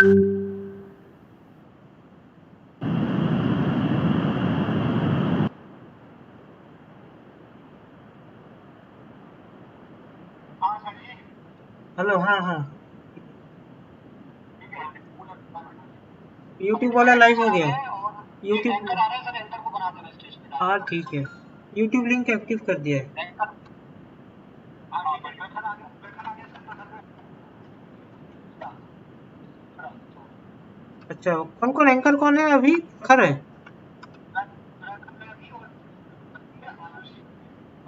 Hello. हाँ हाँ, YouTube वाला लाइव हो गया है। यूट्यूब, हाँ ठीक है, यूट्यूब लिंक एक्टिव कर दिया है। अच्छा, कौन कौन एंकर कौन है अभी? खर है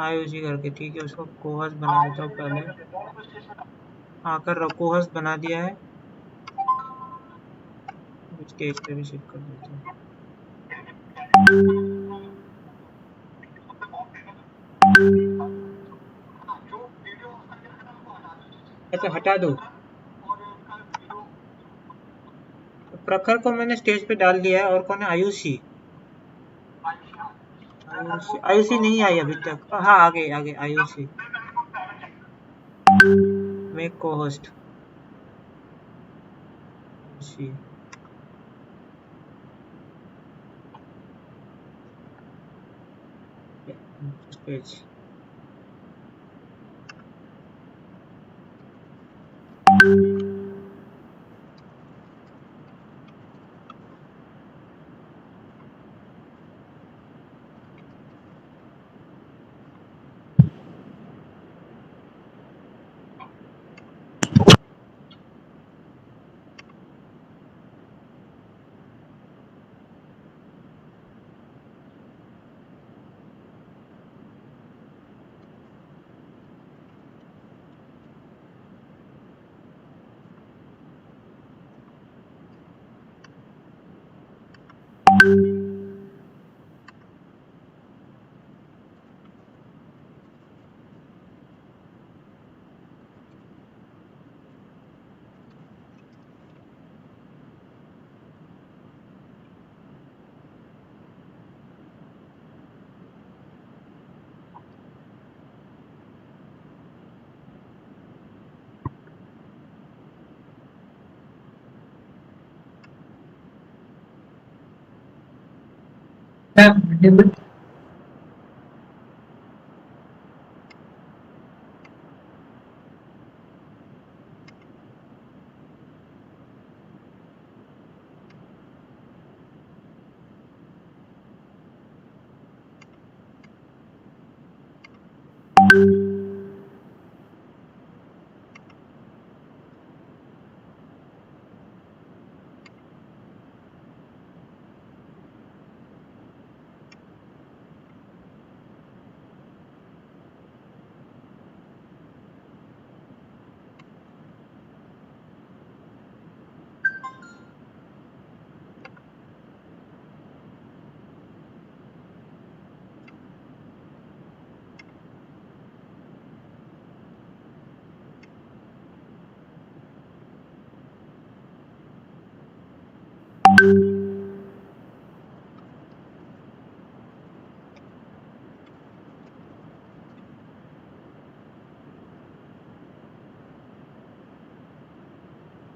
आयुषी करके, ठीक है, उसको कोहस बना देता हूँ पहले। हाँ कर रहा हूँ, कोहस बना दिया है। स्टेज पे भी शिफ्ट कर देता हूँ। अच्छा हटा दो। प्रखर को मैंने स्टेज पे डाल दिया है। और कौन है? आयुषी। आयुषी आयुषी नहीं आई अभी तक। हाँ आगे आगे आयुषी। मेक को host Ayushi. Stage.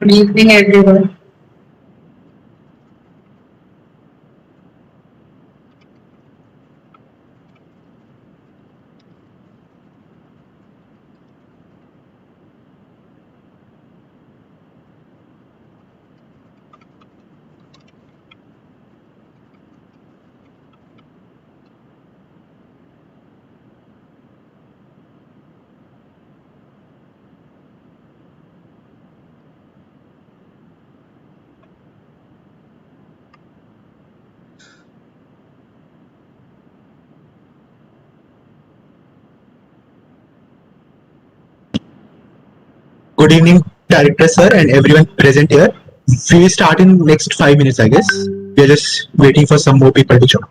Good evening, everyone. Good evening, director sir, and everyone present here. We will start in next 5 minutes, I guess. We are just waiting for some more people to join.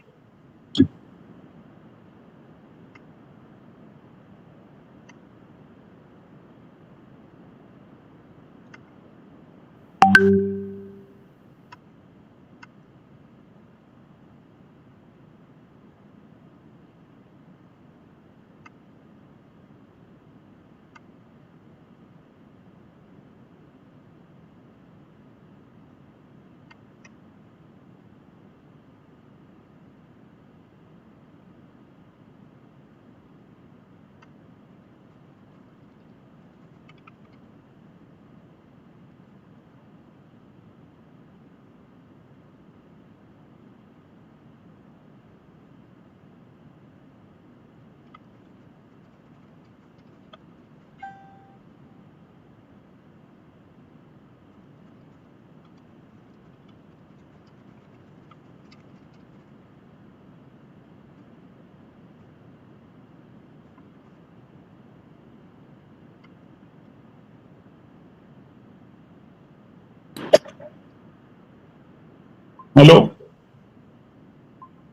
Hello,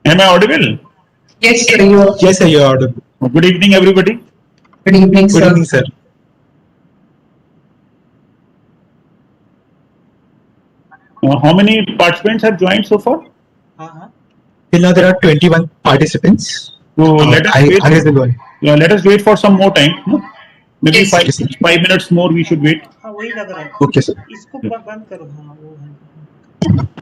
am I audible? Yes, sir. You are. Yes, sir, you are audible. Good evening, everybody. Good evening, Good sir. evening, sir. How many participants have joined so far? हाँ हाँ Till now, there are 21 participants. So let us wait. I guess the goal. Yeah, let us wait for some more time. No? Maybe Yes, five sir. 5 minutes more. We should wait. हाँ वही लग रहा है Okay, sir. इसको बंद करो हाँ वो है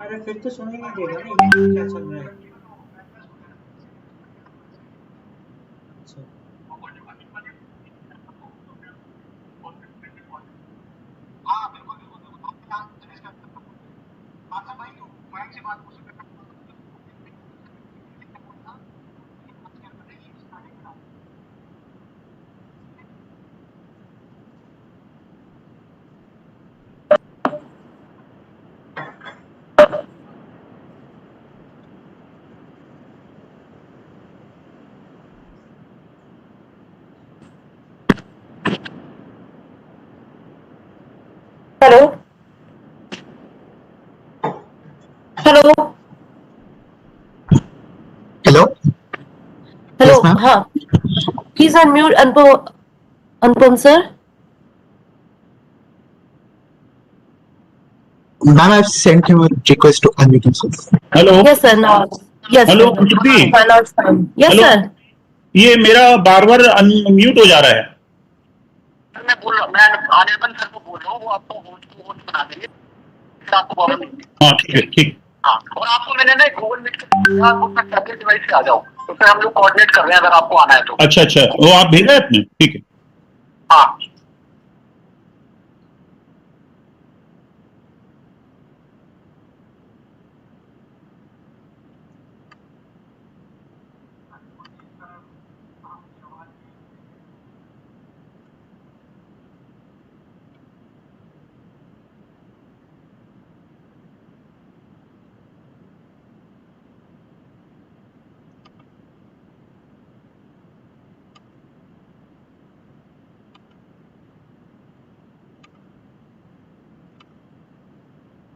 अरे फिर तो सुन ही नहीं देगा ना इवेंट में क्या चल रहा है अच्छा Hello. Hello. Hello? Yes, Hello. ma'am. हाँ. Please unmute Anupam sir. Ma'am, I've sent him a request to unmute himself. Hello. Yes sir. Now. Yes Hello, sir. Anshul. Now it's fine. Yes Hello. sir. ये मेरा बार बार unmute हो जा रहा है. मैं Anirban sir को बोल रहा हूँ वो आपको होस्ट बना देंगे आपको प्रॉब्लम नहीं होगी. हाँ ठीक है ठीक. हाँ और आपको मैंने ना गूगल मीट उसमें टैबलेट डिवाइस से आ जाओ तो फिर हम लोग कोऑर्डिनेट कर रहे हैं अगर आपको आना है तो. अच्छा अच्छा वो आप भेजा है आपने. ठीक है. हाँ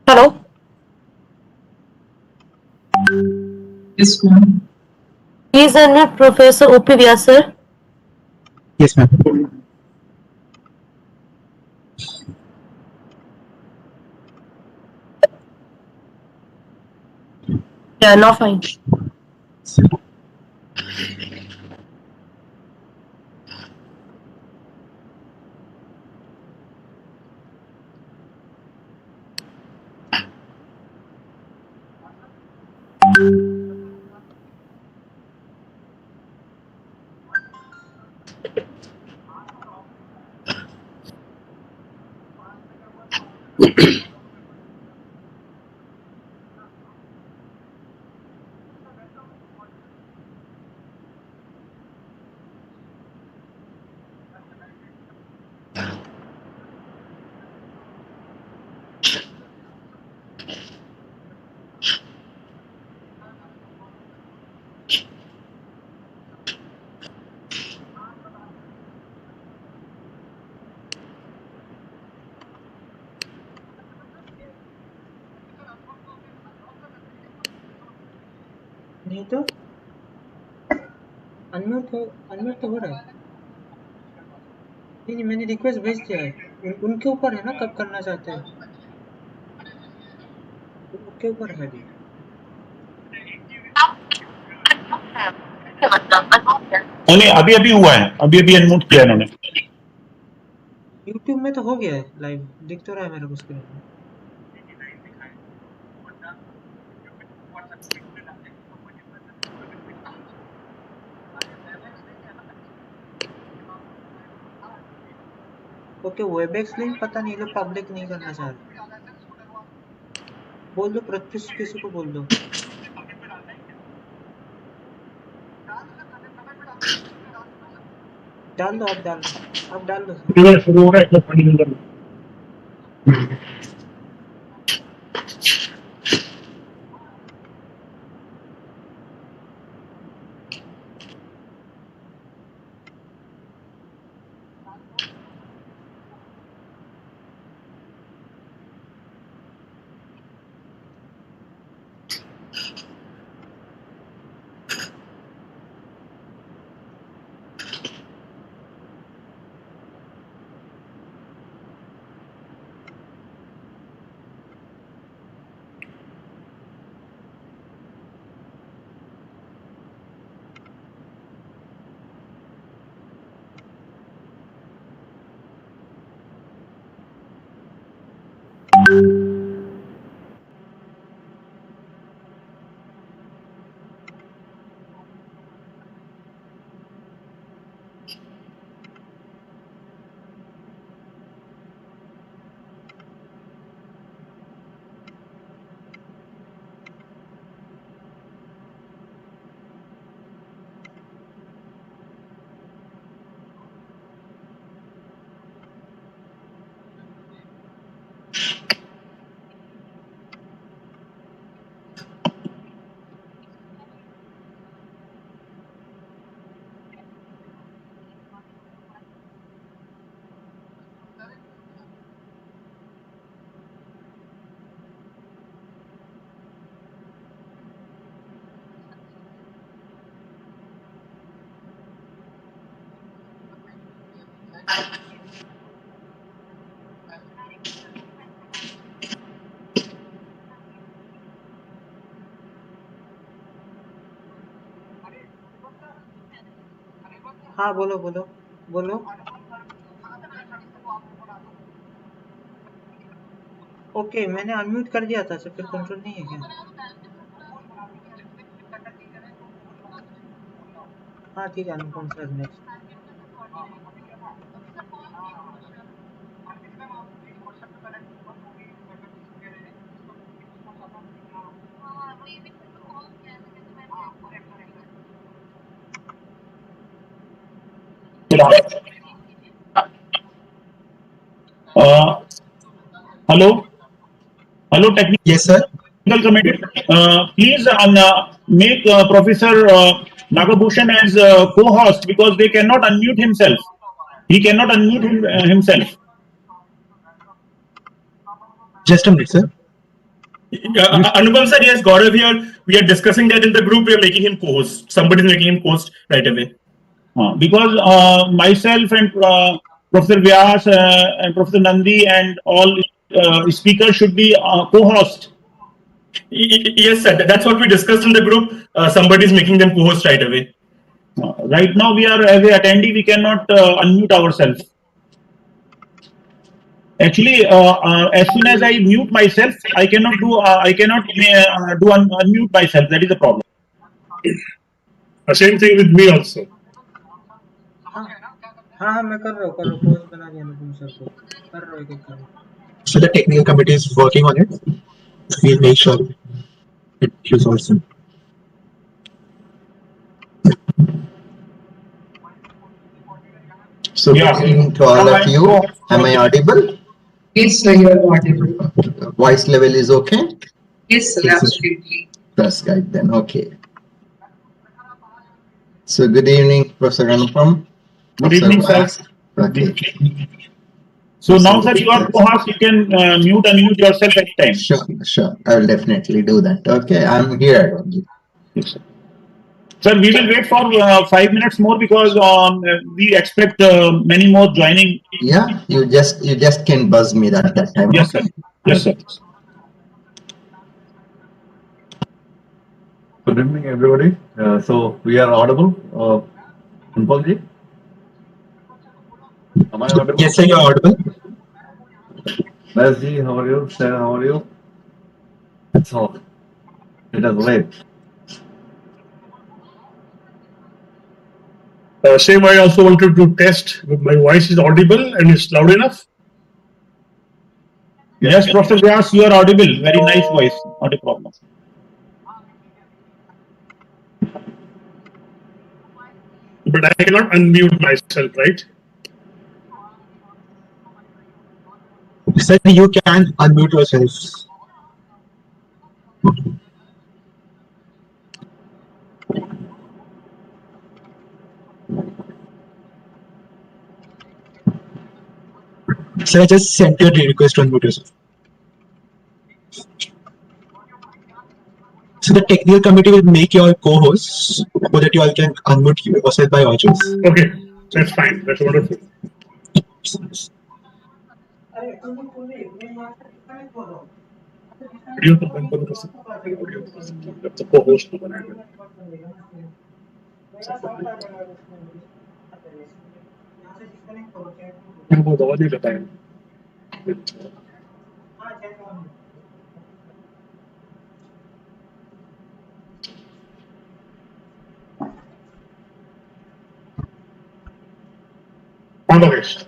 Hello. Yes, ma'am. Please unmute Professor O.P. Vyas sir. Yes, ma'am. Yeah. Now fine. नहीं तो अनम्यूट तो हो रहा है। नहीं मैंने रिक्वेस्ट भेज दिया है। उनके ऊपर है ना कब करना चाहते हैं, उनके ऊपर है अभी। नहीं अभी अभी हुआ है, अभी अभी अनम्यूट किया इन्होंने। यूट्यूब में तो हो गया है, लाइव दिख तो रहा है मेरे को स्क्रीन में। ओके वेबएक्स लिंक पता नहीं लोग पब्लिक नहीं करना चाह रहे। बोल दो प्रत्युष, किसी को बोल दो। डाल दो, अब डाल दो सर। शुरू हो रहा है। हाँ बोलो। ओके मैंने अनम्यूट कर दिया था सर, फिर कंट्रोल नहीं है क्या? हाँ ठीक है, Anupam sir next. Hello hello Yes, sir. technical committee, please make Professor Nagabhushan as co-host because they cannot unmute himself. He cannot unmute himself. Just a minute, sir. Anupam sir, yes, Gaurav here. We are discussing that in the group. We are making him co-host. Somebody is making him co-host right away. Because myself and Professor Vyas and Professor Nandi and all speakers should be co-host. Yes, sir. That's what we discussed in the group. Somebody is making them co-host right away. Right now, we are as a attendee. We cannot unmute ourselves. Actually, as soon as I mute myself, I cannot do unmute myself. That is the problem. Same thing with me also. हाँ मैं कर रहा हूँ, post बना दिया अनुपम sir को, कर रहा हूँ एक कर रहा हूँ। So the technical committee is working on it. We'll make sure it resolves it. So good evening to all of you. Am I audible? Yes, sir, you are audible. Voice level is okay? Yes, sir, absolutely. That's right then, okay. So good evening, Professor Anupam. Good evening, sir. Okay. So now that you are co-host, you can unmute yourself anytime. Sure. I will definitely do that. Okay, I'm here only. Yes, sir. Sir, we will wait for 5 minutes more because we expect many more joining. Yeah, you just can buzz me that time. Yes, Okay. sir. Yes, sir. Good evening, everybody. So we are audible. Anupamji? Am I audible? Yes, sir, you're audible. Leslie, how are you? Sarah, how are you? So it is late. Same, I also wanted to test if my voice is audible and it's loud enough. Yes, Professor Vyas, you are audible. Very nice voice. Not a problem. But I cannot unmute myself, right? Sir, you can unmute yourself. Sir, I just sent you a request to unmute yourself. So the technical committee will make you all co-hosts so that you all can unmute yourself by your choice. Okay, that's fine. That's wonderful. Audio तो बंद कर सकते हैं, audio तो कर सकते हैं, जब तक co-host को बनाएंगे। मैं वो दवा नहीं लेता है। On the list.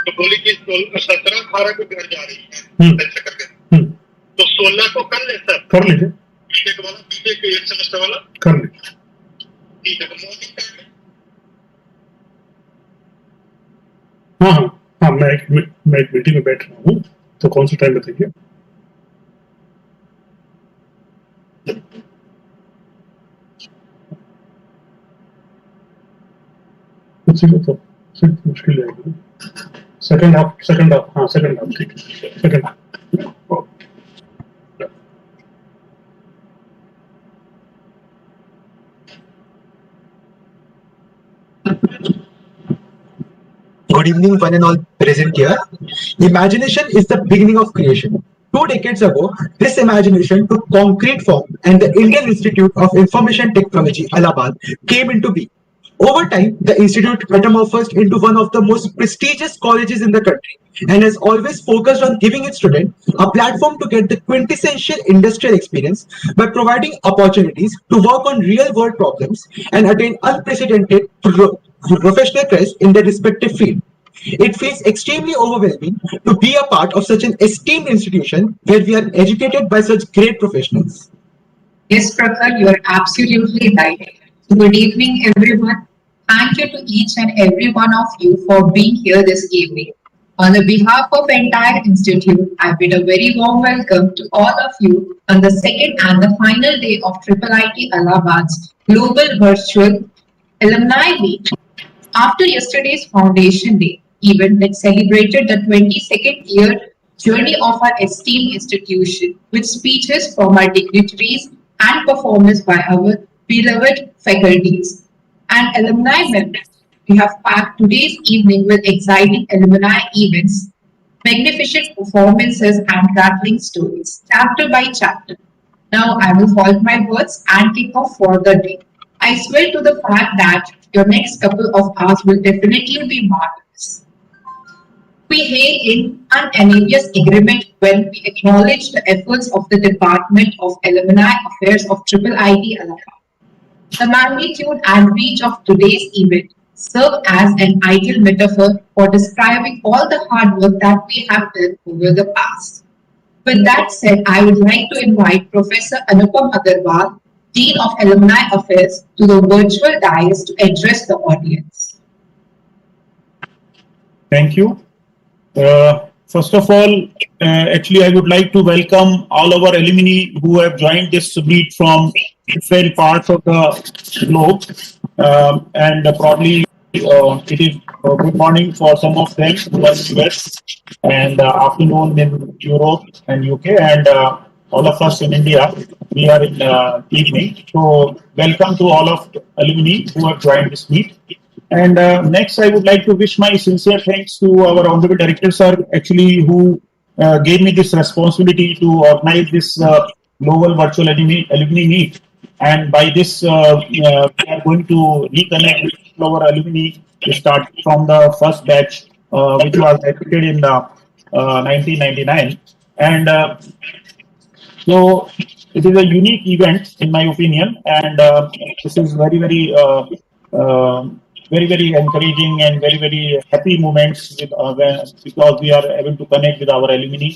तो बोली कि 17-18 को घर जा रही है तो 16 को कर ले सर। कर लीजिए। बीटेक वाला, बीटेक एक सेमेस्टर वाला कर लीजिए। ठीक है, तो मॉर्निंग टाइम में। हाँ, मैं एक मीटिंग में बैठ रहा हूँ, तो कौन सा टाइम बताइए? उसी को तो सिर्फ मुश्किल है। सेकंड हाफ, हाँ सेकंड हाफ ठीक है, second half. Good evening, one and all present here. Imagination is the beginning of creation. 2 decades ago, this imagination took concrete form and the Indian Institute of Information Technology, Allahabad, came into being. Over time, the institute metamorphosed into one of the most prestigious colleges in the country and has always focused on giving its students a platform to get the quintessential industrial experience by providing opportunities to work on real-world problems and attain unprecedented professional crest in their respective field. It feels extremely overwhelming to be a part of such an esteemed institution where we are educated by such great professionals. Yes, Prakhar, you are absolutely right. Good evening, everyone. Thank you to each and every one of you for being here this evening. On the behalf of the entire institute, I bid a very warm welcome to all of you on the second and the final day of IIIT Allahabad's Global Virtual Alumni Week. After yesterday's Foundation Day event that celebrated the 22nd year journey of our esteemed institution with speeches from our dignitaries and performance by our beloved faculties and alumni members, we have packed today's evening with exciting alumni events, magnificent performances and rattling stories, chapter by chapter. Now I will hold my words and kick off for the day. I swear to the fact that your next couple of hours will definitely be marvelous. We hail in unanimous agreement when we acknowledge the efforts of the Department of Alumni Affairs of IIIT Allahabad. The magnitude and reach of today's event serve as an ideal metaphor for describing all the hard work that we have done over the past. With that said, I would like to invite Professor Anupam Agarwal, Dean of Alumni Affairs, to the virtual dais to address the audience. Thank you. First of all, actually, I would like to welcome all our alumni who have joined this meet from different parts of the globe. And probably it is good morning for some of them who are in US and afternoon in Europe and UK. And all of us in India, we are in evening. So welcome to all of the alumni who have joined this meet. And next, I would like to wish my sincere thanks to our honorable director, sir, actually, who gave me this responsibility to organize this global virtual alumni meet. And by this, we are going to reconnect with our alumni, starting from the first batch, which was recruited in 1999. And so it is a unique event, in my opinion, and this is uh, very encouraging and very happy moments with, because we are able to connect with our alumni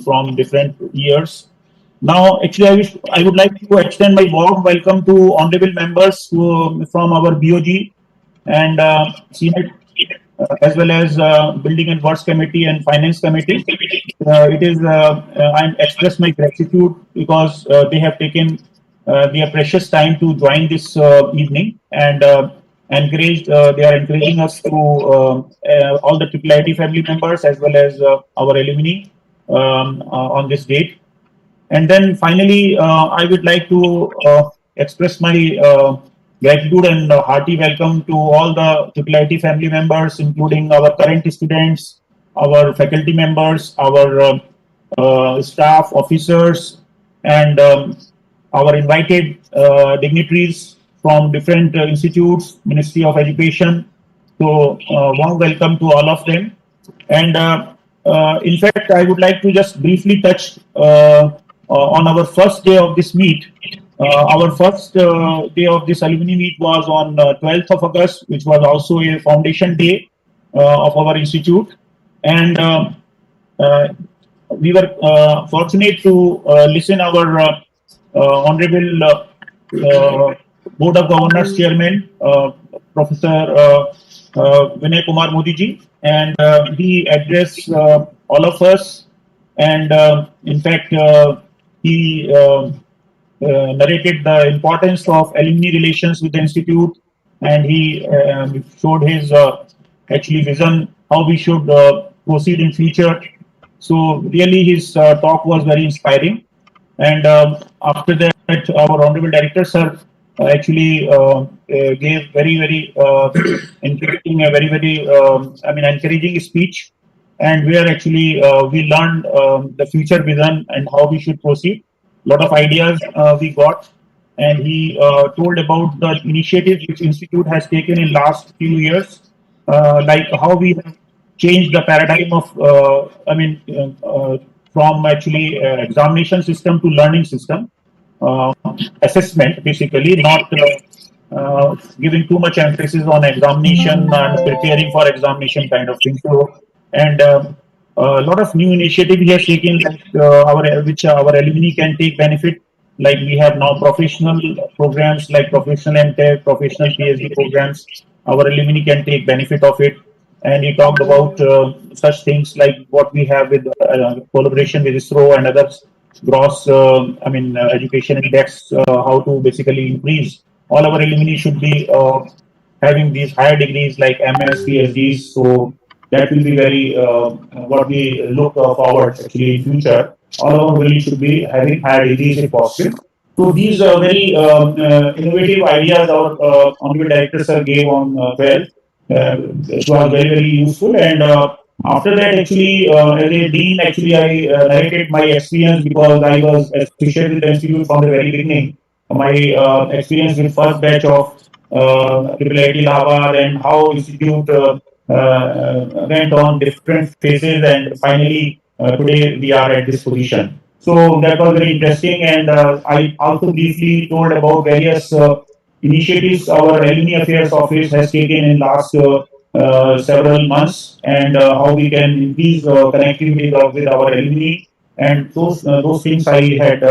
from different years. Now, actually, I would like to extend my warm welcome to honorable members from our BOG and Senate, as well as Building and Works Committee and Finance Committee. I express my gratitude because they have taken their precious time to join this evening and they are encouraging us to all the IIIT family members as well as our alumni on this date. And then finally, I would like to express my gratitude and hearty welcome to all the IIIT family members, including our current students, our faculty members, our staff, officers, and our invited dignitaries from different institutes, Ministry of Education. So, warm welcome to all of them. And in fact, I would like to just briefly touch on our first day of this meet. Our first day of this alumni meet was on 12th of August, which was also a foundation day of our institute. And we were fortunate to listen our honorable Board of Governors Chairman, Professor Vinay Kumar Modi ji, and he addressed all of us. And in fact, he narrated the importance of alumni relations with the institute, and he showed his actually vision how we should proceed in future. So really, his talk was very inspiring. And after that, our honorable director, sir, actually gave very encouraging, a very encouraging speech, and where actually we learned the future vision and how we should proceed. A lot of ideas we got, and he told about the initiatives which institute has taken in last few years, like how we have changed the paradigm of from actually examination system to learning system, assessment basically, not giving too much emphasis on examination and preparing for examination kind of thing. So, and a lot of new initiative he has taken, like which our alumni can take benefit. Like we have now professional programs like professional MTech, professional PhD programs. Our alumni can take benefit of it. And he talked about such things like what we have with collaboration with ISRO and others, gross education index, how to basically increase. All our alumni should be having these higher degrees like MS, PhDs. So that will be very what we look forward actually in future. All our alumni should be having higher degrees if possible. So these are very innovative ideas our honorable director sir gave on 12. It was very useful. And after that, actually, as a dean, actually, I narrated my experience because I was associated with the institute from the very beginning. My experience with first batch of IIIT Allahabad and how institute went on different phases, and finally today we are at this position. So that was very interesting, and I also briefly told about various initiatives our alumni affairs office has taken in last several months, and how we can increase connectivity with our alumni, and those things I had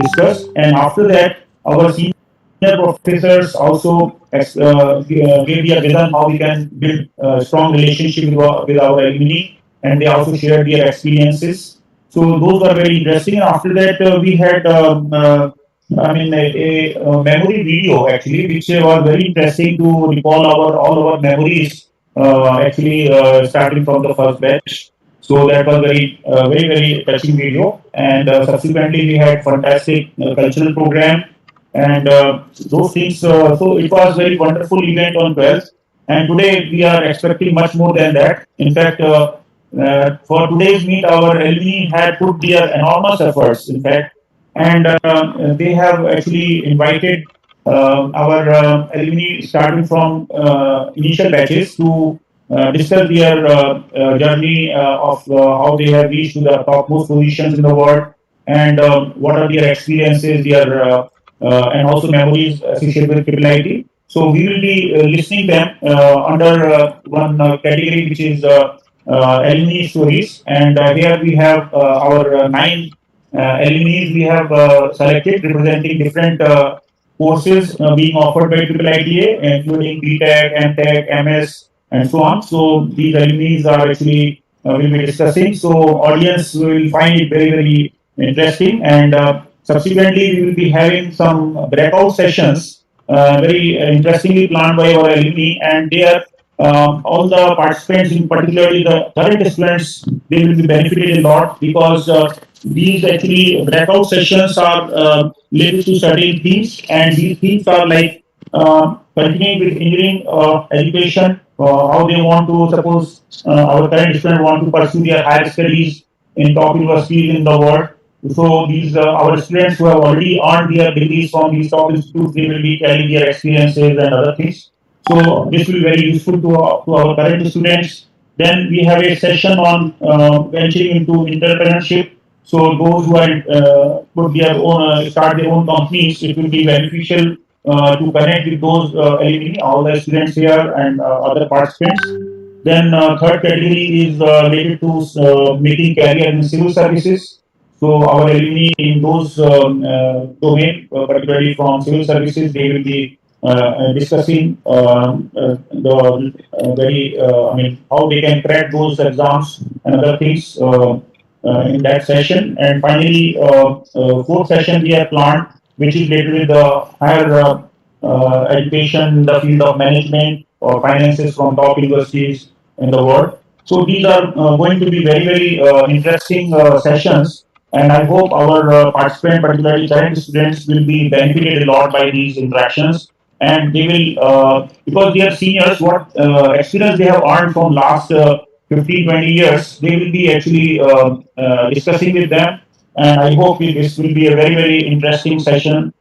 discussed. And after that, our senior professors also gave their vision how we can build strong relationship with our alumni, and they also shared their experiences. So those were very interesting. And after that, we had a memory video actually, which was very interesting to recall our all our memories. Actually, starting from the first batch, So that was very touching video. And subsequently, we had fantastic cultural program and those things. So it was very wonderful event on 12th. And today we are expecting much more than that. In fact, for today's meet, our alumni had put their enormous efforts. In fact, and they have actually invited our alumni starting from initial batches to discuss their journey of how they have reached to the topmost positions in the world and what are their experiences, their and also memories associated with IIIT. So we will be listening them under one category which is alumni stories, and here we have our nine alumni we have selected representing different courses being offered by IIITA, including BTech, MTech, MS, and so on. So these alumni are actually will be discussing. So audience will find it very interesting, and subsequently we will be having some breakout sessions, very interestingly planned by our alumni, and there all the participants, in particularly the current students, they will be benefited a lot because these actually breakout sessions are related to certain themes, and these themes are like continuing with engineering education, how they want to suppose our current students want to pursue their higher studies in top universities in the world. So these our students who have already earned their degrees from these top institutes, they will be telling their experiences and other things. So this will be very useful to our current students. Then we have a session on venturing into entrepreneurship. So those who are put their own start their own companies, it will be beneficial to connect with those alumni, all the students here and other participants. Then third category is related to making career in civil services. So our alumni in those domain, particularly from civil services, they will be discussing the I mean, how they can crack those exams and other things in that session. And finally, fourth session we have planned, which is related with the higher education in the field of management or finances from top universities in the world. So these are going to be very interesting sessions, and I hope our participants, particularly current students, will be benefited a lot by these interactions. And they will, because they are seniors, what experience they have earned from last 15, 20 years, they will be actually discussing with them. And I hope this will be a very interesting session,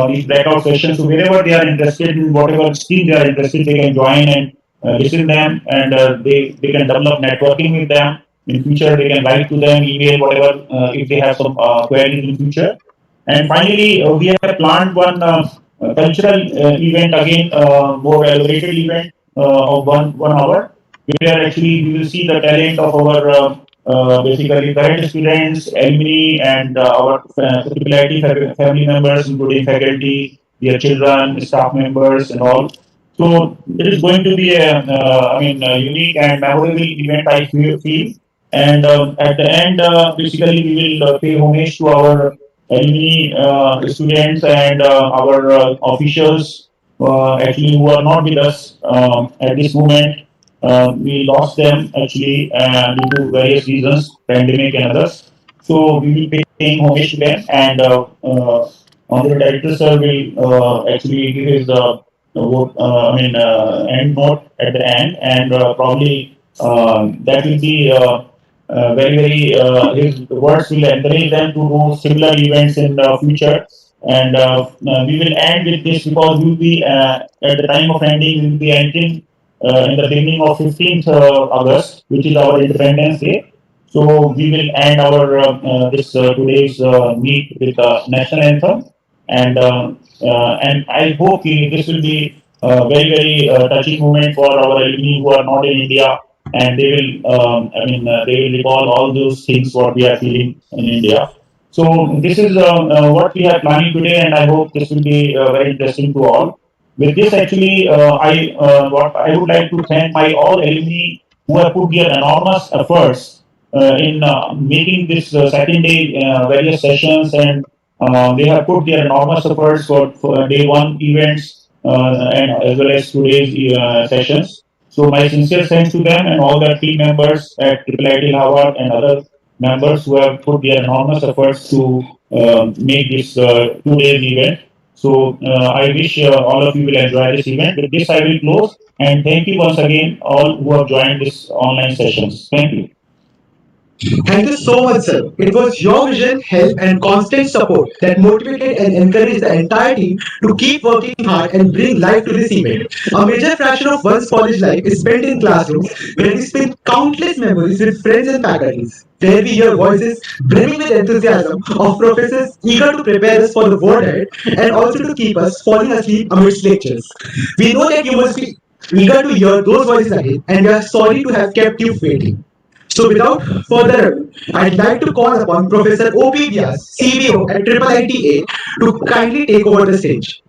these breakout sessions. So wherever they are interested in whatever stream they are interested, they can join and listen them, and they can develop networking with them. In future, they can write to them, email, whatever, if they have some queries in future. And finally, we have planned one cultural event again, more elaborated event of one hour, where actually we will see the talent of our basically current students, alumni, and our particularity family members, including faculty, their children, staff members, and all. So it is going to be a unique and memorable event, I feel. And at the end, basically, we will pay homage to our alumni, students, and our officials, actually, who are not with us at this moment. We lost them actually due to various reasons, pandemic and others. So we will be paying homage to them, and Honorable Director Sir will actually give his end note at the end, and probably that will be his words will encourage them to do similar events in the future. And we will end with this because we will be at the time of ending, we will be ending in the beginning of 15th August, which is our Independence Day. So we will end our this today's meet with the national anthem, and I hope this will be a very touching moment for our alumni who are not in India, and they will they will recall all those things what we are feeling in India. So this is what we are planning today, and I hope this will be very interesting to all. With this, actually, what I would like to thank my all alumni who have put their enormous efforts in making this second day various sessions, and they have put their enormous efforts for day one events and as well as today's sessions. So my sincere thanks to them and all the team members at IIIT Harvard and other members who have put their enormous efforts to make this 2 days event. So I wish all of you will enjoy this event. With this, I will close and thank you once again all who have joined this online sessions. Thank you. Thank you so much, sir. It was your vision, help, and constant support that motivated and encouraged the entire team to keep working hard and bring life to this event. A major fraction of one's college life is spent in classrooms where we spend countless memories with friends and faculties. Where we hear voices brimming with enthusiasm of professors eager to prepare us for the world ahead and also to keep us falling asleep amidst lectures. We know that you must be eager to hear those voices again, and we are sorry to have kept you waiting. So without further ado, I'd like to call upon Professor O.P. Vyas, CBO at IIITA, to kindly take over the stage.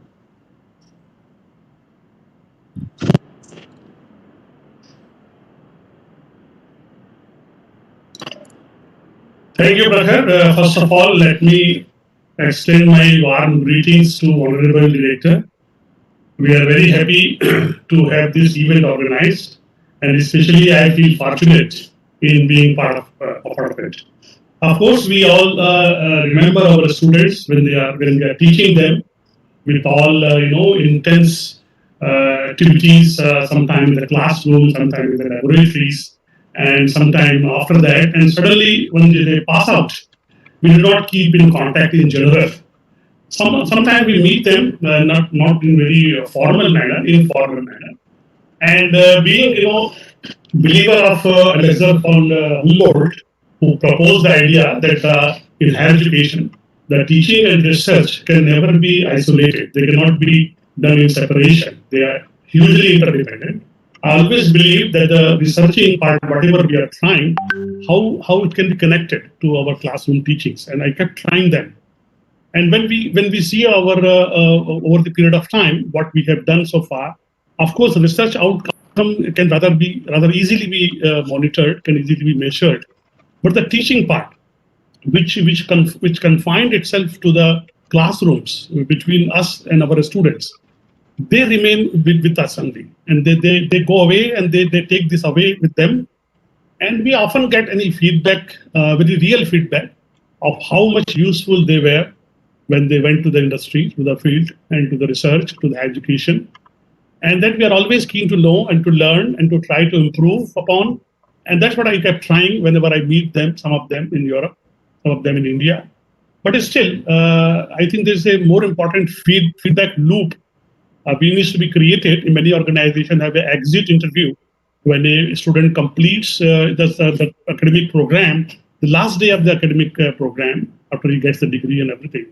Thank you, Prakhar. First of all, let me extend my warm greetings to Honorable Director. We are very happy to have this event organized, and especially I feel fortunate in being part of it. Of course, we all remember our students when we are teaching them with all intense activities, sometime in the classroom, sometime in the laboratories, and sometime after that. And suddenly, when they pass out, we do not keep in contact in general. Sometimes we meet them not in very formal manner, informal manner. And being believer of Alexander von Humboldt, who proposed the idea that in higher education, the teaching and research can never be isolated. They cannot be done in separation. They are hugely interdependent. I always believe that the researching part, whatever we are trying, how it can be connected to our classroom teachings. And I kept trying them. And when we see our over the period of time what we have done so far, of course, research outcome can rather easily be monitored, can easily be measured. But the teaching part, which confined itself to the classrooms between us and our students, they remain with us only, and they go away and they take this away with them. And we often get any feedback, very real feedback of how much useful they were when they went to the industry, to the field, and to the research, to the education. And that we are always keen to know and to learn and to try to improve upon. And that's what I kept trying whenever I meet them, some of them in Europe, some of them in India. But still, I think there's a more important feedback loop needs to be created. In many organizations have an exit interview when a student completes the academic program, the last day of the academic program, after he gets the degree and everything.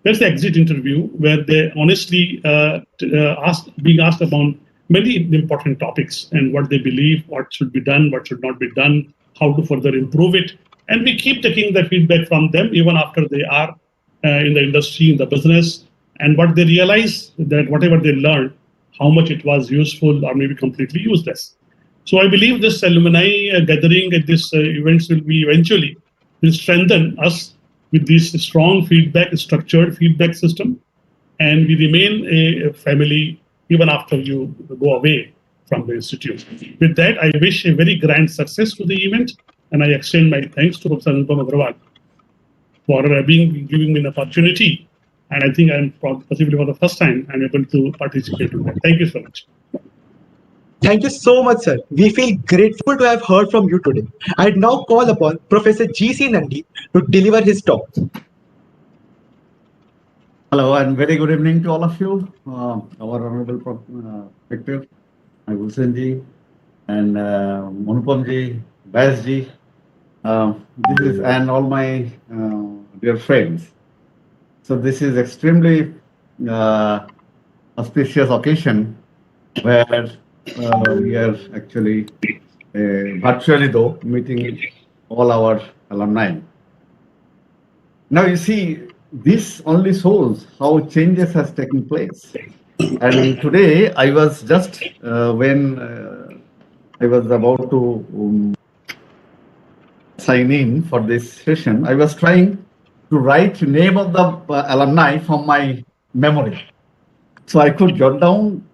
There's the exit interview where they honestly being asked about many important topics and what they believe, what should be done, what should not be done, how to further improve it. And we keep taking the feedback from them even after they are in the industry, in the business, and what they realize that whatever they learned, how much it was useful or maybe completely useless. So I believe this alumni gathering at this events will be eventually will strengthen us with this strong feedback, structured feedback system, and we remain a family even after you go away from the institute. With that, I wish a very grand success to the event, and I extend my thanks to Professor Anupam Agrawal for giving me an opportunity. And I think I'm possibly for the first time I'm able to participate in that. Thank you so much. Thank you so much, sir. We feel grateful to have heard from you today. I'd now call upon Professor G.C. Nandi to deliver his talk. Hello and very good evening to all of you. Our Honorable Rector, Gulsenji, and Manupamji, Basji, and all my dear friends. So this is extremely auspicious occasion where we are actually virtually though meeting all our alumni. Now you see, this only shows how changes has taken place. And today I was just when I was about to sign in for this session, I was trying to write name of the alumni from my memory. So I could jot down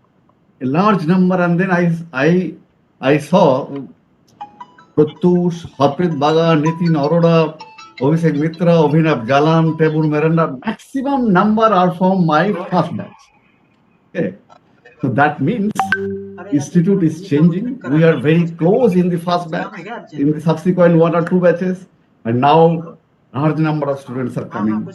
a large number, and then I I saw Pratyush, Harpreet Baga, Nitin Arora, Abhishek Mitra, Abhinav Jalan, Tebur Miranda, maximum number are from my first batch. Okay. So that means institute is changing. We are very close in the first batch, in the subsequent 1 or 2 batches, and now large number of students are coming.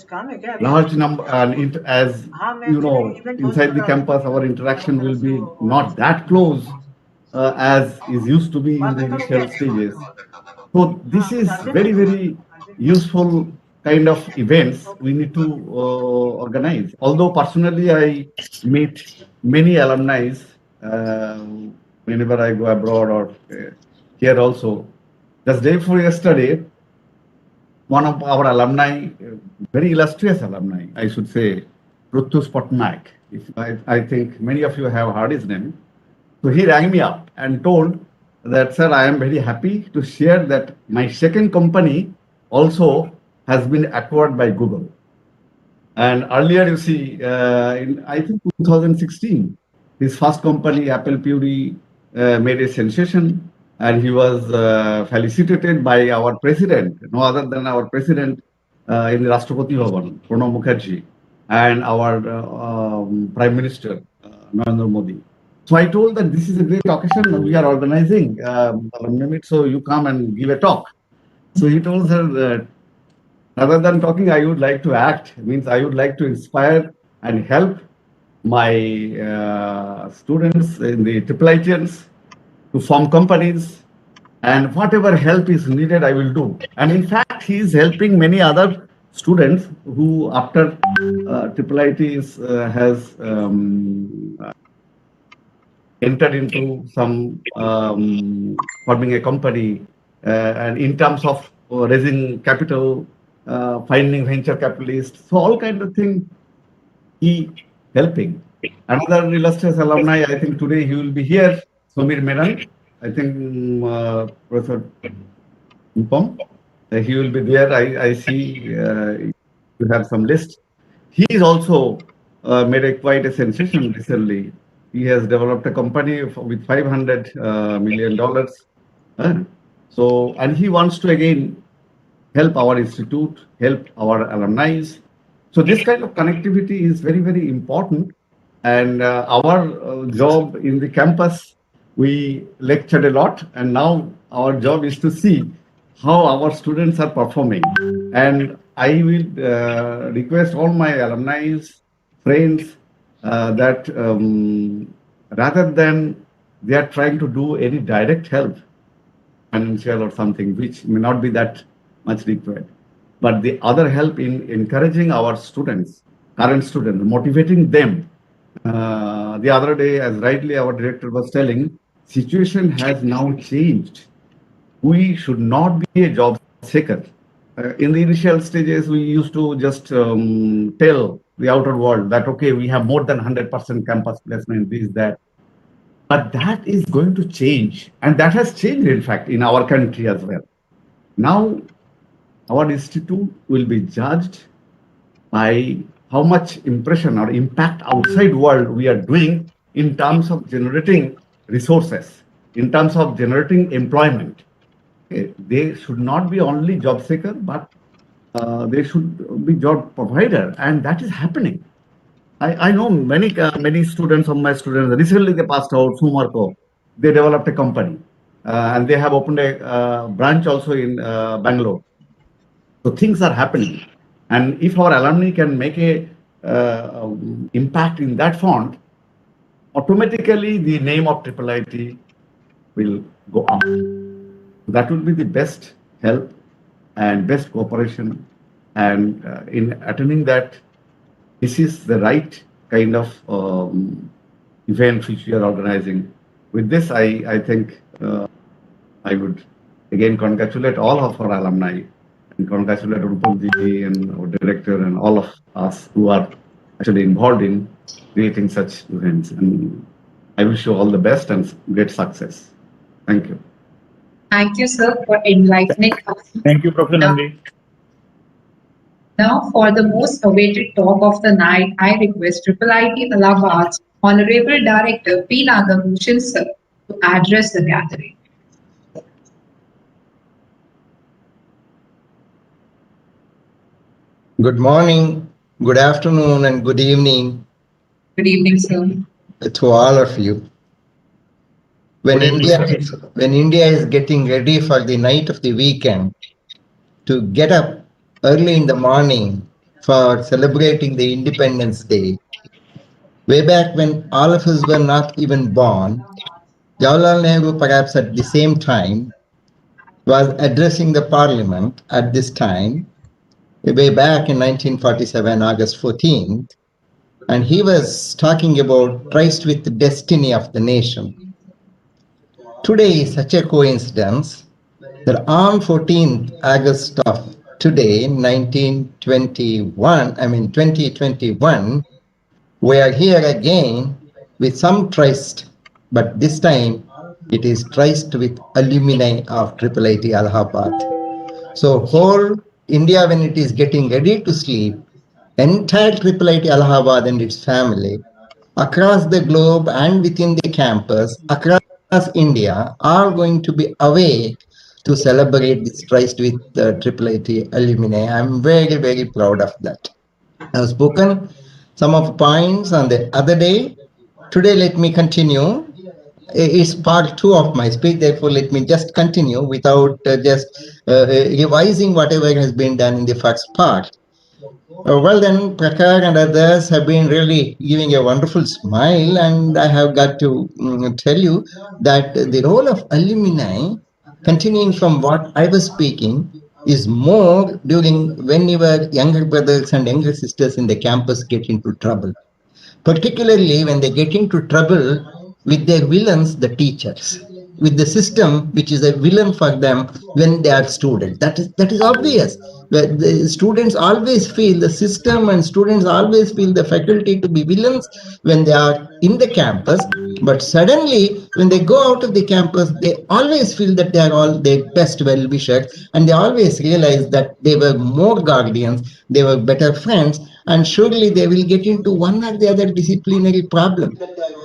Large number, and as you know, inside the campus, our interaction will be not that close as is used to be in the initial stages. So this is very, very useful kind of events we need to organize. Although personally I meet many alumni whenever I go abroad or here also. Just day before yesterday, one of our alumni, very illustrious alumni, I should say, Pratyush Patnaik. I think many of you have heard his name. So he rang me up and told that, sir, I am very happy to share that my second company also has been acquired by Google. And earlier, you see, in I think 2016, his first company, Apple Puri, made a sensation, and he was felicitated by our president, no other than our president in the Rashtrapati Bhavan, Pranab Mukherjee, and our Prime Minister, Narendra Modi. So I told that this is a great occasion. We are organizing alumni meet, so you come and give a talk. So he told her that rather than talking, I would like to act. Means I would like to inspire and help my students in the IIITians to form companies, and whatever help is needed, I will do. And in fact, he is helping many other students who, after IIIT has entered into some forming a company, and in terms of raising capital, finding venture capitalists, so all kind of thing he helping. Another illustrious alumni, I think today he will be here, Somir Menon. I think Professor Upam, he will be there. I see you have some list. He is also made quite a sensation recently. He has developed a company with $500 million. So, and he wants to again help our institute, help our alumni. So this kind of connectivity is very, very important. And our job in the campus, we lectured a lot, and now our job is to see how our students are performing. And I will request all my alumni, friends, that rather than they are trying to do any direct help, financial or something, which may not be that much required, but the other help in encouraging our students, current students, motivating them. The other day, as rightly our director was telling, situation has now changed. We should not be a job seeker. In the initial stages, we used to just tell the outer world that, okay, we have more than 100% campus placement, this, that. But that is going to change. And that has changed, in fact, in our country as well. Now, our institute will be judged by how much impression or impact outside world we are doing in terms of generating resources, in terms of generating employment. Okay. They should not be only job seeker, but they should be job provider, and that is happening. I know many students of my students, recently they passed out, Sumarco, they developed a company, and they have opened a branch also in Bangalore. So things are happening. And if our alumni can make a impact in that font, automatically the name of IIIT will go up. That will be the best help and best cooperation. And in attending that, this is the right kind of event which we are organizing. With this, I think I would again congratulate all of our alumni and congratulate Rupamji and our director and all of us who are actually involved in creating such events. And I wish you all the best and great success. Thank you. Thank you, sir, for enlightening us. Thank you, Professor Nandi. Now, for the most awaited talk of the night, I request IIIT Allahabad's Honorable Director P. Nagabhushan, sir, to address the gathering. Good morning, good afternoon, and good evening. Good evening, sir. To all of you. When India is getting ready for the night of the weekend, to get up early in the morning for celebrating the Independence Day, way back when all of us were not even born, Jawaharlal Nehru, perhaps at the same time, was addressing the parliament at this time, way back in 1947, August 14th, and he was talking about traced with the destiny of the nation. Today is such a coincidence that on 14th August of today, 2021, we are here again with some trust, but this time it is traced with alumni of IIIT Allahabad. So whole India, when it is getting ready to sleep, entire IIIT Allahabad and its family, across the globe and within the campus, across India, are going to be awake to celebrate this Christ with IIIT alumni. I'm very, very proud of that. I've spoken some of the points on the other day. Today, let me continue. It's part 2 of my speech, therefore, let me just continue without just revising whatever has been done in the first part. Well, then, Prakar and others have been really giving a wonderful smile, and I have got to tell you that the role of alumni, continuing from what I was speaking, is more during whenever younger brothers and younger sisters in the campus get into trouble, particularly when they get into trouble with their villains, the teachers, with the system which is a villain for them when they are students. That is obvious. The students always feel the system, and students always feel the faculty to be villains when they are in the campus. But suddenly, when they go out of the campus, they always feel that they are all their best well-wishers, and they always realize that they were more guardians, they were better friends, and surely they will get into one or the other disciplinary problem.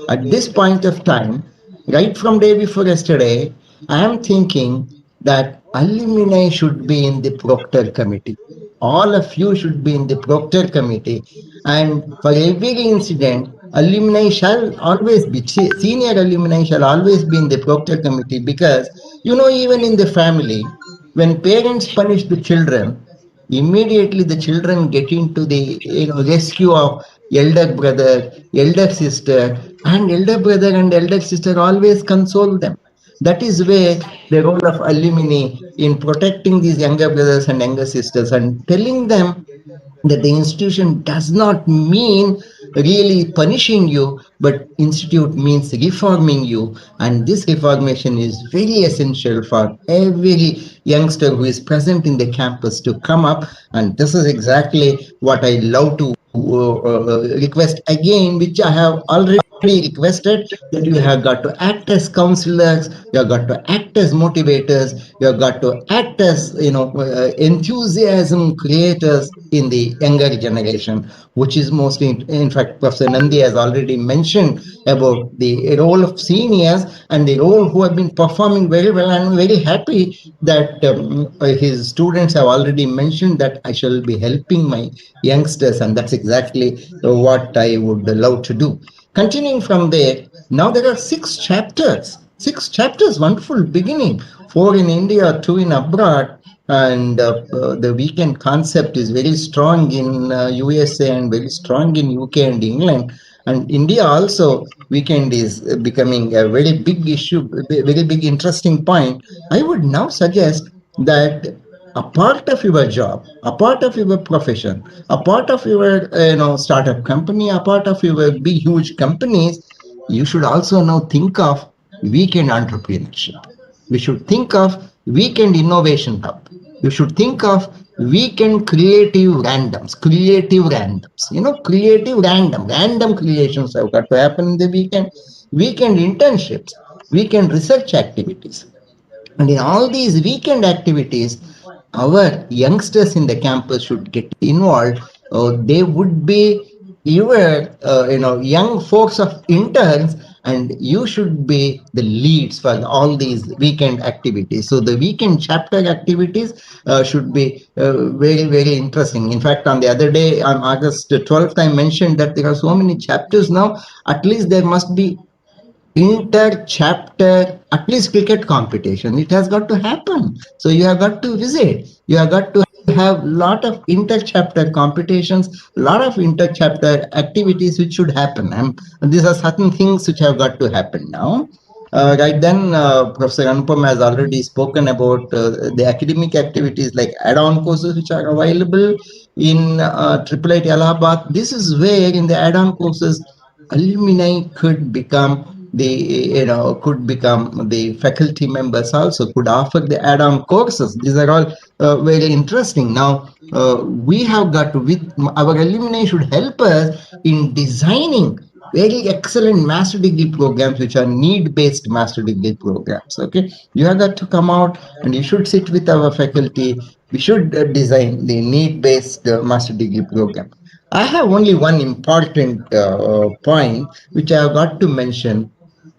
At this point of time, right from day before yesterday, I am thinking that alumni should be in the proctor committee. All of you should be in the proctor committee, and for every incident, alumni shall always be, senior alumni shall always be in the proctor committee, because even in the family, when parents punish the children, immediately the children get into the rescue of elder brother, elder sister, and elder brother and elder sister always console them. That is where the role of alumni in protecting these younger brothers and younger sisters and telling them that the institution does not mean really punishing you, but institute means reforming you, and this reformation is very essential for every youngster who is present in the campus to come up. And this is exactly what I love to request again, which I have already requested, that you have got to act as counselors, you have got to act as motivators, you have got to act as enthusiasm creators in the younger generation, which is mostly, in fact, Professor Nandi has already mentioned about the role of seniors and the role who have been performing very well. And I'm very happy that his students have already mentioned that I shall be helping my youngsters, and that's exactly what I would love to do. Continuing from there, now there are 6 chapters. 6 chapters, wonderful beginning. 4 in India, 2 in abroad, and the weekend concept is very strong in USA and very strong in UK and England. And India also, weekend is becoming a very big issue, very big interesting point. I would now suggest that a part of your job, a part of your profession, a part of your startup company, a part of your big huge companies, you should also now think of weekend entrepreneurship. We should think of weekend innovation hub. You should think of weekend creative randoms, random creations have got to happen in the weekend internships, weekend research activities. And in all these weekend activities, our youngsters in the campus should get involved. They would be your young folks of interns, and you should be the leads for all these weekend activities. So the weekend chapter activities should be very, very interesting. In fact, on the other day, on August 12th, I mentioned that there are so many chapters now. At least there must be inter-chapter, at least cricket competition. It has got to happen. So you have got to visit. You have got to have lot of inter-chapter competitions, lot of inter-chapter activities which should happen. And these are certain things which have got to happen now. Right then, Professor Anupam has already spoken about the academic activities like add-on courses which are available in IIIT Allahabad. This is where in the add-on courses, alumni could become could become the faculty members also, could offer the add-on courses. These are all very interesting. Now, we have got to, with our alumni should help us in designing very excellent master degree programs which are need-based master degree programs. Okay, you have got to come out and you should sit with our faculty. We should design the need-based master degree program. I have only one important point which I have got to mention.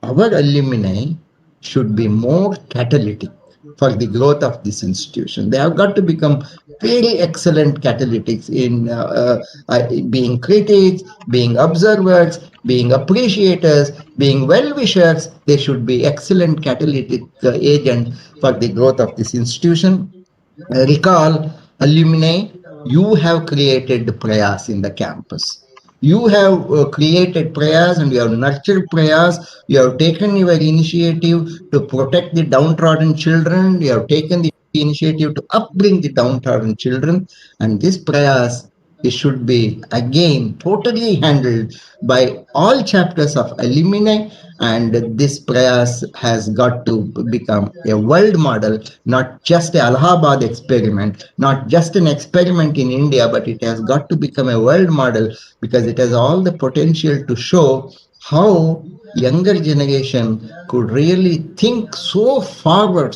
Our alumni should be more catalytic for the growth of this institution. They have got to become very excellent catalytics in being critics, being observers, being appreciators, being well-wishers. They should be excellent catalytic agents for the growth of this institution. Recall, alumni, you have created prayas in the campus. You have created prayers and you have nurtured prayers. You have taken your initiative to protect the downtrodden children. You have taken the initiative to upbring the downtrodden children. And this prayers, it should be again totally handled by all chapters of alumni, and this prayas has got to become a world model, not just a Allahabad experiment, not just an experiment in India, but it has got to become a world model because it has all the potential to show how younger generation could really think so forward,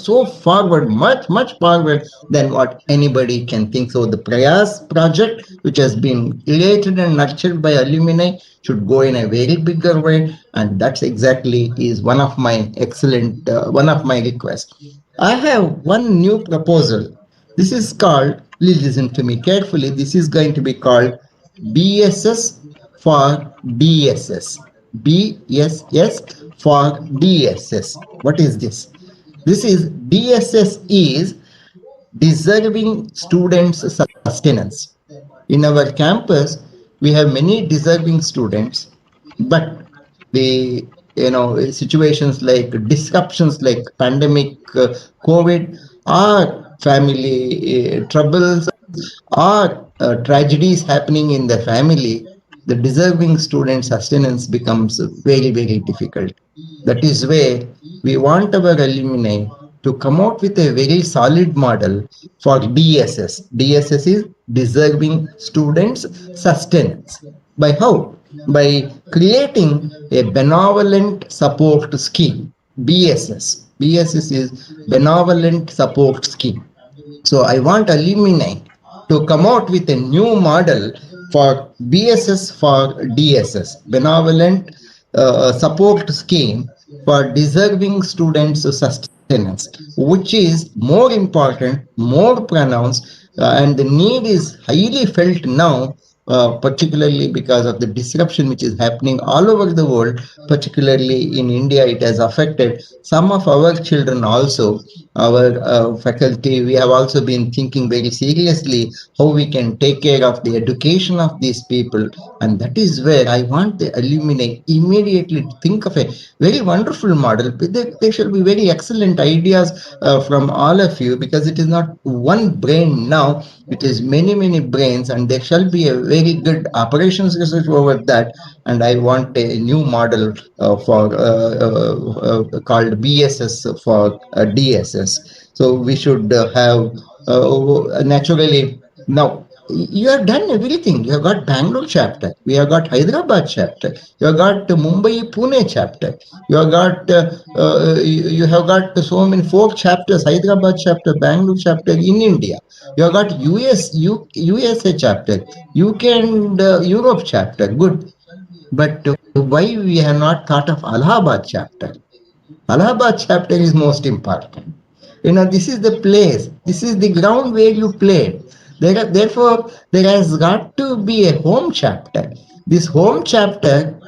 much forward than what anybody can think. So the Prayas project, which has been created and nurtured by alumni, should go in a very bigger way, and that's exactly is one of my excellent one of my requests. I have one new proposal. This is called, please listen to me carefully, this is going to be called BSS for DSS. BSS for DSS. What is this? This is DSS is deserving students sustenance. In our campus, we have many deserving students, but the situations like disruptions like pandemic, COVID, or family troubles, or tragedies happening in the family, the deserving student sustenance becomes very difficult. That is where we want our alumni to come out with a very solid model for DSS. DSS is deserving students sustenance. By how? By creating a benevolent support scheme. BSS. BSS is benevolent support scheme. So I want alumni to come out with a new model for BSS for DSS, benevolent support scheme for deserving students sustenance, which is more important, more pronounced, and the need is highly felt now, particularly because of the disruption which is happening all over the world, particularly in India. It has affected some of our children also. Our faculty, we have also been thinking very seriously how we can take care of the education of these people, and that is where I want the alumni immediately to think of a very wonderful model. There shall be very excellent ideas from all of you, because it is not one brain now, it is many brains, and there shall be a very good operations research over that. And I want a new model for called BSS for DSS. So we should have naturally now. You have done everything. You have got Bangalore chapter. We have got Hyderabad chapter. You have got Mumbai Pune chapter. You have got you have got so many 4 chapters. Hyderabad chapter, Bangalore chapter in India. You have got USA chapter, UK and Europe chapter. Good, but why we have not thought of Allahabad chapter? Allahabad chapter is most important. This is the place, this is the ground where you played. Therefore, there has got to be a home chapter. This home chapter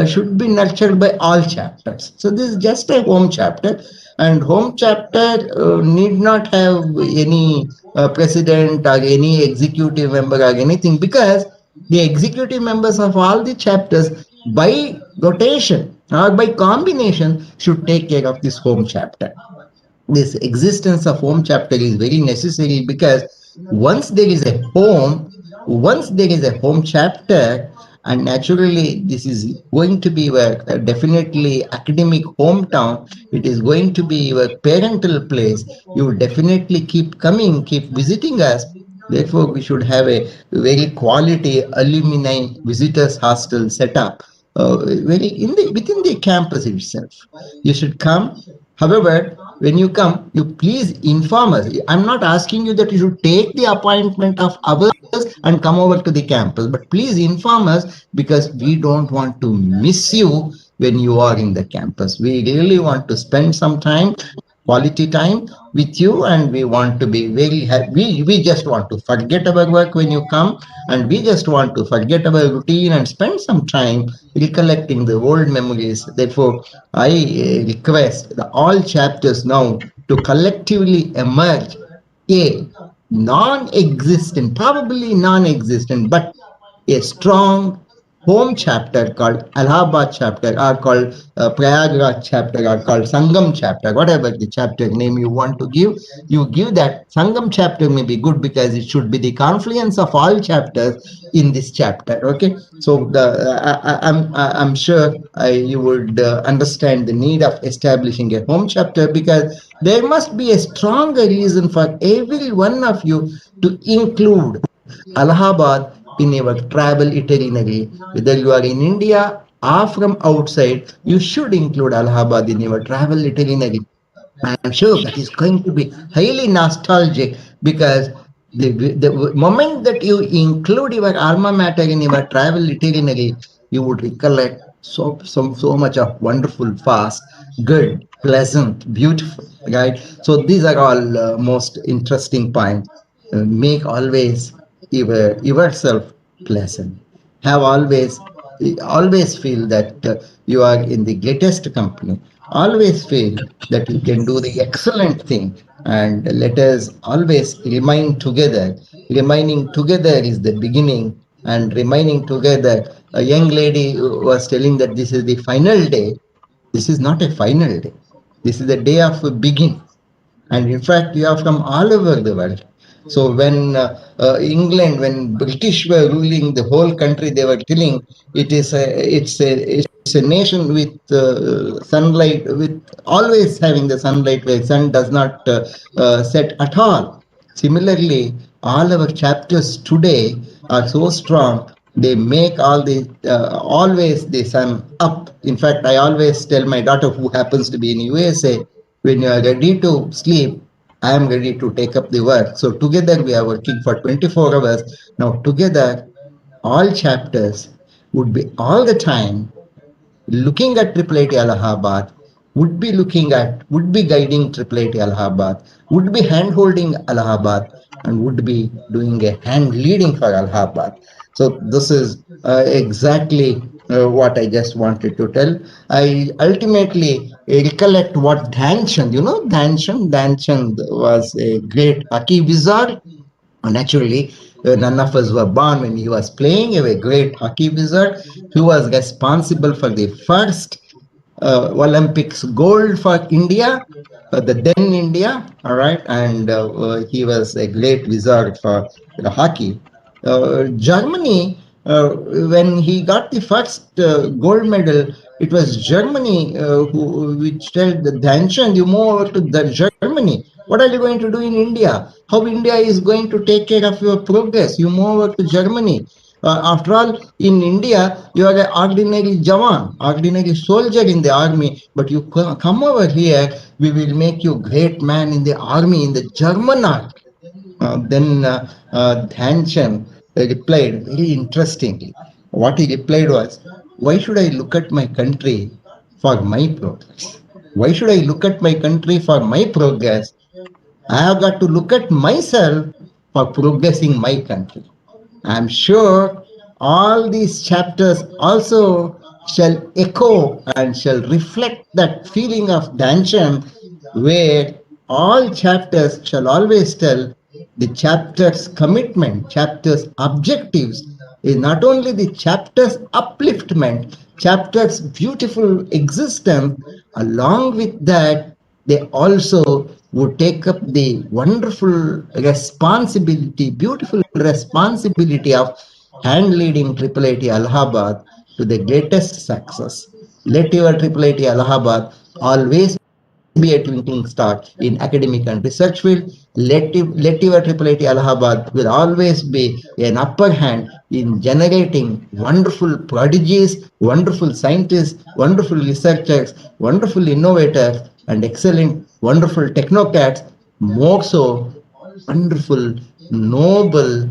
should be nurtured by all chapters. So this is just a home chapter, and home chapter need not have any president or any executive member or anything, because the executive members of all the chapters by rotation or by combination should take care of this home chapter. This existence of home chapter is very necessary, because once there is a home, once there is a home chapter, and naturally this is going to be your definitely academic hometown, it is going to be your parental place, you will definitely keep coming, keep visiting us. Therefore, we should have a very quality alumni visitors hostel set up, very within the campus itself. You should come. However, when you come, you please inform us. I'm not asking you that you should take the appointment of others and come over to the campus, but please inform us, because we don't want to miss you when you are in the campus. We really want to spend some time, quality time with you, and we want to be very happy. We just want to forget our work when you come, and we just want to forget our routine and spend some time recollecting the old memories. Therefore, I request all chapters now to collectively emerge a non-existent, probably non-existent, but a strong home chapter called Allahabad chapter, or called Prayagraj chapter, or called Sangam chapter, whatever the chapter name you want to give, you give that. Sangam chapter may be good because it should be the confluence of all chapters in this chapter. Okay, so I'm sure you would understand the need of establishing a home chapter, because there must be a stronger reason for every one of you to include Allahabad in your travel itinerary. Whether you are in India or from outside, you should include Allahabad in your travel itinerary. I'm sure that is going to be highly nostalgic, because the moment that you include your alma mater in your travel itinerary, you would recollect so much of wonderful, fast, good, pleasant, beautiful, right? So these are all most interesting points. Make always yourself pleasant. Have always feel that you are in the greatest company. Always feel that you can do the excellent thing, and let us always remain together. Remaining together is the beginning, and remaining together. A young lady was telling that this is the final day. This is not a final day. This is the day of a beginning, and in fact we are from all over the world. So when England, when British were ruling the whole country, they were telling it's a nation with sunlight, with always having the sunlight where sun does not set at all. Similarly, all our chapters today are so strong, they make all the always the sun up. In fact, I always tell my daughter, who happens to be in USA, when you are ready to sleep, I am ready to take up the work. So together we are working for 24 hours. Now together, all chapters would be all the time looking at IIIT Allahabad, would be guiding IIIT Allahabad, would be hand holding Allahabad, and would be doing a hand leading for Allahabad. So this is exactly what I just wanted to tell. I ultimately recollect what Dhyanchand, Dhyanchand was a great hockey wizard. Naturally, none of us were born when he was playing. A great hockey wizard. He was responsible for the first Olympics gold for India, the then India, all right, and he was a great wizard for hockey. Germany, when he got the first gold medal, it was Germany which told the Dhyanchand, you move over to the Germany. What are you going to do in India? How India is going to take care of your progress? You move over to Germany. After all, in India, you are an ordinary Jawan, ordinary soldier in the army, but you come over here, we will make you great man in the army, in the German army. Then Dhyanchand replied very interestingly. What he replied was, why should I look at my country for my progress? Why should I look at my country for my progress? I have got to look at myself for progressing my country. I am sure all these chapters also shall echo and shall reflect that feeling of Danshan, where all chapters shall always tell the chapter's commitment, chapter's objectives is not only the chapter's upliftment, chapter's beautiful existence, along with that, they also would take up the wonderful responsibility, beautiful responsibility of hand leading IIIT Allahabad to the greatest success. Let your IIIT Allahabad always be a twinkling star in academic and research field. Let your IIIT Allahabad will always be an upper hand in generating wonderful prodigies, wonderful scientists, wonderful researchers, wonderful innovators, and excellent, wonderful technocrats, more so wonderful, noble,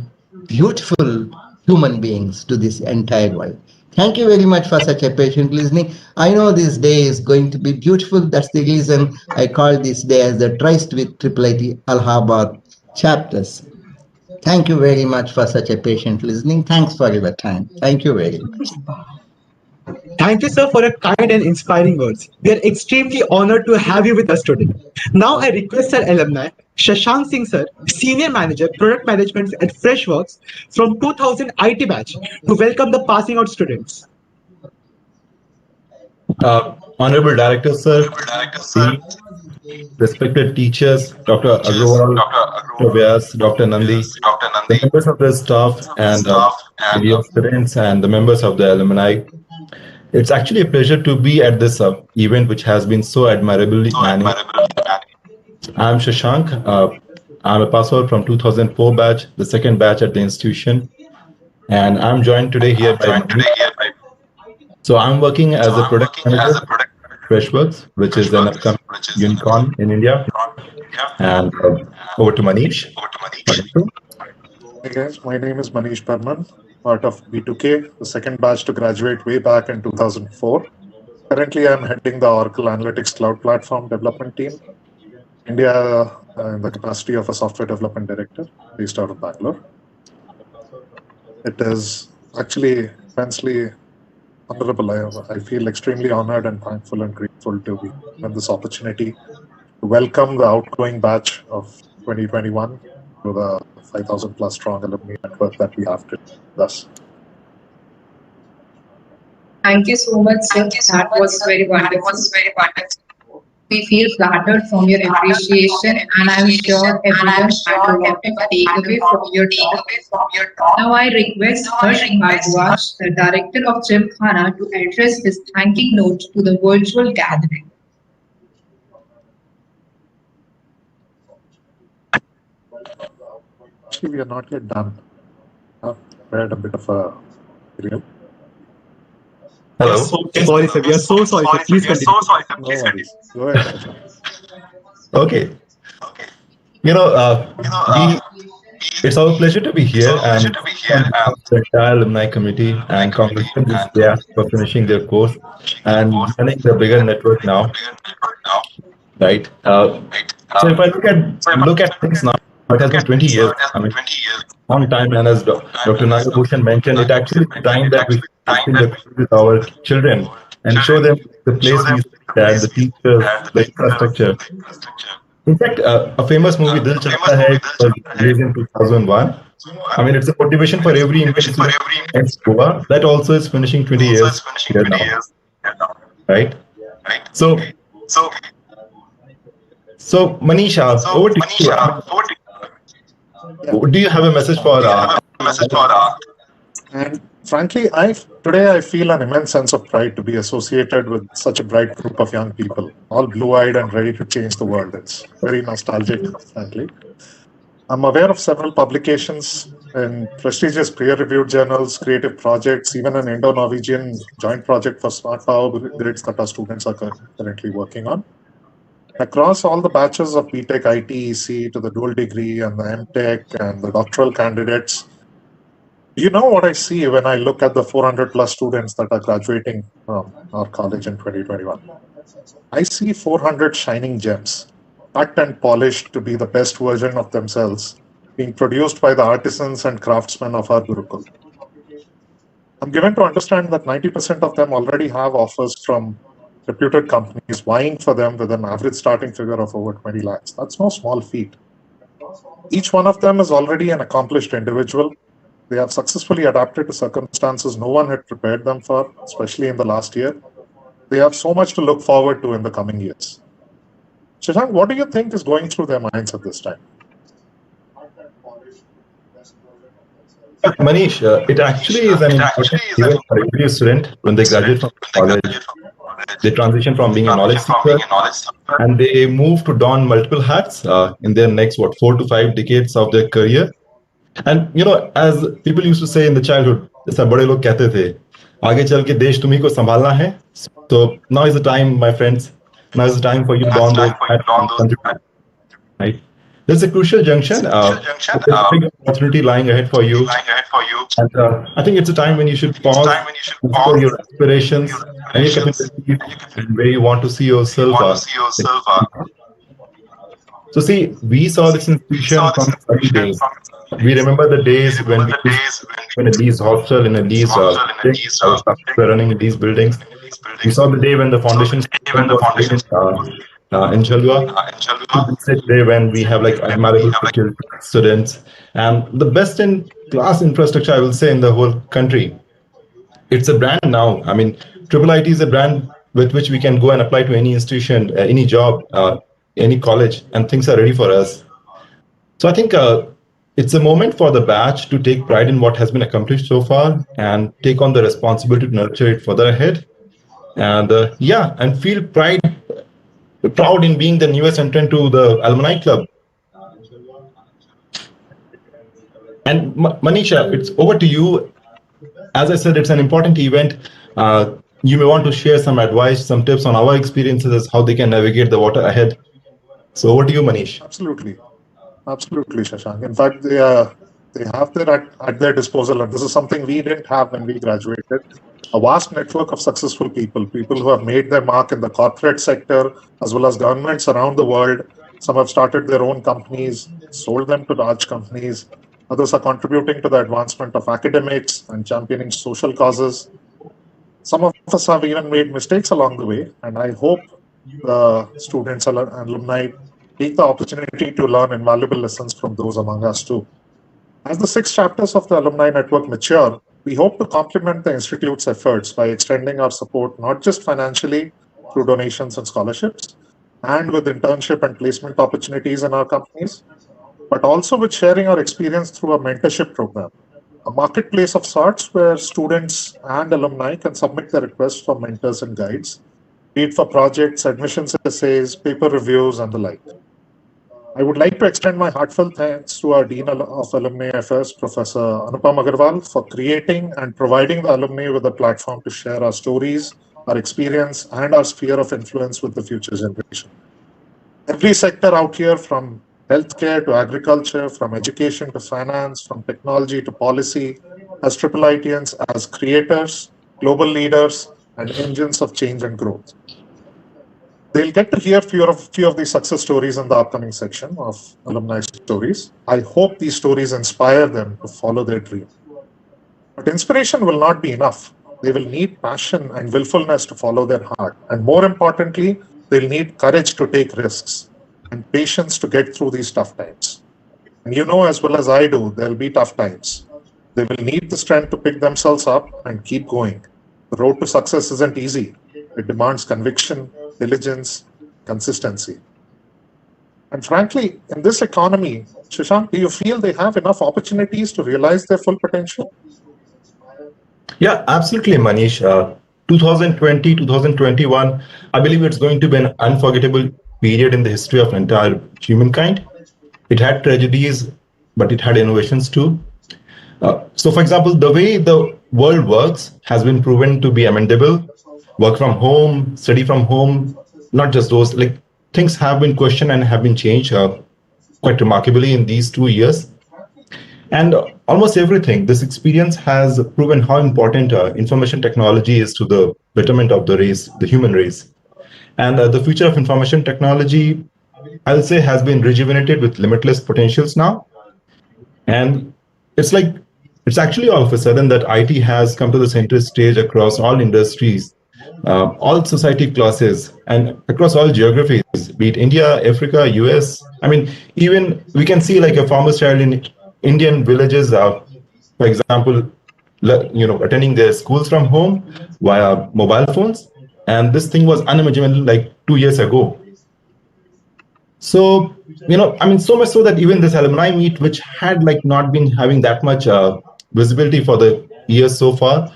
beautiful human beings to this entire world. Thank you very much for such a patient listening. I know this day is going to be beautiful. That's the reason I call this day as the Tryst with IIIT Allahabad chapters. Thank you very much for such a patient listening. Thanks for your time. Thank you very much. Thank you, sir, for your kind and inspiring words. We are extremely honored to have you with us today. Now, I request our alumni, Shashank Singh, sir, Senior Manager, Product Management at Freshworks from 2000 IT batch, to welcome the passing out students. Honorable Director, sir, respected teachers, Dr. Agrawal, Dr. Vyas, Dr. Nandi, the members of the staff, and dear students and the members of the alumni. It's actually a pleasure to be at this event, which has been so admirably managed. I'm Shashank. I'm a pass out from 2004 batch, the second batch at the institution, and I'm joined today here by Manish. So I'm working as a product manager at Freshworks, which is an upcoming unicorn in India. And over to Manish. Hey guys, my name is Manish Parman, part of B2K, the second batch to graduate way back in 2004. Currently, I'm heading the Oracle Analytics Cloud Platform development team, India, in the capacity of a software development director based out of Bangalore. It is actually immensely honorable. I feel extremely honored and thankful and grateful to be given this opportunity to welcome the outgoing batch of 2021 to the 5,000 plus strong alumni network that we have today with us. Thank you so much, sir. That was very wonderful. We feel flattered from your appreciation, and I'm sure everyone had a lot of takeaway from your talk. Now I request Harsh Bhardwaj, the director of Gymkhana, to address his thanking note to the virtual gathering. Actually, we are not yet done. We had a bit of a material. Hello. Sorry, sir. We are so sorry, sir. Please continue. No worries. Go ahead. Okay. It's our pleasure to be here and the entire alumni committee and congratulations for finishing their course and joining the bigger network now. Right. So if I look at things now, it has been 20 years. I mean, long time, and as Dr. Nagabhushan mentioned, it actually is time that we spend with our children and show them the place we stand, the teachers, the infrastructure. In fact, a famous movie, Dil Chahta Hai, was released in 2001. I mean, it's a motivation for every Indian student in Goa. That also is finishing 20 years here now. Right? So Manisha, over to you. Do you have a message for And frankly, today I feel an immense sense of pride to be associated with such a bright group of young people, all blue-eyed and ready to change the world. It's very nostalgic, frankly. I'm aware of several publications in prestigious peer-reviewed journals, creative projects, even an Indo-Norwegian joint project for smart power grids that our students are currently working on. Across all the batches of BTech, IT, EC to the dual degree and the MTech and the doctoral candidates, You know what I see when I look at the 400 plus students that are graduating from our college in 2021? I see 400 shining gems, cut and polished to be the best version of themselves, being produced by the artisans and craftsmen of our Gurukul. I'm given to understand that 90% of them already have offers from reputed companies vying for them with an average starting figure of over 20 lakhs. That's no small feat. Each one of them is already an accomplished individual. They have successfully adapted to circumstances no one had prepared them for, especially in the last year. They have so much to look forward to in the coming years. Shashank, what do you think is going through their minds at this time? Manish, it actually is an important event for every student when they graduate from college. They transition from being a knowledge seeker and they move to don multiple hats in their next 4 to 5 decades of their career. And as people used to say in the childhood, जैसा बड़े लोग कहते थे, आगे चल के देश तुम्ही को संभालना है. So now is the time, my friends. Now is the time for you to don those hats and contribute. Right? This is a crucial junction. There's a big opportunity lying ahead for you. And I think it's a time when you should pause, consider your aspirations, and your capabilities, and where you want to see yourself. So see, we saw this institution from the early days. We remember the days when we in a leased hostel, in a leased were running in these buildings. We saw the day when the foundation in Chalua. Today when we have like admirable students and the best in class infrastructure, I will say, in the whole country. It's a brand now. I mean, IIIT is a brand with which we can go and apply to any institution, any job, any college, and things are ready for us. So I think it's a moment for the batch to take pride in what has been accomplished so far and take on the responsibility to nurture it further ahead. And and feel proud in being the newest entrant to the Alumni Club. And Manisha, it's over to you. As I said, it's an important event. You may want to share some advice, some tips on our experiences as how they can navigate the water ahead. So over to you, Manish. Absolutely, Shashank. In fact, they have that at their disposal, and this is something we didn't have when we graduated. A vast network of successful people who have made their mark in the corporate sector as well as governments around the world. Some have started their own companies, sold them to large companies. Others are contributing to the advancement of academics and championing social causes. Some of us have even made mistakes along the way, and I hope the students and alumni take the opportunity to learn invaluable lessons from those among us too. As the 6 chapters of the alumni network mature, we hope to complement the Institute's efforts by extending our support not just financially through donations and scholarships, and with internship and placement opportunities in our companies, but also with sharing our experience through a mentorship program, a marketplace of sorts where students and alumni can submit their requests for mentors and guides, be it for projects, admissions essays, paper reviews, and the like. I would like to extend my heartfelt thanks to our Dean of Alumni Affairs, Professor Anupam Agarwal, for creating and providing the alumni with a platform to share our stories, our experience, and our sphere of influence with the future generation. Every sector out here, from healthcare to agriculture, from education to finance, from technology to policy, has IIITians as creators, global leaders, and engines of change and growth. They'll get to hear a few of these success stories in the upcoming section of alumni stories. I hope these stories inspire them to follow their dream. But inspiration will not be enough. They will need passion and willfulness to follow their heart. And more importantly, they'll need courage to take risks and patience to get through these tough times. And you know as well as I do, there'll be tough times. They will need the strength to pick themselves up and keep going. The road to success isn't easy. It demands conviction, diligence, consistency. And frankly, in this economy, Shashank, do you feel they have enough opportunities to realize their full potential? Yeah, absolutely, Manish. 2020, 2021, I believe it's going to be an unforgettable period in the history of entire humankind. It had tragedies, but it had innovations too. So, for example, the way the world works has been proven to be amendable. Work from home, study from home, not just those, like things have been questioned and have been changed quite remarkably in these 2 years. And almost everything. This experience has proven how important information technology is to the betterment of the race, the human race. And the future of information technology, I'll say, has been rejuvenated with limitless potentials now. And it's like, it's actually all of a sudden that IT has come to the center stage across all industries, all society classes, and across all geographies, be it India, Africa, US. I mean, even we can see like a farmer's child in Indian villages, for example, attending their schools from home via mobile phones. And this thing was unimaginable like 2 years ago. So, I mean, so much so that even this alumni meet, which had like not been having that much visibility for the years so far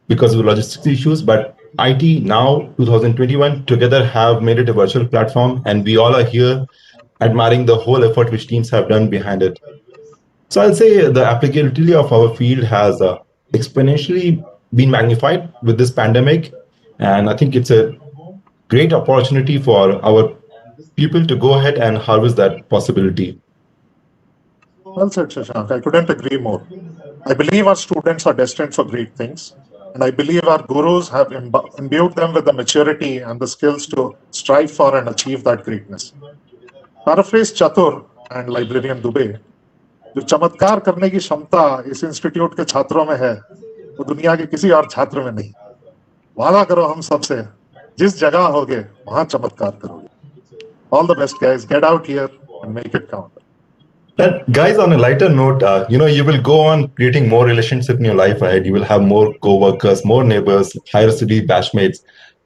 because of logistics issues, but IT now 2021 together have made it a virtual platform, and we all are here admiring the whole effort which teams have done behind it. So I'll say the applicability of our field has exponentially been magnified with this pandemic, and I think it's a great opportunity for our people to go ahead and harvest that possibility. Well said, Shashank. I couldn't agree more. I believe our students are destined for great things, and I believe our gurus have imbued them with the maturity and the skills to strive for and achieve that greatness. Paraphrase Chatur and librarian Dubey, जो चमत्कार करने की क्षमता इस institute के छात्रों में है, वो दुनिया के किसी और छात्र में नहीं. वादा करो हम सबसे, जिस जगह होगे वहां चमत्कार करोगे. All the best, guys. Get out here and make it count. And guys, on a lighter note, you will go on creating more relationships in your life ahead. You will have more co-workers, more neighbors, higher study batchmates.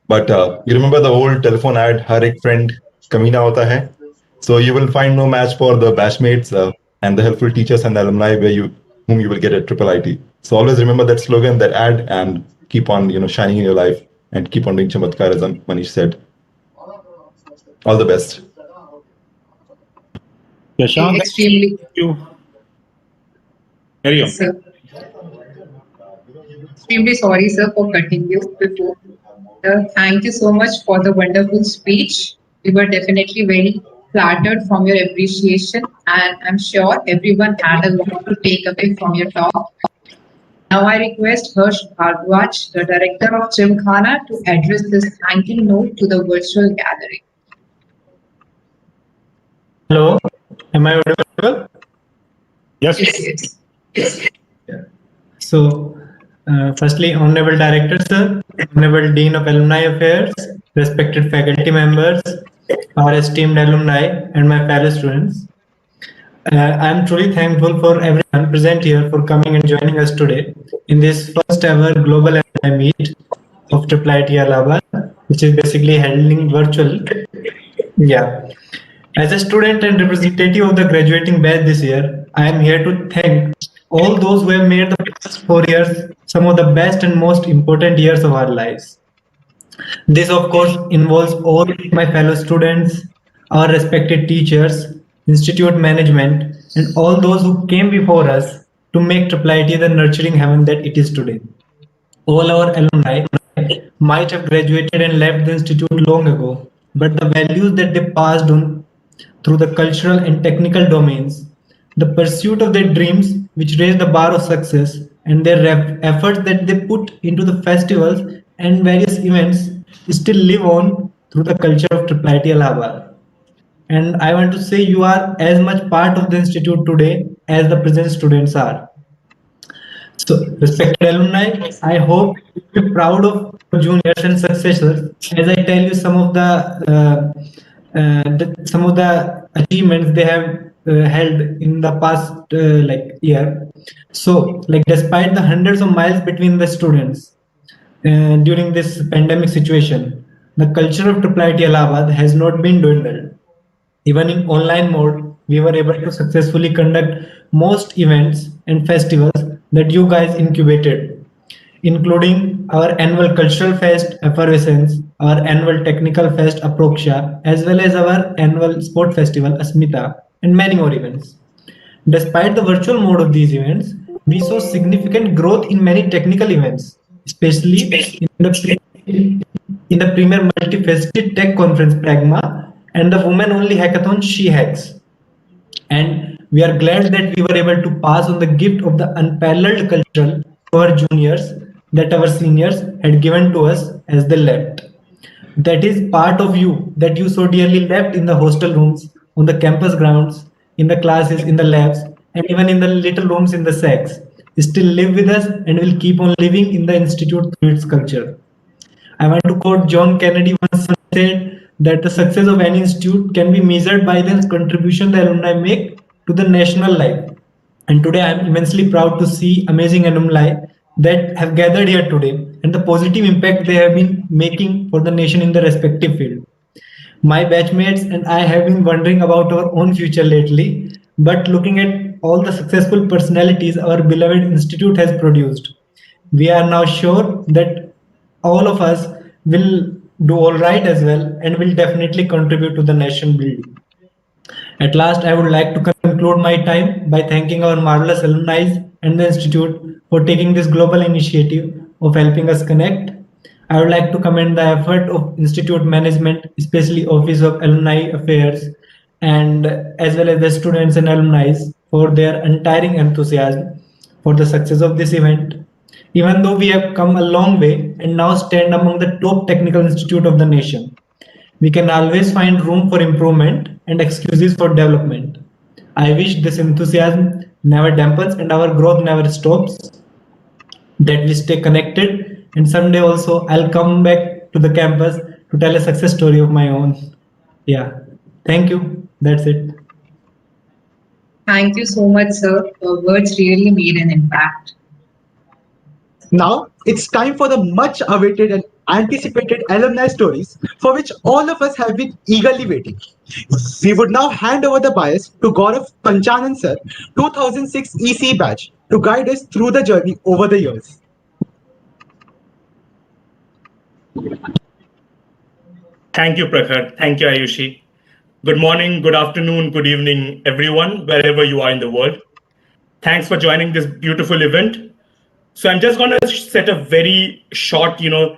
But you remember the old telephone ad, "Har ek friend kamina hota hai." So you will find no match for the batchmates and the helpful teachers and alumni whom you will get at IIIT. So always remember that slogan, that ad, and keep on shining in your life and keep on doing chamatkar, as Manish said. All the best. Shashank, Extremely. thank you. Carry on. Sir. Extremely sorry, sir, for cutting you before. Thank you so much for the wonderful speech. We were definitely very flattered from your appreciation, and I'm sure everyone had a lot to take away from your talk. Now I request Harsh Bhardwaj, the director of Gymkhana, to address this thanking note to the virtual gathering. Hello, am I audible? Yes. Yes. So, firstly, Honorable Director, sir, Honorable Dean of Alumni Affairs, respected faculty members, our esteemed alumni, and my fellow students. I am truly thankful for everyone present here for coming and joining us today in this first ever global alumni meet of IIIT Allahabad, which is basically held virtual. Yeah. As a student and representative of the graduating batch this year, I am here to thank all those who have made the past 4 years some of the best and most important years of our lives. This, of course, involves all my fellow students, our respected teachers, institute management, and all those who came before us to make IIIT the nurturing heaven that it is today. All our alumni might have graduated and left the institute long ago, but the values that they passed on through the cultural and technical domains, the pursuit of their dreams, which raised the bar of success, and their efforts that they put into the festivals and various events still live on through the culture of IIIT Allahabad. And I want to say you are as much part of the institute today as the present students are. So, respected alumni, I hope you are proud of your juniors and successors as I tell you some of the achievements they have held in the past year. So, despite the hundreds of miles between the students during this pandemic situation, the culture of IIIT Allahabad has not been dwindled. Even in online mode, we were able to successfully conduct most events and festivals that you guys incubated, including our annual cultural fest Effervescence, our annual technical fest Aproksha, as well as our annual sport festival Asmita, and many more events. Despite the virtual mode of these events, we saw significant growth in many technical events, especially in the premier multifaceted tech conference Pragma and the women-only hackathon She Hacks. And We are glad that we were able to pass on the gift of the unparalleled culture to our juniors that our seniors had given to us as they left. That is part of you that you so dearly left in the hostel rooms, on the campus grounds, in the classes, in the labs, and even in the little rooms in the sacks. Still live with us and will keep on living in the institute through its culture. I want to quote John Kennedy once said that the success of any institute can be measured by the contribution the alumni make to the national life. And today I am immensely proud to see amazing alumni that have gathered here today and the positive impact they have been making for the nation in their respective field. My batchmates and I have been wondering about our own future lately, but looking at all the successful personalities our beloved institute has produced, we are now sure that all of us will do all right as well and will definitely contribute to the nation building. At last, I would like to conclude my time by thanking our marvelous alumni and the Institute for taking this global initiative of helping us connect. I would like to commend the effort of Institute management, especially Office of Alumni Affairs, and as well as the students and alumni for their untiring enthusiasm for the success of this event. Even though we have come a long way and now stand among the top technical institute of the nation, we can always find room for improvement and excuses for development. I wish this enthusiasm never dampens and our growth never stops, that we stay connected, and someday also I'll come back to the campus to tell a success story of my own. Yeah, thank you. That's it. Thank you so much, sir. Your words really made an impact. Now it's time for the much awaited and anticipated alumni stories for which all of us have been eagerly waiting. We would now hand over the bias to Gaurav Panchanan sir, 2006 EC batch, to guide us through the journey over the years. Thank you, Prakhar. Thank you, Ayushi. Good morning, good afternoon, good evening, everyone, wherever you are in the world. Thanks for joining this beautiful event. So I'm just going to set a very short, intro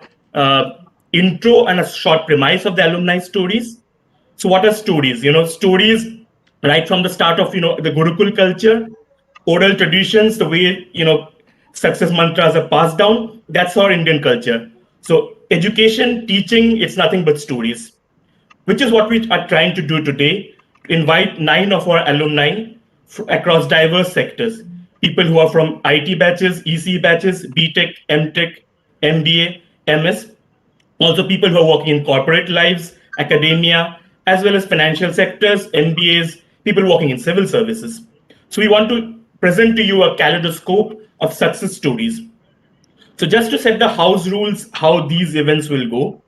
and a short premise of the alumni stories. So what are stories? Stories right from the start of, the Gurukul culture, oral traditions, the way, success mantras are passed down. That's our Indian culture. So education, teaching, it's nothing but stories, which is what we are trying to do today. Invite 9 of our alumni across diverse sectors. People who are from IT batches, EC batches, BTech, MTech, MBA, MS. Also people who are working in corporate lives, academia, as well as financial sectors, MBAs, people working in civil services. So we want to present to you a kaleidoscope of success stories. So just to set the house rules, how these events will go,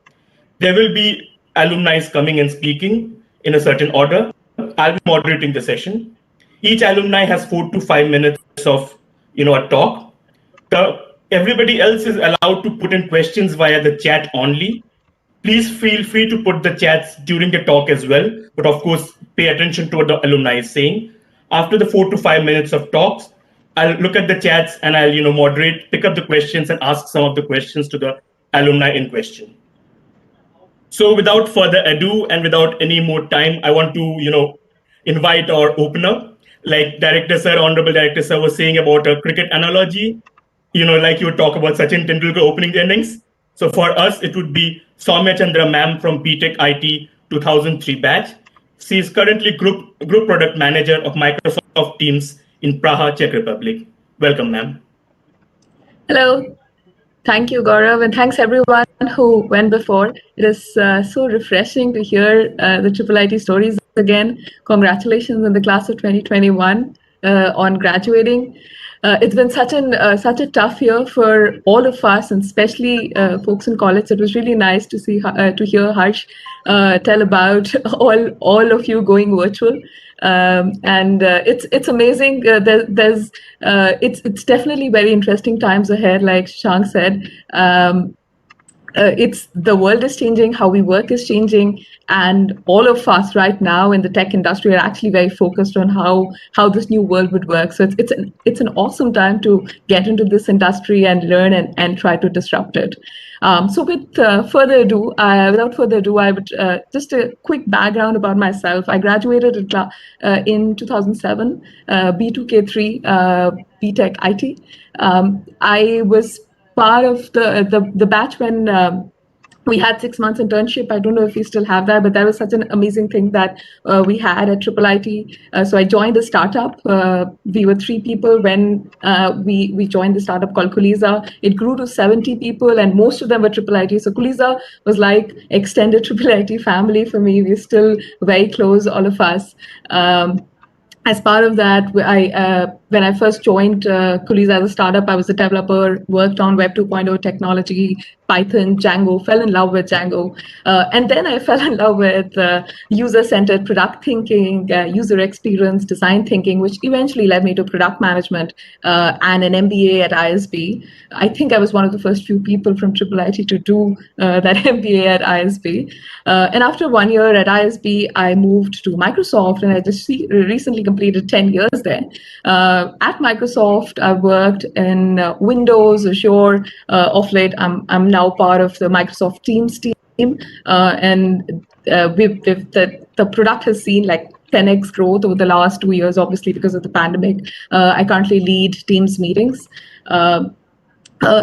there will be alumni coming and speaking in a certain order. I'll be moderating the session. Each alumni has 4 to 5 minutes of, a talk. Everybody else is allowed to put in questions via the chat only. Please feel free to put the chats during the talk as well, but of course, pay attention to what the alumni is saying. After the 4 to 5 minutes of talks, I'll look at the chats and I'll, moderate, pick up the questions and ask some of the questions to the alumni in question. So without further ado and without any more time, I want to, invite our opener. Like Director Sir, Honorable Director Sir was saying about a cricket analogy, like you would talk about Sachin Tendulkar opening the innings. So for us, it would be Soumya Chandra ma'am from BTech IT 2003 batch. She is currently group product manager of Microsoft Teams in Praha, Czech Republic. Welcome, ma'am. Hello. Thank you, Gaurav, and thanks everyone who went before. It is so refreshing to hear the IIIT stories again. Congratulations on the class of 2021 on graduating. It's been such a tough year for all of us, and especially folks in college. It was really nice to see to hear Harsh tell about all of you going virtual. And it's amazing. It's definitely very interesting times ahead, like Shashank said. it's the world is changing, how we work is changing, and all of us right now in the tech industry are actually very focused on how this new world would work. So it's an awesome time to get into this industry and learn and try to disrupt it. So without further ado, I would just a quick background about myself. I graduated in 2007, B2K3, BTech IT. I was part of the batch when we had 6 months internship. I don't know if we still have that, but that was such an amazing thing that we had at IIIT. So I joined a startup. We were 3 people when we joined the startup called Kuliza. It grew to 70 people, and most of them were IIIT. So Kuliza was like extended IIIT family for me. We're still very close, all of us. As part of that, when I first joined Kuliza as a startup, I was a developer, worked on Web 2.0 technology, Python, Django, fell in love with Django. And then I fell in love with user-centered product thinking, user experience, design thinking, which eventually led me to product management and an MBA at ISB. I think I was one of the first few people from IIIT to do that MBA at ISB. And after 1 year at ISB, I moved to Microsoft, and I just recently completed 10 years there. At Microsoft, I worked in Windows, Azure. Of late, I'm now part of the Microsoft Teams team, and the product has seen like 10x growth over the last 2 years, obviously because of the pandemic. I currently lead Teams meetings.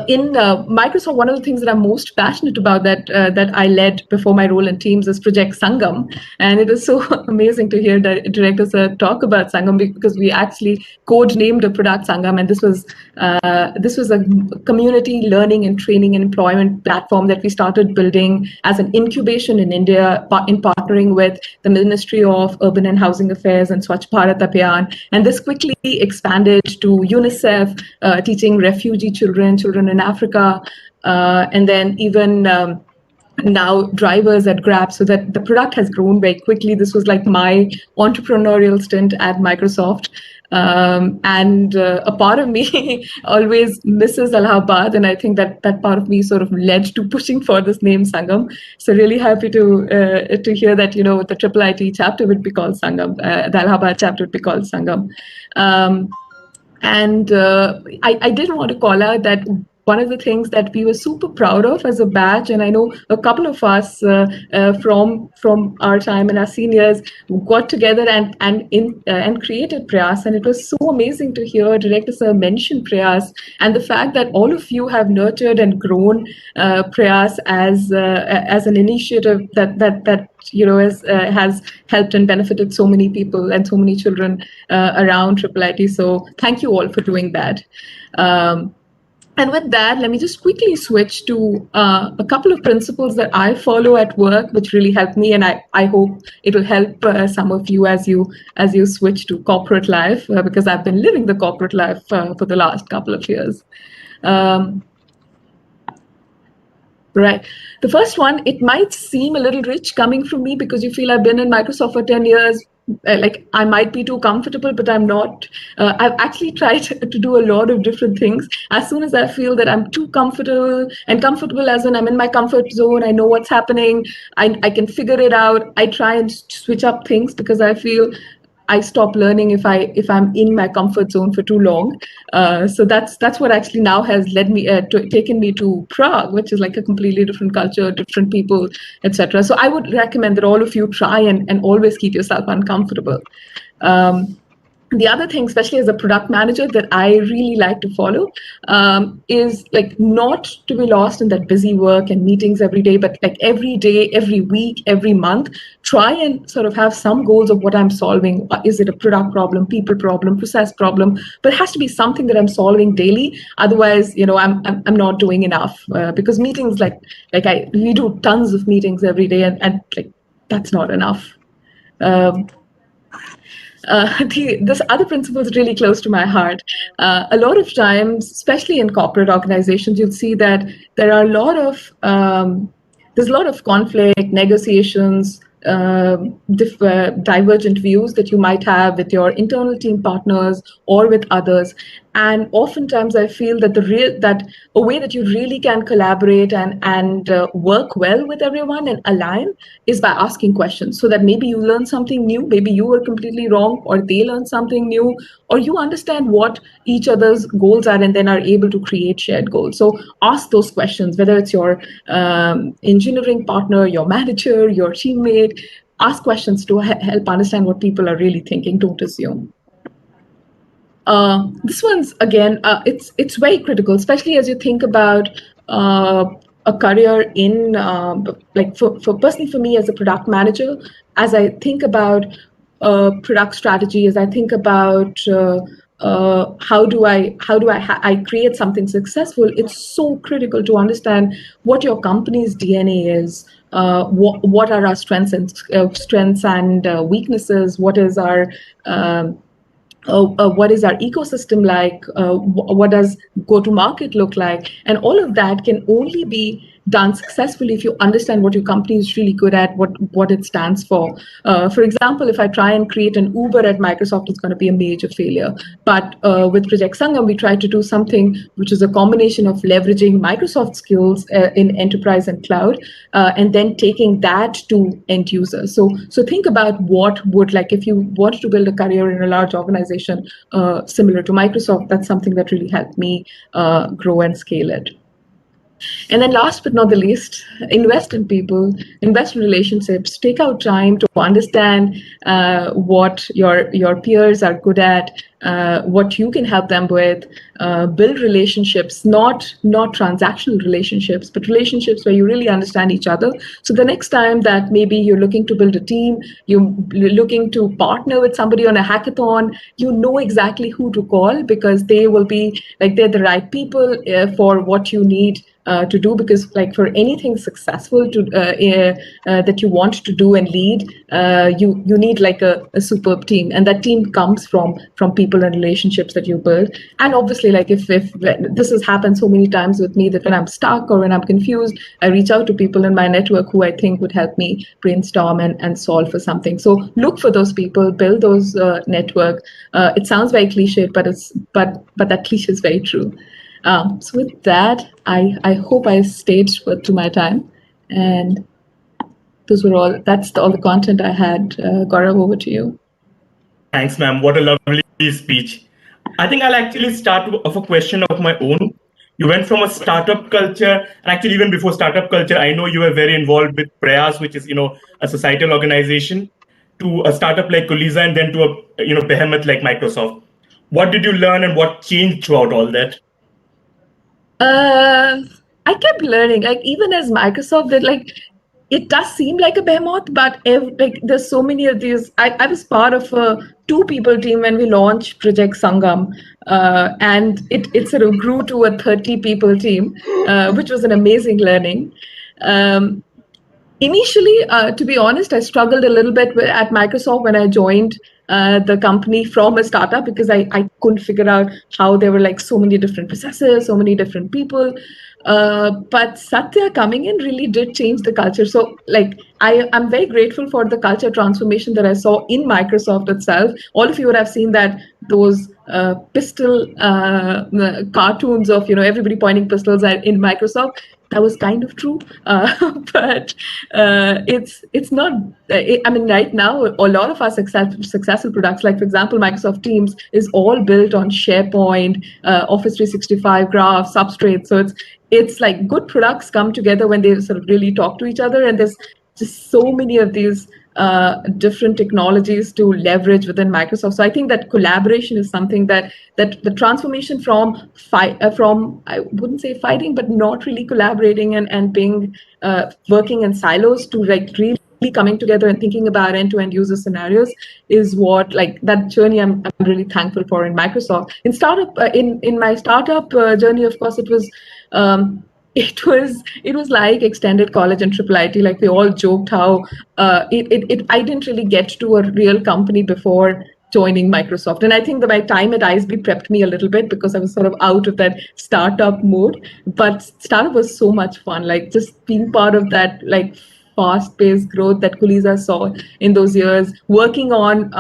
In Microsoft, one of the things that I'm most passionate about that I led before my role in Teams is Project Sangam, and it is so amazing to hear the directors talk about Sangam, because we actually code-named a product Sangam, and this was a community learning and training and employment platform that we started building as an incubation in India in partnering with the Ministry of Urban and Housing Affairs and Swachh Bharat Abhiyan, and this quickly expanded to UNICEF, teaching refugee children in Africa, and then even now drivers at Grab, so that the product has grown very quickly. This was like my entrepreneurial stint at Microsoft. And a part of me always misses Allahabad, and I think that part of me sort of led to pushing for this name Sangam. So really happy to hear that, you know, the IIIT chapter would be called Sangam, the Allahabad chapter would be called Sangam. And I did want to call out that one of the things that we were super proud of as a batch, and I know a couple of us from our time and our seniors got together and created Prayas, and it was so amazing to hear Director Sir mention Prayas, and the fact that all of you have nurtured and grown Prayas as an initiative that you know has helped and benefited so many people and so many children around IIIT. So thank you all for doing that. And with that, let me just quickly switch to a couple of principles that I follow at work, which really help me, and I hope it will help some of you as you switch to corporate life, because I've been living the corporate life for the last couple of years. Right. The first one, it might seem a little rich coming from me because you feel I've been in Microsoft for 10 years. Like I might be too comfortable, but I'm not. I've actually tried to do a lot of different things. As soon as I feel that I'm too comfortable, and comfortable as in I'm in my comfort zone, I know what's happening, I can figure it out, I try and switch up things, because I feel I stop learning if I'm in my comfort zone for too long. So that's what actually now has led me taken me to Prague, which is like a completely different culture, different people, etc. So I would recommend that all of you try and always keep yourself uncomfortable. The other thing, especially as a product manager, that I really like to follow is like not to be lost in that busy work and meetings every day, but like every day, every week, every month, try and sort of have some goals of what I'm solving. Is it a product problem, people problem, process problem? But it has to be something that I'm solving daily. Otherwise, you know, I'm not doing enough, because meetings we do tons of meetings every day, and like that's not enough. This other principle is really close to my heart. A lot of times, especially in corporate organizations, you'll see that there are there's a lot of conflict, negotiations, divergent views that you might have with your internal team partners or with others. And oftentimes I feel that that a way that you really can collaborate and work well with everyone and align is by asking questions, so that maybe you learn something new, maybe you were completely wrong, or they learn something new, or you understand what each other's goals are and then are able to create shared goals. So ask those questions, whether it's your engineering partner, your manager, your teammate. Ask questions to help understand what people are really thinking. Don't assume. This one's again, it's very critical, especially as you think about a career in like for personally for me as a product manager, as I think about product strategy, as I think about how do I create something successful. It's so critical to understand what your company's DNA is. What are our strengths and weaknesses? What is our what is our ecosystem like? What does go-to-market look like? And all of that can only be done successfully if you understand what your company is really good at, what it stands for. For example, if I try and create an Uber at Microsoft, it's going to be a major failure. But with Project Sangam, we try to do something which is a combination of leveraging Microsoft skills in enterprise and cloud, and then taking that to end users. So think about what would, like, if you wanted to build a career in a large organization similar to Microsoft, that's something that really helped me grow and scale it. And then last but not the least, invest in people, invest in relationships, take out time to understand what your peers are good at, what you can help them with, build relationships, not transactional relationships, but relationships where you really understand each other. So the next time that maybe you're looking to build a team, you're looking to partner with somebody on a hackathon, you know exactly who to call, because they will be like, they're the right people for what you need to do. Because like for anything successful to that you want to do and lead, you need like a superb team, and that team comes from people and relationships that you build. And obviously, like if this has happened so many times with me, that when I'm stuck or when I'm confused, I reach out to people in my network who I think would help me brainstorm and solve for something. So look for those people, build those network. It sounds very cliched, but that cliche is very true. So with that, I hope I stayed to my time, and that's all the content I had. Gaurav, over to you. Thanks, ma'am. What a lovely speech. I think I'll actually start with a question of my own. You went from a startup culture, and actually even before startup culture, I know you were very involved with Prayas, which is, a societal organization, to a startup like Kuliza, and then to a, behemoth like Microsoft. What did you learn and what changed throughout all that? I kept learning, like even as Microsoft did, like it does seem like a behemoth, but like there's so many of these. I was part of a 2-people team when we launched Project Sangam, and it sort of grew to a 30-people team, which was an amazing learning. Initially, to be honest, I struggled a little bit at Microsoft when I joined the company from a startup, because I couldn't figure out how there were like so many different processes, so many different people. But Satya coming in really did change the culture. So like I'm very grateful for the culture transformation that I saw in Microsoft itself. All of you would have seen those pistol cartoons of everybody pointing pistols in Microsoft. That was kind of true, but it's not. I mean, right now, a lot of our successful products, like for example, Microsoft Teams, is all built on SharePoint, Office 365, Graph, Substrate. So it's like good products come together when they sort of really talk to each other, and there's just so many of these different technologies to leverage within Microsoft. So I think that collaboration is something that the transformation from I wouldn't say fighting, but not really collaborating and being working in silos to like really coming together and thinking about end-to-end user scenarios is what, like, that journey I'm really thankful for in Microsoft. In startup in my startup journey, of course, it was like extended college and IIIT. Like we all joked how I didn't really get to a real company before joining Microsoft. And I think that my time at ISB prepped me a little bit, because I was sort of out of that startup mode. But startup was so much fun, like just being part of that like fast-paced growth that Kulisa saw in those years, working on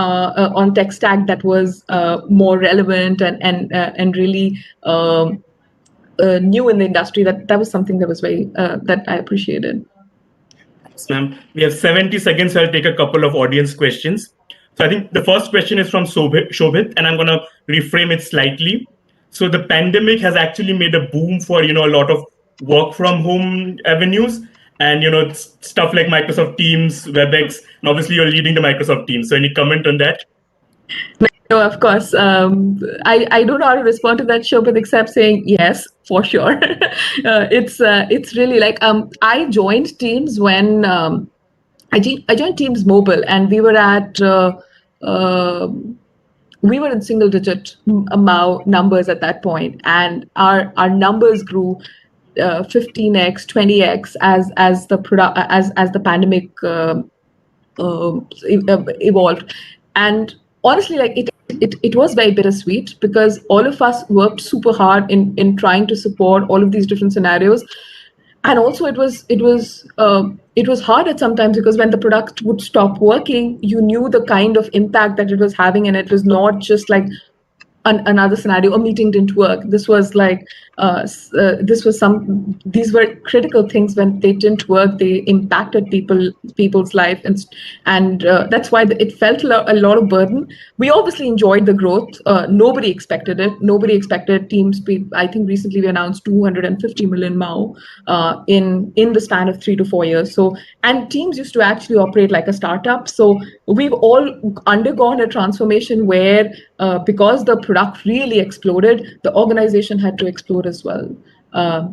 tech stack that was more relevant and really new in the industry. That was something that was very that I appreciated. Thanks, ma'am. We have 70 seconds, so I'll take a couple of audience questions. So I think the first question is from Shobhit, and I'm going to reframe it slightly. So the pandemic has actually made a boom for, a lot of work from home avenues, and, stuff like Microsoft Teams, WebEx, and obviously you're leading the Microsoft Teams. So any comment on that? No, of course. I don't know how to respond to that, Shobhit, except saying yes, for sure. It's really like I joined Teams when I joined Teams Mobile, and we were at we were in single digit MAU numbers at that point, and our numbers grew 15x, 20x as the pandemic evolved. And honestly, like it was very bittersweet, because all of us worked super hard in trying to support all of these different scenarios. And also it was hard at sometimes, because when the product would stop working, you knew the kind of impact that it was having, and it was not just like another scenario, a meeting didn't work. This was like these were critical things. When they didn't work, they impacted people's life, and that's why it felt a lot of burden. We obviously enjoyed the growth. Nobody expected it. Nobody expected Teams. I think recently we announced 250 million MAU in the span of 3 to 4 years. So, and Teams used to actually operate like a startup. So we've all undergone a transformation where because the product really exploded, the organization had to explode as well.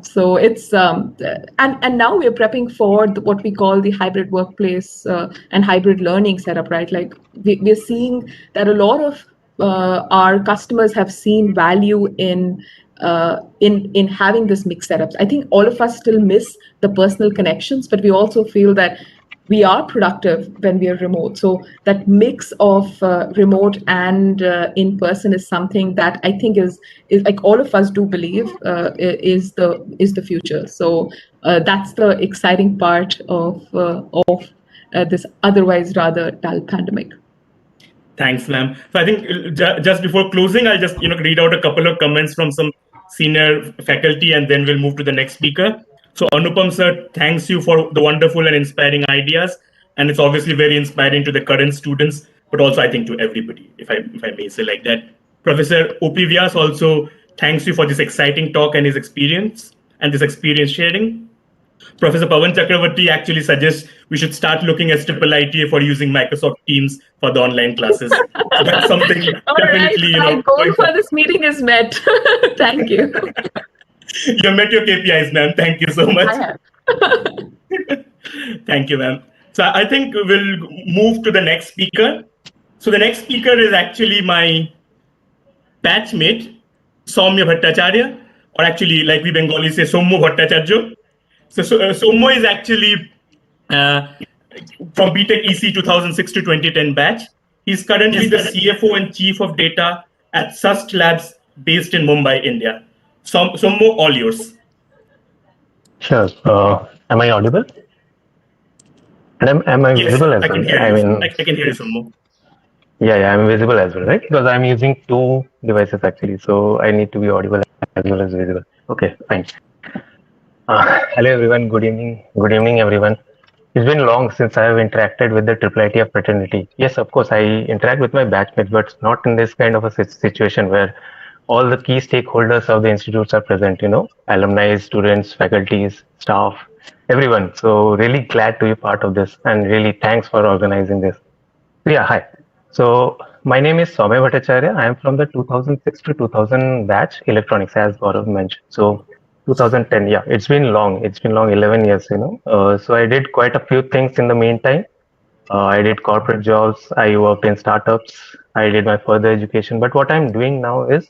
So it's and now we're prepping for what we call the hybrid workplace and hybrid learning setup, right? Like we're seeing that a lot of our customers have seen value in having this mixed setups. I think all of us still miss the personal connections, but we also feel that we are productive when we are remote. So that mix of remote and in person is something that I think is like all of us do believe is the future. So that's the exciting part of this otherwise rather dull pandemic. Thanks, ma'am. So I think just before closing, I'll just read out a couple of comments from some senior faculty, and then we'll move to the next speaker. So Anupam sir, thanks you for the wonderful and inspiring ideas, and it's obviously very inspiring to the current students, but also I think to everybody, if I may say like that. Professor O.P. Vyas also thanks you for this exciting talk and his experience and this experience sharing. Professor Pawan Chakravarti actually suggests we should start looking at IIITA for using Microsoft Teams for the online classes. So that's something definitely, my goal for this meeting is met. Thank you. You met your KPIs, ma'am. Thank you so much. I have. Thank you, ma'am. So I think we'll move to the next speaker. So the next speaker is actually my batchmate, Soumya Bhattacharya, or actually, like we Bengali say, Sommo Bhattacharya. So Sommo is actually from BTech EC 2006 to 2010 batch. He's currently the CFO and Chief of Data at Sust Labs based in Mumbai, India. Sommo, all yours. Sure. Am I audible? And am I visible as well? I can hear you, Sommo. Yeah, I'm visible as well, right? Because I'm using two devices actually, so I need to be audible as well as visible. Okay, fine. Hello everyone. Good evening, everyone. It's been long since I have interacted with the IIITA fraternity. Yes, of course, I interact with my batchmates, but not in this kind of a situation where all the key stakeholders of the institutes are present, alumni, students, faculties, staff, everyone. So really glad to be part of this, and really thanks for organizing this. So yeah, hi. So my name is Soumya Bhattacharya. I am from the 2006 to 2000 batch electronics, as Gaurav mentioned. So 2010, yeah, it's been long, 11 years, So I did quite a few things in the meantime. I did corporate jobs, I worked in startups, I did my further education. But what I'm doing now is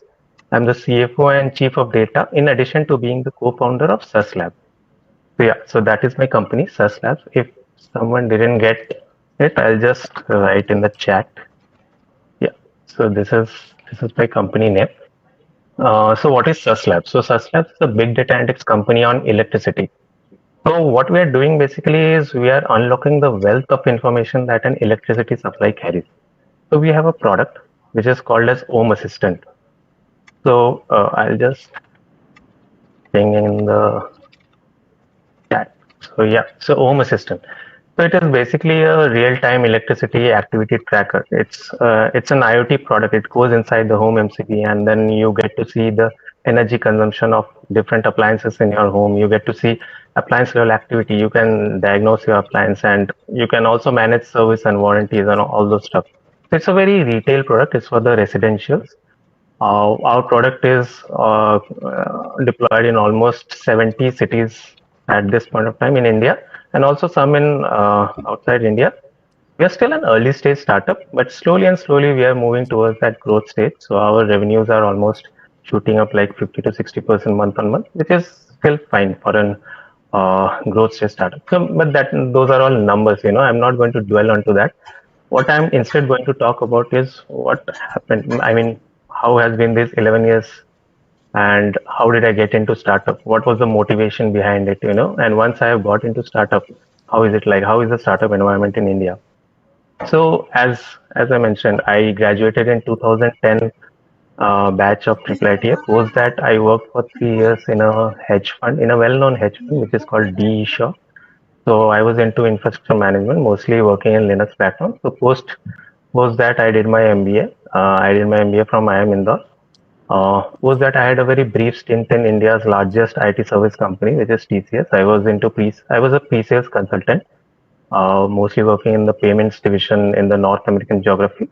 I'm the CFO and Chief of Data, in addition to being the co-founder of Sust Labs. So yeah, so that is my company, Sust Labs. If someone didn't get it, I'll just write in the chat. Yeah, so this is my company name. So what is Sust Labs? So Sust Labs is a big data analytics company on electricity. So what we are doing basically is we are unlocking the wealth of information that an electricity supply carries. So we have a product which is called as Home Assistant. So I'll just thing in the chat. So yeah, so Home Assistant. So it is basically a real-time electricity activity tracker. It's an IoT product. It goes inside the home MCB, and then you get to see the energy consumption of different appliances in your home. You get to see appliance level activity. You can diagnose your appliance, and you can also manage service and warranties and all those stuff. So it's a very retail product. It's for the residentials. Our product is deployed in almost 70 cities at this point of time in India, and also some in outside India. We are still an early stage startup, but slowly and slowly we are moving towards that growth stage. So our revenues are almost shooting up like 50 to 60% month on month, which is still fine for an growth stage startup. So, but those are all numbers. I'm not going to dwell onto that. What I'm instead going to talk about is what happened. I mean, how has been these 11 years, and how did I get into startup? What was the motivation behind it? And once I have got into startup, how is it like? How is the startup environment in India? So as I mentioned, I graduated in 2010 batch of IIITA. Post that, I worked for 3 years in a hedge fund, in a well-known hedge fund, which is called DE. So I was into infrastructure management, mostly working in Linux platforms. So post that, I did my MBA. I did my MBA from IIM Indore. Was that I had a very brief stint in India's largest IT service company, which is TCS. I was a pre-sales consultant, mostly working in the payments division in the North American geography.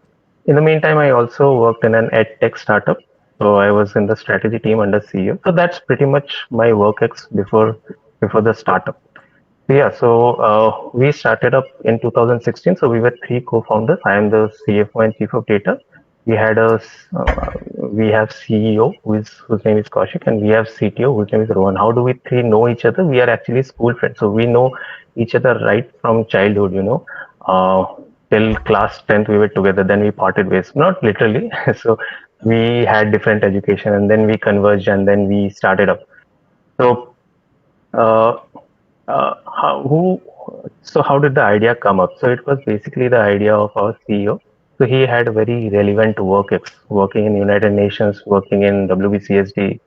In the meantime, I also worked in an ed tech startup. So I was in the strategy team under CEO. So that's pretty much my work ex before the startup. Yeah, so we started up in 2016. So we were 3 co-founders. I am the CFO and chief of data. We have CEO whose name is Kaushik, and we have CTO whose name is Rohan. How do we 3 know each other? We are actually school friends, so we know each other right from childhood. Till class 10th we were together. Then we parted ways, not literally. So we had different education, and then we converged, and then we started up. So. How did the idea come up? So it was basically the idea of our CEO. So he had very relevant work working in United Nations, working in WBCSD.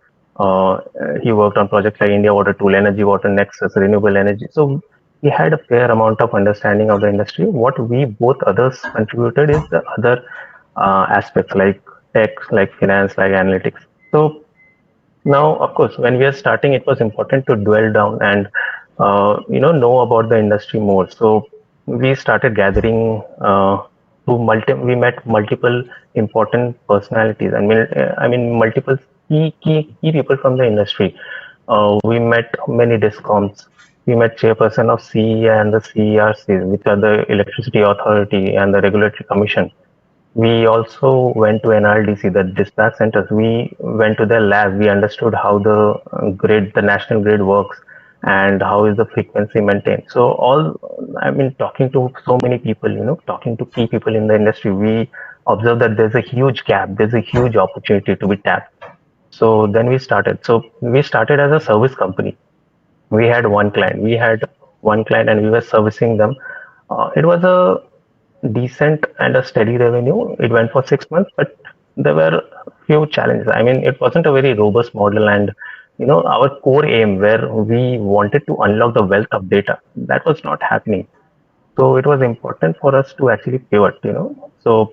He worked on projects like India Water Tool, Energy Water Nexus, renewable energy. So he had a fair amount of understanding of the industry. What we both others contributed is the other aspects like tech, like finance, like analytics. So now, of course, when we are starting, it was important to dwell down and know about the industry more. So we started gathering. We met multiple important personalities. I mean, multiple key people from the industry. We met many discoms. We met chairperson of CE and the CERC, which are the Electricity Authority and the Regulatory Commission. We also went to NRDC, the dispatch centers. We went to their lab. We understood how the national grid works, and how is the frequency maintained. So talking to so many people, talking to key people in the industry, we observed that there's a huge gap. There's a huge opportunity to be tapped. So then we started. So we started as a service company. We had one client. And we were servicing them. It was a decent and a steady revenue. It went for 6 months, but there were few challenges. I mean, it wasn't a very robust model, and our core aim where we wanted to unlock the wealth of data, that was not happening. So it was important for us to actually pivot. So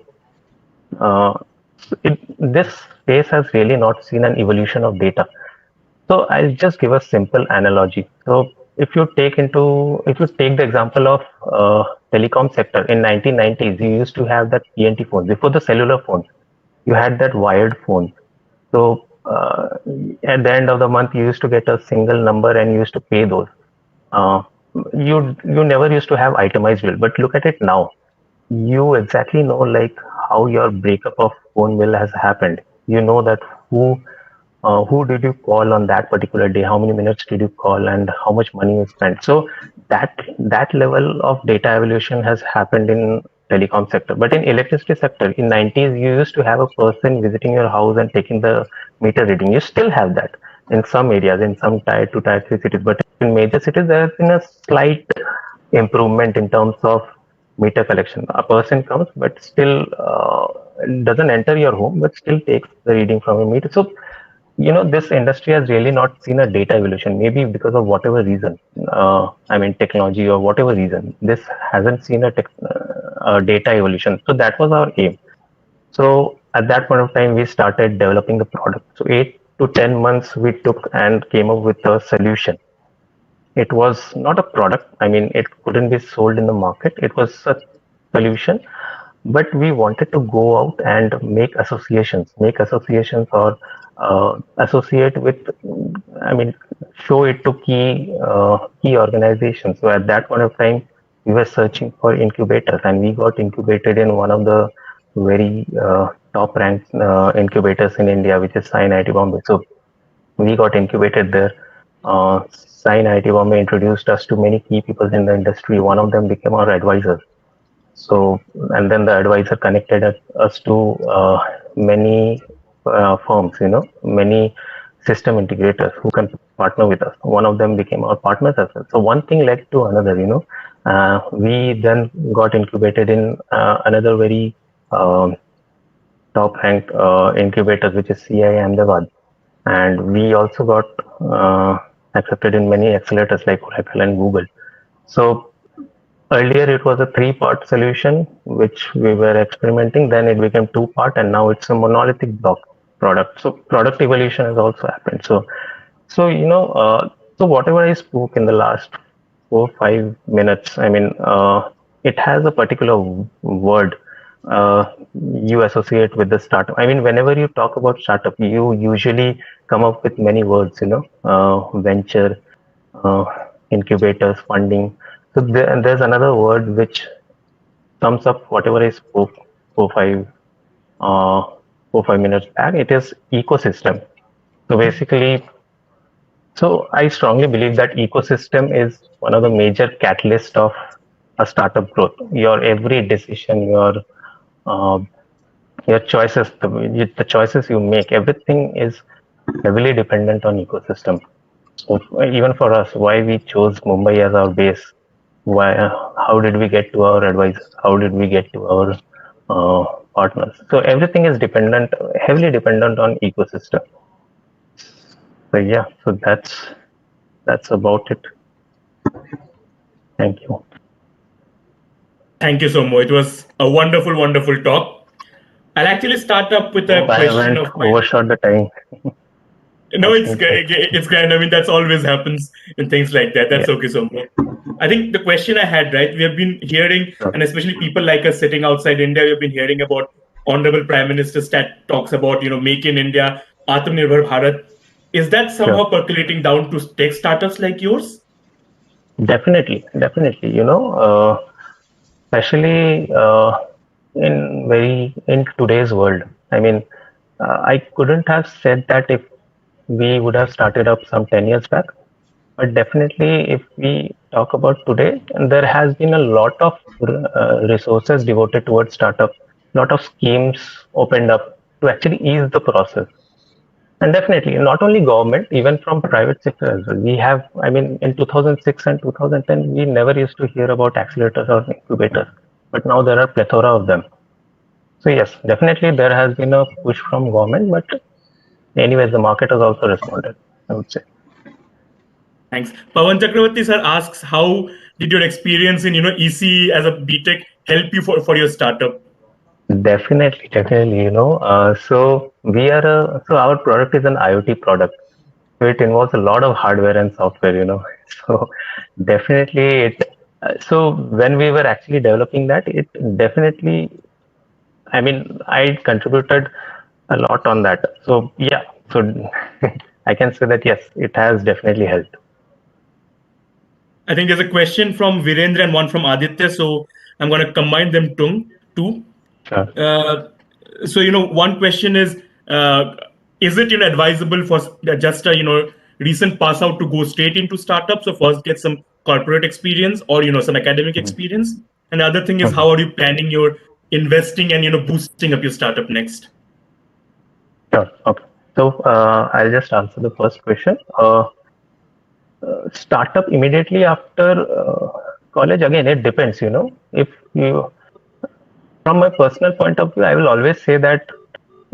this space has really not seen an evolution of data. So I'll just give a simple analogy. So if you take the example of telecom sector in 1990s, you used to have that PNT phone before the cellular phone. You had that wired phone. So at the end of the month, you used to get a single number and you used to pay those. You never used to have itemized bill, but look at it now. You exactly know like how your breakup of phone bill has happened. You know that who did you call on that particular day, how many minutes did you call, and how much money you spent. So that level of data evolution has happened in telecom sector. But in electricity sector, in 90s, you used to have a person visiting your house and taking the meter reading. You still have that. in some areas, in some tier 2, tier 3 cities, but in major cities, there has been a slight improvement in terms of meter collection. A person comes, but still doesn't enter your home, but still takes the reading from a meter. So, this industry has really not seen a data evolution, maybe because of whatever reason, technology or whatever reason, this hasn't seen a data evolution. So that was our aim. So at that point of time, we started developing the product. So 8 to 10 months we took and came up with a solution. It was not a product. It couldn't be sold in the market. It was a solution, but we wanted to go out and make associations or associate with, show it to key organizations. So at that point of time, we were searching for incubators, and we got incubated in one of the very top ranked incubators in India, which is IIITA Bombay. So we got incubated there. IIITA Bombay introduced us to many key people in the industry. One of them became our advisor. So, and then the advisor connected us to many firms, many system integrators who can partner with us. One of them became our partners as well. So one thing led to another, we then got incubated in another very top ranked incubators, which is CII Ahmedabad. And we also got accepted in many accelerators like Oracle and Google. So earlier it was a 3-part solution which we were experimenting, then it became 2-part, and now it's a monolithic block product. So product evolution has also happened. So whatever I spoke in the last 4-5 minutes, it has a particular word you associate with the startup. Whenever you talk about startup, you usually come up with many words, venture, incubators, funding. So there's another word which sums up whatever I spoke 4-5 minutes back. It is ecosystem. So basically, I strongly believe that ecosystem is one of the major catalysts of a startup growth. Your every decision, your choices, the choices you make, everything is heavily dependent on ecosystem. So even for us, why we chose Mumbai as our base, how did we get to our advisors, how did we get to our partners? So everything is heavily dependent on ecosystem. So yeah, so that's about it. Thank you. Thank you so much. It was a wonderful, wonderful talk. I'll actually start up with a question of mine. Overshot the time. No, it's grand. That's always happens in things like that. That's okay, so much. I think the question I had, right, we have been hearing, and especially people like us sitting outside India, we've been hearing about Honorable Prime Minister talks about, make in India, Atmanirbhar Bharat. Is that somehow percolating down to tech startups like yours? Definitely. Especially in today's world. I couldn't have said that if we would have started up some 10 years back, but definitely if we talk about today, there has been a lot of resources devoted towards startup, lot of schemes opened up to actually ease the process. And definitely not only government, even from private sector as well. We have, in 2006 and 2010, we never used to hear about accelerators or incubators, but now there are plethora of them. So yes, definitely there has been a push from government, but anyways, the market has also responded, I would say. Thanks. Pawan Chakravarti sir asks, how did your experience in EC as a BTech help you for your startup? Definitely. So we are so our product is an IoT product. So it involves a lot of hardware and software. So definitely so when we were actually developing that, it definitely, I contributed a lot on that. So yeah, so I can say that yes, it has definitely helped. I think there's a question from Virendra and one from Aditya, so I'm going to combine them two. Sure. So one question is it advisable for just a recent pass out to go straight into startups, or first get some corporate experience or some academic experience? And the other thing is, how are you planning your investing and boosting up your startup next? Sure. Okay. So I'll just answer the first question. Startup immediately after college, again, it depends, if you, from my personal point of view, I will always say that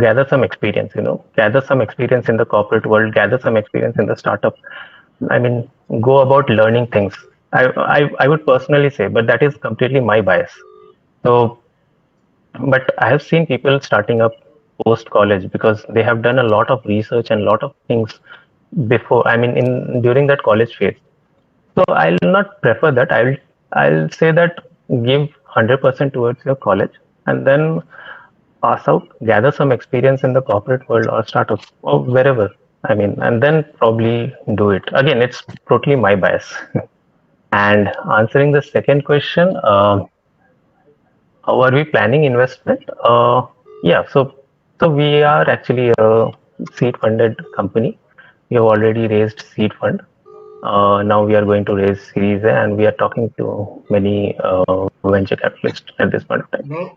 gather some experience, gather some experience in the corporate world, gather some experience in the startup. I mean, go about learning things. I would personally say, but that is completely my bias. So, but I have seen people starting up post college because they have done a lot of research and a lot of things before. I mean, in during that college phase. So I'll not prefer that. I'll say that give 100% towards your college and then pass out, gather some experience in the corporate world or startups or wherever. I mean, and then probably do it. Again, it's totally my bias. And answering the second question, how are we planning investment? Yeah, so we are actually a seed funded company. We have already raised seed fund. Now we are going to raise Series A, and we are talking to many venture capitalists at this point of time.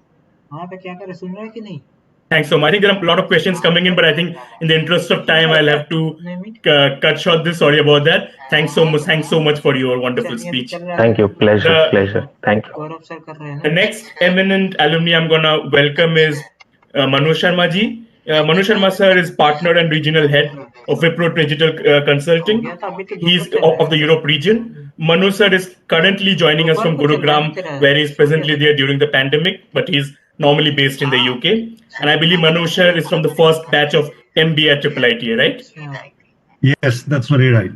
Thanks so much. I think there are a lot of questions coming in, but I think in the interest of time, I'll have to cut short this. Sorry about that. Thanks so much. Thanks so much for your wonderful speech. Thank you. Pleasure. Thank you. The next eminent alumni I'm gonna welcome is Manu Sharma ji. Manu Sharma sir is partner and regional head of Wipro Digital Consulting. He's of the Europe region. Manu sir is currently joining us from Gurugram, where he's presently there during the pandemic, but he's normally based in the UK. And I believe Manu sir is from the first batch of MBA at IIITA, right? Yes, that's very right.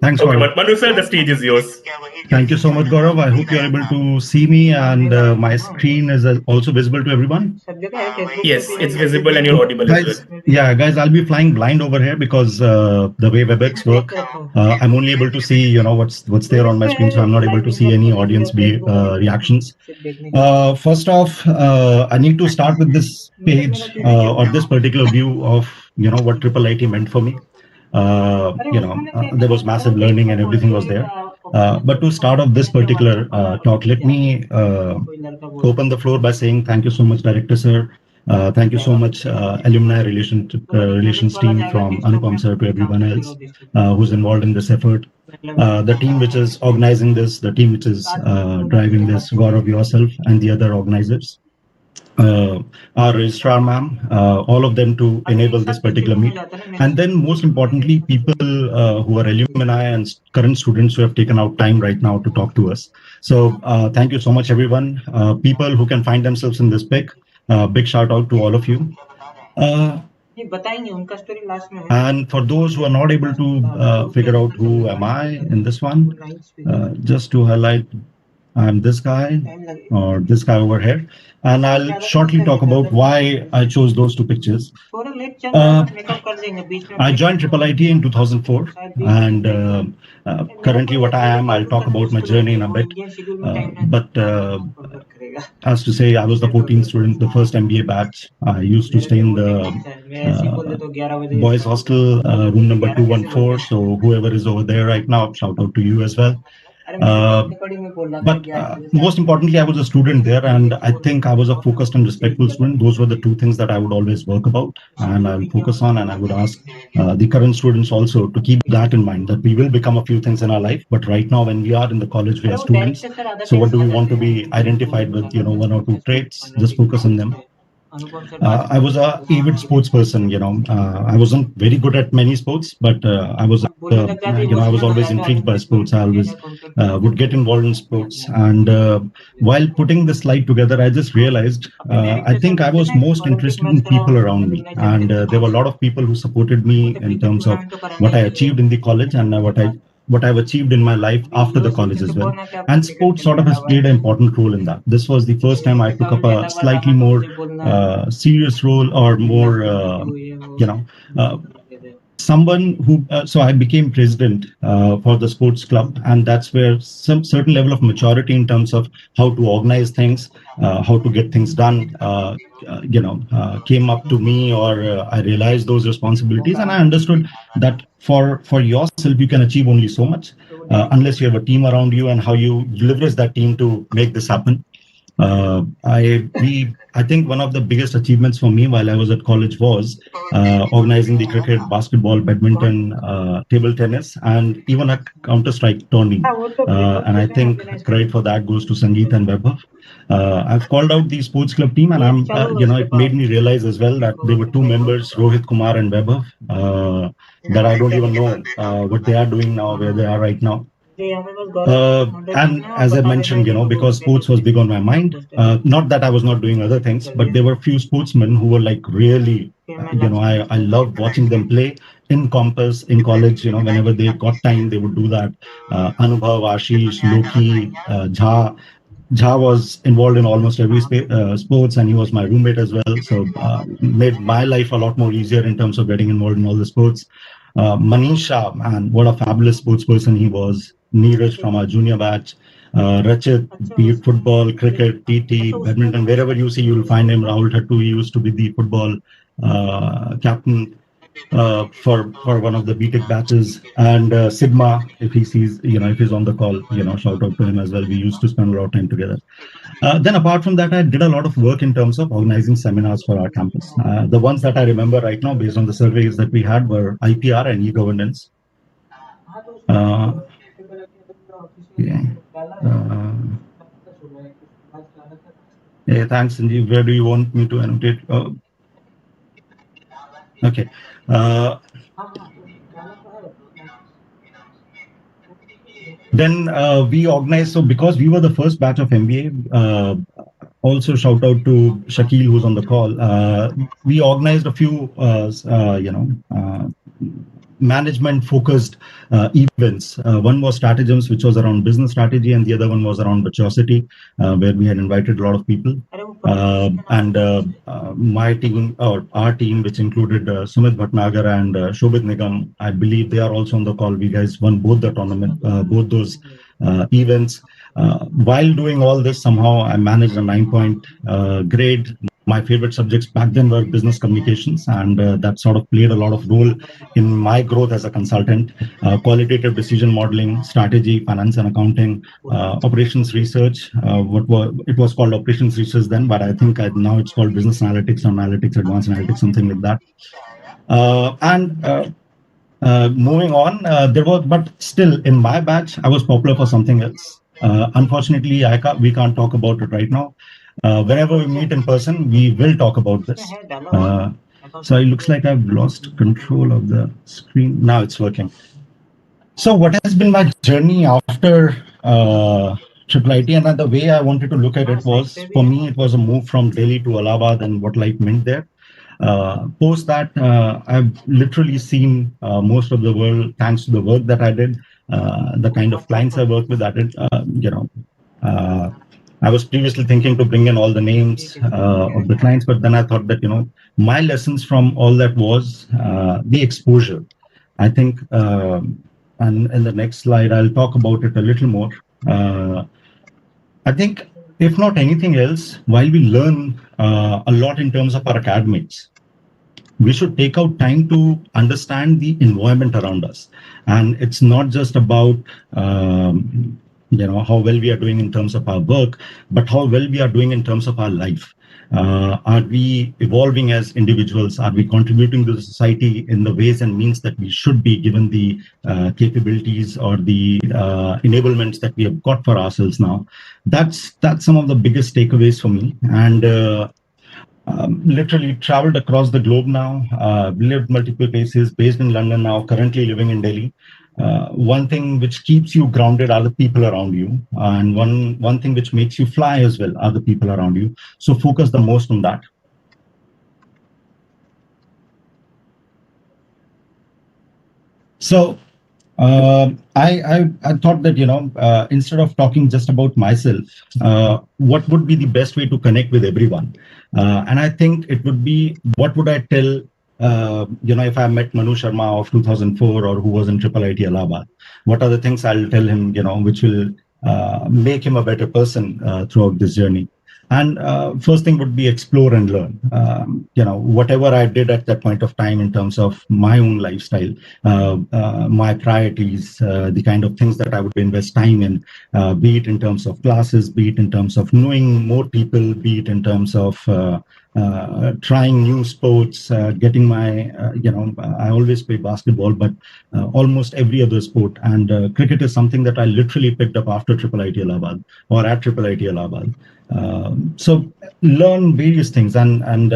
Thanks, okay, Gaurav. Manu sir, the stage is yours. Thank you so much, Gaurav. I hope you're able to see me and my screen is also visible to everyone. Yes, it's visible and you're audible guys, as well. Yeah, guys, I'll be flying blind over here because the way WebEx work, I'm only able to see, what's there on my screen, so I'm not able to see any audience reactions. First off, I need to start with this page or this particular view of, what IIIT meant for me. There was massive learning and everything was there. But to start off this particular talk, let me open the floor by saying thank you so much, Director Sir. Thank you so much, Alumni Relations team from Anupam Sir to everyone else who's involved in this effort. The team which is organizing this, the team which is driving this, Gaurav yourself and the other organizers. Our registrar ma'am, all of them to enable this particular meet. And then most importantly, people who are alumni and current students who have taken out time right now to talk to us. So thank you so much, everyone. People who can find themselves in this pic, big shout out to all of you. And for those who are not able to figure out who am I in this one, just to highlight, I'm this guy or this guy over here. And I'll shortly talk about why I chose those two pictures. I joined IIIT in 2004 and currently what I am, I'll talk about my journey in a bit. As to say, I was the 14th student, the first MBA batch. I used to stay in the boys hostel, room number 214. So whoever is over there right now, shout out to you as well. But most importantly, I was a student there, and I think I was a focused and respectful student. Those were the two things that I would always work about and I will focus on, and I would ask the current students also to keep that in mind, that we will become a few things in our life, but right now when we are in the college, we are students. So what do we want to be identified with, one or two traits? Just focus on them. I was a avid sports person, I wasn't very good at many sports, but I was, I was always intrigued by sports. I always would get involved in sports. And while putting the slide together, I just realized, I think I was most interested in people around me. And there were a lot of people who supported me in terms of what I achieved in the college and what I've achieved in my life after the college as well. And sports sort of has played an important role in that. This was the first time I took up a slightly more serious role or more, someone who, so I became president for the sports club, and that's where some certain level of maturity in terms of how to organize things, how to get things done, came up to me, or I realized those responsibilities, and I understood that for yourself, you can achieve only so much unless you have a team around you, and how you leverage that team to make this happen. I think one of the biggest achievements for me while I was at college was organizing the cricket, basketball, badminton, table tennis, and even a Counter-Strike tourney. And I think credit for that goes to Sangeet and Vaibhav. I've called out the sports club team, and it made me realize as well that there were two members, Rohit Kumar and Vaibhav, that I don't even know what they are doing now, where they are right now. And as I mentioned, because sports was big on my mind, not that I was not doing other things, but there were few sportsmen who were like really, I loved watching them play in Compass, in college, whenever they got time, they would do that. Anubhav, Ashish, Loki, Jha. Jha was involved in almost every sports, and he was my roommate as well. So made my life a lot more easier in terms of getting involved in all the sports. Manisha, man, what a fabulous sports person he was. Neeraj from our junior batch. Rachit, be it football, cricket, TT, badminton, wherever you see, you'll find him. Rahul Thattu, he used to be the football captain for one of the BTEC batches, and Sigma, if he sees, if he's on the call, shout out to him as well. We used to spend a lot of time together. Then apart from that, I did a lot of work in terms of organizing seminars for our campus. The ones that I remember right now, based on the surveys that we had, were IPR and e-governance. Yeah. Yeah, thanks, Sanjeev. Where do you want me to annotate? Okay. Then we organized, so because we were the first batch of MBA, also shout out to Shakil, who's on the call. We organized a few, management-focused events. One was Stratagems, which was around business strategy, and the other one was around Virtuosity, where we had invited a lot of people. And my team, or our team, which included Sumit Bhatnagar and Shobhit Nigam, I believe they are also on the call. We guys won both the tournament, both those events. While doing all this, somehow I managed a 9-point grade. My favorite subjects back then were business communications, and that sort of played a lot of role in my growth as a consultant. Qualitative decision modeling, strategy, finance and accounting, operations research. It was called operations research then, but I think now it's called business analytics, advanced analytics, something like that. Moving on, but still in my batch, I was popular for something else. Unfortunately, we can't talk about it right now. Whenever we meet in person, we will talk about this. So it looks like I've lost control of the screen. Now it's working. So what has been my journey after IIIT? And the way I wanted to look at it was, for me, it was a move from Delhi to Allahabad and what life meant there. Post that, I've literally seen most of the world thanks to the work that I did, the kind of clients I worked with. I did, I was previously thinking to bring in all the names of the clients, but then I thought that, my lessons from all that was the exposure. I think, and in the next slide, I'll talk about it a little more. I think, if not anything else, while we learn a lot in terms of our academics, we should take out time to understand the environment around us. And it's not just about how well we are doing in terms of our work, but how well we are doing in terms of our life. Are we evolving as individuals? Are we contributing to the society in the ways and means that we should be, given the capabilities or the enablements that we have got for ourselves now? That's some of the biggest takeaways for me. And literally traveled across the globe now, lived multiple places, based in London now, currently living in Delhi. One thing which keeps you grounded are the people around you, and one thing which makes you fly as well are the people around you. So focus the most on that. So I thought that instead of talking just about myself, what would be the best way to connect with everyone? And I think it would be, what would I tell if I met Manu Sharma of 2004 or who was in IIIT Allahabad? What are the things I'll tell him, which will make him a better person throughout this journey? And first thing would be explore and learn. Whatever I did at that point of time in terms of my own lifestyle, my priorities, the kind of things that I would invest time in, be it in terms of classes, be it in terms of knowing more people, be it in terms of trying new sports, getting my, I always play basketball, but almost every other sport. And cricket is something that I literally picked up after IIIT Allahabad or at IIIT Allahabad. So learn various things. And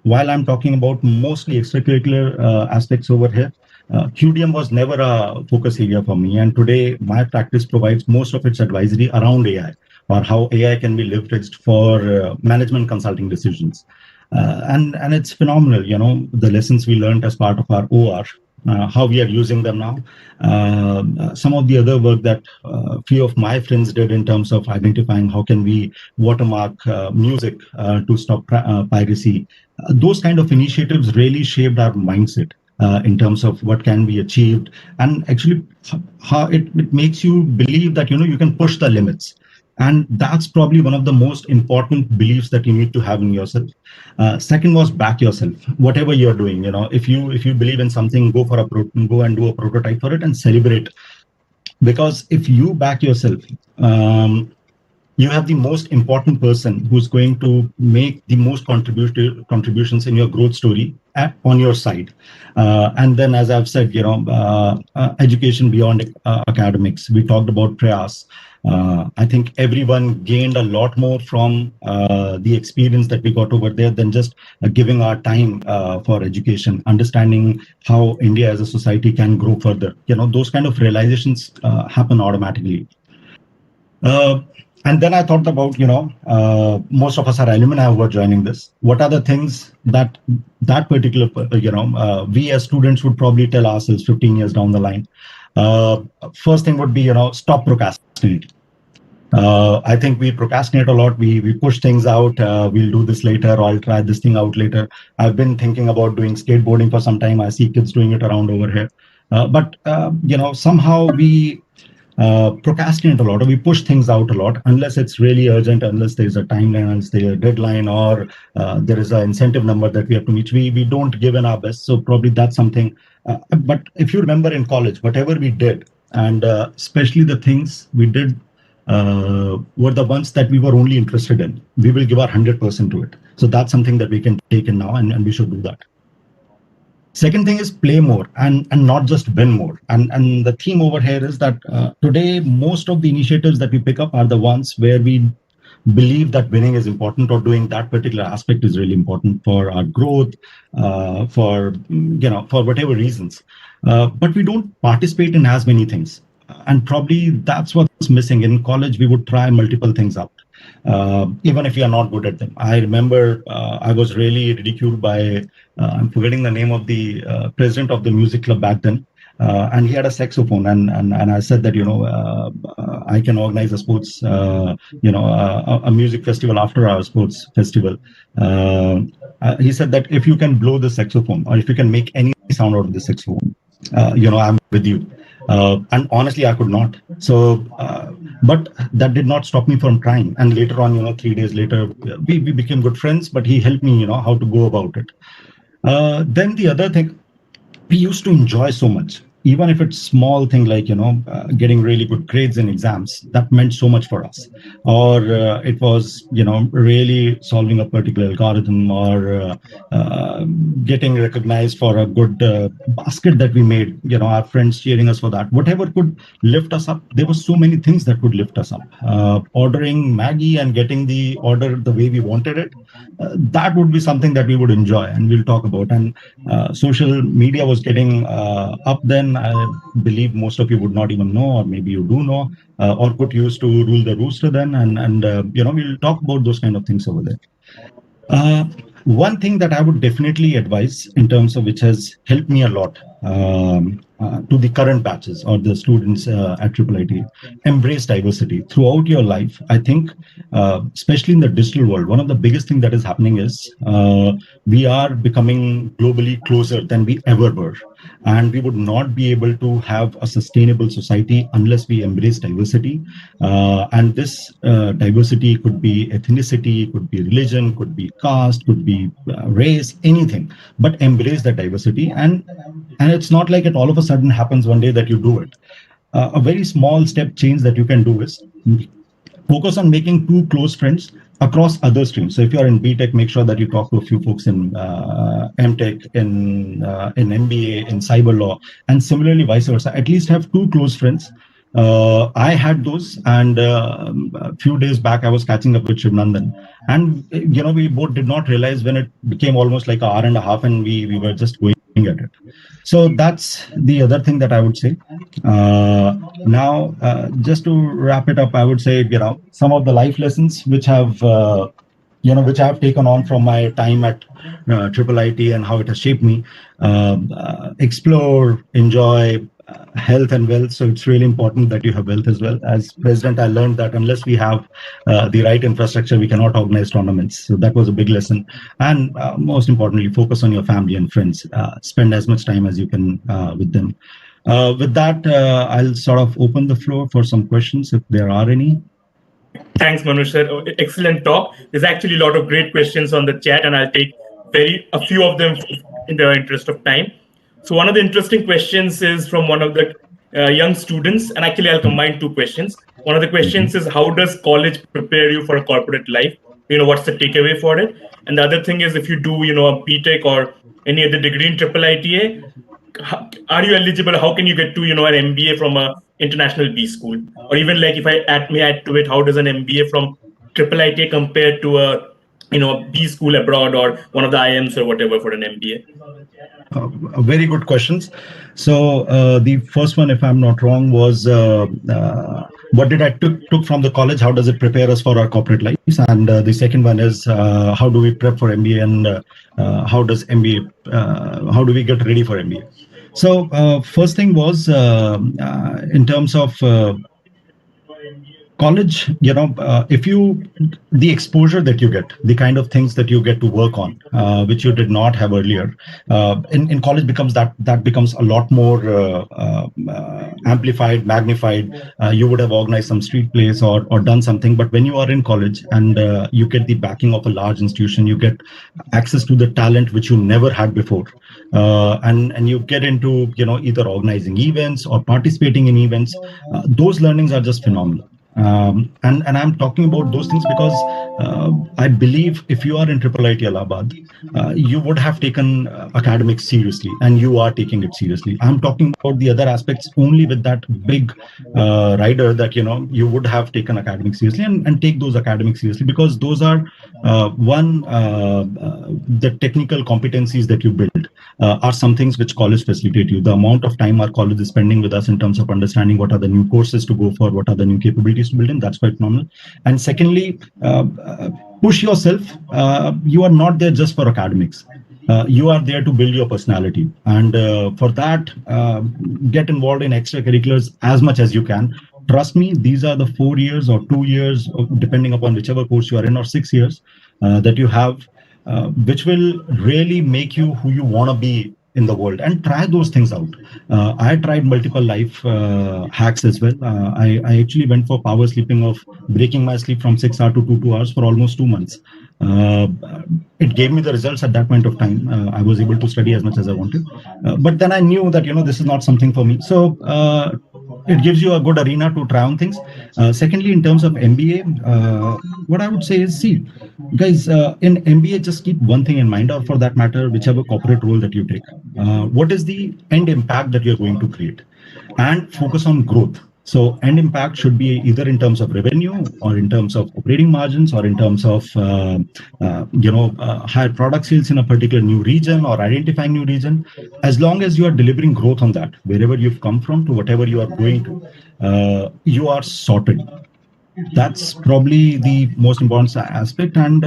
while I'm talking about mostly extracurricular aspects over here, QDM was never a focus area for me. And today my practice provides most of its advisory around AI, or how AI can be leveraged for management consulting decisions. And it's phenomenal, the lessons we learned as part of our OR, how we are using them now. Some of the other work that few of my friends did in terms of identifying how can we watermark music to stop piracy. Those kind of initiatives really shaped our mindset in terms of what can be achieved, and actually how it makes you believe that you can push the limits. And that's probably one of the most important beliefs that you need to have in yourself. Second was back yourself. Whatever you're doing, if you believe in something, go and do a prototype for it and celebrate. Because if you back yourself, you have the most important person who's going to make the most contributions in your growth story on your side. And then, as I've said, education beyond academics. We talked about Prayas. I think everyone gained a lot more from the experience that we got over there than just giving our time for education, understanding how India as a society can grow further. Those kind of realizations happen automatically. And then I thought about, most of us are alumni who are joining this. What are the things that particular, we as students would probably tell ourselves 15 years down the line? First thing would be, stop procrastinating. I think we procrastinate a lot. We push things out. We'll do this later, or I'll try this thing out later. I've been thinking about doing skateboarding for some time. I see kids doing it around over here. But somehow we procrastinate a lot, or we push things out a lot unless it's really urgent, unless there's a timeline, unless there's a deadline, or there is an incentive number that we have to meet. We don't give in our best. So probably that's something. But if you remember in college, whatever we did, and especially the things we did were the ones that we were only interested in. We will give our 100% to it. So that's something that we can take in now, and we should do that. Second thing is play more and not just win more. And the theme over here is that today, most of the initiatives that we pick up are the ones where we believe that winning is important, or doing that particular aspect is really important for our growth, for whatever reasons. But we don't participate in as many things. And probably that's what's missing. In college, we would try multiple things out, even if we are not good at them. I remember I was really ridiculed by, I'm forgetting the name of the president of the music club back then. And he had a saxophone, and I said that, I can organize a sports, a music festival after our sports festival. He said that if you can blow the saxophone, or if you can make any sound out of the saxophone, I'm with you. And honestly, I could not. So, but that did not stop me from trying. And later on, 3 days later, we became good friends, but he helped me, how to go about it. Then the other thing, we used to enjoy so much, even if it's small thing like, getting really good grades in exams, that meant so much for us. Or it was, really solving a particular algorithm, or getting recognized for a good basket that we made, our friends cheering us for that. Whatever could lift us up, there were so many things that could lift us up. Ordering Maggie and getting the order the way we wanted it, that would be something that we would enjoy, and we'll talk about. And social media was getting up then. I believe most of you would not even know, or maybe you do know. Orkut used to rule the rooster then, and we'll talk about those kind of things over there. One thing that I would definitely advise in terms of which has helped me a lot to the current batches or the students at IIITA, embrace diversity throughout your life. I think, especially in the digital world, one of the biggest things that is happening is we are becoming globally closer than we ever were. And we would not be able to have a sustainable society unless we embrace diversity. And this diversity could be ethnicity, could be religion, could be caste, could be race, anything. But embrace that diversity. And it's not like it all of a sudden happens one day that you do it. A very small step change that you can do is focus on making 2 close friends across other streams. So if you're in BTech, make sure that you talk to a few folks in MTech, in MBA, in cyber law, and similarly vice versa. At least have 2 close friends. I had those, and a few days back I was catching up with Shivnandan, and we both did not realize when it became almost like an hour and a half, and we were just going at it. So that's the other thing that I would say. Now, just to wrap it up, I would say, some of the life lessons which have, which I have taken on from my time at IIIT and how it has shaped me. Explore, enjoy, health and wealth. So it's really important that you have wealth as well. As president, I learned that unless we have the right infrastructure, we cannot organize tournaments. So that was a big lesson. And most importantly, focus on your family and friends. Spend as much time as you can with them. With that, I'll sort of open the floor for some questions if there are any. Thanks, Manoj sir. Excellent talk. There's actually a lot of great questions on the chat, and I'll take a few of them in the interest of time. So one of the interesting questions is from one of the young students, and actually I'll combine 2 questions. One of the questions is, how does college prepare you for a corporate life? What's the takeaway for it? And the other thing is, if you do, a BTech or any other degree in IIITA, are you eligible? How can you get to, an MBA from a international B school? Or even like, if I may add to it, how does an MBA from IIITA compare to a B school abroad or one of the IIMs or whatever for an MBA? Very good questions. So the first one, if I'm not wrong, was what did I took from the college? How does it prepare us for our corporate lives? And the second one is how do we prep for MBA, and how does MBA? How do we get ready for MBA? So first thing was in terms of college, if the exposure that you get, the kind of things that you get to work on, which you did not have earlier, in college becomes that becomes a lot more amplified, magnified. You would have organized some street plays or done something, but when you are in college and you get the backing of a large institution, you get access to the talent which you never had before, and you get into either organizing events or participating in events. Those learnings are just phenomenal. And I'm talking about those things because I believe if you are in IIIT Allahabad, you would have taken academics seriously, and you are taking it seriously. I'm talking about the other aspects only with that big rider that you would have taken academics seriously and take those academics seriously, because those are the technical competencies that you build are some things which college facilitate you. The amount of time our college is spending with us in terms of understanding what are the new courses to go for, what are the new capabilities to build in, that's quite phenomenal. And secondly, push yourself. You are not there just for academics. You are there to build your personality, and for that, get involved in extracurriculars as much as you can. Trust me, these are the 4 years or 2 years, depending upon whichever course you are in, or 6 years that you have, which will really make you who you want to be in the world. And try those things out. I tried multiple life hacks as well. I actually went for power sleeping, of breaking my sleep from 6 hours to 2 hours for almost 2 months. It gave me the results at that point of time. I was able to study as much as I wanted, but then I knew that this is not something for me. So it gives you a good arena to try on things. Secondly, in terms of MBA, what I would say is, see, guys, in MBA, just keep one thing in mind, or for that matter, whichever corporate role that you take, what is the end impact that you're going to create, and focus on growth. So end impact should be either in terms of revenue, or in terms of operating margins, or in terms of higher product sales in a particular new region, or identifying new region. As long as you are delivering growth on that, wherever you've come from to whatever you are going to, you are sorted. That's probably the most important aspect. And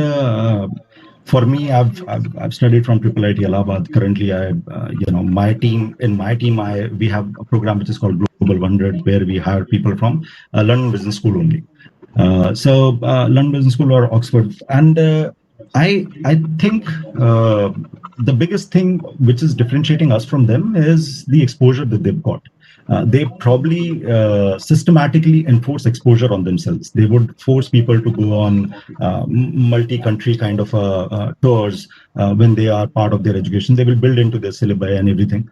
For me, I've studied from IIIT Allahabad. Currently, in my team, we have a program which is called Global 100, where we hire people from London Business School only. London Business School or Oxford, and I think the biggest thing which is differentiating us from them is the exposure that they've got. They probably systematically enforce exposure on themselves. They would force people to go on multi-country kind of tours when they are part of their education. They will build into their syllabi and everything.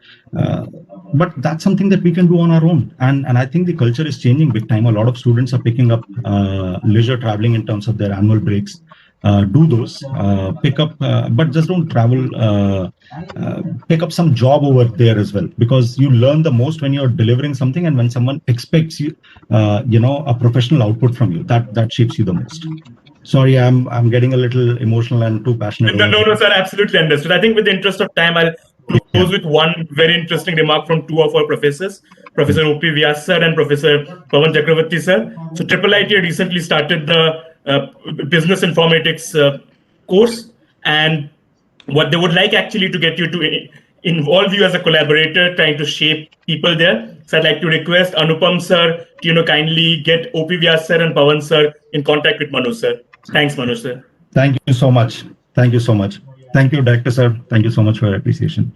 But that's something that we can do on our own. And I think the culture is changing big time. A lot of students are picking up leisure traveling in terms of their annual breaks. Do those, pick up, but just don't travel. Pick up some job over there as well, because you learn the most when you're delivering something, and when someone expects you, a professional output from you. That shapes you the most. Sorry, I'm getting a little emotional and too passionate. No, sir, absolutely understood. I think with the interest of time, I'll close with one very interesting remark from two of our professors, Professor O.P. Vyas sir and Professor Pawan Chakravarti sir. So IIIT recently started the business informatics course, and what they would like actually to get you to involve you as a collaborator, trying to shape people there. So I'd like to request Anupam sir to kindly get O.P. Vyas sir and Pawan sir in contact with Manoj sir. Thanks, Manoj sir. Thank you so much. Thank you so much. Thank you, Director sir. Thank you so much for your appreciation.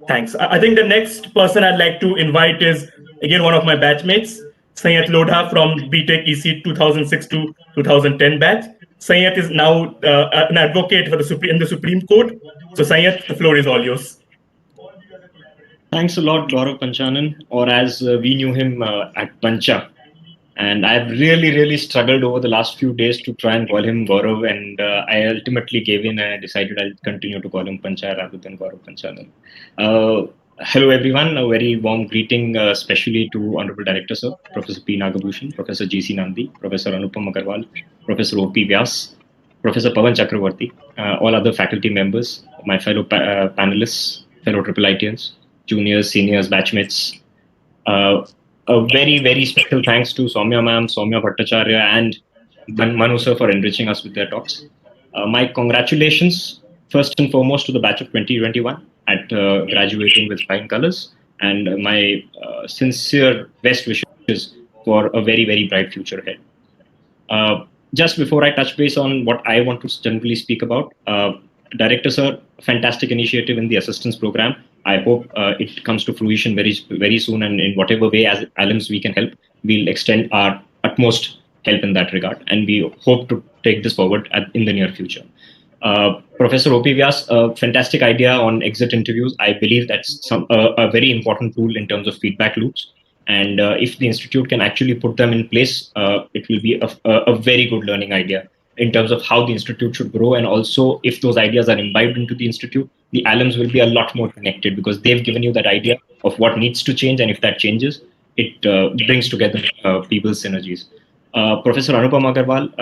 Thanks. I think the next person I'd like to invite is, again, one of my batchmates, Sayat Lodha from BTech EC 2006 to 2010 batch. Sayat is now an advocate for in the Supreme Court. So Sayat, the floor is all yours. Thanks a lot, Gaurav Panchanan, or as we knew him at Pancha. And I've really struggled over the last few days to try and call him Gaurav, and I ultimately gave in and I decided I'll continue to call him Pancha rather than Gaurav Panchanan. Hello everyone, a very warm greeting especially to Honorable Director Sir, Professor P. Nagabhushan, Professor G.C. Nandi, Professor Anupam Agarwal, Professor O.P. Vyas, Professor Pawan Chakravarti, all other faculty members, my fellow panelists, fellow IIITians, juniors, seniors, batchmates. A very special thanks to Soumya ma'am, Soumya Bhattacharya, and Manu sir for enriching us with their talks. My congratulations, first and foremost, to the batch of 2021 at graduating with flying colors, and my sincere best wishes for a very bright future ahead. Just before I touch base on what I want to generally speak about, Director sir, fantastic initiative in the assistance program. I hope it comes to fruition very soon, and in whatever way as alums we can help, we'll extend our utmost help in that regard, and we hope to take this forward in the near future. Professor O.P. Vyas, a fantastic idea on exit interviews. I believe that's a very important tool in terms of feedback loops, and if the institute can actually put them in place, it will be a very good learning idea in terms of how the institute should grow. And also, if those ideas are imbibed into the institute, the alums will be a lot more connected, because they've given you that idea of what needs to change, and if that changes, it brings together people's synergies. Professor Anupam Agarwal,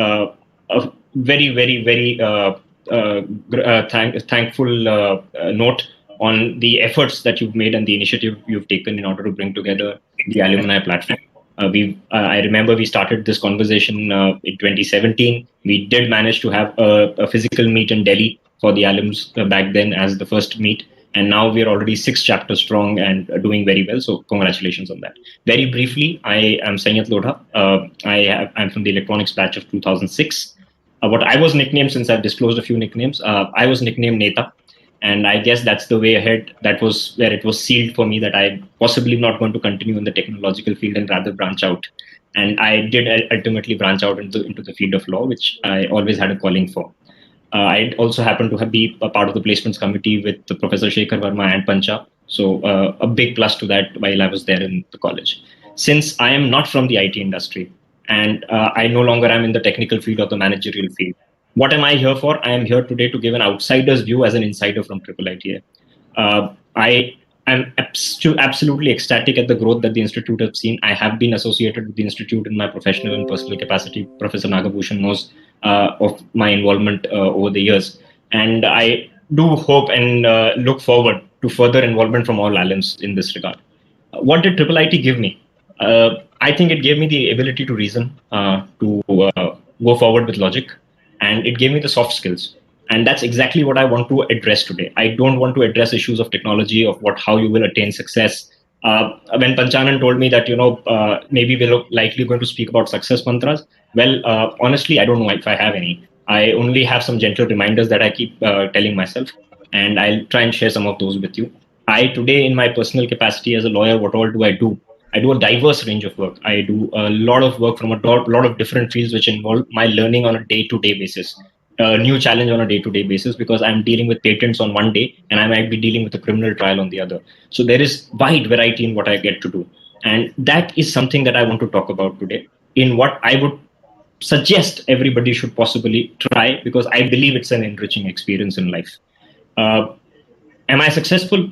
a very thankful note on the efforts that you've made and the initiative you've taken in order to bring together the alumni platform. I remember we started this conversation in 2017. We did manage to have a physical meet in Delhi for the alums back then as the first meet. And now we're already 6 chapters strong and doing very well. So congratulations on that. Very briefly, I am Sayat Lodha. I'm from the electronics batch of 2006. What I was nicknamed, since I've disclosed a few nicknames, I was nicknamed Neta. And I guess that's the way ahead. That was where it was sealed for me that I'm possibly not going to continue in the technological field and rather branch out. And I did ultimately branch out into the field of law, which I always had a calling for. I also happened to be a part of the placements committee with Professor Shekhar Verma and Pancha. So a big plus to that while I was there in the college. Since I am not from the IT industry, and I no longer am in the technical field or the managerial field, what am I here for? I am here today to give an outsider's view as an insider from IIITA. I am absolutely ecstatic at the growth that the Institute has seen. I have been associated with the Institute in my professional and personal capacity. Professor Nagabhushan knows of my involvement over the years. And I do hope and look forward to further involvement from all alums in this regard. What did IIIT give me? I think it gave me the ability to reason, to go forward with logic, and it gave me the soft skills. And that's exactly what I want to address today. I don't want to address issues of technology, of how you will attain success. When Panchanan told me that, maybe we're likely going to speak about success mantras, well, honestly, I don't know if I have any. I only have some gentle reminders that I keep telling myself, and I'll try and share some of those with you. I today, in my personal capacity as a lawyer, what all do? I do a diverse range of work. I do a lot of work from a lot of different fields, which involve my learning on a day-to-day basis. A new challenge on a day-to-day basis, because I'm dealing with patents on one day and I might be dealing with a criminal trial on the other. So there is wide variety in what I get to do. And that is something that I want to talk about today, in what I would suggest everybody should possibly try, because I believe it's an enriching experience in life. Am I successful?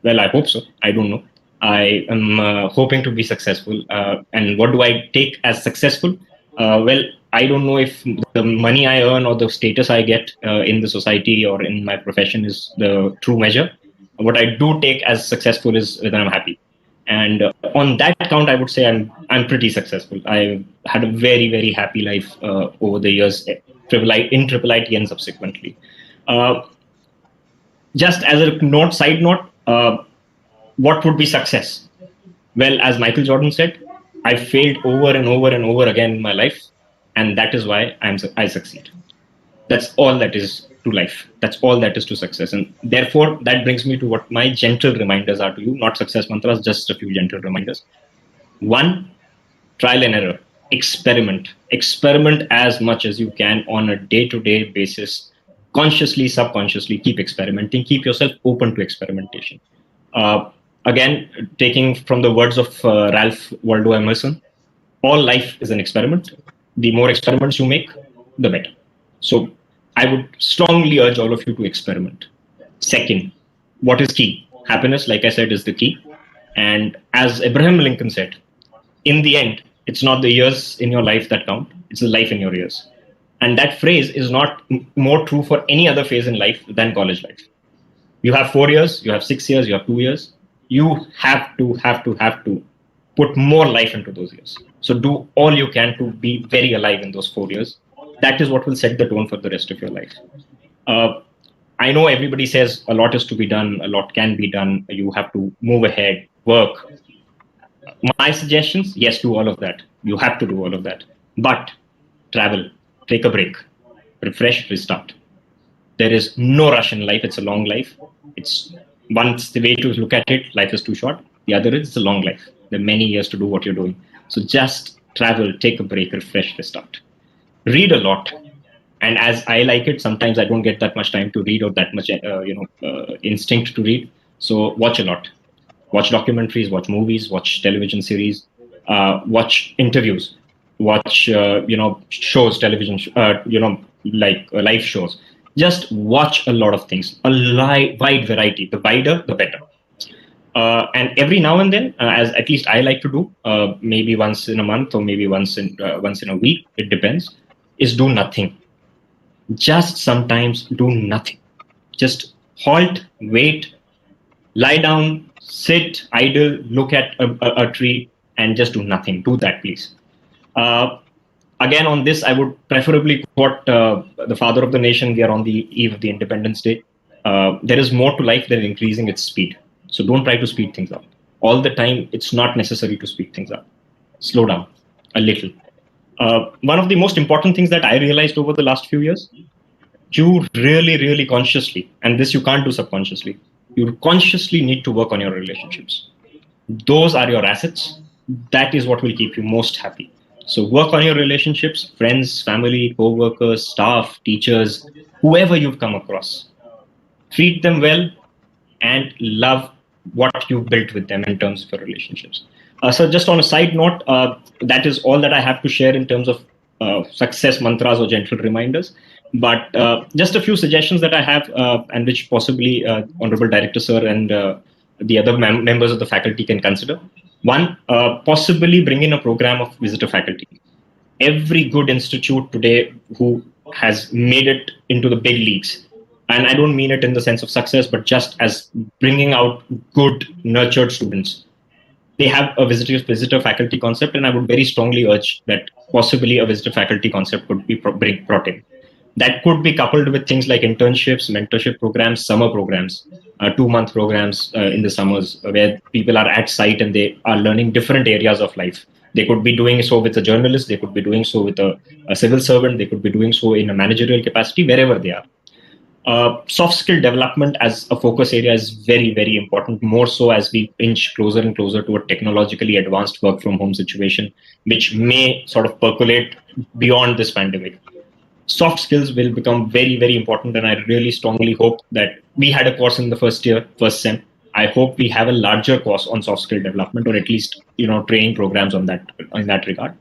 Well, I hope so. I don't know. I am hoping to be successful. And what do I take as successful? Well, I don't know if the money I earn or the status I get in the society or in my profession is the true measure. What I do take as successful is that I'm happy. And on that account, I would say I'm pretty successful. I've had a very, very happy life over the years in IIIT and subsequently. Just as a side note, what would be success? Well, as Michael Jordan said, I failed over and over and over again in my life, and that is why I succeed. That's all that is to life. That's all that is to success. And therefore, that brings me to what my gentle reminders are to you, not success mantras, just a few gentle reminders. One, trial and error. Experiment as much as you can on a day-to-day basis. Consciously, subconsciously, keep experimenting. Keep yourself open to experimentation. Again, taking from the words of Ralph Waldo Emerson, all life is an experiment. The more experiments you make, the better. So I would strongly urge all of you to experiment. Second, what is key? Happiness, like I said, is the key. And as Abraham Lincoln said, in the end, it's not the years in your life that count, it's the life in your years. And that phrase is not more true for any other phase in life than college life. You have 4 years, you have 6 years, you have 2 years. You have to put more life into those years. So do all you can to be very alive in those 4 years. That is what will set the tone for the rest of your life. I know everybody says a lot is to be done, a lot can be done. You have to move ahead, work. My suggestions, yes, do all of that. You have to do all of that. But travel, take a break, refresh, restart. There is no rush in life. It's a long life. It's once the way to look at it, life is too short. The other is it's a long life. There are many years to do what you're doing. So just travel, take a break, refresh, restart. Read a lot. And as I like it, sometimes I don't get that much time to read or that much, instinct to read. So watch a lot. Watch documentaries, watch movies, watch television series, watch interviews, watch, shows, television, like live shows. Just watch a lot of things, a wide variety. The wider, the better. And every now and then, as at least I like to do, maybe once in a month or maybe once in a week, it depends, is do nothing. Just sometimes do nothing. Just halt, wait, lie down, sit, idle, look at a tree, and just do nothing. Do that, please. Again, on this, I would preferably quote the father of the nation. We are on the eve of the Independence Day. There is more to life than increasing its speed. So don't try to speed things up. All the time, it's not necessary to speed things up. Slow down a little. One of the most important things that I realized over the last few years, you really, really consciously, and this you can't do subconsciously, you consciously need to work on your relationships. Those are your assets. That is what will keep you most happy. So work on your relationships, friends, family, co-workers, staff, teachers, whoever you've come across. Treat them well and love what you've built with them in terms of your relationships. So just on a side note, that is all that I have to share in terms of success mantras or gentle reminders. But just a few suggestions that I have and which possibly Honorable Director Sir and the other members of the faculty can consider. One, possibly bring in a program of visitor faculty. Every good institute today who has made it into the big leagues, and I don't mean it in the sense of success, but just as bringing out good, nurtured students, they have a visitor faculty concept, and I would very strongly urge that possibly a visitor faculty concept could be brought in. That could be coupled with things like internships, mentorship programs, summer programs, 2-month programs in the summers where people are at site and they are learning different areas of life. They could be doing so with a journalist, they could be doing so with a civil servant, they could be doing so in a managerial capacity, wherever they are. Soft skill development as a focus area is very, very important, more so as we inch closer and closer to a technologically advanced work from home situation, which may sort of percolate beyond this pandemic. Soft skills will become very, very important, and I really strongly hope that we had a course in the first sem. I hope we have a larger course on soft skill development, or at least training programs on that in that regard.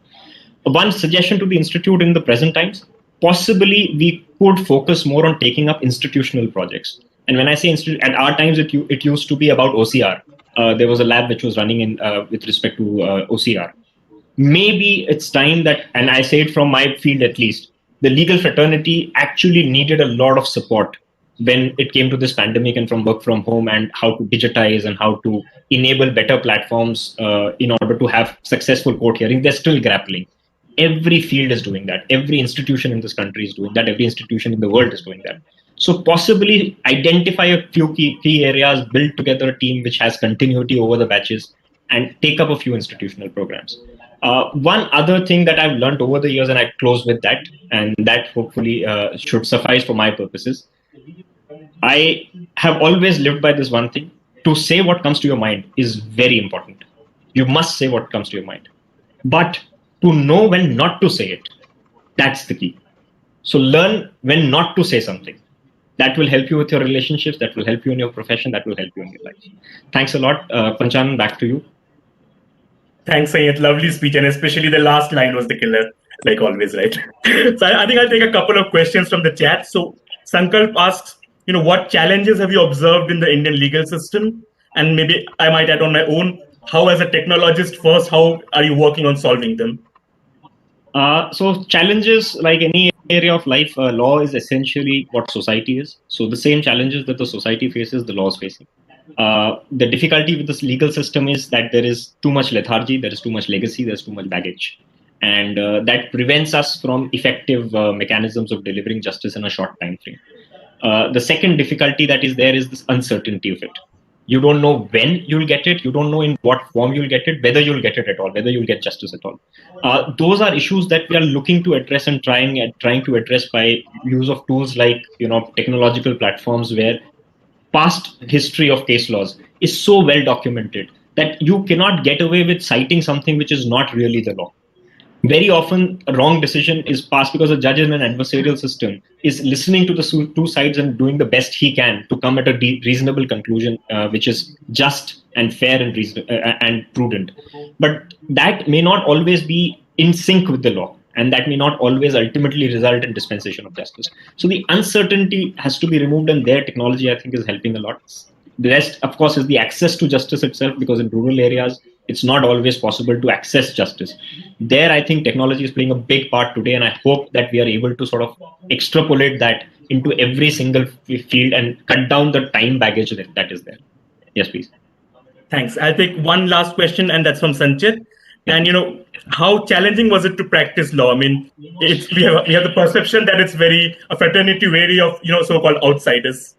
One suggestion to the institute in the present times: possibly we could focus more on taking up institutional projects. And when I say at our times, it used to be about OCR. There was a lab which was running in with respect to OCR. Maybe it's time that, and I say it from my field at least, the legal fraternity actually needed a lot of support when it came to this pandemic and from work from home, and how to digitize and how to enable better platforms in order to have successful court hearing. They're still grappling. Every field is doing that. Every institution in this country is doing that. Every institution in the world is doing that. So possibly identify a few key areas, build together a team which has continuity over the batches, and take up a few institutional programs. One other thing that I've learned over the years, and I close with that, and that hopefully should suffice for my purposes. I have always lived by this one thing: to say what comes to your mind is very important. You must say what comes to your mind. But to know when not to say it, that's the key. So learn when not to say something. That will help you with your relationships, that will help you in your profession, that will help you in your life. Thanks a lot. Panchanan, back to you. Thanks, Sayed. Lovely speech, and especially the last line was the killer, like always, right? So I think I'll take a couple of questions from the chat. So Sankalp asks, what challenges have you observed in the Indian legal system? And maybe I might add on my own, how as a technologist first, how are you working on solving them? So challenges, like any area of life, law is essentially what society is. So the same challenges that the society faces, the law is facing. The difficulty with this legal system is that there is too much lethargy, there is too much legacy, there's too much baggage. And that prevents us from effective mechanisms of delivering justice in a short time frame. The second difficulty that is there is this uncertainty of it. You don't know when you'll get it. You don't know in what form you'll get it, whether you'll get it at all, whether you'll get justice at all. Those are issues that we are looking to address and trying to address by use of tools like technological platforms, where past history of case laws is so well documented that you cannot get away with citing something which is not really the law. Very often a wrong decision is passed because a judge in an adversarial system is listening to the two sides and doing the best he can to come at a reasonable conclusion, which is just and fair and and prudent. But that may not always be in sync with the law, and that may not always ultimately result in dispensation of justice. So the uncertainty has to be removed, and their technology, I think, is helping a lot. The rest, of course, is the access to justice itself, because in rural areas, it's not always possible to access justice. There, I think technology is playing a big part today, and I hope that we are able to sort of extrapolate that into every single field and cut down the time baggage that is there. Yes, please. Thanks. I'll take one last question, and that's from Sanchit. And how challenging was it to practice law? I mean, we have the perception that it's a fraternity wary of so-called outsiders.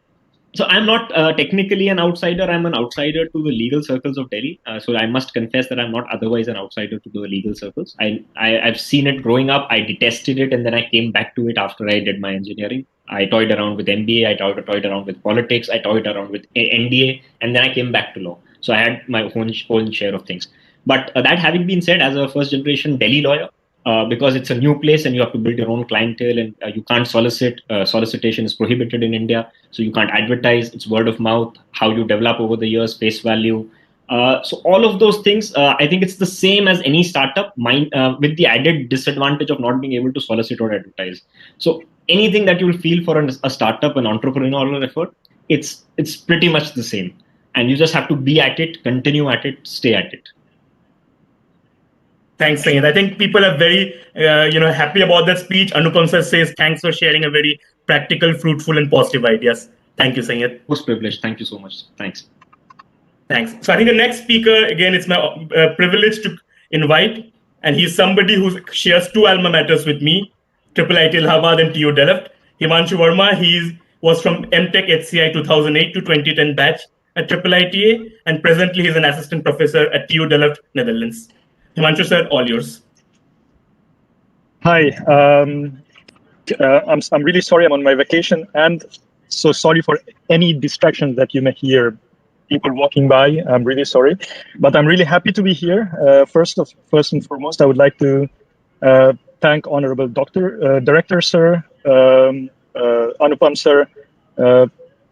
So I'm not technically an outsider. I'm an outsider to the legal circles of Delhi. So I must confess that I'm not otherwise an outsider to the legal circles. I've seen it growing up. I detested it, and then I came back to it after I did my engineering. I toyed around with MBA. I toyed around with politics. I toyed around with NDA, and then I came back to law. So I had my own share of things. But that having been said, as a first-generation Delhi lawyer, because it's a new place and you have to build your own clientele, and you can't solicit. Solicitation is prohibited in India, so you can't advertise. It's word of mouth, how you develop over the years, face value. So all of those things, I think it's the same as any startup, with the added disadvantage of not being able to solicit or advertise. So anything that you'll feel for a startup, an entrepreneurial effort, it's pretty much the same. And you just have to be at it, continue at it, stay at it. Thanks, Sayed. I think people are very, happy about that speech. Anupam sir says, thanks for sharing a very practical, fruitful, and positive ideas. Thank you, Sayed. Most privileged. Thank you so much. Thanks. Thanks. So I think the next speaker, again, it's my privilege to invite, and he's somebody who shares two alma maters with me, IIITA Allahabad and TU Delft. Himanshu Verma, he was from MTech HCI 2008 to 2010 batch at IIITA, and presently he's an assistant professor at TU Delft, Netherlands. Himanshu sir, all yours. Hi, I'm really sorry I'm on my vacation, and so sorry for any distractions that you may hear. People walking by, I'm really sorry, but I'm really happy to be here. First and foremost, I would like to thank Honorable Director Sir, Anupam Sir,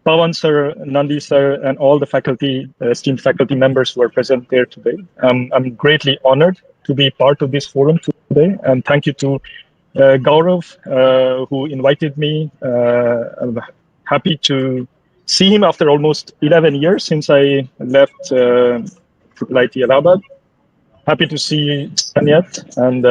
Pawan Sir, Nandi Sir, and all the faculty, esteemed faculty members who are present there today. I'm greatly honored to be part of this forum today, and thank you to Gaurav, who invited me. I'm happy to see him after almost 11 years since I left IIITA Allahabad. Happy to see Sanyat, and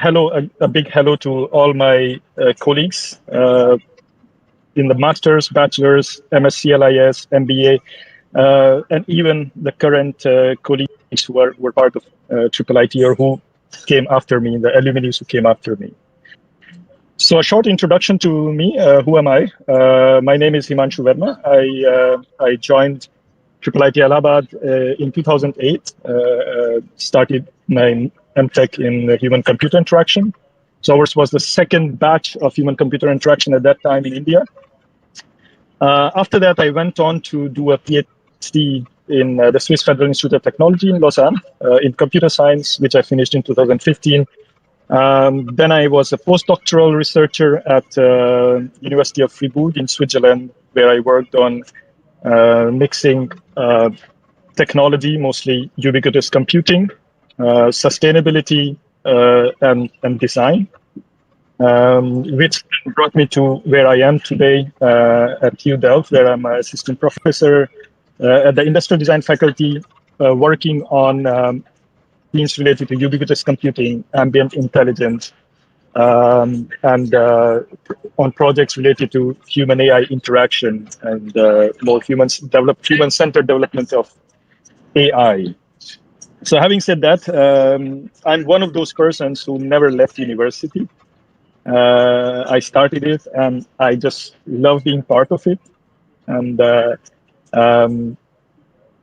hello, a big hello to all my colleagues in the Masters, Bachelors, MSc LIS, MBA, and even the current colleagues who were part of IIITA or who came after me, the alumni who came after me. So a short introduction to me. Who am I? My name is Himanshu Verma. I joined IIITA Allahabad in 2008. Started my MTech in human-computer interaction. So ours was the second batch of human-computer interaction at that time in India. After that, I went on to do a PhD in the Swiss Federal Institute of Technology in Lausanne in computer science, which I finished in 2015. Then I was a postdoctoral researcher at University of Fribourg in Switzerland, where I worked on mixing technology, mostly ubiquitous computing, sustainability, and design, which brought me to where I am today at TU Delft, where I'm an assistant professor at the industrial design faculty, working on things related to ubiquitous computing, ambient intelligence, and on projects related to human AI interaction and more human-centered development of AI. So having said that, I'm one of those persons who never left university. I started it and I just love being part of it. And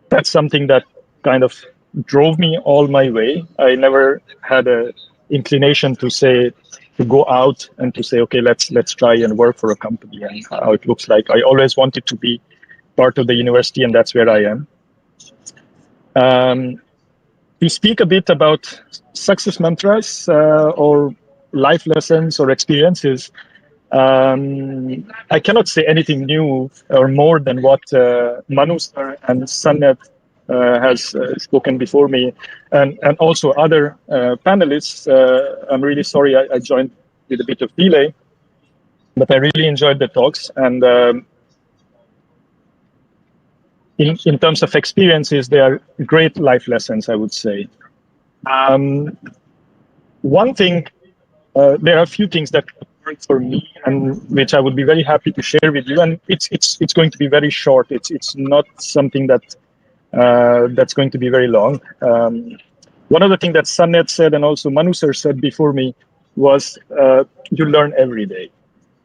that's something that kind of drove me all my way. I never had an inclination to go out and to say, okay, let's try and work for a company and how it looks like. I always wanted to be part of the university, and that's where I am. To speak a bit about success mantras or life lessons or experiences, I cannot say anything new or more than what Manu sir and Sanat has spoken before me, and also other panelists. I'm really sorry I joined with a bit of delay, but I really enjoyed the talks. And in terms of experiences, they are great life lessons, I would say. One thing, there are a few things that worked for me and which I would be very happy to share with you. And it's going to be very short. It's not something that that's going to be very long. One of the things that Sanat said and also Manu sir said before me was you learn every day.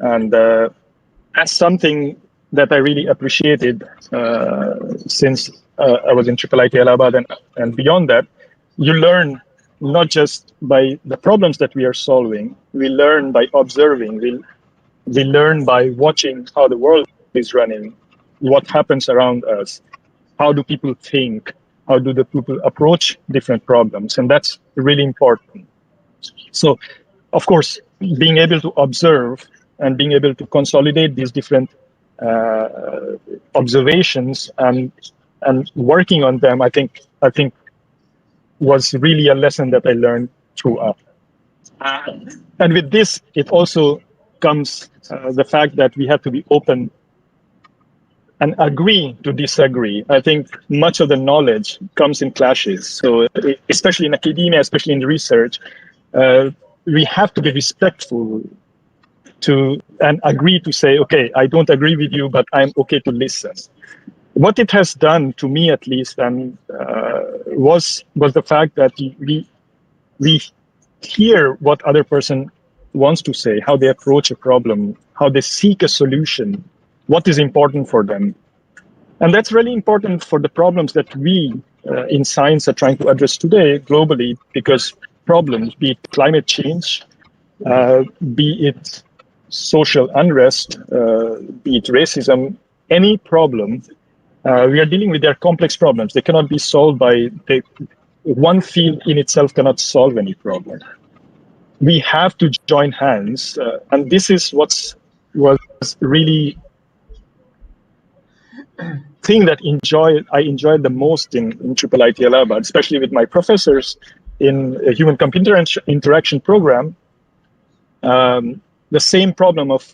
And that's something that I really appreciated since I was in IIITA Allahabad and beyond that. You learn not just by the problems that we are solving, we learn by observing, we learn by watching how the world is running, what happens around us, how do people think, how do the people approach different problems, and that's really important. So, of course, being able to observe and being able to consolidate these different observations and working on them, I think was really a lesson that I learned throughout. And with this, it also comes the fact that we have to be open and agree to disagree. I think much of the knowledge comes in clashes. So especially in academia, especially in research, we have to be respectful and agree to say, okay, I don't agree with you, but I'm okay to listen. What it has done to me, at least, and was the fact that we hear what other person wants to say, how they approach a problem, how they seek a solution, what is important for them. And that's really important for the problems that we in science are trying to address today globally, because problems, be it climate change, be it social unrest, be it racism, any problem, we are dealing with their complex problems. They cannot be solved by, one field in itself cannot solve any problem. We have to join hands, and this is was really thing that I enjoyed the most in IIIT Allahabad, especially with my professors in a human-computer interaction program. The same problem of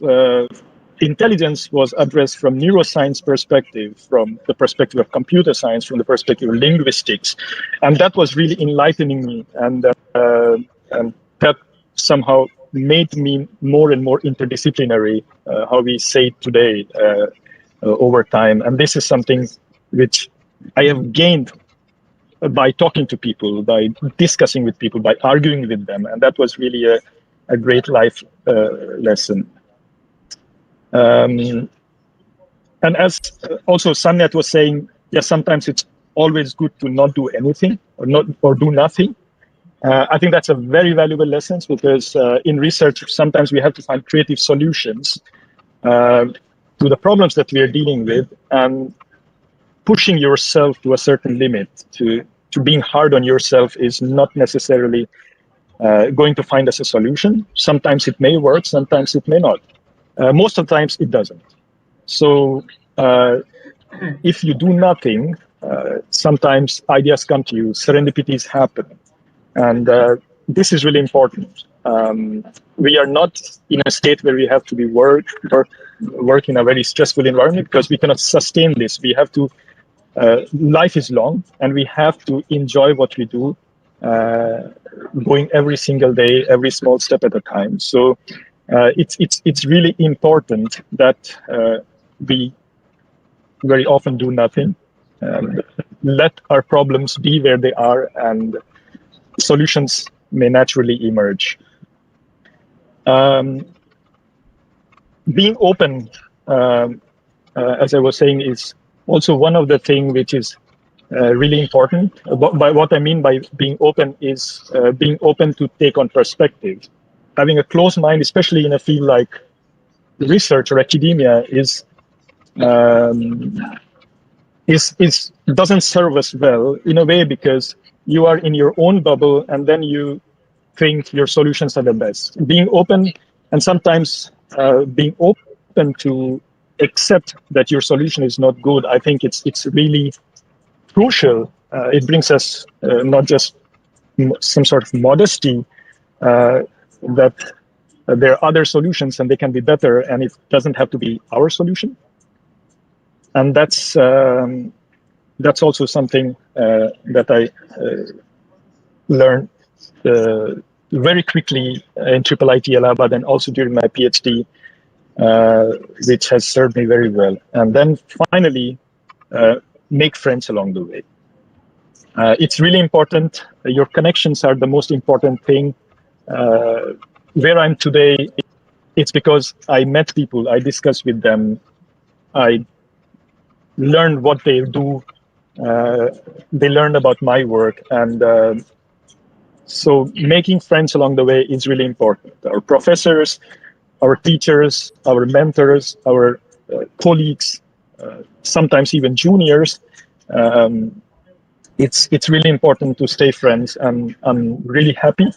intelligence was addressed from neuroscience perspective, from the perspective of computer science, from the perspective of linguistics, and that was really enlightening me, and that somehow made me more and more interdisciplinary, how we say today, over time. And this is something which I have gained by talking to people, by discussing with people, by arguing with them, and that was really a great life lesson. And as also Sanyat was saying, yes, sometimes it's always good to not do anything or do nothing. I think that's a very valuable lesson, because in research, sometimes we have to find creative solutions to the problems that we are dealing with, and pushing yourself to a certain limit, to being hard on yourself is not necessarily going to find us a solution. Sometimes it may work, sometimes it may not. Most of the times it doesn't. So if you do nothing, sometimes ideas come to you, serendipities happen. And this is really important. We are not in a state where we have to be work in a very stressful environment, because we cannot sustain this. We have to, life is long, and we have to enjoy what we do, going every single day, every small step at a time. So it's really important that we very often do nothing, let our problems be where they are, and solutions may naturally emerge. Being open, as I was saying, is also one of the things which is really important. By what I mean by being open is being open to take on perspective. Having a closed mind, especially in a field like research or academia, doesn't serve us well in a way, because you are in your own bubble, and then you think your solutions are the best. Being open, and sometimes being open to accept that your solution is not good, I think it's really crucial. It brings us not just some sort of modesty, that there are other solutions and they can be better, and it doesn't have to be our solution. And that's also something that I learned very quickly in IIIT Allahabad, and also during my PhD, which has served me very well. And then finally, make friends along the way. It's really important. Your connections are the most important thing. Where I'm today, it's because I met people, I discussed with them, I learned what they do, they learned about my work, and so making friends along the way is really important. Our professors, our teachers, our mentors, our colleagues, sometimes even juniors, it's really important to stay friends, and I'm really happy.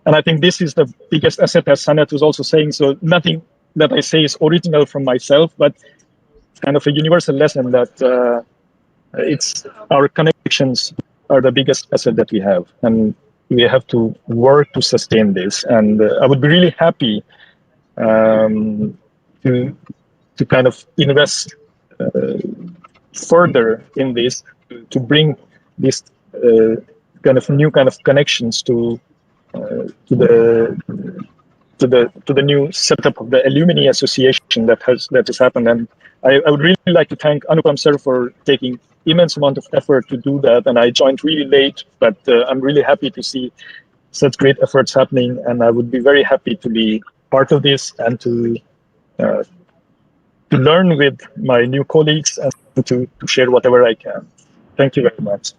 And I think this is the biggest asset, as Sanat was also saying. So nothing that I say is original from myself, but kind of a universal lesson that it's our connections are the biggest asset that we have, and we have to work to sustain this. And I would be really happy to kind of invest further in this, to bring this kind of new kind of connections to the new setup of the Alumni Association that has happened. And I would really like to thank Anupam sir for taking immense amount of effort to do that. And I joined really late, but I'm really happy to see such great efforts happening. And I would be very happy to be part of this and to learn with my new colleagues and to share whatever I can. Thank you very much.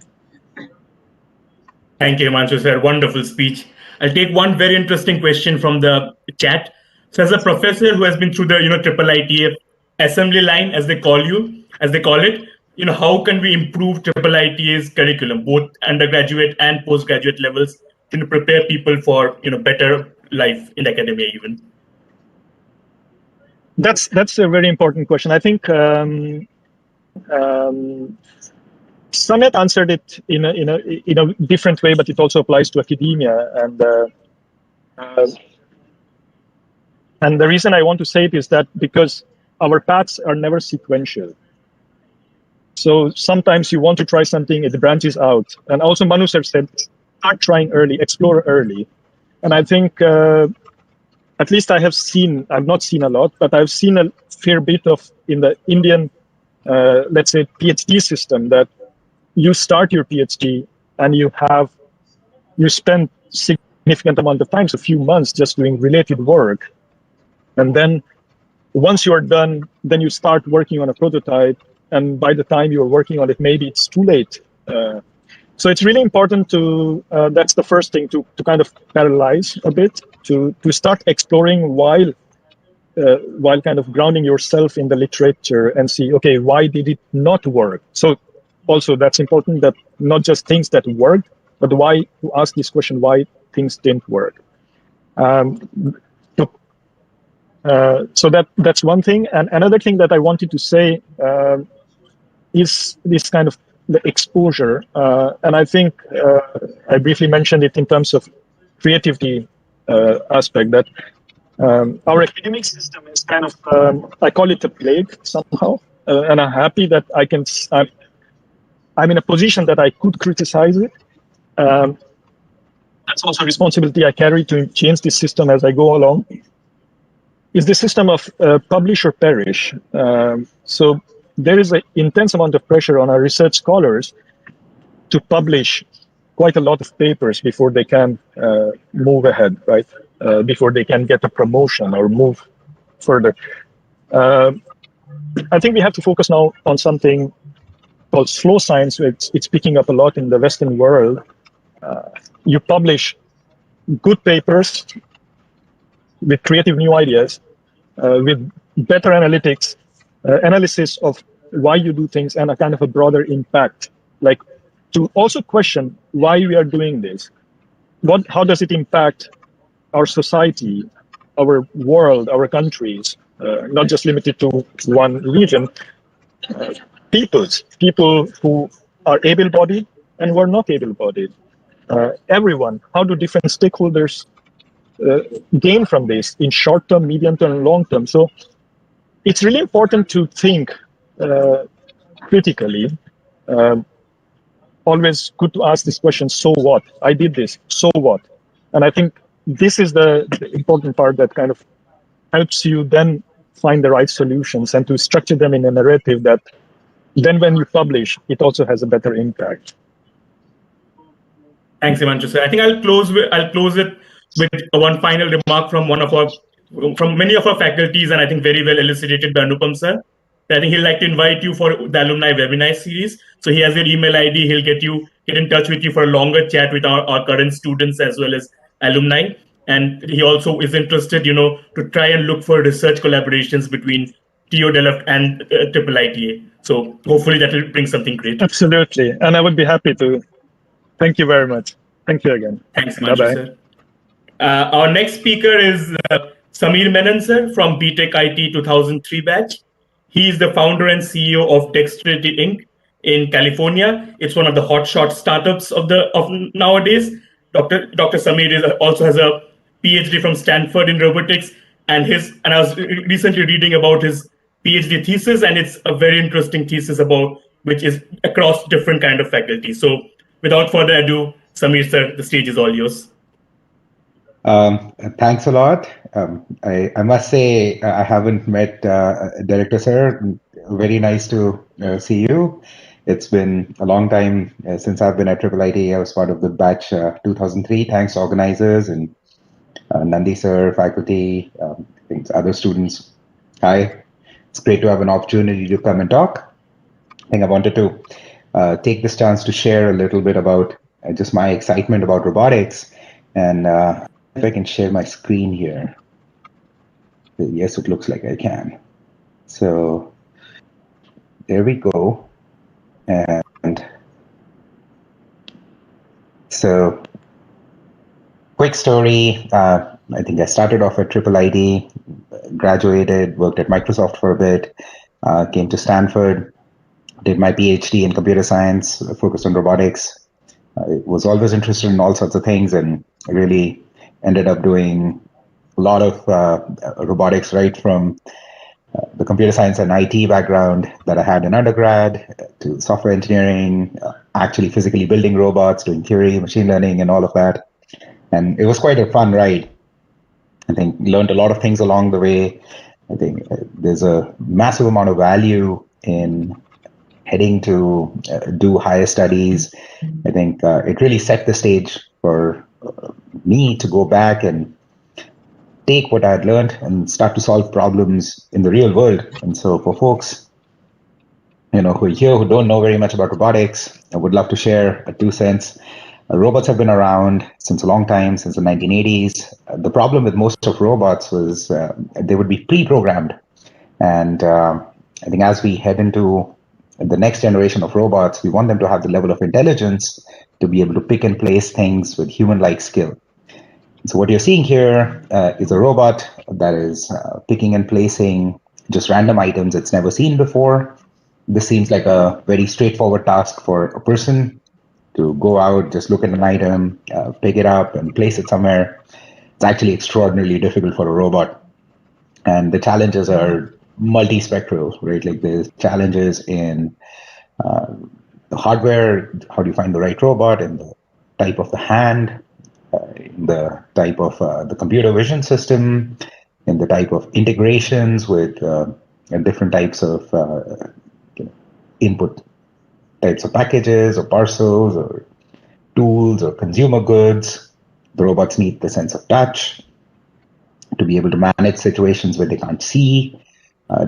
Thank you, Himanshu sir. Wonderful speech. I'll take one very interesting question from the chat. So, as a professor who has been through the IIITA assembly line, as they call it, how can we improve IIITA's curriculum, both undergraduate and postgraduate levels, to prepare people for better life in academia even? That's a very important question. I think Samet answered it in a different way, but it also applies to academia. And the reason I want to say it is that because our paths are never sequential. So sometimes you want to try something, it branches out. And also Manu sir said, start trying early, explore early. And I think, at least I've not seen a lot, but I've seen a fair bit of in the Indian, let's say, PhD system, that you start your PhD and you spend significant amount of time, so a few months, just doing related work. And then once you're done, then you start working on a prototype. And by the time you're working on it, maybe it's too late. So it's really important to, that's the first thing, to kind of paralyze a bit, to start exploring while kind of grounding yourself in the literature and see, okay, why did it not work? So also that's important, that not just things that worked, but why, to ask this question, why things didn't work. So that's one thing. And another thing that I wanted to say is this kind of the exposure. And I think I briefly mentioned it in terms of creativity aspect, that our academic system is kind of, I call it a plague somehow. And I'm happy that I'm in a position that I could criticize it. That's also a responsibility I carry to change this system as I go along. Is the system of publish or perish. So there is an intense amount of pressure on our research scholars to publish quite a lot of papers before they can move ahead, right? Before they can get a promotion or move further. I think we have to focus now on something called slow science. It's picking up a lot in the Western world. You publish good papers with creative new ideas, with better analytics, analysis of why you do things, and a kind of a broader impact. Like, to also question why we are doing this. How does it impact our society, our world, our countries, not just limited to one region. People who are able-bodied and who are not able-bodied. Everyone, how do different stakeholders gain from this in short term, medium term, and long term? So it's really important to think critically. Always good to ask this question, so what? I did this, so what? And I think this is the important part that kind of helps you then find the right solutions and to structure them in a narrative that then when you publish, it also has a better impact. Thanks, Himanshu sir. I think I'll close it with one final remark from from many of our faculties, and I think very well elucidated by Anupam sir. I think he'd like to invite you for the alumni webinar series. So he has your email ID. He'll get in touch with you for a longer chat with our current students as well as alumni. And he also is interested, to try and look for research collaborations between TO Delft and IIITA. So hopefully that will bring something great. Absolutely. And I would be happy to. Thank you very much. Thank you again. Thanks, Himanshu sir. Our next speaker is Sameer Menon sir from BTech IT 2003 batch. He is the founder and CEO of Dexterity Inc. in California. It's one of the hotshot startups of nowadays. Dr. Sameer also has a PhD from Stanford in robotics, and I was recently reading about his PhD thesis, and it's a very interesting thesis which is across different kind of faculty. So without further ado, Sameer sir, the stage is all yours. Thanks a lot. I must say I haven't met Director Sir. Very nice to see you. It's been a long time since I've been at IIITA. I was part of the batch 2003. Thanks organizers and Nandi Sir, faculty, other students. Hi. It's great to have an opportunity to come and talk. I think I wanted to take this chance to share a little bit about just my excitement about robotics. And if I can share my screen here. Yes, it looks like I can. So there we go. And so quick story. I think I started off at IIIT, graduated, worked at Microsoft for a bit, came to Stanford, did my PhD in computer science, focused on robotics. I was always interested in all sorts of things and really ended up doing a lot of robotics right from the computer science and IT background that I had in undergrad to software engineering, actually physically building robots, doing theory, machine learning, and all of that. And it was quite a fun ride. I think learned a lot of things along the way. I think there's a massive amount of value in heading to do higher studies. I think it really set the stage for me to go back and take what I had learned and start to solve problems in the real world. And so for folks, who are here who don't know very much about robotics, I would love to share a 2 cents. Robots have been around since a long time, since the 1980s. The problem with most of robots was they would be pre-programmed. And I think as we head into the next generation of robots, we want them to have the level of intelligence to be able to pick and place things with human-like skill. So what you're seeing here is a robot that is picking and placing just random items it's never seen before. This seems like a very straightforward task for a person to go out, just look at an item, pick it up and place it somewhere. It's actually extraordinarily difficult for a robot. And the challenges are multispectral, right? Like there's challenges in the hardware, how do you find the right robot, and the type of the hand, in the type of the computer vision system, in the type of integrations with different types of input types of packages or parcels or tools or consumer goods. The robots need the sense of touch to be able to manage situations where they can't see.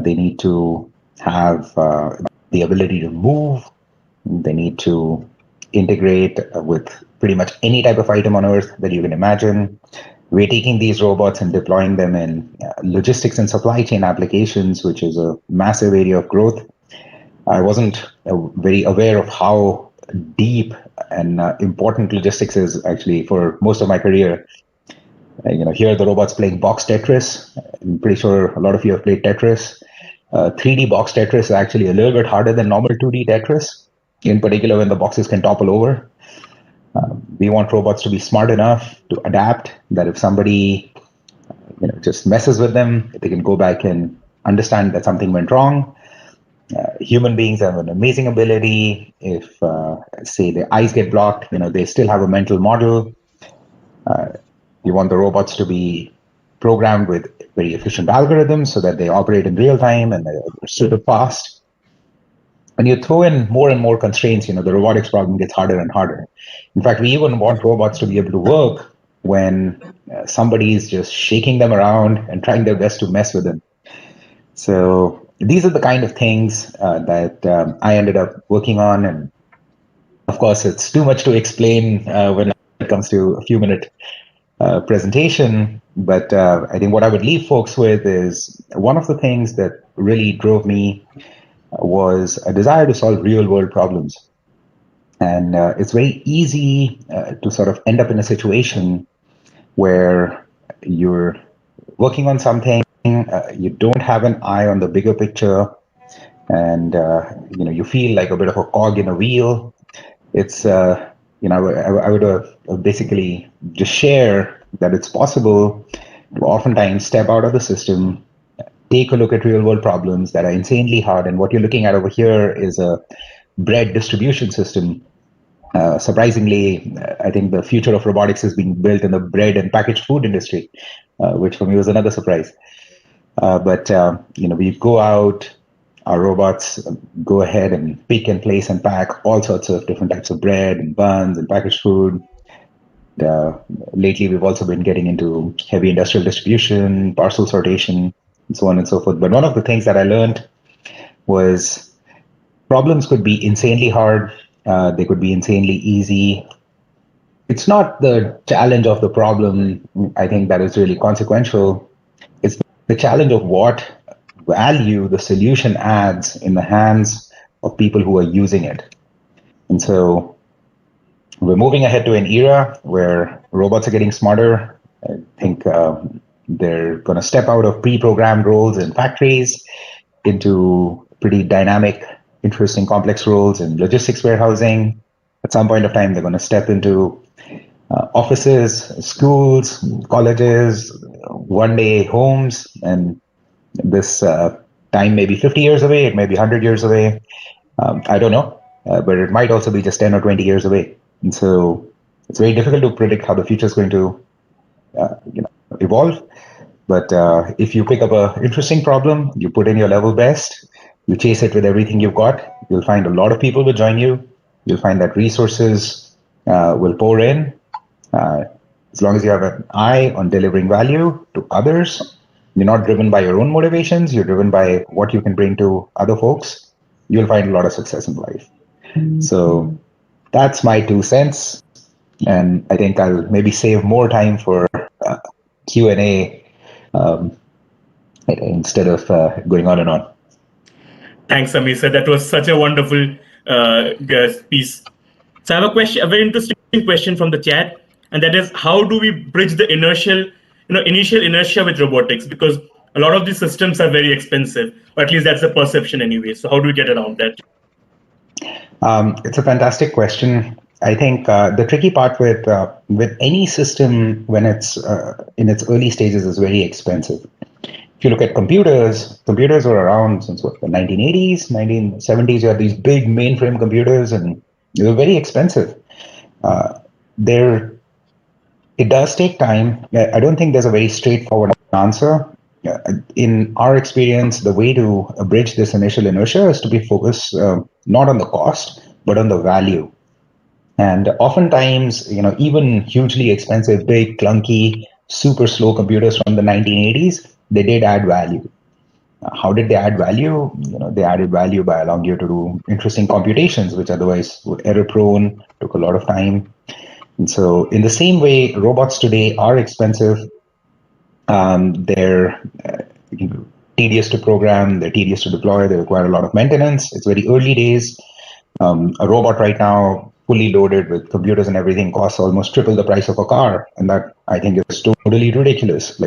They need to have the ability to move. They need to integrate with pretty much any type of item on Earth that you can imagine. We're taking these robots and deploying them in logistics and supply chain applications, which is a massive area of growth. I wasn't very aware of how deep and important logistics is actually for most of my career. Here are the robots playing box Tetris. I'm pretty sure a lot of you have played Tetris. 3D box Tetris is actually a little bit harder than normal 2D Tetris, in particular when the boxes can topple over. We want robots to be smart enough to adapt, that if somebody just messes with them, they can go back and understand that something went wrong. Human beings have an amazing ability. If, say, their eyes get blocked, they still have a mental model. You want the robots to be programmed with very efficient algorithms so that they operate in real time and they're super fast. When you throw in more and more constraints, the robotics problem gets harder and harder. In fact, we even want robots to be able to work when somebody is just shaking them around and trying their best to mess with them. So these are the kind of things that I ended up working on. And of course, it's too much to explain when it comes to a few-minute presentation. But I think what I would leave folks with is one of the things that really drove me was a desire to solve real-world problems. And it's very easy to sort of end up in a situation where you're working on something, you don't have an eye on the bigger picture, and you feel like a bit of a cog in a wheel. It's I would basically just share that it's possible to oftentimes step out of the system, take a look at real world problems that are insanely hard. And what you're looking at over here is a bread distribution system. Surprisingly, I think the future of robotics is being built in the bread and packaged food industry, which for me was another surprise. But we go out, our robots go ahead and pick and place and pack all sorts of different types of bread and buns and packaged food. Lately, we've also been getting into heavy industrial distribution, parcel sortation, and so on and so forth. But one of the things that I learned was problems could be insanely hard. They could be insanely easy. It's not the challenge of the problem, I think, that is really consequential. It's the challenge of what value the solution adds in the hands of people who are using it. And so we're moving ahead to an era where robots are getting smarter. I think they're going to step out of pre-programmed roles in factories into pretty dynamic, interesting, complex roles in logistics warehousing. At some point of time, they're going to step into offices, schools, colleges, one-day homes, and this time may be 50 years away, it may be 100 years away. I don't know, but it might also be just 10 or 20 years away. And so it's very difficult to predict how the future is going to evolve. But if you pick up an interesting problem, you put in your level best, you chase it with everything you've got, you'll find a lot of people will join you. You'll find that resources will pour in. As long as you have an eye on delivering value to others, you're not driven by your own motivations, you're driven by what you can bring to other folks, you'll find a lot of success in life. So that's my 2 cents. And I think I'll maybe save more time for Q&A instead of going on and on. Thanks, Amisa. That was such a wonderful piece. So I have a question, a very interesting question from the chat, and that is, how do we bridge the initial inertia with robotics? Because a lot of these systems are very expensive, or at least that's the perception anyway. So how do we get around that? It's a fantastic question. I think the tricky part with any system when it's in its early stages is very expensive. If you look at computers were around since the 1980s, 1970s. You had these big mainframe computers, and they were very expensive. It does take time. I don't think there's a very straightforward answer. In our experience, the way to bridge this initial inertia is to be focused not on the cost, but on the value. And oftentimes, even hugely expensive, big, clunky, super slow computers from the 1980s, they did add value. How did they add value? They added value by allowing you to do interesting computations, which otherwise were error-prone, took a lot of time. And so in the same way, robots today are expensive. They're tedious to program, they're tedious to deploy, they require a lot of maintenance. It's very early days. A robot right now, fully loaded with computers and everything, costs almost triple the price of a car. And that, I think, is totally ridiculous.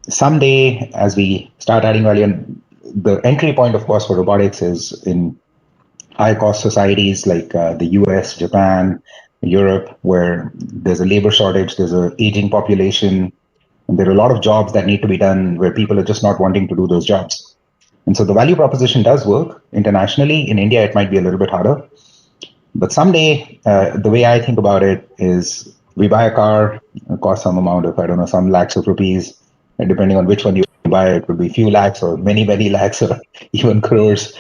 Someday, as we start adding value, the entry point, of course, for robotics is in high-cost societies like the US, Japan, Europe, where there's a labor shortage, there's an aging population, and there are a lot of jobs that need to be done where people are just not wanting to do those jobs. And so the value proposition does work internationally. In India, it might be a little bit harder. But someday, the way I think about it is we buy a car, it costs some amount of, some lakhs of rupees. And depending on which one you buy, it could be few lakhs or many, many lakhs or even crores.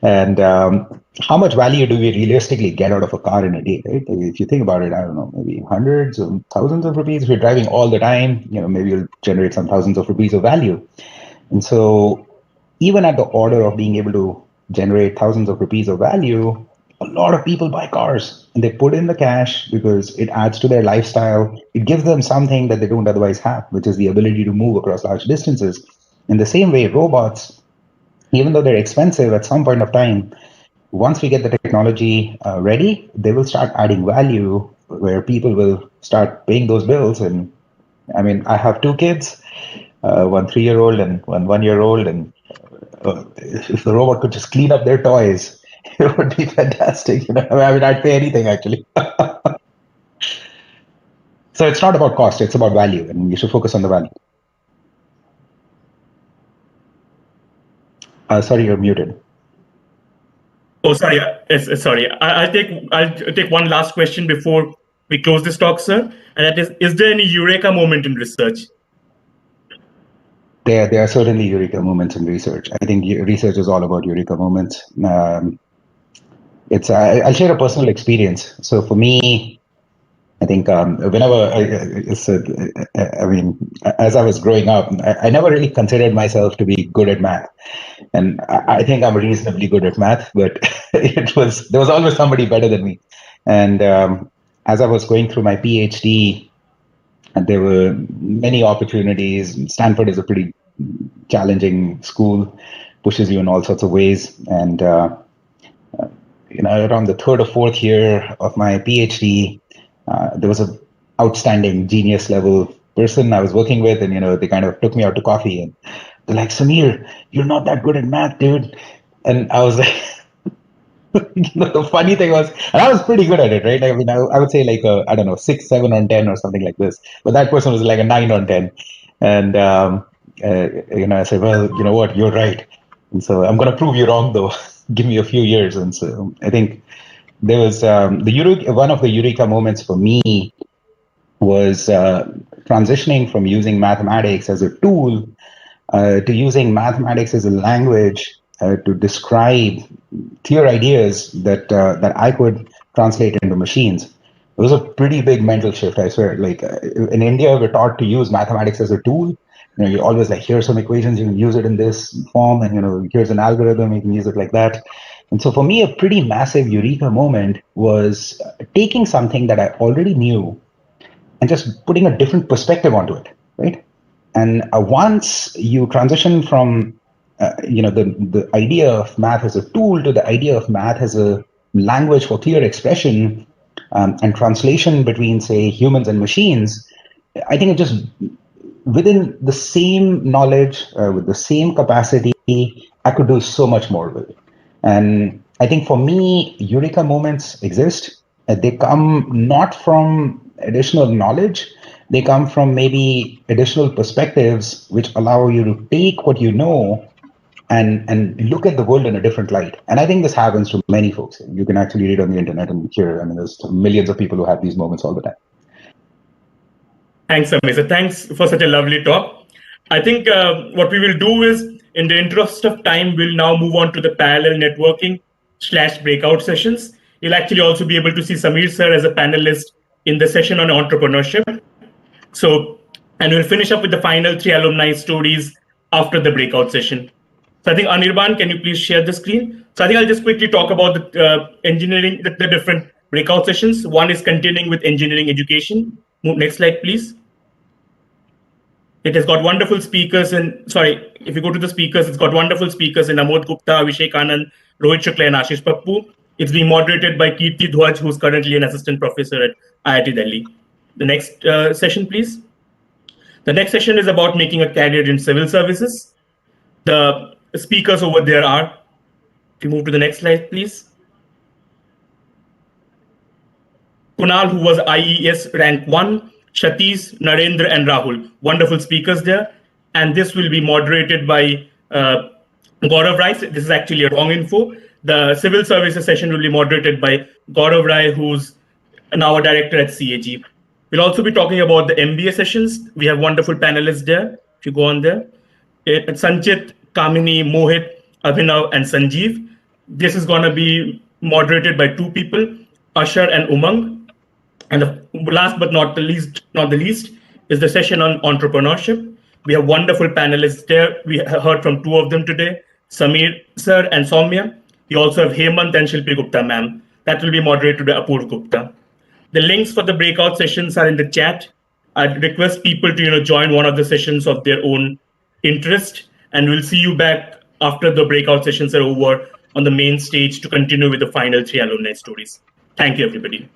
And how much value do we realistically get out of a car in a day? Right? If you think about it, I don't know, maybe hundreds or thousands of rupees. If you're driving all the time, maybe you'll generate some thousands of rupees of value. And so even at the order of being able to generate thousands of rupees of value, a lot of people buy cars and they put in the cash because it adds to their lifestyle. It gives them something that they don't otherwise have, which is the ability to move across large distances. In the same way, robots, even though they're expensive, at some point of time, once we get the technology ready, they will start adding value where people will start paying those bills. And I mean, I have 2 kids, one 3-year-old and one 1-year-old. And if the robot could just clean up their toys, it would be fantastic. I mean, I'd pay anything, actually. So it's not about cost, it's about value, and you should focus on the value. Sorry, you're muted. Oh, sorry. Sorry. I'll take one last question before we close this talk, sir. And that is there any eureka moment in research? There are certainly eureka moments in research. I think research is all about eureka moments. I'll share a personal experience. So for me, I think as I was growing up, I never really considered myself to be good at math, and I think I'm reasonably good at math, but there was always somebody better than me. And as I was going through my PhD, and there were many opportunities. Stanford is a pretty challenging school, pushes you in all sorts of ways, and around the third or fourth year of my PhD, there was a outstanding genius level person I was working with, and they kind of took me out to coffee, and they're like, "Samir, you're not that good at math, dude." And I was like, the funny thing was, and I was pretty good at it, right? I mean, I would say like I don't know, 6, 7 on 10 or something like this. But that person was like a 9 on 10, and I said, "Well, you know what, you're right." And so I'm going to prove you wrong, though. Give me a few years. And so I think there was one of the eureka moments for me was transitioning from using mathematics as a tool to using mathematics as a language to describe clear ideas that I could translate into machines. It was a pretty big mental shift, I swear. Like in India, we're taught to use mathematics as a tool. You always like, here's some equations, you can use it in this form, and here's an algorithm, you can use it like that. And so for me, a pretty massive eureka moment was taking something that I already knew and just putting a different perspective onto it, right? And once you transition from the idea of math as a tool to the idea of math as a language for clear expression and translation between, say, humans and machines, I think it just within the same knowledge with the same capacity, I could do so much more with it. And I think for me, eureka moments exist. They come not from additional knowledge, they come from maybe additional perspectives which allow you to take what you know and look at the world in a different light. And I think this happens to many folks. You can actually read on the internet and hear, I mean, there's millions of people who have these moments all the time. Thanks, Amisa. Thanks for such a lovely talk. I think what we will do is, in the interest of time, we'll now move on to the parallel networking / breakout sessions. You'll actually also be able to see Samir sir as a panelist in the session on entrepreneurship. So, and we'll finish up with the final 3 alumni stories after the breakout session. So I think Anirban, can you please share the screen? So I think I'll just quickly talk about the engineering, the different breakout sessions. One is continuing with engineering education. Next slide, please. It has got wonderful speakers, and sorry, if you go to the speakers, it's got wonderful speakers in Amod Gupta, Abhishek Anand, Rohit Shukla, and Ashish Pappu. It's being moderated by Kirti Dhwaj, who's currently an assistant professor at IIT Delhi. The next session, please. The next session is about making a career in civil services. The speakers over there are, if you move to the next slide, please. Kunal, who was IES rank 1, Shatish, Narendra, and Rahul. Wonderful speakers there. And this will be moderated by Gaurav Rai. This is actually a wrong info. The civil services session will be moderated by Gaurav Rai, who's now a director at CAG. We'll also be talking about the MBA sessions. We have wonderful panelists there. If you go on there, Sanchit, Kamini, Mohit, Abhinav, and Sanjeev. This is going to be moderated by 2 people, Ashar and Umang. And the last but not the least, is the session on entrepreneurship. We have wonderful panelists there. We heard from 2 of them today, Samir sir and Soumya. We also have Hemant and Shilpi Gupta ma'am. That will be moderated by Apurv Gupta. The links for the breakout sessions are in the chat. I'd request people to join one of the sessions of their own interest, and we'll see you back after the breakout sessions are over on the main stage to continue with the final 3 alumni stories. Thank you, everybody.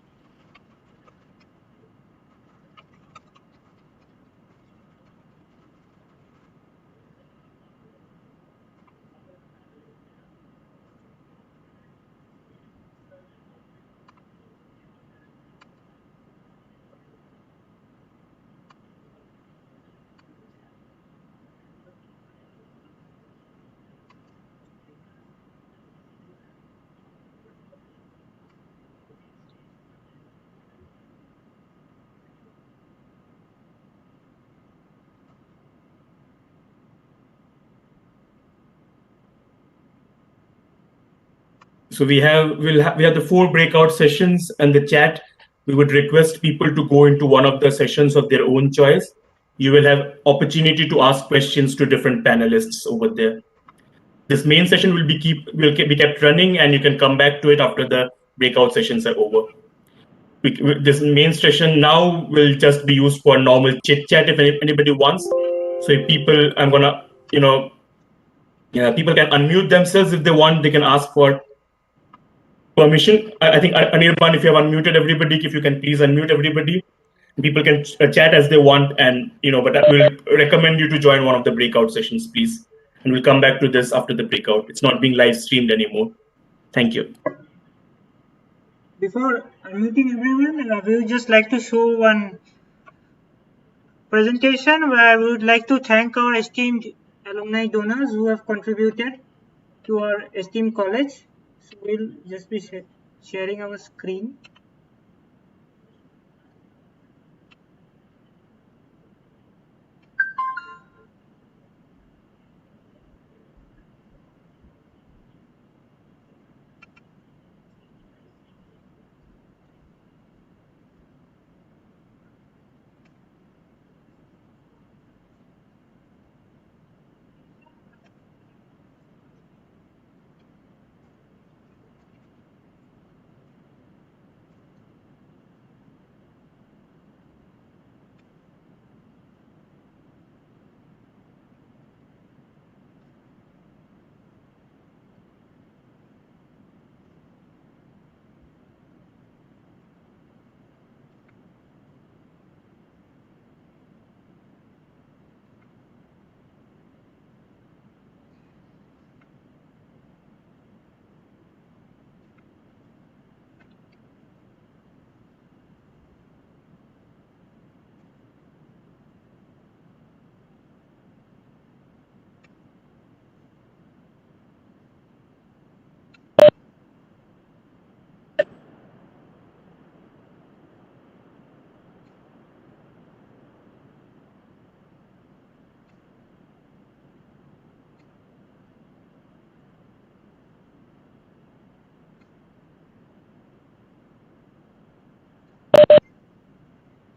So we have the 4 breakout sessions and the chat. We would request people to go into one of the sessions of their own choice. You will have opportunity to ask questions to different panelists over there. This main session will be kept running, and you can come back to it after the breakout sessions are over. This main session now will just be used for normal chit chat if anybody wants. So if people, I'm gonna, people can unmute themselves if they want. They can ask for permission. I think Anirban, if you have unmuted everybody, if you can please unmute everybody. People can chat as they want, and but I will recommend you to join one of the breakout sessions, please. And we'll come back to this after the breakout. It's not being live streamed anymore. Thank you. Before unmuting everyone, we would just like to show one presentation where we would like to thank our esteemed alumni donors who have contributed to our esteemed college. So we'll just be sharing our screen.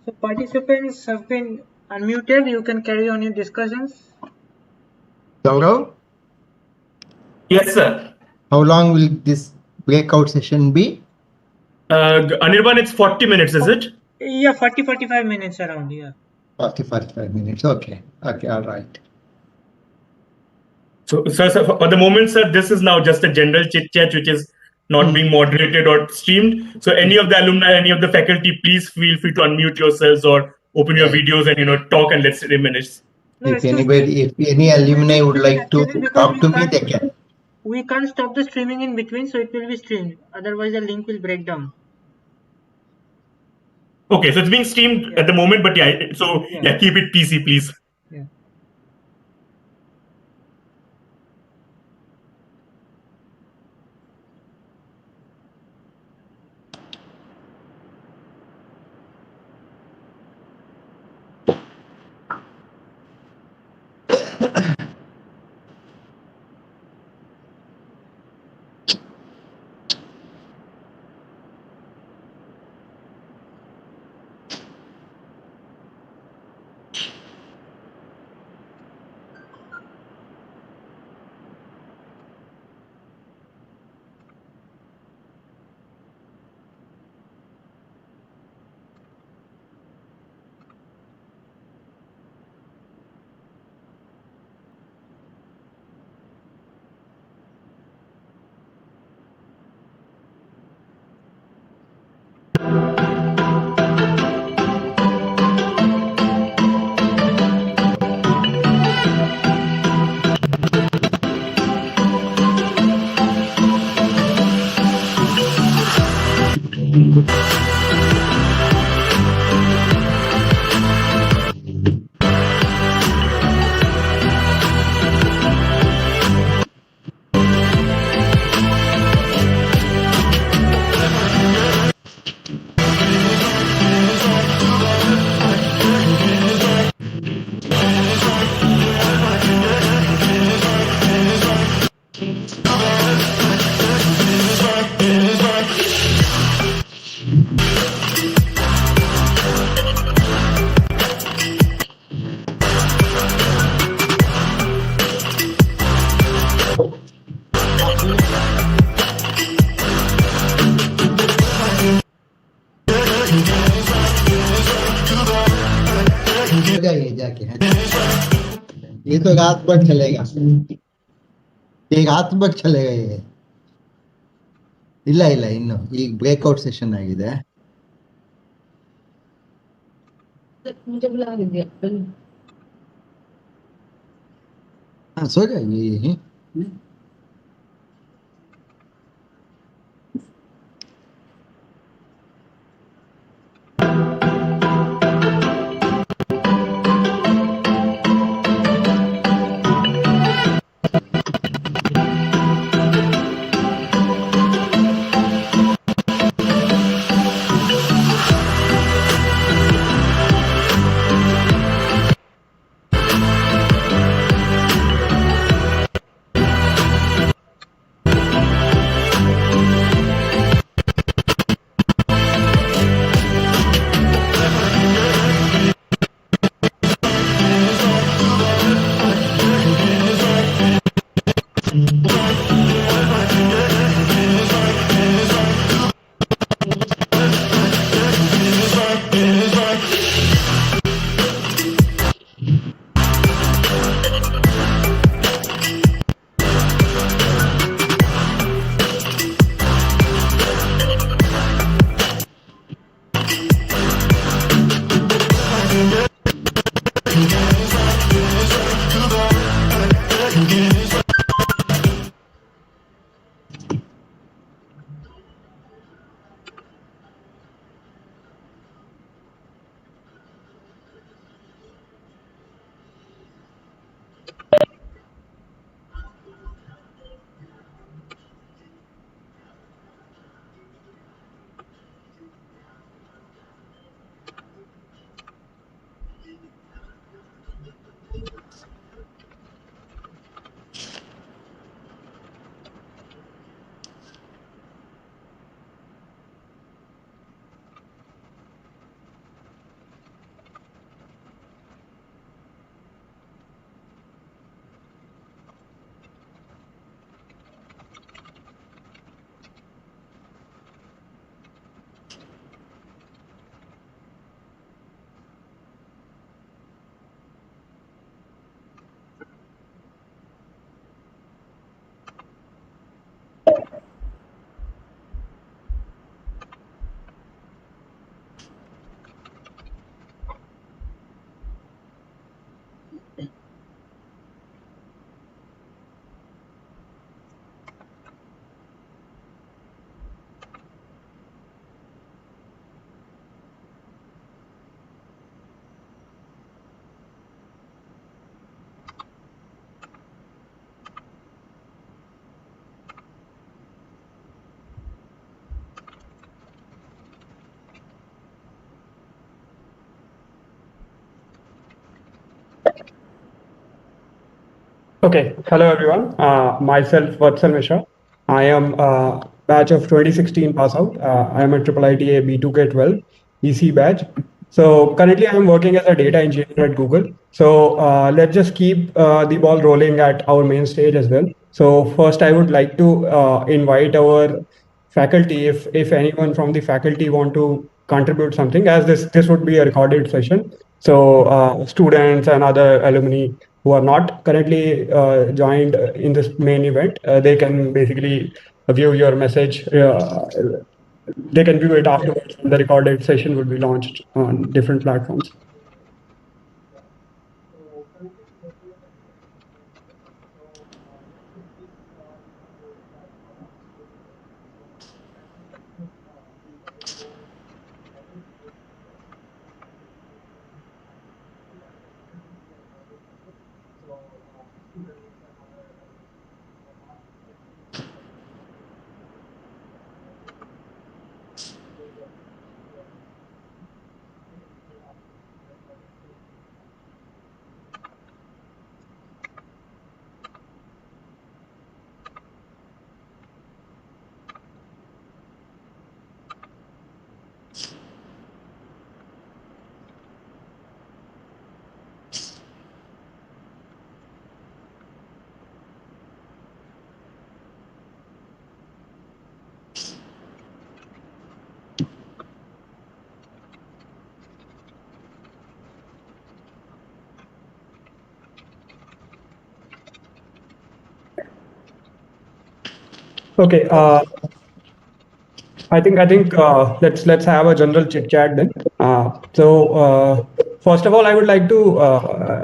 So participants have been unmuted. You can carry on your discussions. Gaurav? Yes, sir. How long will this breakout session be? Anirban, it's 40 minutes, is it? Yeah, 40-45 minutes around, yeah. 45 minutes. Okay. Okay, all right. So, for the moment, sir, this is now just a general chit chat, which is not being moderated or streamed. So, any of the alumni, any of the faculty, please feel free to unmute yourselves or open your videos and talk, and let's reminisce. If any alumni would like to talk to me, they can. We can't stop the streaming in between, so it will be streamed. Otherwise, the link will break down. Okay, so it's being streamed at the moment, but keep it PC, please. Yeah. जाइए जाके ये तो रात भर चलेगा ये रात भर चलेगा ये ಇಲ್ಲ ಇಲ್ಲ ಇನ್ನು ಈಗ ಬ್ರೇಕ್ಔಟ್ ಸೆಷನ್ ಆಗಿದೆ सो जाइए Okay, hello everyone. Myself Vatsal Mishra. I am batch of 2016 pass out. I am a IIITA B2K12 EC batch. So currently I am working as a data engineer at Google. So let's just keep the ball rolling at our main stage as well. So first I would like to invite our faculty, if anyone from the faculty want to contribute something, as this would be a recorded session. So students and other alumni who are not currently joined in this main event, they can basically view your message. They can view it afterwards. The recorded session will be launched on different platforms. Okay. I think let's have a general chit chat then. First of all, I would like to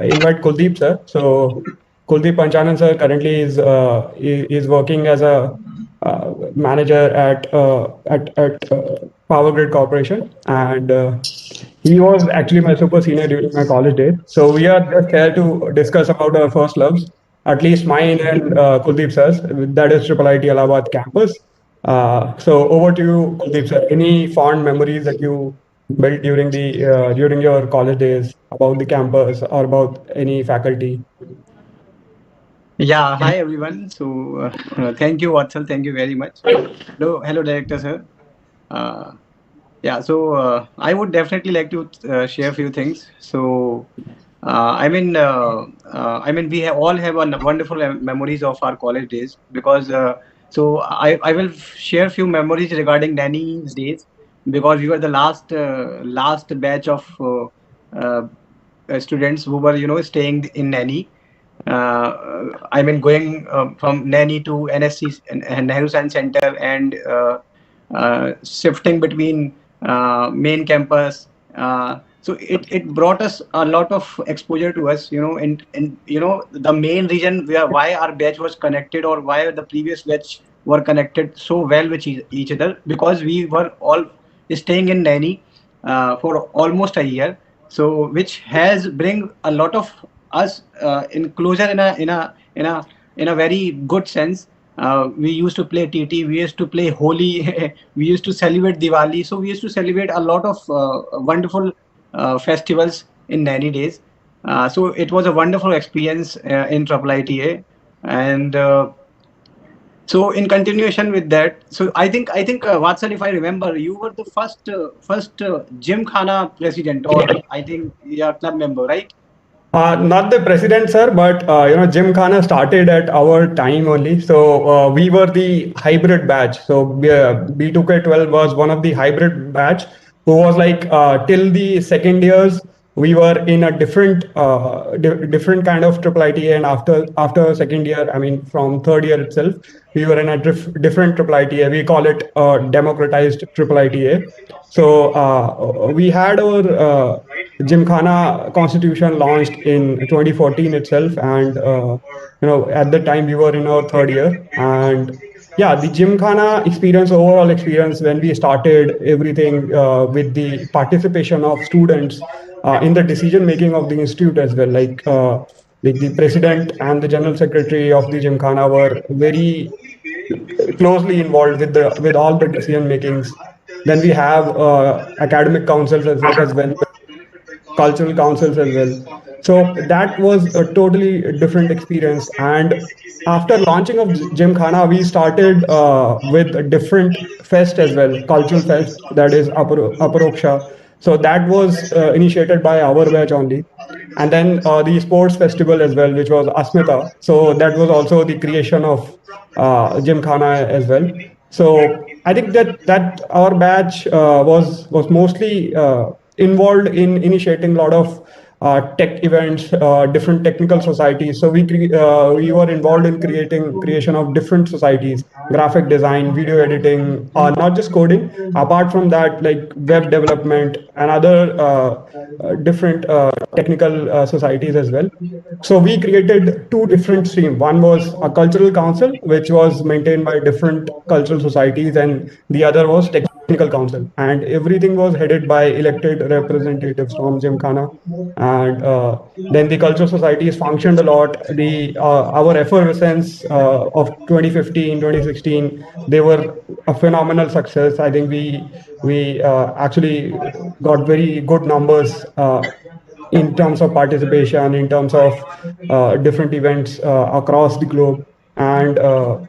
invite Kuldeep sir. So Kuldeep Panchanan sir currently is working as a manager at Power Grid Corporation, and he was actually my super senior during my college days. So we are just here to discuss about our first loves, at least mine and Kuldeep sir's. That is IIIT Allahabad campus. So over to you, Kuldeep sir. Any fond memories that you built during your college days about the campus or about any faculty? Yeah, hi everyone. So thank you, Vatsal. Thank you very much. Hello, director sir. Uh, I would definitely like to share a few things. We all have wonderful memories of our college days because I will share a few memories regarding nanny's days because we were the last batch of students who were staying in nanny. Going from nanny to NSC and Nehru Science Center and shifting between main campus. It brought us a lot of exposure to us, and the main reason why our batch was connected or why the previous batch were connected so well with each other because we were all staying in nanny for almost a year. So which has bring a lot of us in closer in a very good sense. We used to play TT, we used to play Holi, we used to celebrate Diwali. So we used to celebrate a lot of wonderful festivals in nanny days. So it was a wonderful experience in IIITA. And so in continuation with that, so I think Vatsal, if I remember, you were the first Gymkhana president, or I think club member, right? Not the president, sir, but Gymkhana started at our time only. So we were the hybrid batch. So B2K12 was one of the hybrid batch who was like till the second years we were in a different kind of IIITA, and after second year, I mean from third year itself, we were in a different IIITA. We call it democratized IIITA. So we had our Gymkhana constitution launched in 2014 itself, and at the time we were in our third year, and yeah, the Gymkhana experience, overall experience, when we started everything with the participation of students in the decision making of the institute as well, like the president and the general secretary of the Gymkhana were very closely involved with all the decision makings. Then we have academic councils as well, cultural councils as well. So that was a totally different experience. And after launching of Gymkhana, we started with a different fest as well, cultural fest, that is Aparoksha. So that was initiated by our batch only. And then the sports festival as well, which was Asmita. So that was also the creation of Gymkhana as well. So I think that our batch was mostly involved in initiating a lot of tech events, different technical societies. So we were involved in creation of different societies, graphic design, video editing, not just coding. Apart from that, like web development and other different technical societies as well. So we created two different streams. One was a cultural council, which was maintained by different cultural societies, and the other was technical council. And everything was headed by elected representatives from Gymkhana. And then the cultural societies functioned a lot. Our effervescence of 2015, 2016, they were a phenomenal success. I think we actually got very good numbers in terms of participation, in terms of different events across the globe. And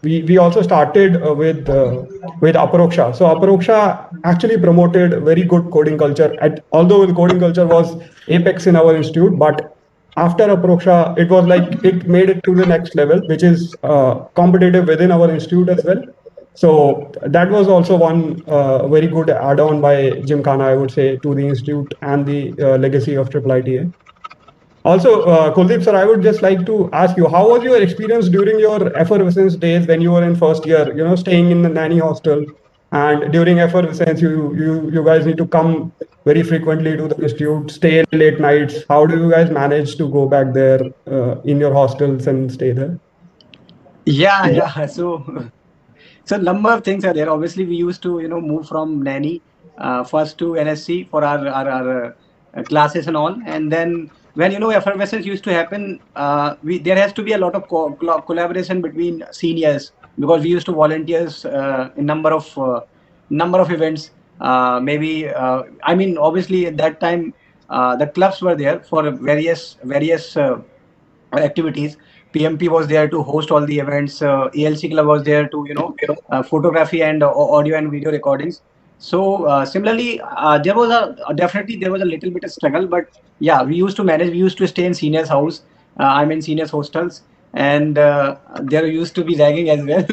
we also started with Aparoksha. So Aparoksha actually promoted very good coding culture. Although the coding culture was apex in our institute, but after Aparoksha, it was like it made it to the next level, which is competitive within our institute as well. So that was also one very good add-on by Gymkhana, I would say, to the institute and the legacy of IIITA. Also, Kuldeep sir, I would just like to ask you, how was your experience during your effervescence days when you were in first year? Staying in the nanny hostel, and during effervescence, you guys need to come very frequently to the institute, stay late nights. How do you guys manage to go back there in your hostels and stay there? Yeah. So number of things are there. Obviously, we used to move from nanny first to NSC for our classes and all, and then when effervescence used to happen, there has to be a lot of collaboration between seniors, because we used to volunteers in number of events. Maybe I mean, obviously at that time the clubs were there for various activities. PMP was there to host all the events. ALC Club was there to photography and audio and video recordings. So similarly, there was definitely there was a little bit of struggle, but yeah, we used to manage. We used to stay in seniors' house. I'm in seniors' hostels, and there used to be ragging as well.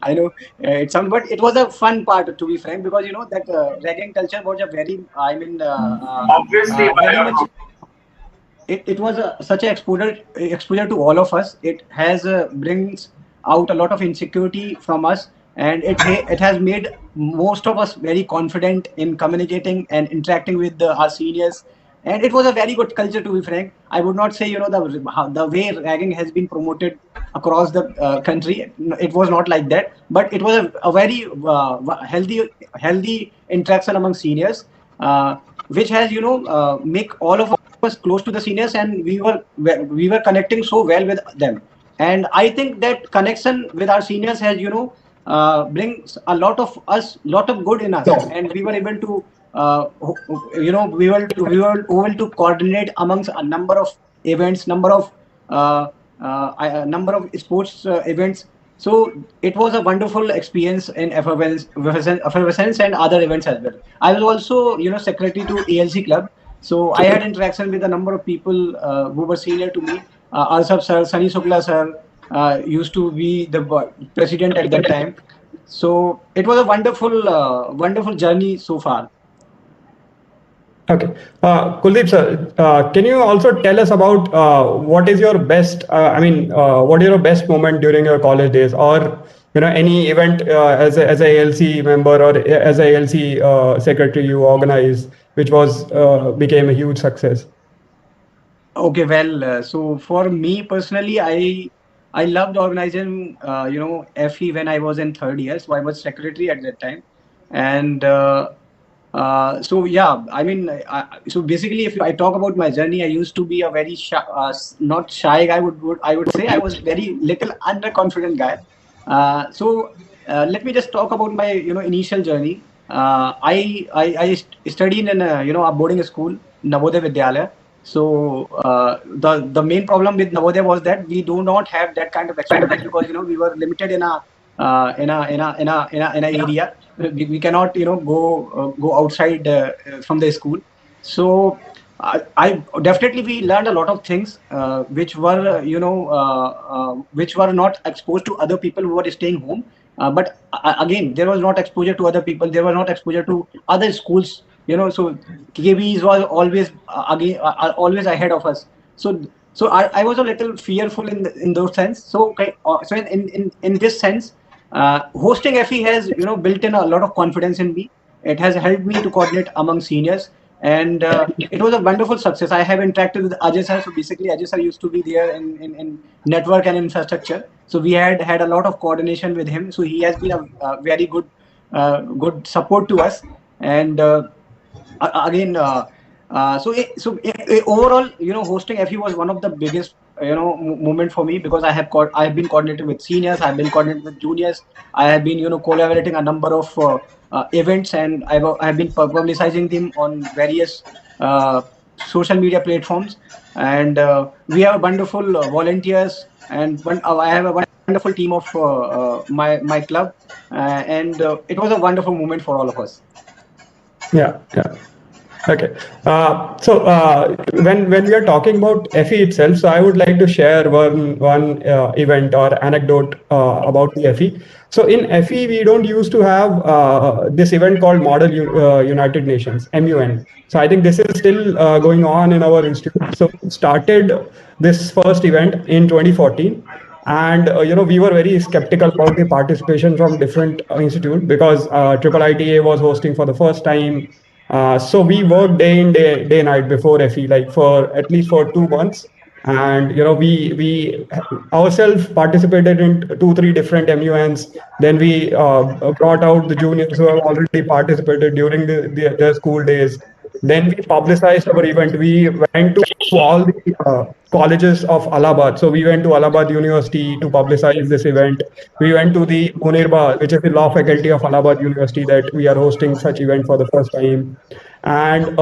I know it sounds, but it was a fun part, to be frank, because that ragging culture was a very, very much. It was such an exposure to all of us. It has brings out a lot of insecurity from us, and it has made most of us very confident in communicating and interacting with our seniors. And it was a very good culture, to be frank. I would not say the way ragging has been promoted across the country. It was not like that, but it was a very healthy interaction among seniors, which has make all of us close to the seniors, and we were connecting so well with them. And I think that connection with our seniors has brings a lot of good in us, and we were able to we were able to coordinate amongst a number of events, number of sports events. So it was a wonderful experience in effervescence and other events as well. I was also secretary to ALC Club. So I had interaction with a number of people who were senior to me. Arsab sir, Sunny Sukla sir used to be the president at that time. So it was a wonderful journey so far. Okay. Kuldeep sir, can you also tell us about what is your best, what is your best moment during your college days, or any event as a ALC member or as a ALC secretary you organized, which became a huge success? Okay, well, so for me personally, I loved organizing FE when I was in third year. So I was secretary at that time, and so yeah, I mean, so basically, if I talk about my journey, I used to be a very not shy guy. I would say I was very little underconfident guy. So let me just talk about my initial journey. I studied in a boarding school, Navodaya Vidyalaya. So the main problem with Navodaya was that we do not have that kind of exposure, because we were limited in a area. We cannot go outside from the school. So I definitely we learned a lot of things which were which were not exposed to other people who were staying home. But again, there was not exposure to other people. There was not exposure to other schools. So KBs was always always ahead of us. So I was a little fearful in those sense. So so in this sense, hosting FE has built in a lot of confidence in me. It has helped me to coordinate among seniors, and it was a wonderful success. I have interacted with Ajay sir. So basically, Ajay sir used to be there in network and infrastructure. So we had a lot of coordination with him. So he has been a very good support to us. And again, overall, hosting FE was one of the biggest moment for me, because I have been coordinating with seniors, I have been coordinating with juniors, I have been collaborating a number of events, and I have been publicizing them on various social media platforms. And we have wonderful volunteers, and I have a wonderful team of my club, and it was a wonderful moment for all of us. Yeah. Okay. When we are talking about FE itself, so I would like to share one event or anecdote about the FE. So in FE, we don't used to have this event called United Nations (MUN). So I think this is still going on in our institute. So we started this first event in 2014. And we were very skeptical about the participation from different institutes because IIITA was hosting for the first time. So we worked day night before FE, like for at least for 2 months. And we ourselves participated in 2-3 different MUNs. Then we brought out the juniors who have already participated during their school days. Then we publicized our event. We went to all the colleges of Allahabad. So we went to Allahabad University to publicize this event. We went to the Munirba, which is the law faculty of Allahabad University, that we are hosting such event for the first time. And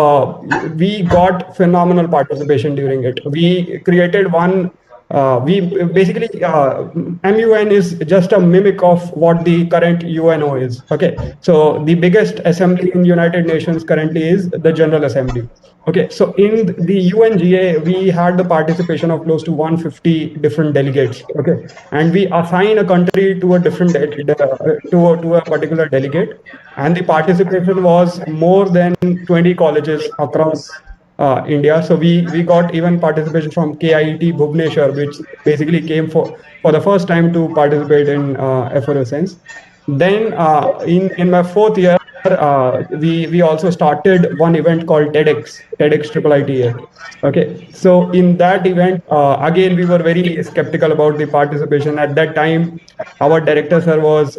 we got phenomenal participation during it. We created one we basically MUN is just a mimic of what the current UNO is. Okay, so the biggest assembly in United Nations currently is the General Assembly. Okay, so in the UNGA we had the participation of close to 150 different delegates. Okay, and we assign a country to a different to a particular delegate, and the participation was more than 20 colleges across India. So we got even participation from KIIT Bhubaneswar, which basically came for the first time to participate in effervescence. Then in my fourth year, we also started one event called TEDx IIITA. Okay, so in that event, again we were very skeptical about the participation. At that time, our director sir was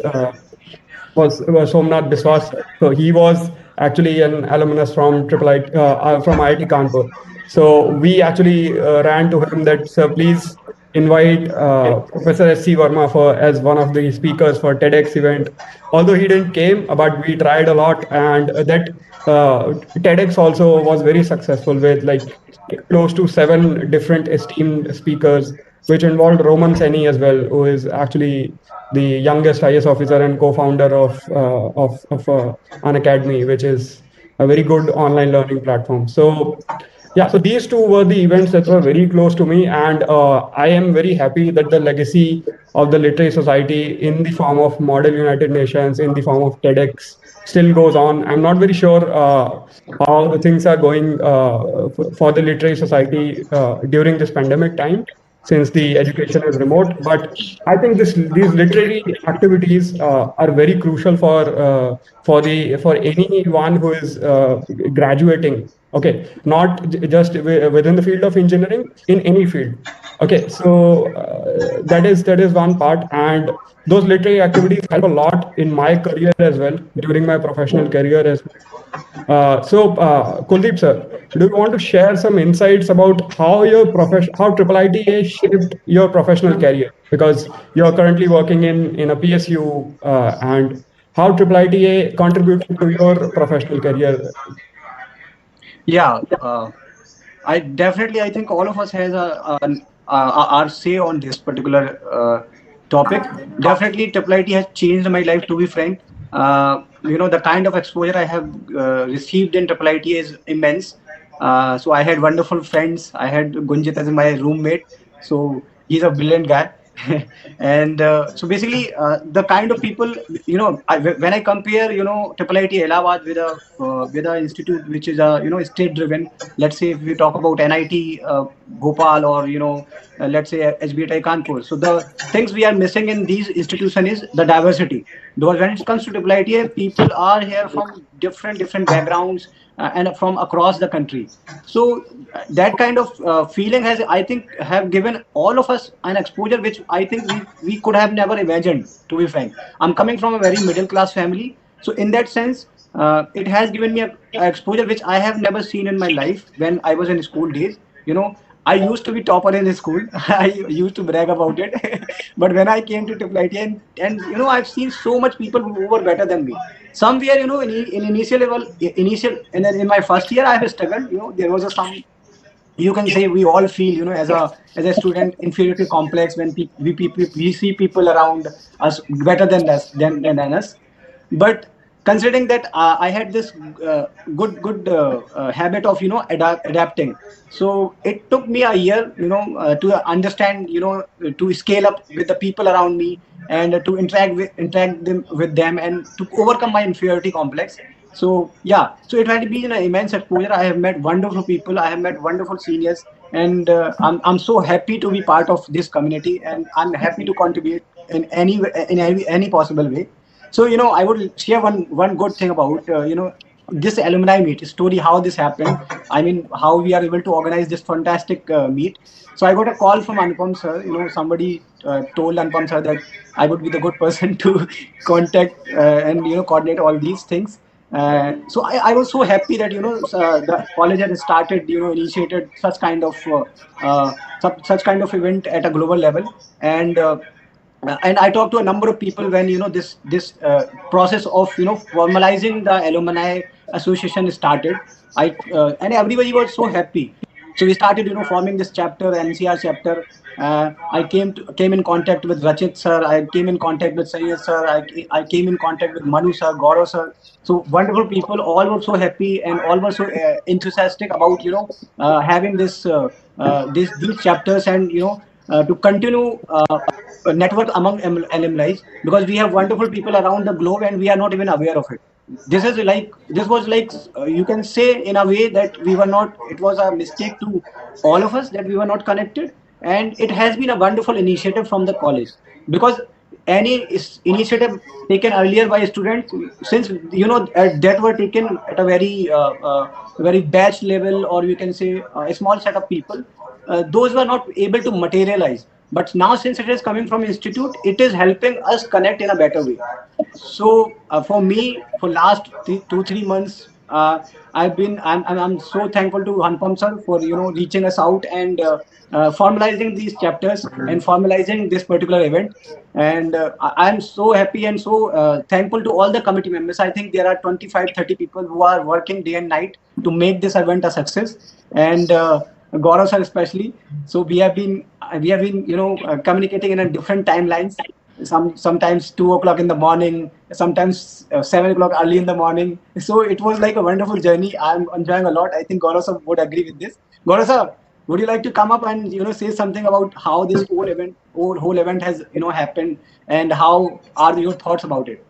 Somnath Biswas. So he was actually an alumnus from from IIT Kanpur. So we actually ran to him that, sir, please invite Professor S.C. Verma as one of the speakers for TEDx event. Although he didn't came, but we tried a lot, and that TEDx also was very successful with like close to 7 different esteemed speakers, which involved Roman Seni as well, who is actually the youngest IS officer and co-founder of an academy, which is a very good online learning platform. So yeah, so these two were the events that were very close to me, and I am very happy that the legacy of the Literary Society in the form of Model United Nations, in the form of TEDx, still goes on. I'm not very sure how the things are going for the Literary Society during this pandemic time, since the education is remote. But I think these literary activities are very crucial for anyone who is graduating. Okay, not just within the field of engineering, in any field. Okay, so that is one part, and those literary activities help a lot in my career as well, during my professional career as well. Kuldeep sir, do you want to share some insights about how how IIITA shaped your professional career? Because you're currently working in a PSU, and how IIITA contributed to your professional career? Yeah, I think all of us has our say on this particular topic. Definitely, IIIT has changed my life. To be frank, the kind of exposure I have received in IIIT is immense. So I had wonderful friends. I had Gunjit as my roommate. So he's a brilliant guy. And so basically, the kind of people, when I compare, IIIT Allahabad with a institute which is state driven. Let's say if we talk about NIT Bhopal, or let's say HBITA Kanpur. So the things we are missing in these institutions is the diversity. Because when it comes to IIITA, people are here from different backgrounds and from across the country. So that kind of feeling has, I think, have given all of us an exposure which I think we could have never imagined, to be frank. I'm coming from a very middle class family. So in that sense, it has given me an exposure which I have never seen in my life when I was in school days. I used to be topper in school. I used to brag about it. But when I came to IIITA, and I've seen so much people who were better than me. Somewhere, in initial level, in my first year, I have struggled. There was some, you can say, we all feel, as a student, inferiority complex when we see people around us better than us. But considering that I had this good habit of adapting. So it took me a year, to understand, to scale up with the people around me, and to interact with them, and to overcome my inferiority complex. So yeah, so it had been an immense exposure. I have met wonderful people. I have met wonderful seniors, and I'm so happy to be part of this community, and I'm happy to contribute in any possible way. So I would share one good thing about this alumni meet story, how this happened. I mean, how we are able to organize this fantastic meet. So I got a call from Anupam sir. Somebody told Anupam sir that I would be the good person to contact and coordinate all these things. So I was so happy that the college had started, initiated such kind of event at a global level. And I talked to a number of people when this process of formalizing the alumni association started. And everybody was so happy. So we started forming this chapter, NCR chapter. I came in contact with Rachit sir. I came in contact with Sayyid sir. I came in contact with Manu sir, Gaurav sir. So wonderful people. All were so happy and all were so enthusiastic about having these chapters, and to continue network among alumni, because we have wonderful people around the globe and we are not even aware of it. This was like you can say in a way that we were not. It was a mistake to all of us that we were not connected, and it has been a wonderful initiative from the college, because any initiative taken earlier by students, since that were taken at a very batch level, or you can say a small set of people, those were not able to materialize. But now, since it is coming from institute, it is helping us connect in a better way. So for me, for last 2-3 months, I'm so thankful to Anupam sir for reaching us out and formalizing these chapters and formalizing this particular event. And I'm so happy and so thankful to all the committee members. I think there are 25-30 people who are working day and night to make this event a success. And Gaurav sir especially. So we have been communicating in a different timelines. Sometimes 2 o'clock in the morning, sometimes 7 o'clock early in the morning. So it was like a wonderful journey. I'm enjoying a lot. I think Gaurav sir would agree with this. Gaurav sir, would you like to come up and say something about how this whole event has happened, and how are your thoughts about it?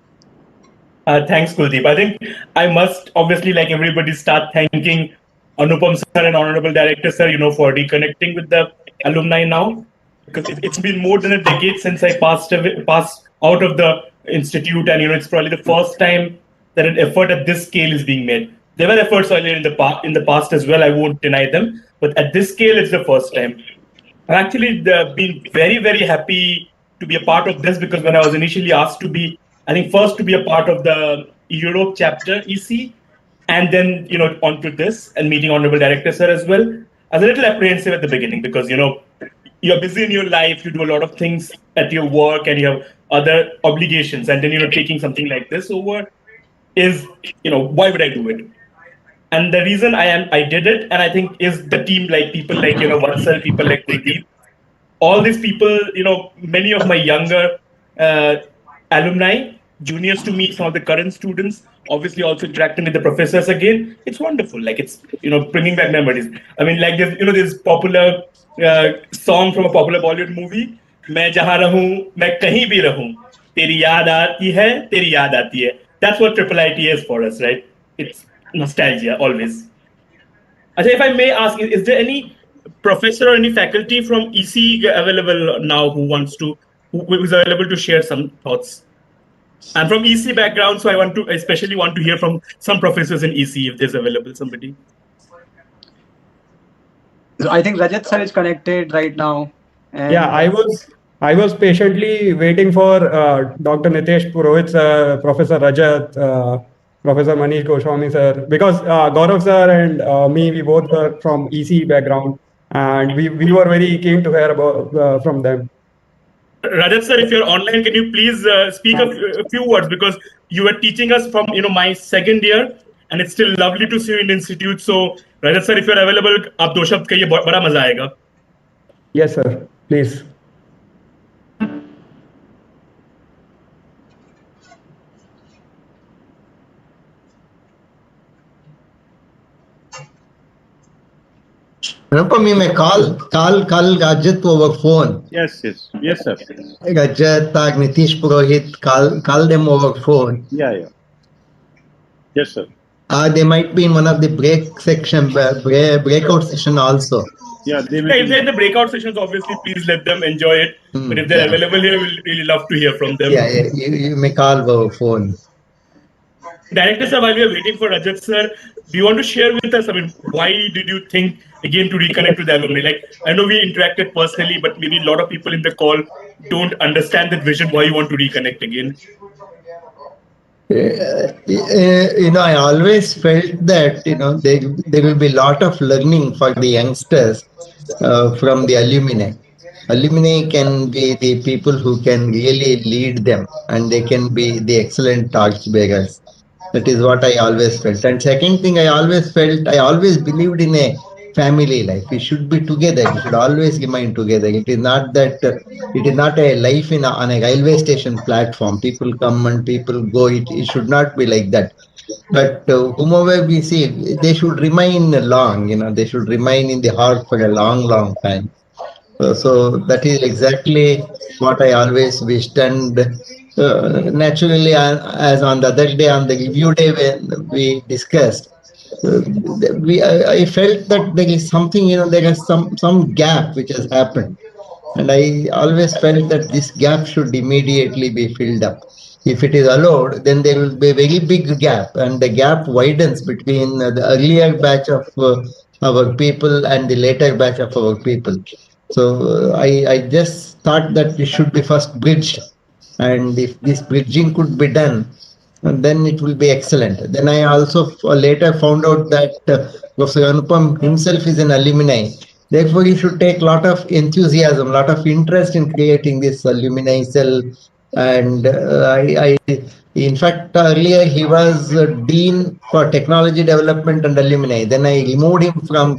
Thanks, Kuldeep. I think I must obviously, like everybody, start thanking Anupam sir and Honorable Director sir, for reconnecting with the alumni now, because it's been more than a decade since I passed out of the institute, and it's probably the first time that an effort at this scale is being made. There were efforts earlier in the past as well. I won't deny them, but at this scale, it's the first time. I've actually been very, very happy to be a part of this, because when I was initially asked to be, I think first to be a part of the Europe chapter EC, and then onto this and meeting Honorable Director sir as well, I was a little apprehensive at the beginning, because you're busy in your life, you do a lot of things at your work, and you have other obligations, and then taking something like this over is why would I do it? And the reason I did it, and I think is the team, like people like Vatsal, people like Kuldeep, all these people, many of my younger alumni, juniors to me, some of the current students, obviously also interacting with the professors again. It's wonderful. Like it's bringing back memories. I mean, like there's this popular song from a popular Bollywood movie. मैं जहाँ रहूँ, मैं कहीं भी रहूँ, तेरी याद आती है, तेरी याद आती है. That's what IIIT is for us, right? It's nostalgia always. Ajay, if I may ask, is there any professor or any faculty from EC available now who is available to share some thoughts? I'm from EC background, so I especially want to hear from some professors in EC if there's available somebody. So I think Rajat sir is connected right now. And yeah, I was patiently waiting for Dr. Nitesh Purohit sir, Professor Rajat, Professor Manish Goswami sir, because Gaurav sir and me, we both were from EC background, and we were very keen to hear about from them. Rajat sir, if you're online, can you please speak a few words, because you were teaching us from my second year, and it's still lovely to see you in the institute. So Rajat sir, if you're available, आप दो शब्द कहिए, बड़ा मजा आएगा. Yes sir, please. Anupam, you may call Rajat over phone. Yes, sir. Rajat, Nitish Purohit, call them over phone. Yeah. Yes, sir. They might be in one of the breakout session also. Yeah, if they're in the breakout sessions, obviously, please let them enjoy it. But if they're available here, we'll really love to hear from them. Yeah, you may call over phone. Director sir, while we are waiting for Rajat sir, do you want to share with us, why did you think again to reconnect with the alumni? Like, I know we interacted personally, but maybe a lot of people in the call don't understand that vision, why you want to reconnect again. I always felt that, there will be a lot of learning for the youngsters from the alumni. Alumni can be the people who can really lead them, and they can be the excellent torch bearers. That is what I always felt. And second thing, I always believed in a family life. We should be together. We should always remain together. It is not that it is not a life on a railway station platform. People come and people go. It should not be like that. But whomever we see, they should remain long. They should remain in the heart for a long, long time. So that is exactly what I always wished. And naturally, as on the other day, on the review day when we discussed, I felt that there is something, there is some gap which has happened. And I always felt that this gap should immediately be filled up. If it is allowed, then there will be a very big gap, and the gap widens between the earlier batch of our people and the later batch of our people. So I just thought that it should be first bridged, and if this bridging could be done, then it will be excellent. Then I also later found out that Professor Anupam himself is an alumni. Therefore, he should take a lot of enthusiasm, lot of interest in creating this alumni cell. And in fact, earlier he was Dean for Technology Development and Alumni. Then I removed him from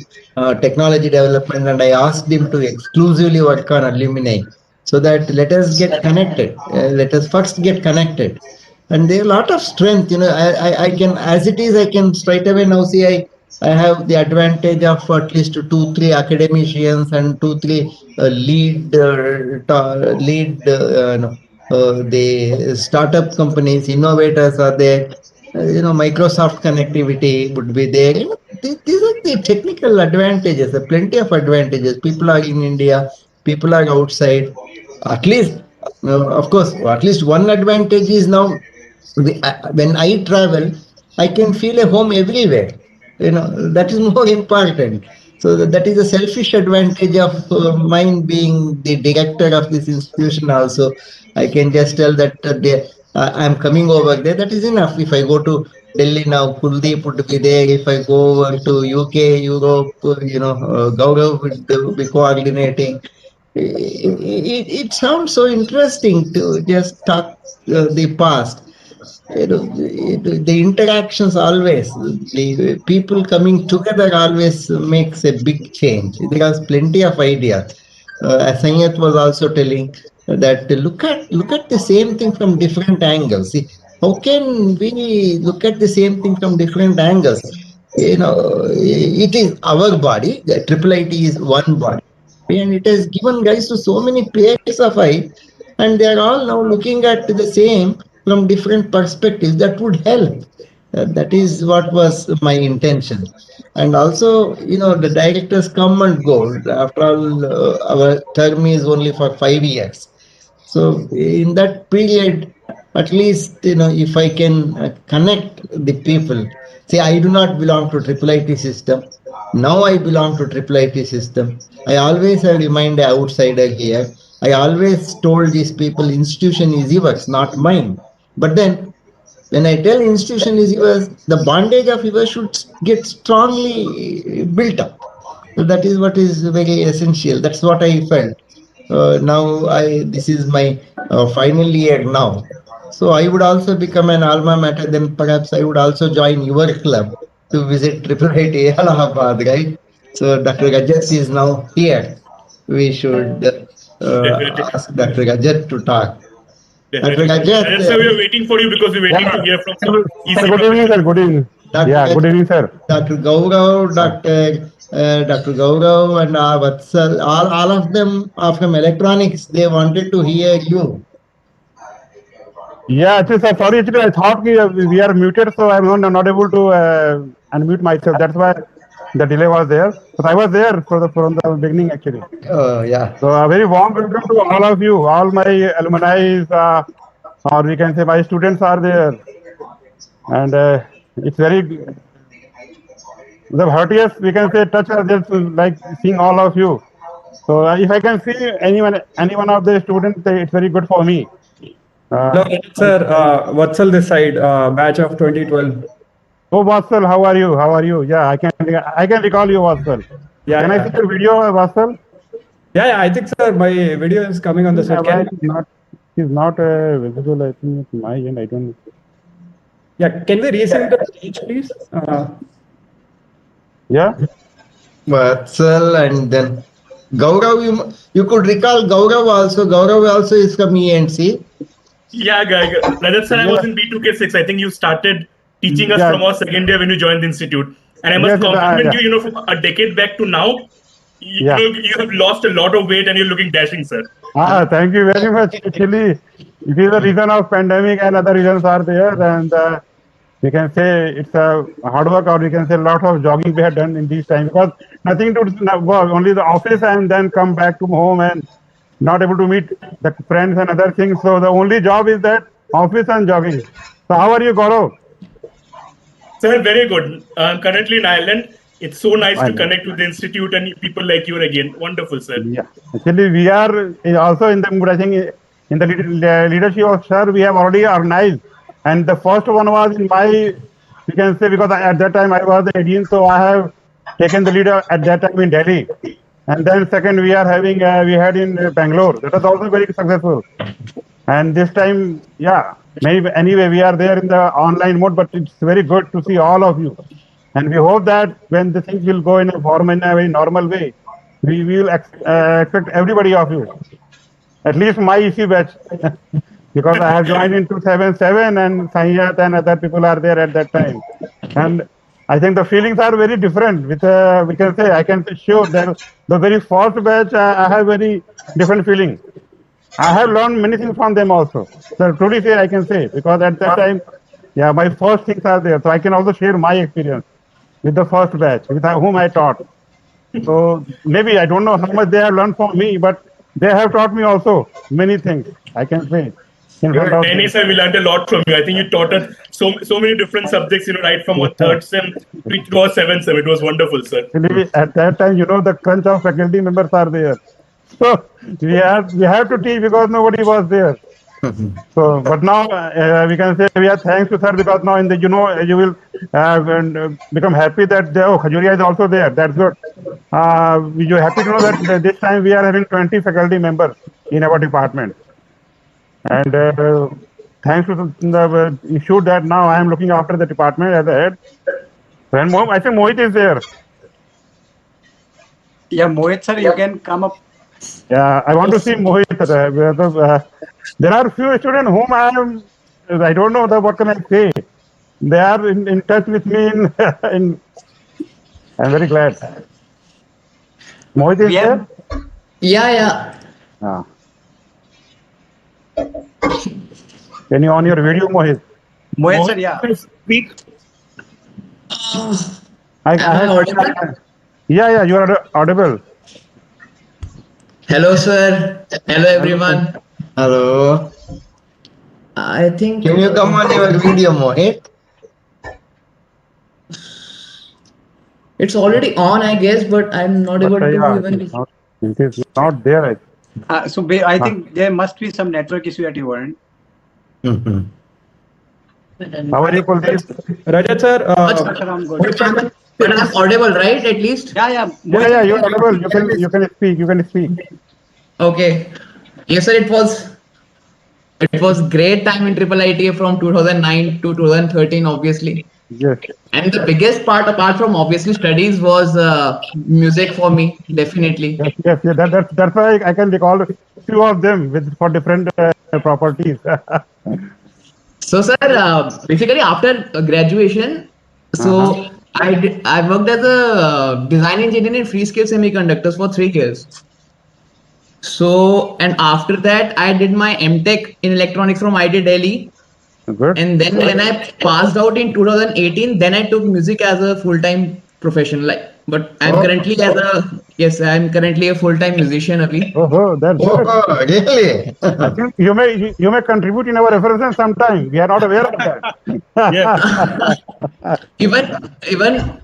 Technology Development, and I asked him to exclusively work on alumni, so that let us get connected. Let us first get connected. And there are a lot of strength. I can, as it is, I can straight away now see I have the advantage of at least 2-3 academicians and 2-3 lead the startup companies, innovators are there. Microsoft connectivity would be there. These are the technical advantages. There are plenty of advantages. People are in India. People are outside. At least, of course, at least one advantage is now when I travel, I can feel a home everywhere. That is more important. So that is a selfish advantage of mine being the director of this institution also. I can just tell that I'm coming over there. That is enough. If I go to Delhi now, Kuldeep would be there. If I go over to UK, Europe, Gaurav would be coordinating. It sounds so interesting to just talk the past. The interactions always, the people coming together always makes a big change. There are plenty of ideas. As Sanyat was also telling, that look at the same thing from different angles. See, how can we look at the same thing from different angles? It is our body. The IIIT is one body, and it has given rise to so many pairs of eyes, and they are all now looking at the same from different perspectives. That would help. That is what was my intention. And also, the directors come and go. After all, our term is only for 5 years. So in that period, at least, if I can connect the people. See, I do not belong to IIIT system. Now I belong to IIIT system. I always have remained an outsider here. I always told these people, institution is yours, not mine. But then, when I tell institution is yours, the bondage of yours should get strongly built up. So that is what is very essential. That's what I felt. Now this is my final year now. So I would also become an alma mater. Then perhaps I would also join your club to visit IIIT Allahabad, right? So Dr. Rajat is now here. We should ask Dr. Rajat to talk. Dr. Rajat, sir, we are waiting for you because we're waiting to hear from some Good evening, sir. Good evening. Dr. Yeah, good evening, sir. Dr. Gaurav, Dr. Dr. Gaurav and Vatsal, all of them are from electronics. They wanted to hear you. Yeah, actually, sir, sorry, actually, I thought we are muted, so I'm not able to unmute myself. That's why the delay was there. But I was there from the beginning, actually. Oh, yeah. So a very warm welcome to all of you. All my alumni, or we can say my students are there. And it's very, the heartiest, we can say, touch are just like seeing all of you. So if I can see any one of the students, it's very good for me. Hello, sir. Vatsal this side, batch of 2012. Oh, Vatsal, how are you? How are you? Yeah, I can recall you, Vatsal. Yeah, Can I see your video, Vatsal? Yeah, I think, sir, my video is coming on the set. It's not visible. I think it's my end. I don't. Yeah, can we resend the page, please? Yeah. Vatsal and then Gaurav, you could recall Gaurav also. Gaurav also is from ENC. Yeah, Rajat sir, I was in B2K6. I think you started teaching us from our second year when you joined the institute. And I must compliment you, from a decade back to now, you have lost a lot of weight and you're looking dashing, sir. Thank you very much. Actually, it is the reason of pandemic and other reasons are there. And we can say it's a hard work, or we can say a lot of jogging we have done in these times, because nothing to work, only the office, and then come back to home and not able to meet the friends and other things. So the only job is that office and jogging. So how are you, Gaurav? Sir, very good. I'm currently in Ireland. It's so nice to connect with the institute and people like you again. Wonderful, sir. Yeah, actually we are also in the mood. I think in the leadership of sir, we have already organized. And the first one was in my, you can say, because at that time I was the dean, so I have taken the leader at that time in Delhi. And then second, we are having, we had in Bangalore. That was also very successful. And this time, yeah, maybe anyway, we are there in the online mode, but it's very good to see all of you. And we hope that when the things will go in a form, in a very normal way, we will expect everybody of you. At least my EC batch. Because I have joined in 2007 and Sanyat and other people are there at that time. And I think the feelings are very different. With we can say, I can show that the very first batch, I have very different feeling. I have learned many things from them also. So truly say, I can say, because at that time, yeah, my first things are there. So I can also share my experience with the first batch, with whom I taught. So maybe I don't know how much they have learned from me, but they have taught me also many things, I can say. Many, sir, we learned a lot from you. I think you taught us so many different subjects, right from a third sem to a seventh sem. It was wonderful, sir. At that time, the crunch of faculty members are there. So we have to teach because nobody was there. So, but now we can say we are thanks to sir, because now in the you will become happy that Khajuria is also there. That's good. We are happy to know that this time we are having 20 faculty members in our department. And thanks to the issue that now I am looking after the department as a head. And I think Mohit is there. Yeah, Mohit sir, you can come up. Yeah, I want to see Mohit. There are few students whom I don't know what can I say. They are in touch with me. I'm very glad. Mohit is there? Yeah. Can you on your video, Mohit? Mohit sir, yeah. Speak. Yeah, you are audible. Hello, sir. Hello, everyone. Hello. I think. Can you come on your video, Mohit? It's already on, I guess, but I'm not able to even. It is not there. So I think there must be some network issue at your end. How are you, Kuldeep? Rajat sir. But I'm audible, right? At least. Yeah. Yeah, you're audible. You can speak. You can speak. Okay. Yes, sir. It was great time in IIITA from 2009 to 2013, obviously. Yes. And the biggest part, apart from obviously studies, was music for me, definitely. Yes. That's why I can recall few of them for different properties. So, sir, basically after graduation, I worked as a design engineer in Freescale Semiconductors for 3 years. So, and after that, I did my MTech in electronics from IIT Delhi. Good. And then when I passed out in 2018, then I took music as a full-time profession. But I'm currently I'm currently a full-time musician, Abhi. Oh, that's good. Really? I think you may contribute in our reference sometime. We are not aware of that. Even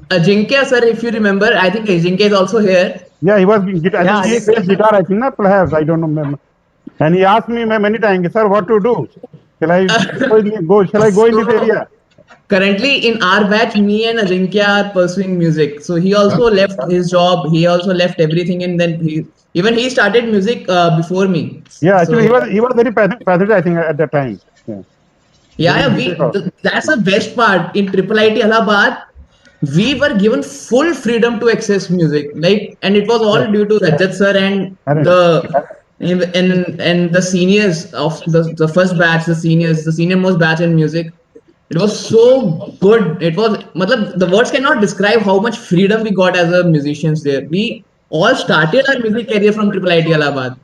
Ajinkya sir, if you remember, I think Ajinkya is also here. Yeah, he was. I think he plays guitar. I think not perhaps. I don't know. And he asked me many times, sir, what to do? Shall I go in this area? Currently in our batch, me and Ajinkya are pursuing music. So he also left his job. He also left everything, and then he started music before me. Yeah, actually, he was very passionate. I think at that time. That's the best part. In IIIT Allahabad, we were given full freedom to access music, and it was all due to Rajat sir and the seniors of the first batch, the senior most batch in music. It was so good. It was, the words cannot describe how much freedom we got as a musicians there. We all started our music career from IIIT Allahabad,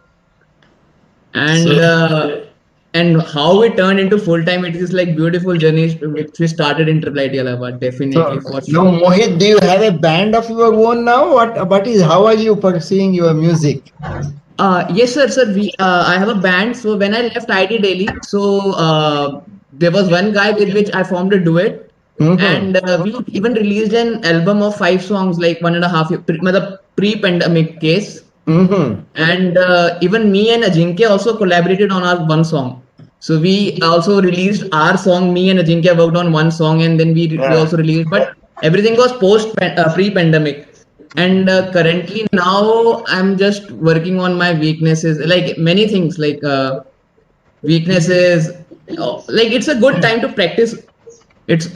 and how it turned into full time. It is like beautiful journey which we started in IIIT Allahabad. Definitely. Now, Mohit, do you have a band of your own now? How are you pursuing your music? Yes, sir. I have a band. So when I left IIT Delhi, there was one guy with which I formed a duet, and we even released an album of 5 songs, like 1.5 year pre-pandemic case. And even me and Ajinkya also collaborated on our one song. So we also released our song. Me and Ajinkya worked on one song, and then we also released. But everything was pre-pandemic. And currently now I'm just working on my weaknesses, like many things, like weaknesses. Like it's a good time to practice. It's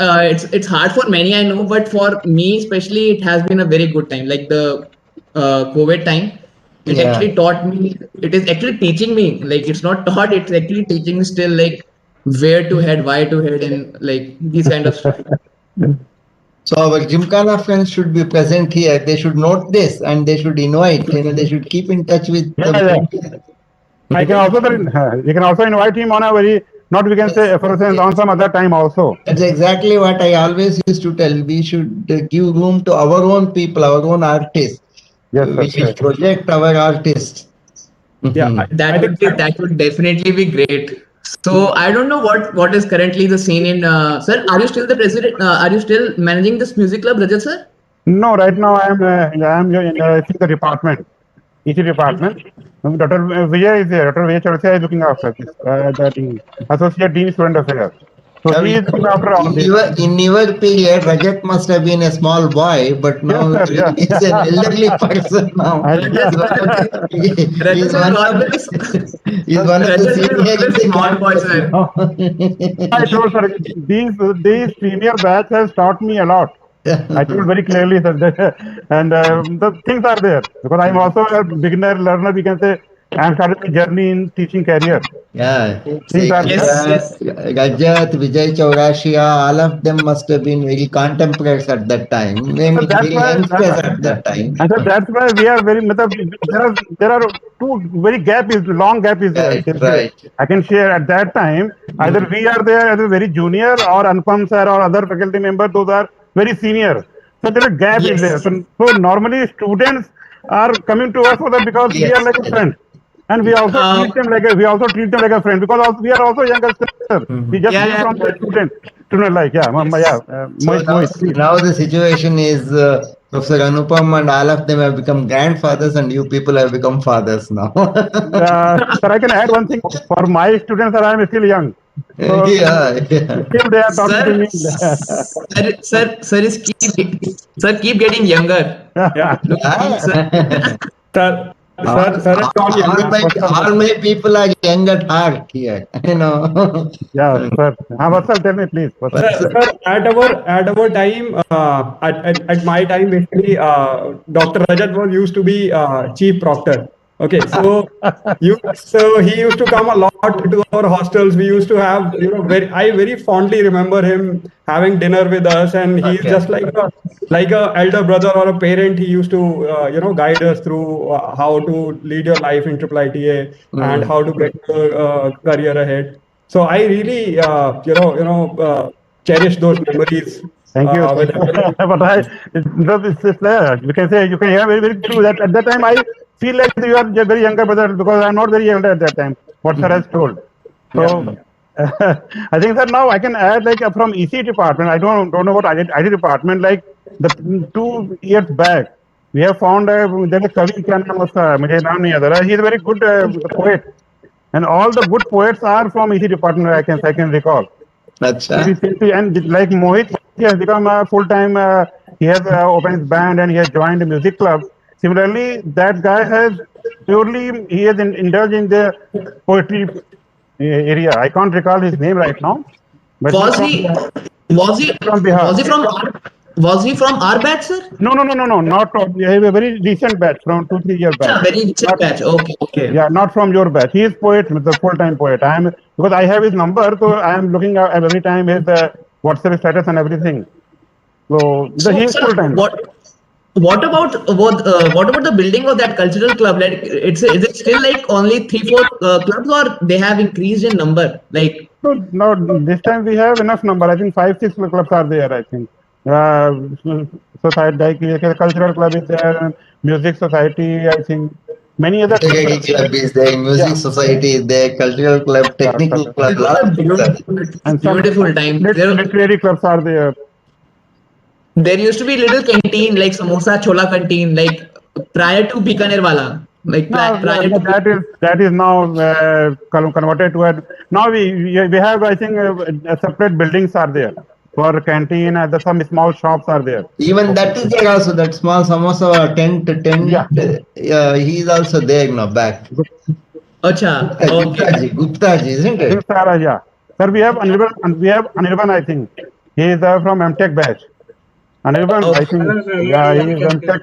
hard for many, I know, but for me especially, it has been a very good time. Like the COVID time, it actually taught me. It is actually teaching me. Like it's not taught. It's actually teaching me still, like where to head, why to head, and like these kind of stuff. So our Gymkhana friends should be present here. They should note this and they should invite. They should keep in touch with. I can also you can also invite him on a very, not we can say effervescence, on some other time also. That's exactly what I always used to tell. We should give room to our own people, our own artists. Yes, we should project our artists. Yeah, that would definitely be great. So I don't know what is currently the scene in. Sir, are you still the president? Are you still managing this music club, Rajat sir? No, right now I am in the department. EC department. Dr. Vijay is there. Dr. Vijay Chaurasia is looking after this. The Associate Dean Student Affairs. So he is looking after all this. In your period, Rajat must have been a small boy, but now he's an elderly person now. He's one of the small boys. I told sir, these senior batch has taught me a lot. I told very clearly that, and the things are there because I'm also a beginner learner. We can say I'm starting my journey in teaching career. Yeah, things are Rajat, Vijay Chaurasia, all of them must have been very contemporaries at that time. Maybe very youngsters at that time. And so that's why we are very. There are two very long gap is there. Right. I can share at that time. Either we are there as a very junior, or Anupam sir or other faculty member. Those are very senior. So there is a gap is there. So normally students are coming to us for that because we are like a friend. And we also treat them like a friend because we are also younger. We just from the student like now the situation is Professor Anupam and all of them have become grandfathers and you people have become fathers now. Sir, I can add one thing. For my students, I am still young. So still they are talking to me. Sir, keep getting younger. All my people are young at heart here, Yeah, sir. Sir, tell me please. Sir, at our time, at my time, basically, Dr. Rajat was used to be chief proctor Okay, so he used to come a lot to our hostels. We used to have, I very fondly remember him having dinner with us, and he's just like a elder brother or a parent. He used to, guide us through how to lead your life in IIITA and how to get your career ahead. So I really, cherish those memories. Thank you. With But it's there. You can hear very, very true that at that time I feel like you are a very younger brother because I'm not very younger at that time. What sir has told. So I think that now I can add like from EC department. I don't know about IT department. Like the 2 years back, we have found there's a Kavi. क्या नाम उसका? मुझे नाम नहीं याद आ रहा. He's a very good poet, and all the good poets are from EC department. I can recall. And like Mohit, he has become a full-time, he has opened his band and he has joined a music club. Similarly, that guy has he has indulged in the poetry area. I can't recall his name right now. But Was he from Bihar? Was he from our batch, sir? No, not from. He has a very recent batch from 2-3 years back. Very recent batch. Okay. Yeah, not from your batch. He is poet, the full-time poet. Because I have his number, so I am looking at every time his WhatsApp status and everything. So he is full-time. What about the building of that cultural club? Like, is it still like only 3-4 clubs, or they have increased in number? Like, no, this time we have enough number. I think 5-6 clubs are there. I think. Society, like cultural club is there, music society. I think many other club is there, music society is there, cultural club, technical club, lot of things are there. And beautiful time. Literary clubs are there. There used to be little canteen like samosa chola canteen, like prior to Bikaner wala. Like that is now converted to a. Now we have, I think, separate buildings are there for canteen, and some small shops are there. Even that is there also. That small samosa tent. Yeah, he is also there now back. Acha. Guptaji, isn't it? Yeah. Sir, we have Anirban, I think. He is from MTech batch. Anirban, I think. Yeah, he is MTech.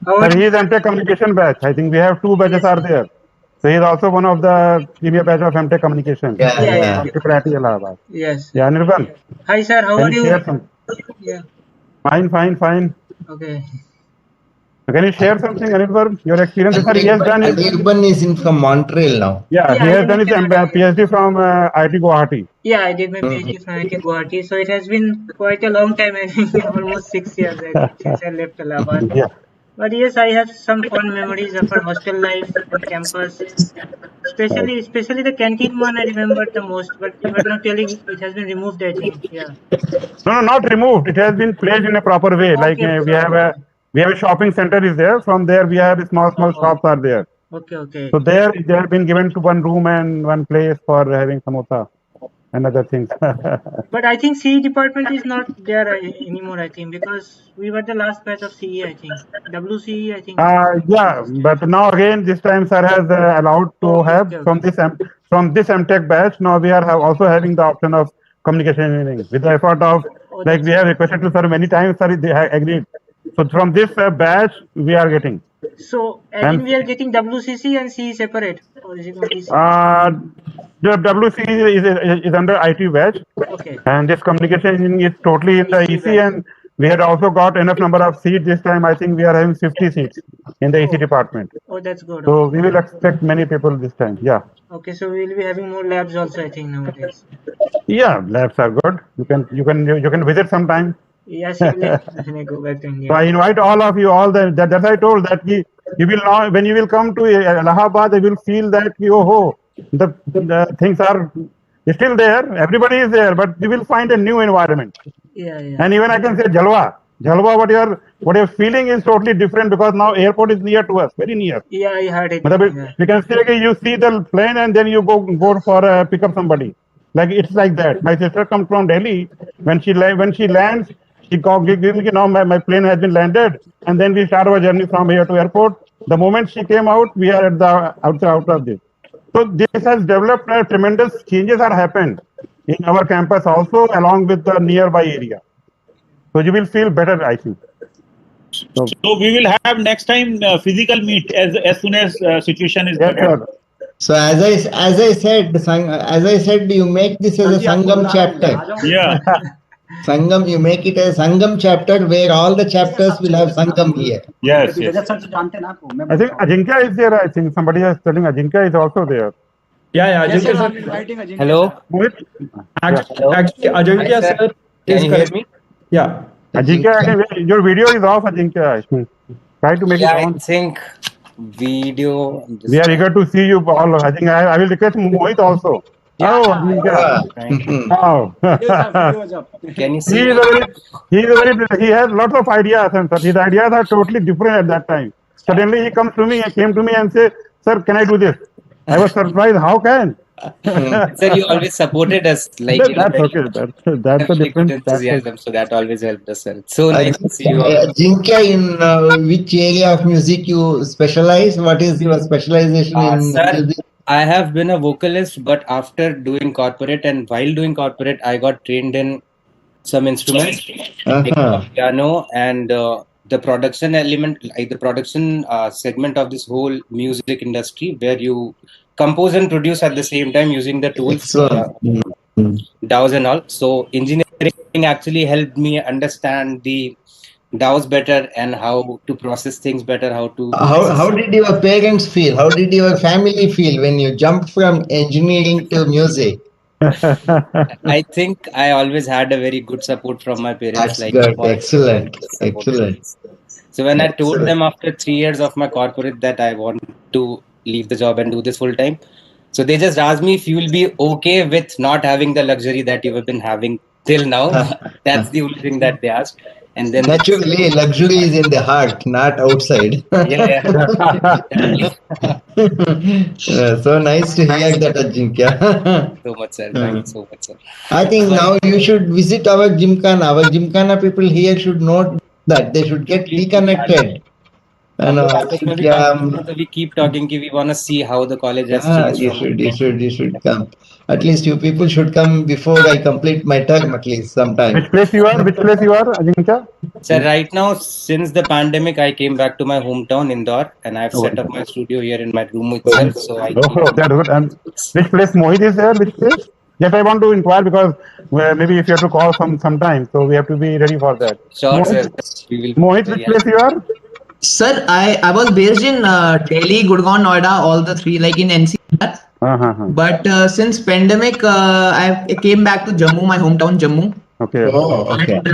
Sir, he is MTech communication batch. I think we have 2 batches are there. So he is also one of the premier batch of MTech communication. Yeah. Yes. Yeah, Anirban. Hi, sir. How are you? Yeah. Fine. Okay. So can you share something, Anirban? Your experience? Sir, he has done. Anirban is from Montreal now. Yeah, he has done his PhD from IIT Guwahati. Yeah, I did my PhD from IIT Guwahati. So it has been quite a long time. I think almost 6 years since I left Allahabad. Yeah. But yes, I have some fond memories of our hostel life on campus. Especially the canteen one I remember the most. But you were not telling it has been removed, I think. Yeah. No, not removed. It has been placed in a proper way. Okay, we have a shopping center is there. From there we have small shops are there. Okay. So they have been given to one room and one place for having samosa and other things. But I think CE department is not there anymore, I think, because we were the last batch of CE, I think. WCE, I think. Yeah, but now again, this time sir has allowed to have from this MTech batch. Now we are also having the option of communication engineering with the effort of we have requested to sir many times, sir they have agreed. So from this batch we are getting. So I think we are getting WCC and CE separate, or is it only CE? The WC is under IT batch, and this communication engineering is totally in the EC, and we had also got enough number of seats this time. I think we are having 50 seats in the EC department. Oh, that's good. So we will expect many people this time. Yeah. Okay, so we will be having more labs also, I think, nowadays. Yeah, labs are good. You can visit sometime. Yes, when I go back to India. So I invite all of you. That's I told that you will now when you will come to Allahabad, you will feel that the things are still there. Everybody is there, but you will find a new environment. Yeah. And even I can say Jalwa, what you're feeling is totally different because now airport is near to us, very near. Yeah, I heard it. You can say you see the plane and then you go for pick up somebody. Like it's like that. My sister comes from Delhi. When she lands, she gives me, my plane has been landed, and then we start our journey from here to airport. The moment she came out, we are at the out of this. So this has developed tremendous changes are happened in our campus also along with the nearby area. So you will feel better, I think. So we will have next time physical meet as soon as situation is better. So as I said, you make this as a Sangam chapter. Yeah. Sangam, you make it a Sangam chapter where all the chapters will have Sangam here. Yes, yes. I think Ajinkya is there. I think somebody is telling Ajinkya is also there. Yeah, Yes, sir, Ajinkya I'm sir. inviting Ajinkya. Hello. Actually, Ajinkya Hi, sir Can is you hear correct. me? Yeah. Ajinkya, I think your video is off, Ajinkya. I think. Try to make it Yeah, I on. think video. I'm just We are eager to see you all. I think I will request Mohit also. Oh, Ajinkya. trying to. Oh. Can you He see is me? he has lots of ideas, and his ideas are totally different at that time. Suddenly he came to me and said, "Sir, can I do this?" I was surprised. How can? Sir, you always supported us, like That's okay. That's a very good different. enthusiasm. So that always helped us, sir. It's so nice to see you all. Ajinkya, in which area of music you specialize? What is your specialization in Sir, music? I have been a vocalist, but after doing corporate and while doing corporate, I got trained in some instruments like piano and the production element, like the production segment of this whole music industry, where you compose and produce at the same time using the tools, DAWs and all. So engineering actually helped me understand the DAWs better and how to process things better, how to do How did your parents feel? How did your family feel when you jumped from engineering to music? I think I always had a very good support from my parents. That's Like good. Excellent. Excellent. So when I told them after 3 years of my corporate that I want to leave the job and do this full time, so they just asked me if you will be okay with not having the luxury that you have been having till now. That's the only thing that they asked. And then Naturally, luxury is in the heart, not outside. yeah. So nice to hear that, Ajinkya. So much, sir. Thank you so much, sir. I think now you should visit our Gymkhana. Our Gymkhana people here should know that they should get reconnected. I think, We keep talking. We want to see how the college has changed. you should come. At least you people should come before I complete my term, at least sometime. Which place you are? Which place you are, Ajinkya? Sir, right now, since the pandemic, I came back to my hometown, Indore, and I've set up my studio here in my room itself. So I Oh, that's good. And which place Mohit is there? Which place? Yes, I want to inquire because maybe if you have to call sometime, so we have to be ready for that. Sure, sir. Mohit, which place you are? Sir, I was based in Delhi, Gurgaon, Noida, all the three, like in NCR. But since pandemic, I came back to Jammu, my hometown, Jammu. Okay. And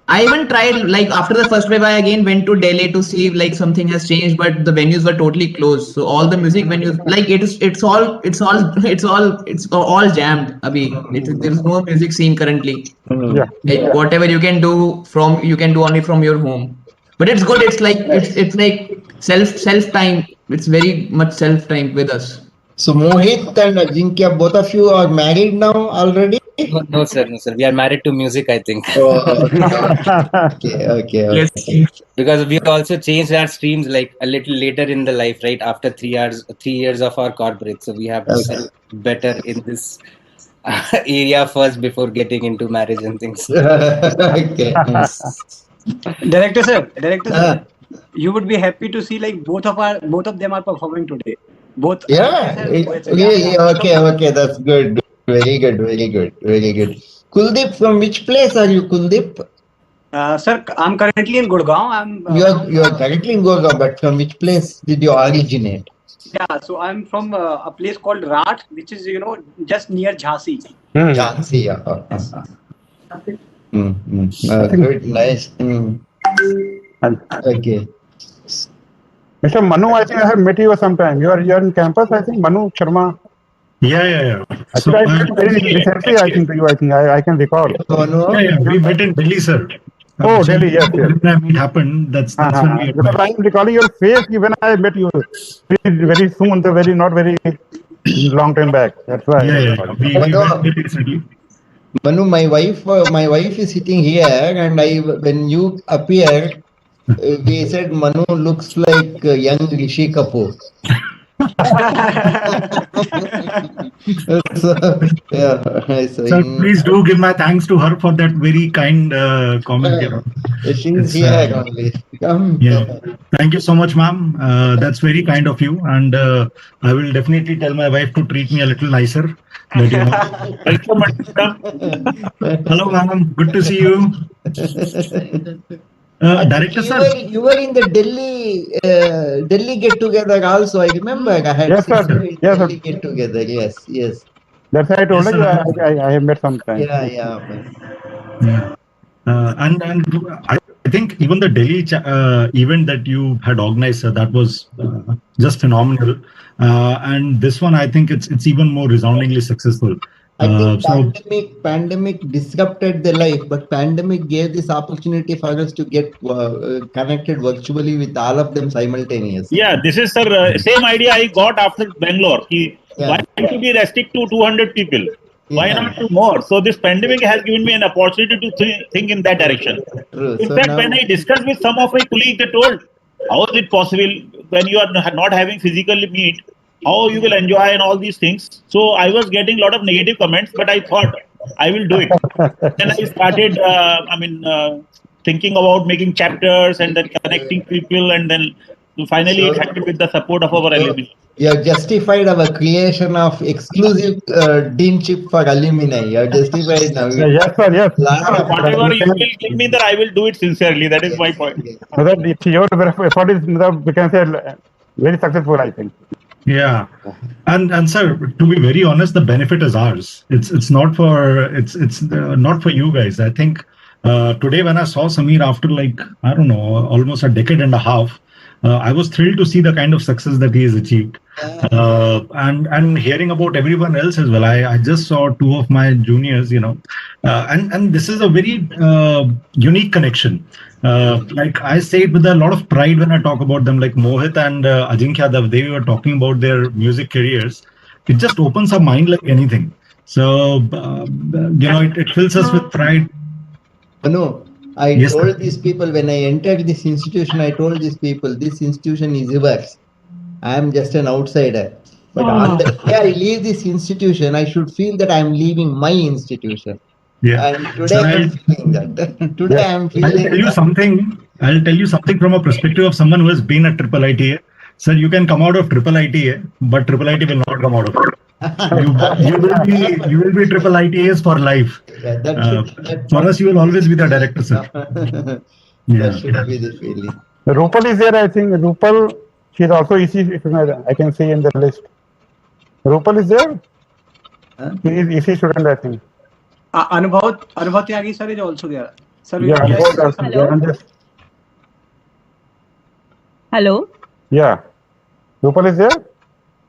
I even tried, like after the first wave, I again went to Delhi to see if like something has changed, but the venues were totally closed. So all the music venues, like it's all jammed. There's no music scene currently. Yeah. Like whatever you can do only from your home. But it's good. It's like self time. It's very much self time with us. So Mohit and Ajinkya, both of you are married now already? No, sir. No, sir. We are married to music, I think. Okay. Yes. Because we also changed our streams like a little later in the life, right? After 3 years of our corporate. So we have to settle better in this area first before getting into marriage and things. Okay. Director sir, you would be happy to see like both of them are performing today. Both. Yeah. Really? Okay. That's good. Very good. Kuldeep, from which place are you, Kuldeep? Sir, I'm currently in Gurgaon. You are currently in Gurgaon, but from which place did you originate? Yeah, so I'm from a place called Rat, which is just near Jhansi. Jhansi, yeah. Good, nice. Okay. Mr. Manu, I think I have met you sometime. You are in campus, I think. Manu Sharma. Yeah. Actually, I met very recently, I think, to you. I think I can recall. Yeah. We met in Delhi, sir. Oh, Delhi, yes. When it happened, that's when we because I am recalling your face when I met you very soon, not very long time back. That's why. Yeah. We met recently. Manu, my wife is sitting here, and when you appear, we said Manu looks like young Rishi Kapoor. So, yeah, so Sir, please do give my thanks to her for that very kind comment. she's It's, here only. Come. yeah. Thank you so much, ma'am. That's very kind of you, and I will definitely tell my wife to treat me a little nicer. That, you know. Hello, ma'am. Good to see you. Director sir. You were in the Delhi get together also. I remember I had Yes, seen sir. you in Yes, sir. Delhi get together. Yes, yes. That's why I told Yes, you sir. I have met sometime. Yeah, yeah. Yeah. And I think even the Delhi event that you had organized, sir, that was just phenomenal. And this one, I think it's even more resoundingly successful. I think So pandemic disrupted the life, but pandemic gave this opportunity for us to get connected virtually with all of them simultaneously. Yeah, this is sir, same idea I got after Bangalore. Why should we restrict to 200 people? Why not do more? So this pandemic has given me an opportunity to think in that direction. True. In fact, when I discussed with some of my colleagues, they told, how is it possible when you are not having physically meet, how you will enjoy and all these things. So I was getting a lot of negative comments, but I thought I will do it. Then I started, thinking about making chapters and then connecting people, and then finally it happened with the support of our alumni. You have justified our creation of exclusive deanship for alumni. You have justified now. Yes, sir. Yes. Whatever you will give me, that I will do it sincerely. That is my point. So that your effort is, we can say, very successful, I think. yeah, and sir, to be very honest, the benefit is ours. It's not for not for you guys. I think today when I saw Samir after like I don't know almost a decade and a half, I was thrilled to see the kind of success that he has achieved. And hearing about everyone else as well. I just saw two of my juniors, and this is a very unique connection. Like I say it with a lot of pride when I talk about them, like Mohit and Ajinkya, they were talking about their music careers. It just opens our mind like anything. So, it fills us with pride. No, I told these people when I entered this institution, I told these people, this institution is yours. I am just an outsider. But on the day I leave this institution, I should feel that I am leaving my institution. Yeah. And today I am feeling that. Today I am feeling I'll tell you something from a perspective of someone who has been at IIITA. Sir, you can come out of IIITA, but IIIT will not come out of it. You will be IIITAs for life. For us, you will always be the director, sir. That should be the feeling. Rupal is there, I think. Rupal, she is also EC, I can see in the list. Rupal is there? He is EC student, I think. Anubhav Tyagi sir is also there. Sir, yeah, hello. Hello. Yeah. Rupal is there?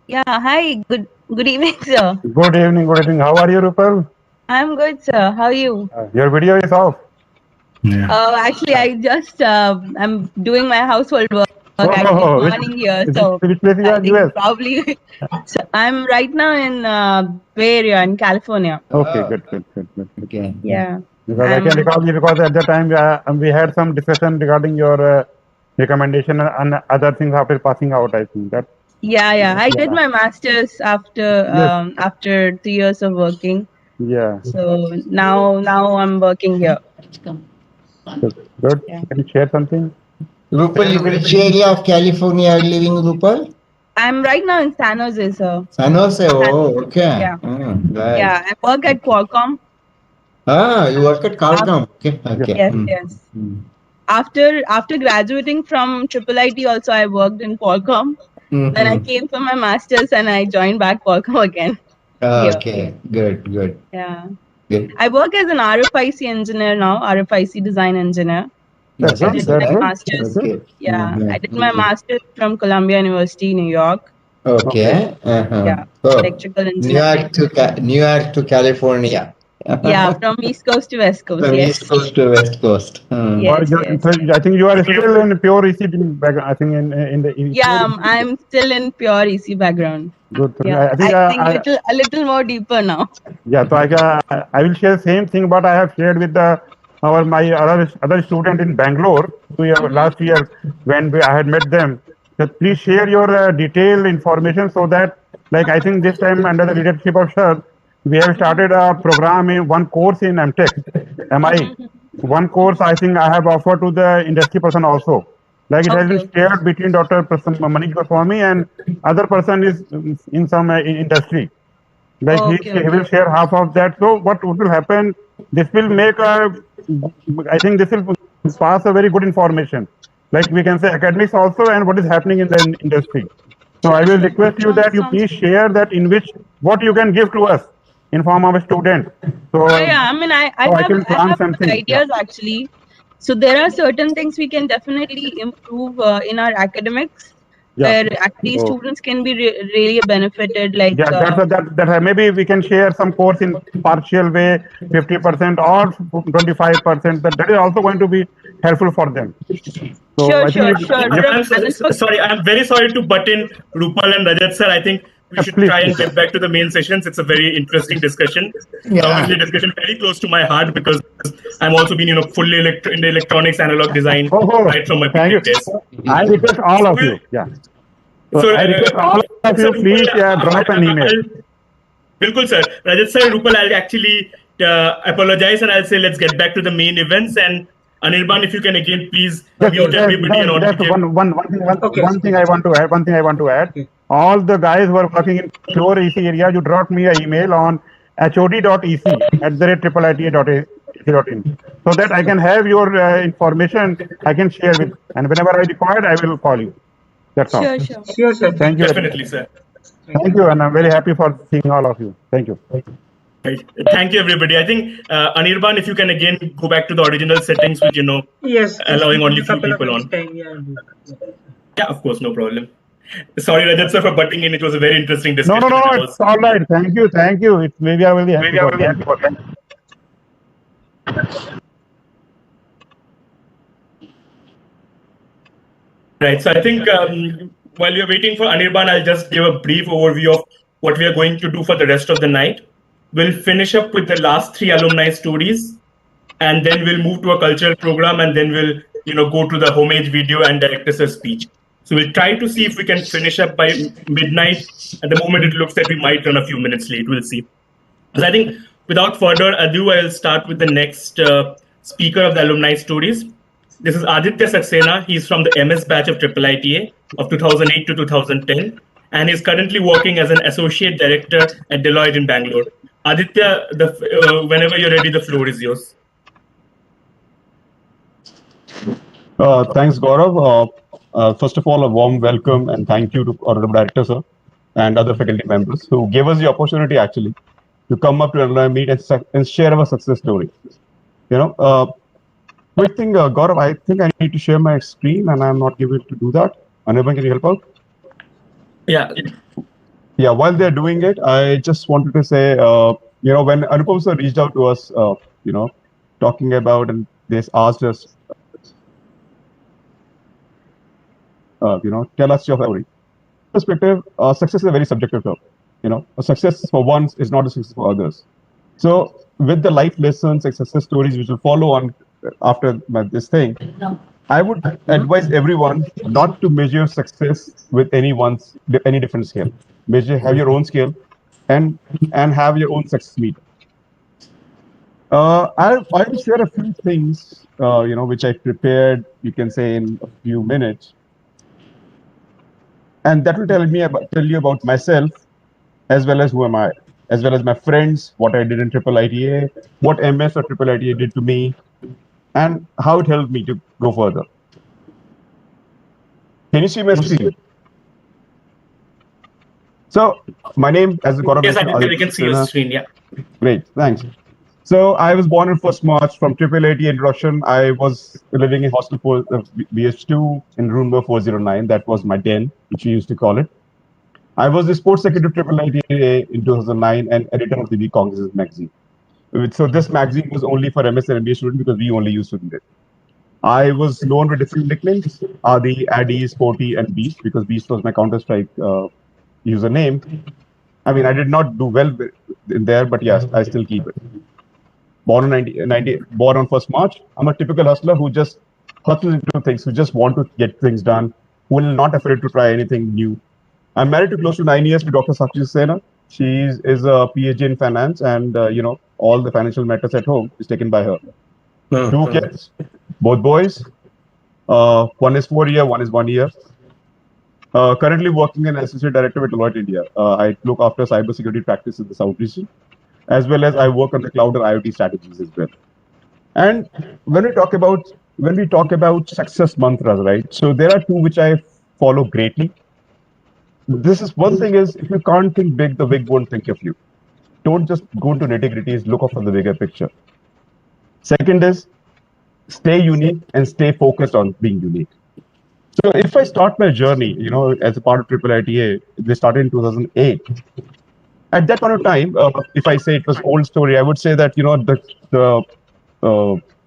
Yeah, hi. Good evening, sir. Good evening, good evening. How are you, Rupal? I'm good, sir. How are you? Your video is off. Actually, I just I'm doing my household work morning here, so which place you are? US? Probably. So I'm right now in Bay Area in California. Okay, good. Okay. Yeah. Because I can recall you because at the time we had some discussion regarding your recommendation and other things after passing out. I think that. Yeah. I did my masters after 3 years of working. Yeah. So now I'm working here. Good. Can you share something? Rupal, which area of California are you living, Rupal? I'm right now in San Jose, sir. San Jose. Oh, okay. Yeah. Right. Yeah, I work at Qualcomm. You work at Qualcomm. Okay. Yes. After graduating from IIIT, also I worked in Qualcomm. Then I came for my masters and I joined back Qualcomm again. Okay. Good. Yeah. Good. I work as an RFIC engineer now, RFIC design engineer. That's I did good. my masters. Yeah, I did my masters from Columbia University, New York. Okay. Yeah, Oh, electrical engineering. New York to California. Yeah, from East Coast to West Coast. From Yes. East Coast to West Coast. Yes. I think you are still in pure EC background. I think in the. Yeah, I'm still in pure EC background. Good. Yeah, I think a little more deeper now. Yeah, so I will share the same thing, but I have shared with my other student in Bangalore last year when I had met them. Just please share your detailed information so that, like, I think this time under the leadership of Shar, we have started a program in one course in MTech, MI. One course I think I have offered to the industry person also. Like it has been shared between Dr. Manish Goswami and other person is in some industry. Like he will share half of that. So what will happen? This will make I think this will pass a very good information. Like we can say academics also and what is happening in the industry. So I will request you that you please share that in which what you can give to us in form of a student. So I mean, I have good ideas actually. So there are certain things we can definitely improve in our academics, where actually students can be really benefited. Like that maybe we can share some course in partial way, 50% or 25%. That is also going to be helpful for them. So sure. Sorry, I'm very sorry to butt in, Rupal and Rajat sir. I think we should try and get back to the main sessions. It's a very interesting discussion. Obviously, discussion very close to my heart because I'm also been, fully in the electronics analog design right from my PhD days. I request all of you. Yeah. So I request all of you, please drop an email. Bilkul, sir. Rajat sir and Rupal, I'll actually apologize and I'll say let's get back to the main events. And Anirban, if you can again please mute everybody and one thing I want to add. All the guys who are working in pure EC area, you drop me an email on hod.ec@IITA.in so that I can have your information. I can share with, and whenever I require, I will call you. That's all. Sure, sir. Thank you. Definitely, sir. Thank you, and I'm very happy for seeing all of you. Thank you. Thank you, everybody. I think Anirban, if you can again go back to the original settings with allowing only few people on. Yeah, of course, no problem. Sorry, Rajat sir, for butting in. It was a very interesting discussion. No, it's all right. Thank you. Maybe I will be happy for that. Right. So I think while we are waiting for Anirban, I'll just give a brief overview of what we are going to do for the rest of the night. We'll finish up with the last 3 alumni stories, and then we'll move to a cultural program, and then we'll go to the homage video and director's speech. So we'll try to see if we can finish up by midnight. At the moment, it looks like we might run a few minutes late. We'll see. So I think without further ado, I'll start with the next speaker of the alumni stories. This is Aditya Saxena. He's from the MS batch of IIITA of 2008 to 2010, and he's currently working as an associate director at Deloitte in Bangalore. Aditya, whenever you're ready, the floor is yours. Thanks, Gaurav. First of all, a warm welcome and thank you to Honorable Director, sir, and other faculty members who gave us the opportunity actually to come up to alumni meet and share our success story. Quick thing, Gaurav, I think I need to share my screen and I'm not able to do that. Anirban, can you help out? Yeah. Yeah, while they're doing it, I just wanted to say, when Anupam sir reached out to us, talking about and they asked us, tell us your story. Perspective, success is a very subjective term. A success for one is not a success for others. So with the life lessons and success stories which will follow on after this thing, I would advise everyone not to measure success with any different scale. Have your own scale and have your own success meter. I'll share a few things, which I prepared, you can say, in a few minutes. And that will tell you about myself, as well as who am I, as well as my friends, what I did in IIITA, what MS or IIITA did to me, and how it helped me to go further. Can you see my screen? So my name, as Gaurav mentioned, we can see your screen. Yeah. Great, thanks. So I was born on 1st March from IIITA introduction. I was living in hostel for BH2 in room number 409. That was my den, which we used to call it. I was the sports secretary of IIITA in 2009 and editor of the Week Congress magazine. So this magazine was only for MS and MBA students because we only used to do it. I was known with different nicknames, Adi, Addy, Sporty, and Beast, because Beast was my Counter-Strike username. I mean, I did not do well in there, but yes, I still keep it. Born on 1st March. I'm a typical hustler who just hustles into things, who just want to get things done, will not afraid to try anything new. I'm married to close to 9 years to Dr. Sakshi Sena. She is a PhD in finance, and all the financial matters at home is taken by her. Two kids, both boys. One is 4 years, one is 1 year. Currently working as associate director with Deloitte India. I look after cybersecurity practice in the South region, as well as I work on the cloud and IoT strategies as well. And when we talk about success mantras, right? So there are two which I follow greatly. This is one thing is, if you can't think big, the big won't think of you. Don't just go into nitty-gritties, look out for the bigger picture. Second is, stay unique and stay focused on being unique. So if I start my journey, as a part of IIITA, they started in 2008. At that point of time, if I say it was old story, I would say that,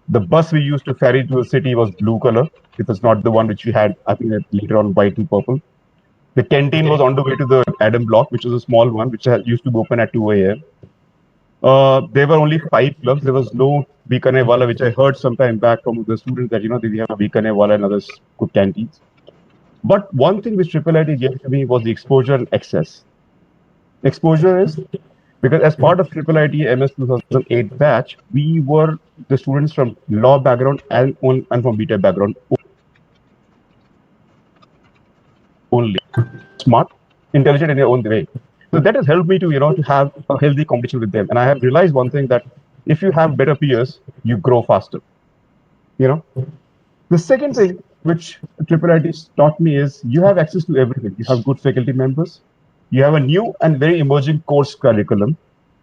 the bus we used to ferry to the city was blue color. It was not the one which we had, I think, later on white and purple. The canteen was on the way to the Adam block, which was a small one, which used to be open at 2 a.m. There were only 5 clubs. There was no Bikane Wala, which I heard sometime back from the students that, they have a Bikane Wala and other good canteens. But one thing which IIIT gave to me was the exposure and access. Exposure is because as part of IIIT MS 2008 batch, we were the students from law background and from BTech background only. Smart, intelligent in their own way. So that has helped me to, to have a healthy competition with them. And I have realized one thing, that if you have better peers, you grow faster. The second thing which IIIT taught me is you have access to everything. You have good faculty members. You have a new and very emerging course curriculum,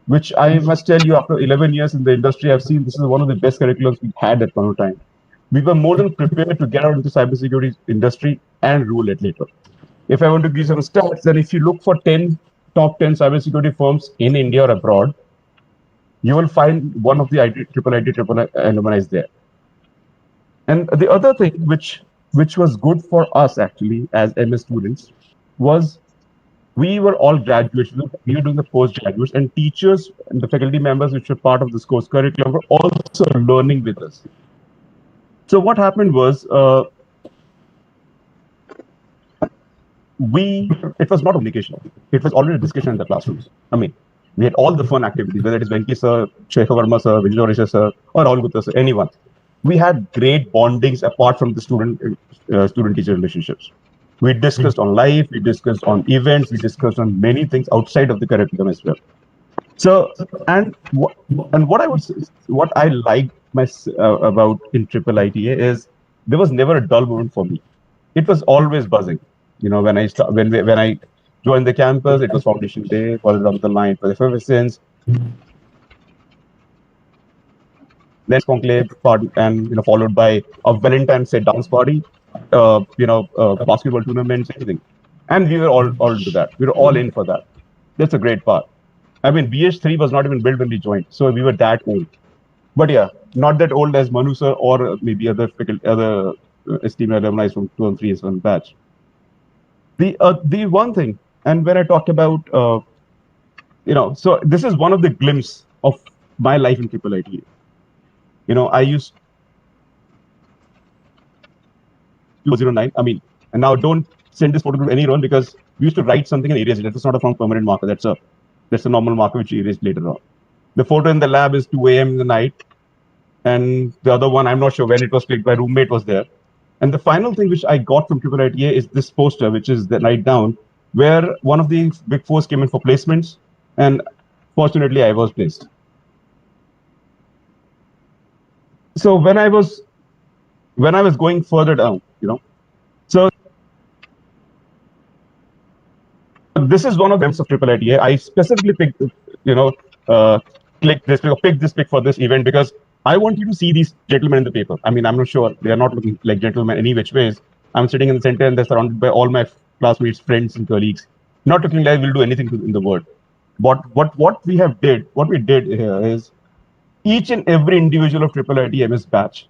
which I must tell you, after 11 years in the industry, I've seen this is one of the best curriculums we had at one time. We were more than prepared to get out into cybersecurity industry and rule it later. If I want to give some stats, then if you look for top 10 cybersecurity firms in India or abroad, you will find one of the IIIT alumni there. And the other thing which was good for us actually as MS students was we were all graduates. We were doing the postgraduates, and teachers and the faculty members which were part of this course curriculum were also learning with us. So what happened was, it was not communication. It was already a discussion in the classrooms. I mean, we had all the fun activities, whether it is Venki sir, Shekhar Verma sir, Vijay sir, or Rahul Gupta sir, anyone. We had great bondings apart from the student-teacher relationships. We discussed on life, we discussed on events, we discussed on many things outside of the curriculum as well. So, what I liked about in IIITA is there was never a dull moment for me. It was always buzzing. When I joined the campus, it was foundation day, followed down the line for effervescence. Then conclave party, and followed by a Valentine's Day dance party, basketball tournaments, everything. And we were all into that. We were all in for that. That's a great part. I mean, BH3 was not even built when we joined, so we were that old. But yeah, not that old as Manu sir or maybe other esteemed alumni from 2 and 3 is one batch. The one thing, and when I talk about, so this is one of the glimpses of my life in IIITA. I used 209. I mean, and now don't send this photo to anyone because we used to write something and erase it. That's not a permanent marker. That's a normal marker which you erase later on. The photo in the lab is 2 a.m. in the night, and the other one, I'm not sure when it was clicked. My roommate was there. And the final thing which I got from IIITA is this poster, which is the night down, where one of the big fours came in for placements, and fortunately, I was placed. So when I was going further down, so this is one of the events of IIITA. I specifically picked, picked this pic for this event because I want you to see these gentlemen in the paper. I mean, I'm not sure they are not looking like gentlemen any which ways. I'm sitting in the center and they're surrounded by all my classmates, friends, and colleagues. Not looking like we'll do anything in the world. What we did here is each and every individual of IIIT MS batch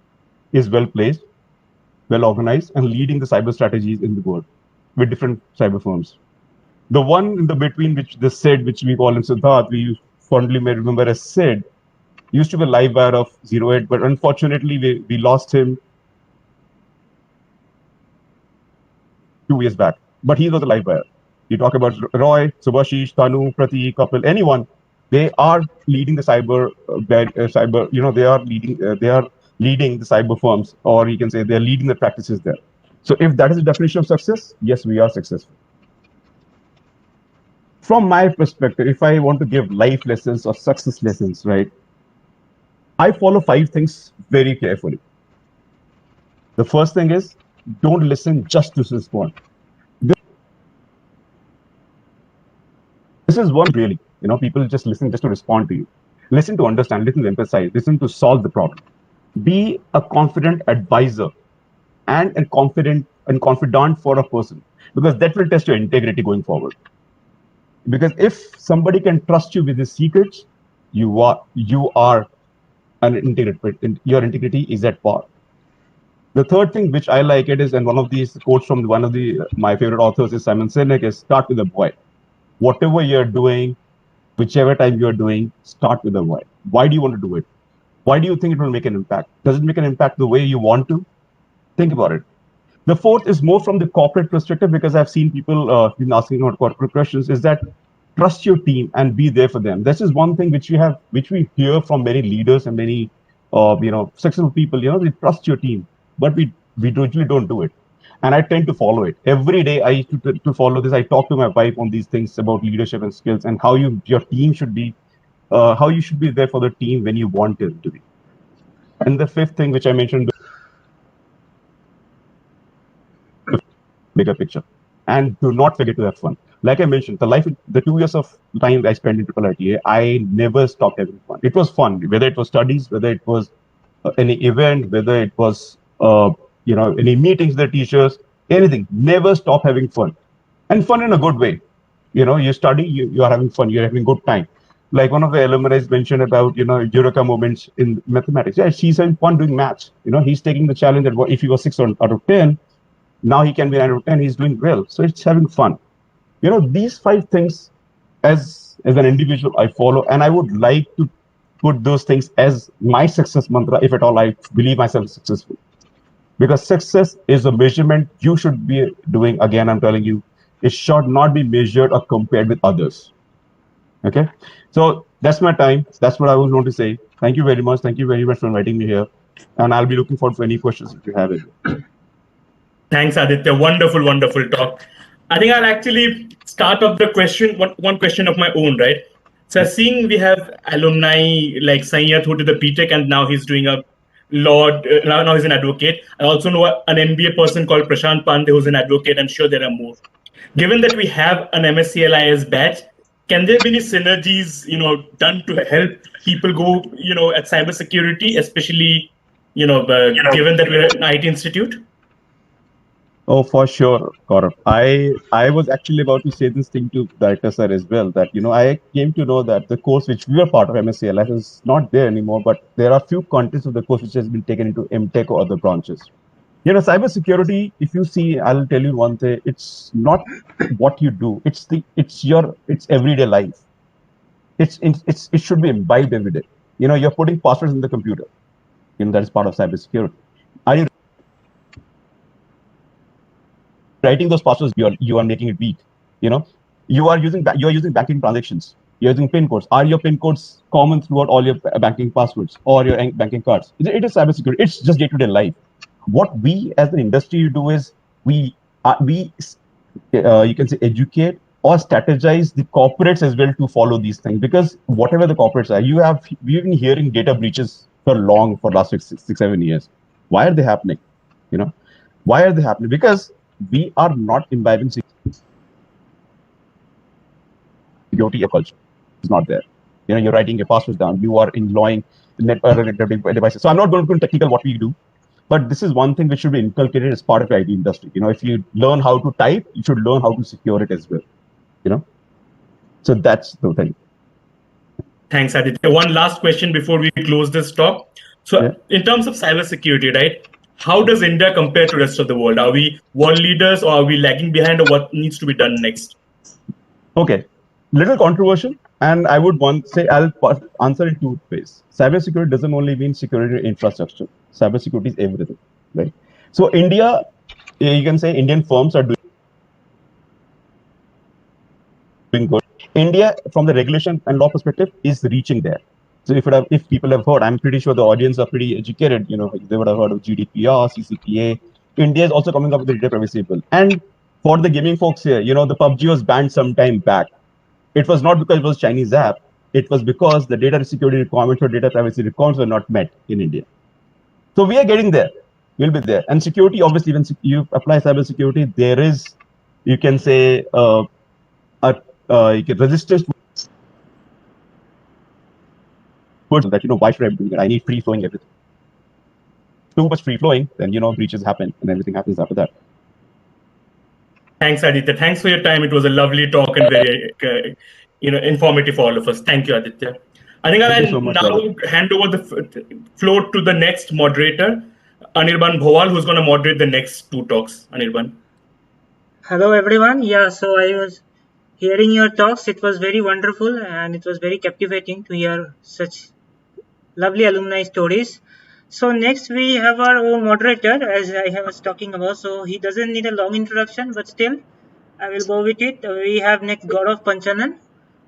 is well placed, well organized, and leading the cyber strategies in the world with different cyber firms. The one in the between, which the SID, which we call him Siddharth, we fondly may remember as SID, used to be a live wire of 08, but unfortunately we lost him 2 years back, but he was a live wire. You talk about Roy, Subhashish, Tanu, Pratik, Kapil, anyone, they are leading the cyber, they are leading the cyber firms, or you can say they're leading the practices there. So if that is the definition of success, yes, we are successful. From my perspective, if I want to give life lessons or success lessons, right, I follow 5 things very carefully. The first thing is, don't listen just to respond. This is one really, people just listen just to respond to you. Listen to understand, listen to emphasize, listen to solve the problem. Be a confident advisor and a confident for a person, because that will test your integrity going forward. Because if somebody can trust you with his secrets, you are an integrity. Your integrity is at par. The third thing which I like it is, and one of these quotes from one of my favorite authors is Simon Sinek, is start with the why. Whatever you're doing, whichever time you're doing, start with the why. Why do you want to do it? Why do you think it will make an impact? Does it make an impact the way you want to? Think about it. The fourth is more from the corporate perspective, because I've seen people been asking about corporate questions, is that trust your team and be there for them. This is one thing which we hear from many leaders and many successful people. They trust your team, but we usually don't do it. And I tend to follow it. Every day I to follow this. I talk to my wife on these things about leadership and skills and how your team should be, how you should be there for the team when you want it to be. And the fifth thing which I mentioned, bigger picture, and do not forget to have fun. Like I mentioned, the 2 years of time I spent in IIITA, I never stopped having fun. It was fun, whether it was studies, whether it was any event, whether it was any meetings with the teachers, anything. Never stop having fun, and fun in a good way. You study, you are having fun, you're having good time. Like one of the alumni mentioned about Eureka moments in mathematics. Yeah, she's having fun doing maths. He's taking the challenge that if he was 6 out of 10, now he can be 9 out of 10. He's doing well, so it's having fun. These 5 things as an individual I follow, and I would like to put those things as my success mantra, if at all I believe myself successful. Because success is a measurement you should be doing. Again, I'm telling you, it should not be measured or compared with others. Okay, so that's my time. That's what I was going to say. Thank you very much. Thank you very much for inviting me here, and I'll be looking forward for any questions if you have it. Thanks, Aditya. Wonderful, wonderful talk. I think I'll actually start off the question, one question of my own, right? So seeing we have alumni like Sanyat who did the BTech and now he's doing a law, now he's an advocate. I also know an MBA person called Prashant Pandey who's an advocate. I'm sure there are more. Given that we have an MSc LIS batch, can there be any synergies, done to help people go, at cybersecurity, especially, given that we're an IT institute? Oh, for sure, Gaurav. I was actually about to say this thing to Director Sir as well, that, I came to know that the course which we were part of, MSc LIS, is not there anymore, but there are few contents of the course which has been taken into MTech or other branches. Cybersecurity, if you see, I'll tell you one thing, it's not what you do, it's everyday life. It should be imbibed every day. You're putting passwords in the computer. That is part of cybersecurity. Are you writing those passwords? You are making it weak. You are using banking transactions. You're using PIN codes. Are your PIN codes common throughout all your banking passwords or your banking cards? It is cybersecurity. It's just day-to-day life. What we as an industry do is we you can say educate or strategize the corporates as well to follow these things, because whatever the corporates are, we've been hearing data breaches for last 6-7 years. Why are they happening? Why are they happening? Because we are not imbibing security culture. It's not there. You're writing your passwords down. You are employing network devices. So I'm not going to go into technical what we do, but this is one thing which should be inculcated as part of the IT industry. If you learn how to type, you should learn how to secure it as well. So that's the thing. Thanks, Aditya. One last question before we close this talk. So in terms of cybersecurity, right, how does India compare to the rest of the world? Are we world leaders or are we lagging behind, or what needs to be done next? Okay, little controversial, and I would say I'll answer in 2 ways. Cybersecurity doesn't only mean security infrastructure. Cybersecurity is everything, right? So India, you can say Indian firms are doing doing good. India, from the regulation and law perspective, is reaching there. So if people have heard, I'm pretty sure the audience are pretty educated. They would have heard of GDPR, CCPA. India is also coming up with the data privacy bill. And for the gaming folks here, the PUBG was banned some time back. It was not because it was a Chinese app. It was because the data security requirements or data privacy requirements were not met in India. So we are getting there. We'll be there. And security, obviously, when you apply cyber security, there is, you can say, you can resistance towards that. Why should I do it? I need free flowing everything. Too much free flowing, then breaches happen, and everything happens after that. Thanks, Aditya. Thanks for your time. It was a lovely talk and very, informative for all of us. Thank you, Aditya. I think I'll now hand over the floor to the next moderator, Anirban Bhowal, who's going to moderate the next two talks. Anirban. Hello, everyone. Yeah, so I was hearing your talks. It was very wonderful, and it was very captivating to hear such lovely alumni stories. So next we have our own moderator, as I was talking about. So he doesn't need a long introduction, but still I will go with it. We have next Gaurav Panchanan,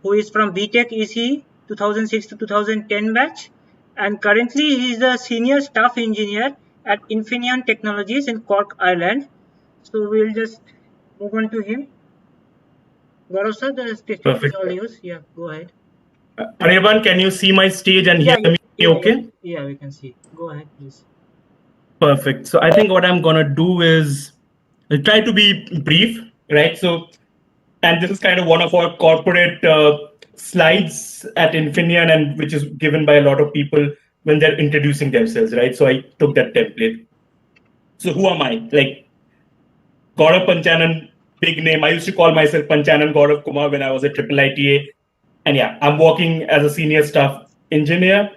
who is from BTech EC 2006 to 2010 batch, and currently he is a senior staff engineer at Infineon Technologies in Cork, Ireland. So we'll just move on to him. Gaurav sir, the stage is all yours. Yeah, go ahead. Anirban, can you see my stage and hear me okay? Yeah, we can see. Go ahead, please. Perfect. So I think what I'm going to do is try to be brief, right? So, and this is kind of one of our corporate slides at Infineon, and which is given by a lot of people when they're introducing themselves, right? So I took that template. So who am I? Like Gaurav Panchanan, big name. I used to call myself Panchanan Gaurav Kumar when I was at IIITA. And yeah, I'm working as a senior staff engineer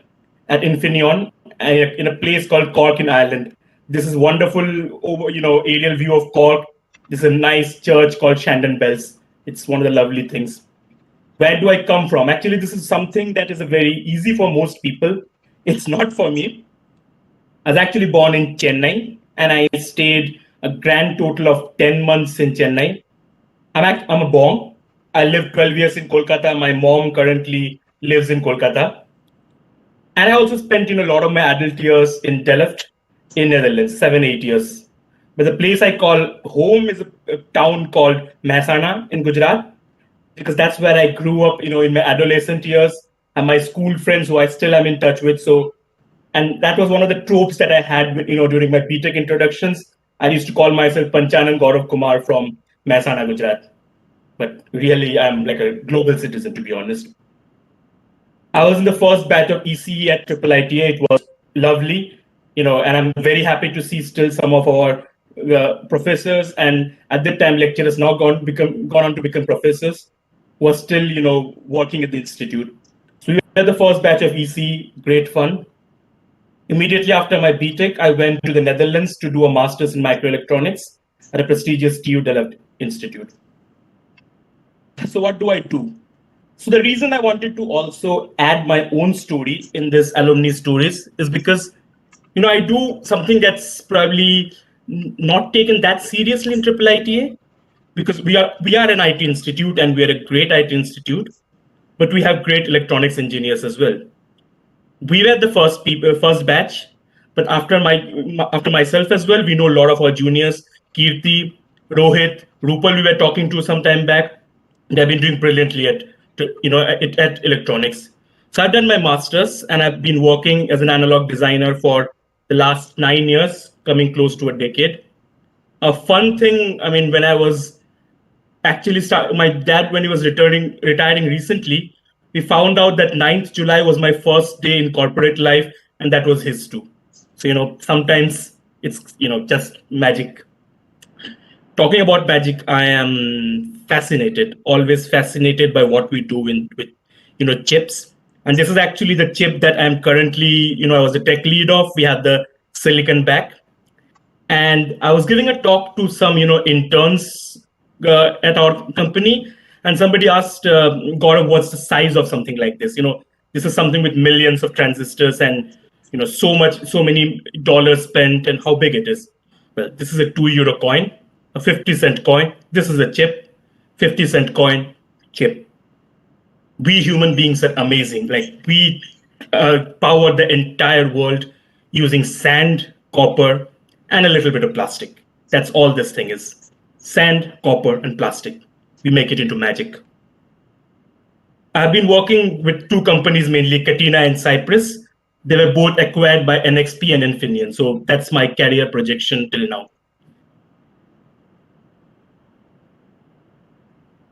at Infineon in a place called Cork in Ireland. This is wonderful, aerial view of Cork. This is a nice church called Shandon Bells. It's one of the lovely things. Where do I come from? Actually, this is something that is very easy for most people. It's not for me. I was actually born in Chennai, and I stayed a grand total of 10 months in Chennai. I'm a Bong. I lived 12 years in Kolkata. My mom currently lives in Kolkata. And I also spent a lot of my adult years in Delft in Netherlands, 7-8 years. But the place I call home is a town called Mehsana in Gujarat, because that's where I grew up, in my adolescent years, and my school friends who I still am in touch with. So, and that was one of the tropes that I had, during my BTech introductions. I used to call myself Panchanan Gaurav Kumar from Mehsana, Gujarat. But really, I'm like a global citizen, to be honest. I was in the first batch of ECE at IIITA. It was lovely, and I'm very happy to see still some of our professors and at that time lecturers now gone on to become professors who are still, working at the institute. So we were the first batch of ECE, great fun. Immediately after my BTech, I went to the Netherlands to do a master's in microelectronics at a prestigious TU Delft Institute. So what do I do? So the reason I wanted to also add my own story in this alumni stories is because, I do something that's probably not taken that seriously in IIITA, because we are an IT institute and we are a great IT institute, but we have great electronics engineers as well. We were the first batch, but after myself as well, we know a lot of our juniors, Kirti, Rohit, Rupal, we were talking to some time back. They've been doing brilliantly at electronics. So I've done my master's and I've been working as an analog designer for the last 9 years, coming close to a decade. A fun thing, when I was actually my dad, when he was retiring recently, we found out that 9th July was my first day in corporate life, and that was his too. So, sometimes it's, just magic. Talking about magic, I am always fascinated by what we do with, chips. And this is actually the chip that I'm currently, I was the tech lead of. We have the silicon back. And I was giving a talk to some, interns at our company. And somebody asked, Gaurav, what's the size of something like this? This is something with millions of transistors and, so many dollars spent, and how big it is. Well, this is a €2 coin, a 50-cent coin. This is a chip, 50-cent coin, chip. We human beings are amazing. Like we power the entire world using sand, copper, and a little bit of plastic. That's all this thing is. Sand, copper, and plastic. We make it into magic. I've been working with two companies mainly, Katina and Cypress. They were both acquired by NXP and Infineon. So that's my career projection till now.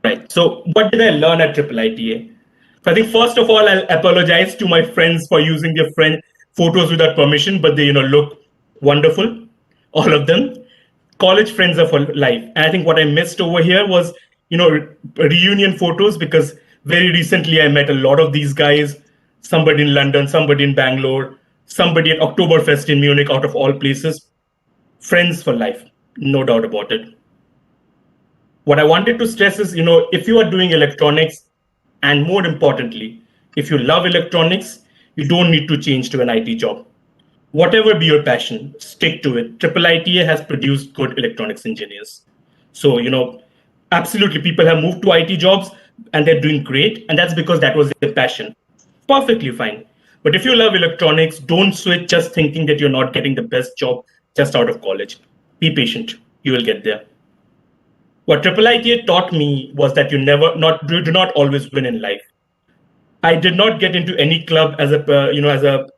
Right. So what did I learn at IIITA? So I think first of all, I'll apologize to my friends for using their friend photos without permission, but they look wonderful, all of them. College friends are for life. And I think what I missed over here was reunion photos, because very recently I met a lot of these guys, somebody in London, somebody in Bangalore, somebody at Oktoberfest in Munich, out of all places. Friends for life, no doubt about it. What I wanted to stress is, if you are doing electronics, and more importantly, if you love electronics, you don't need to change to an IT job. Whatever be your passion, stick to it. IIITA has produced good electronics engineers. So, absolutely, people have moved to IT jobs and they're doing great. And that's because that was their passion. Perfectly fine. But if you love electronics, don't switch just thinking that you're not getting the best job just out of college. Be patient. You will get there. What IIITA taught me was that you do not always win in life. I did not get into any club as a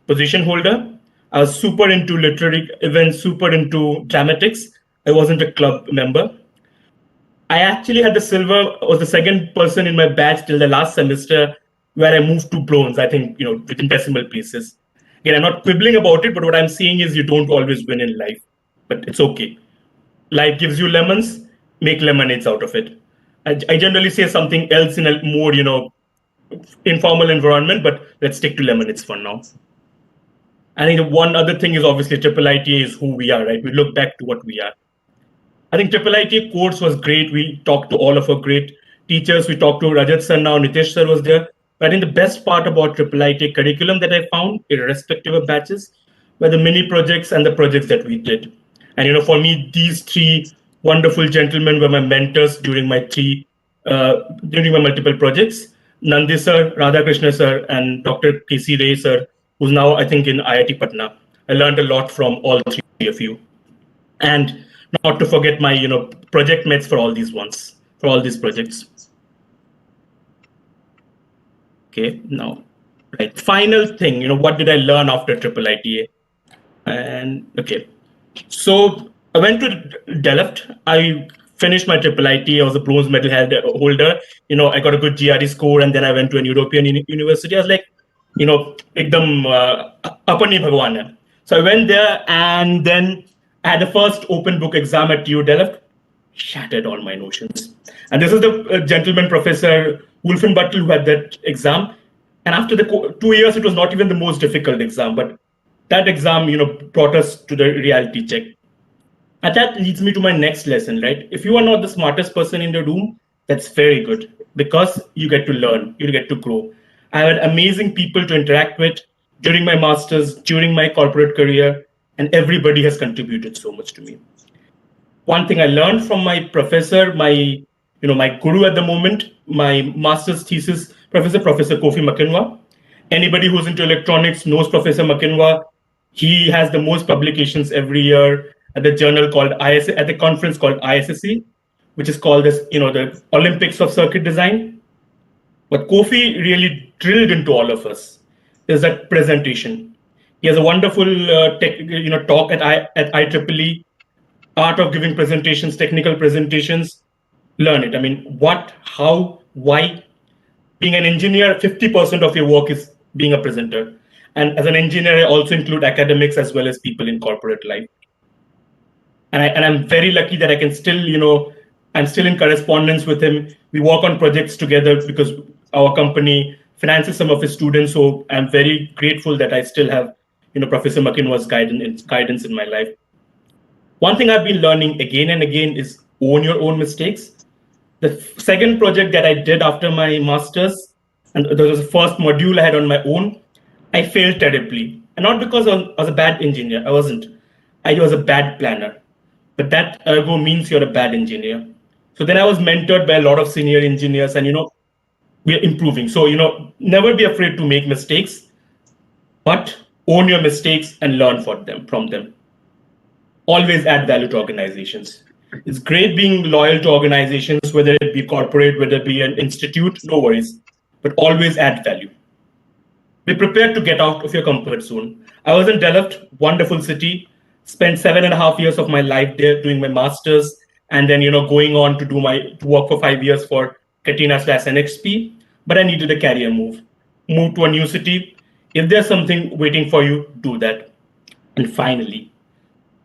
position holder. I was super into literary events, super into dramatics. I wasn't a club member. I actually had was the second person in my batch till the last semester, where I moved to bronze, I think, within decimal places. Again, I'm not quibbling about it, but what I'm saying is you don't always win in life, but it's okay. Life gives you lemons, make lemonades out of it. I generally say something else in a more, informal environment, but let's stick to lemonades for now. I think the one other thing is obviously IIITA is who we are, right? We look back to what we are. I think IIITA course was great. We talked to all of our great teachers. We talked to Rajat sir now, Nitish sir was there. But I think the best part about IIITA curriculum that I found, irrespective of batches, were the mini projects and the projects that we did. And for me, these three wonderful gentlemen were my mentors during my multiple projects. Nandi sir, Radhakrishna sir, and Dr. K.C. Ray sir, who's now, I think, in IIT Patna. I learned a lot from all three of you. And not to forget my, project mates for all these projects. Okay, now, right. Final thing, what did I learn after IIITA? And okay, so I went to Delft. I finished my IIITA. I was a bronze medal holder. I got a good GRE score, and then I went to an European university. I was like, ekdam apani bhagwan hai. So I went there, and then I had the first open book exam at TU Delft. Shattered all my notions. And this is the gentleman, Professor Wolfenbuttel, who had that exam. And after the 2 years, it was not even the most difficult exam, but that exam, brought us to the reality check. And that leads me to my next lesson, right? If you are not the smartest person in the room, that's very good, because you get to learn, you get to grow. I had amazing people to interact with during my master's, during my corporate career, and everybody has contributed so much to me. One thing I learned from my professor, my guru at the moment, my master's thesis professor, Professor Kofi Makinwa. Anybody who's into electronics knows Professor Makinwa. He has the most publications every year at the journal called at the conference called ISSE, which is called as the Olympics of Circuit Design. What Kofi really drilled into all of us is that presentation. He has a wonderful talk at IEEE, art of giving presentations, technical presentations. Learn it. I mean, what, how, why? Being an engineer, 50% of your work is being a presenter. And as an engineer, I also include academics as well as people in corporate life. And I'm very lucky that I can still, I'm still in correspondence with him. We work on projects together because our company finances some of his students. So I'm very grateful that I still have, Professor Makinwa's guidance in my life. One thing I've been learning again and again is own your own mistakes. The second project that I did after my master's, and there was the first module I had on my own, I failed terribly. And not because I was a bad engineer. I wasn't. I was a bad planner. But that ergo means you're a bad engineer. So then I was mentored by a lot of senior engineers, and we're improving. So never be afraid to make mistakes, but own your mistakes and learn from them. Always add value to organizations. It's great being loyal to organizations, whether it be corporate, whether it be an institute, no worries, but always add value. Be prepared to get out of your comfort zone. I was in Delft, wonderful city, spent 7.5 years of my life there doing my master's, and then going on to work for 5 years for Katina/NXP. But I needed a career move to a new city. If there's something waiting for you, do that. And finally,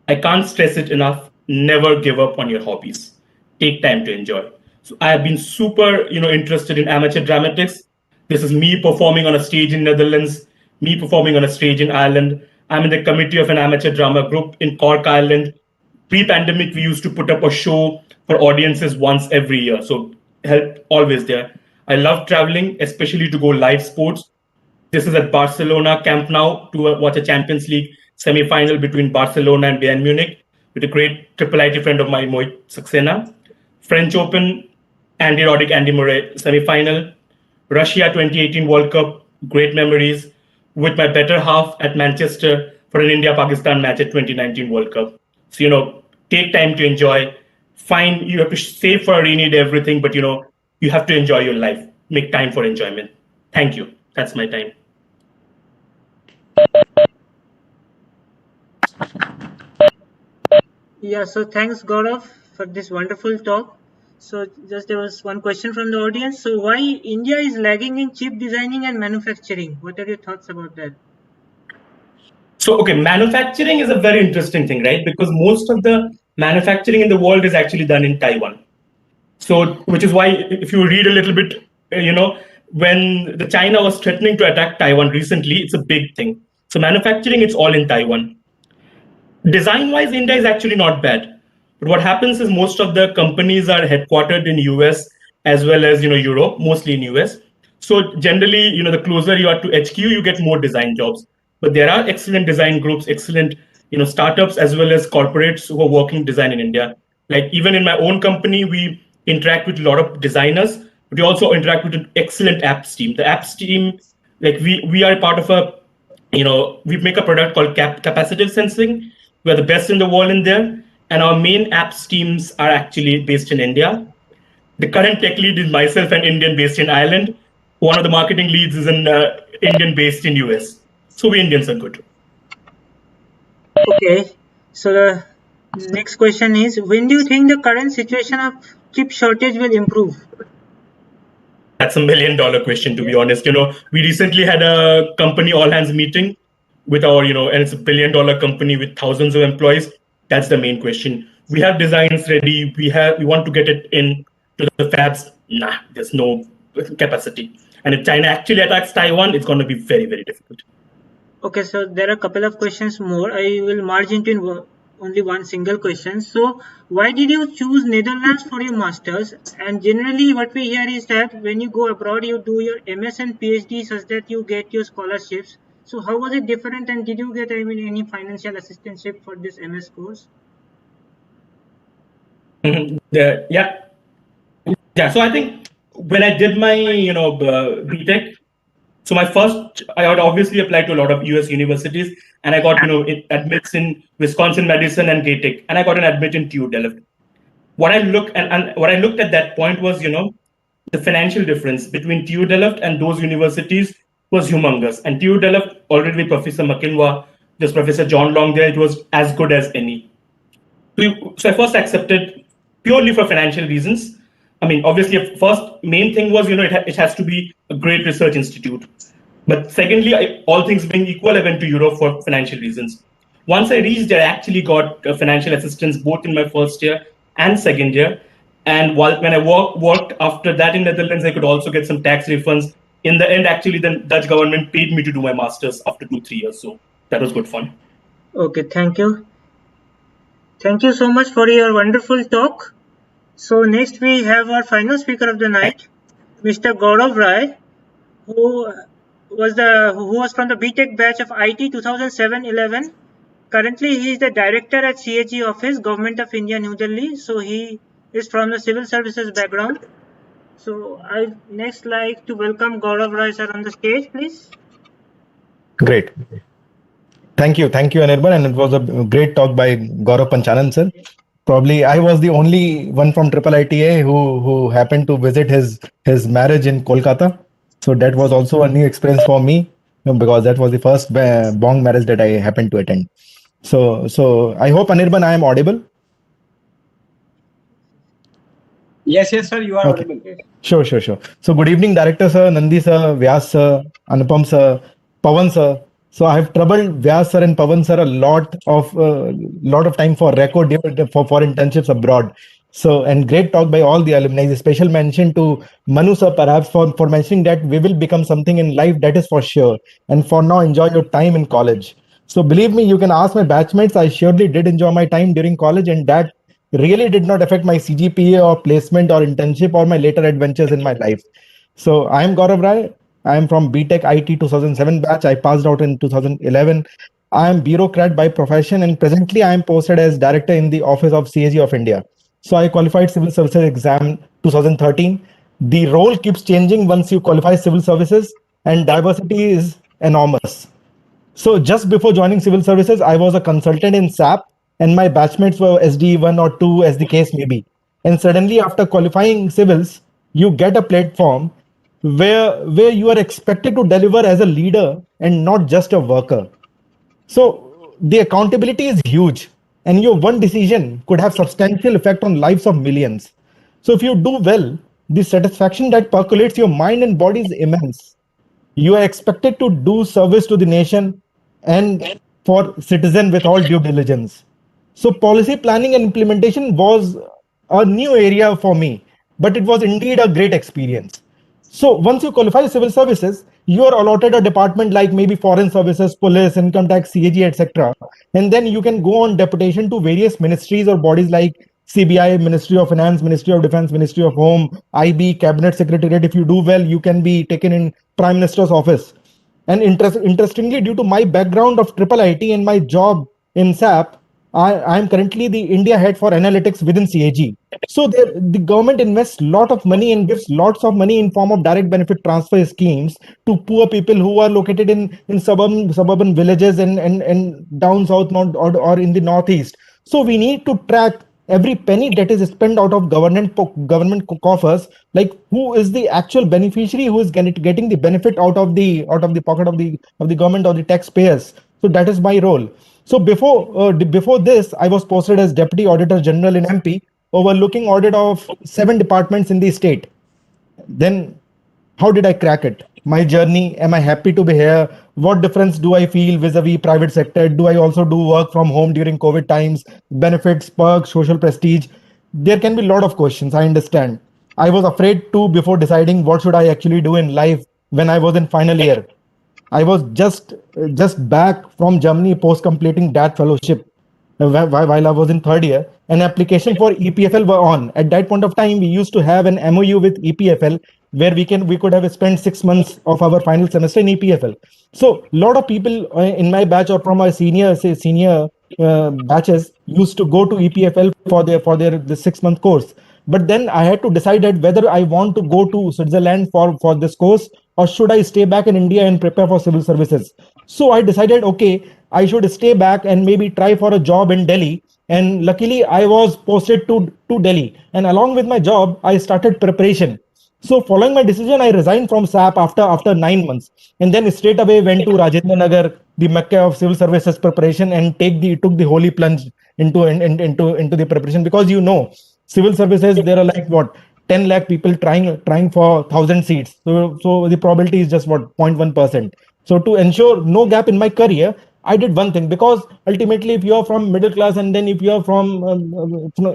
I can't stress it enough. Never give up on your hobbies. Take time to enjoy. So I have been super, interested in amateur dramatics. This is me performing on a stage in Netherlands, me performing on a stage in Ireland. I'm in the committee of an amateur drama group in Cork, Ireland. Pre-pandemic, we used to put up a show for audiences once every year. So help always there. I love traveling, especially to go live sports. This is at Barcelona Camp Nou to watch a Champions League semi-final between Barcelona and Bayern Munich with a great IIIT friend of mine, Mohit Saxena. French Open, Andy Roddick, Andy Murray semi-final. Russia 2018 World Cup, great memories. With my better half at Manchester for an India-Pakistan match at 2019 World Cup. So, take time to enjoy. Fine, you have to save for a rainy day, everything, but you have to enjoy your life. Make time for enjoyment. Thank you. That's my time. Yeah, so thanks Gaurav for this wonderful talk. So just there was one question from the audience. So why India is lagging in chip designing and manufacturing? What are your thoughts about that? So, okay, manufacturing is a very interesting thing, right? Because most of the manufacturing in the world is actually done in Taiwan. So, which is why if you read a little bit, when the China was threatening to attack Taiwan recently, it's a big thing. So manufacturing, it's all in Taiwan. Design-wise, India is actually not bad. But what happens is most of the companies are headquartered in US as well as Europe, mostly in US. So generally, the closer you are to HQ, you get more design jobs. But there are excellent design groups, excellent startups as well as corporates who are working design in India. Like even in my own company, we interact with a lot of designers, but we also interact with an excellent apps team. The apps team, like we are part of a, we make a product called capacitive sensing. We're the best in the world in there. And our main apps teams are actually based in India. The current tech lead is myself, an Indian based in Ireland. One of the marketing leads is an Indian based in US. So we Indians are good. Okay. So the next question is, when do you think the current situation of chip shortage will improve? That's $1 million question, to be honest. We recently had a company all hands meeting with our, and it's $1 billion company with thousands of employees. That's the main question. We have designs ready. We want to get it in to the fabs. Nah, there's no capacity. And if China actually attacks Taiwan, it's going to be very, very difficult. Okay, so there are a couple of questions more. I will merge into only one single question. So why did you choose Netherlands for your masters? And generally what we hear is that when you go abroad, you do your MS and PhD such that you get your scholarships. So how was it different, and did you get any financial assistance for this MS course? Yeah. So I think when I did my BTech, so I had obviously applied to a lot of US universities, and I got admits in Wisconsin Madison and GATEC, and I got an admit in TU Delft. What I looked at that point was the financial difference between TU Delft and those universities was humongous. And TU Delft, already with Professor McKinwa, there's Professor John Long there, it was as good as any. So I first accepted purely for financial reasons. I mean, obviously, first main thing was, it has to be a great research institute. But secondly, all things being equal, I went to Europe for financial reasons. Once I reached there, I actually got financial assistance both in my first year and second year. And when I worked after that in Netherlands, I could also get some tax refunds. In the end, actually, the Dutch government paid me to do my master's after 2-3 years. So that was good fun. Okay, thank you. Thank you so much for your wonderful talk. So next we have our final speaker of the night, Mr. Gaurav Rai, who was from the BTech batch of IT 2007-11. Currently, he is the director at CAG office, Government of India, New Delhi. So he is from the civil services background. So I next like to welcome Gaurav Roy sir on the stage, please. Great. Thank you, Anirban, and it was a great talk by Gaurav Panchanan, sir. Probably I was the only one from IIITA who happened to visit his marriage in Kolkata. So that was also a new experience for me, because that was the first bong marriage that I happened to attend. So I hope, Anirban, I am audible. Yes, sir, you are Okay. audible. Sure. So good evening, Director sir, Nandi sir, Vyas sir, Anupam sir, Pawan sir. So I have troubled Vyas sir and Pawan sir a lot of time for record for internships abroad. So, and great talk by all the alumni. A special mention to Manu sir, perhaps for mentioning that we will become something in life, that is for sure. And for now, enjoy your time in college. So believe me, you can ask my batchmates. I surely did enjoy my time during college, and that really did not affect my CGPA or placement or internship or my later adventures in my life. So I am Gaurav Rai. I am from BTech IT 2007 batch. I passed out in 2011. I am bureaucrat by profession, and presently I am posted as director in the office of CAG of India. So I qualified civil services exam 2013. The role keeps changing once you qualify civil services, and diversity is enormous. So just before joining civil services, I was a consultant in SAP, and my batchmates were SD1 or 2, as the case may be. And suddenly, after qualifying civils, you get a platform where you are expected to deliver as a leader and not just a worker. So the accountability is huge, and your one decision could have substantial effect on lives of millions. So if you do well, the satisfaction that percolates your mind and body is immense. You are expected to do service to the nation and for citizen with all due diligence. So policy planning and implementation was a new area for me, but it was indeed a great experience. So once you qualify civil services, you are allotted a department like maybe foreign services, police, income tax, CAG, etc. And then you can go on deputation to various ministries or bodies like CBI, Ministry of Finance, Ministry of Defense, Ministry of Home, IB, Cabinet Secretariat. If you do well, you can be taken in Prime Minister's office. And interestingly, due to my background of IIIT and my job in SAP, I am currently the India head for analytics within CAG. So the government invests a lot of money and gives lots of money in form of direct benefit transfer schemes to poor people who are located in suburban villages and down south or in the northeast. So we need to track every penny that is spent out of government coffers, like who is the actual beneficiary, who is getting the benefit out of the pocket of the government or the taxpayers. So that is my role. So before this, I was posted as Deputy Auditor General in MP, overlooking audit of 7 departments in the state. Then how did I crack it? My journey, am I happy to be here? What difference do I feel vis-a-vis private sector? Do I also do work from home during COVID times? Benefits, perks, social prestige? There can be a lot of questions, I understand. I was afraid too before deciding what should I actually do in life when I was in final year. I was just back from Germany post completing that fellowship while I was in third year. An application for EPFL were on. At that point of time, we used to have an MOU with EPFL where we could have spent 6 months of our final semester in EPFL. So a lot of people in my batch or from our senior batches used to go to EPFL for their the 6-month course. But then I had to decide that whether I want to go to Switzerland for this course, or should I stay back in India and prepare for civil services. So I decided, okay, I should stay back and maybe try for a job in Delhi. And luckily, I was posted to Delhi. And along with my job, I started preparation. So following my decision, I resigned from SAP after 9 months, and then straight away went to Rajendra Nagar, the Mecca of civil services preparation, and took the holy plunge into the preparation, because civil services, there are like what 10 lakh people trying for 1,000 seats. So the probability is just what 0.1%. So to ensure no gap in my career, I did one thing, because ultimately, if you are from middle class and then if you are from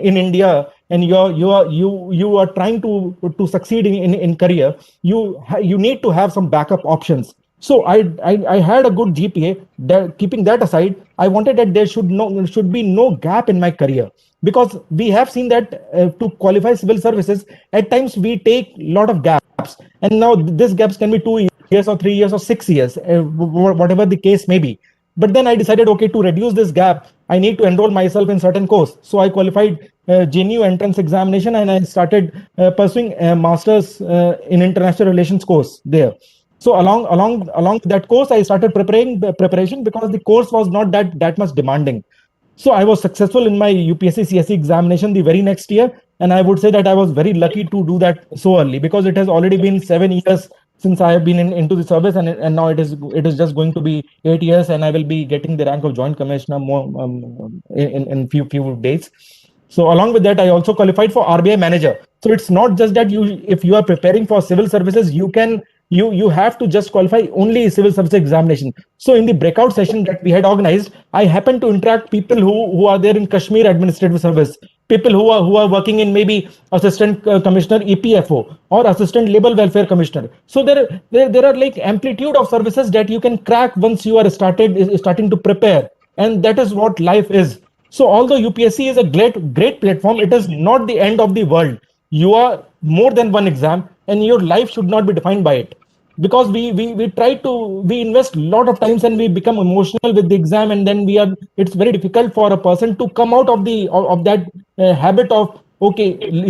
in India and you are trying to succeed in career, you need to have some backup options. So I had a good GPA. Keeping that aside, I wanted that there should be no gap in my career, because we have seen that to qualify civil services, at times we take a lot of gaps, and now these gaps can be 2 years or 3 years or 6 years, whatever the case may be. But then I decided, okay, to reduce this gap, I need to enroll myself in certain course. So I qualified JNU entrance examination, and I started pursuing a master's in international relations course there. So along that course, I started preparing the preparation because the course was not that much demanding. So I was successful in my UPSC CSE examination the very next year, and I would say that I was very lucky to do that so early, because it has already been 7 years since I have been into the service, and now it is just going to be 8 years, and I will be getting the rank of Joint Commissioner more in few days. So along with that, I also qualified for RBI manager. So it's not just that if you are preparing for civil services, you have to just qualify only civil service examination. So in the breakout session that we had organized, I happened to interact people who are there in Kashmir Administrative Service, people who are working in maybe Assistant Commissioner EPFO or Assistant Labor Welfare Commissioner. So there are like amplitude of services that you can crack once you are starting to prepare, and that is what life is. So although UPSC is a great platform, it is not the end of the world. You are more than one exam, and your life should not be defined by it. Because we invest a lot of times, and we become emotional with the exam, and then it's very difficult for a person to come out of that habit of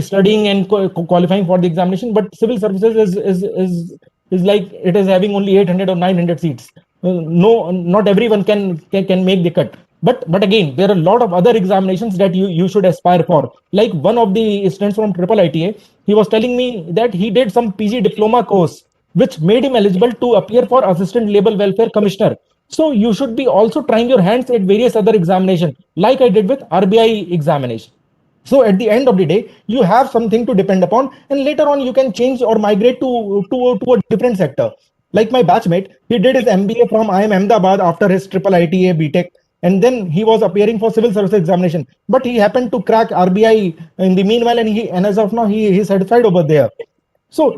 studying and qualifying for the examination. But civil services is like it is having only 800 or 900 seats. No, not everyone can make the cut. But again, there are a lot of other examinations that you should aspire for. Like one of the students from IIITA, he was telling me that he did some PG diploma course, which made him eligible to appear for Assistant Labor Welfare Commissioner. So you should be also trying your hands at various other examinations, like I did with RBI examination. So at the end of the day, you have something to depend upon, and later on you can change or migrate to a different sector. Like my batchmate, he did his MBA from IIM Ahmedabad after his IIITA BTech, and then he was appearing for civil service examination. But he happened to crack RBI in the meanwhile, and as of now he's certified over there. So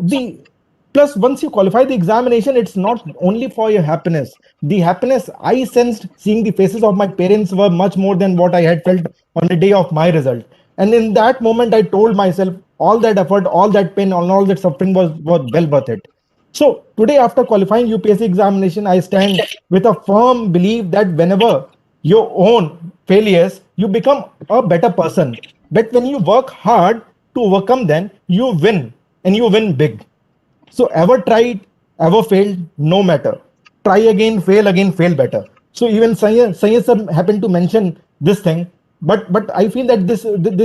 plus once you qualify the examination, it's not only for your happiness. The happiness I sensed seeing the faces of my parents were much more than what I had felt on the day of my result. And in that moment, I told myself all that effort, all that pain, all that suffering was well worth it. So today, after qualifying UPSC examination, I stand with a firm belief that whenever you own failures, you become a better person. But when you work hard to overcome them, you win, and you win big. So ever tried, ever failed, no matter. Try again, fail better. So even Sayed sir happened to mention this thing, but I feel that this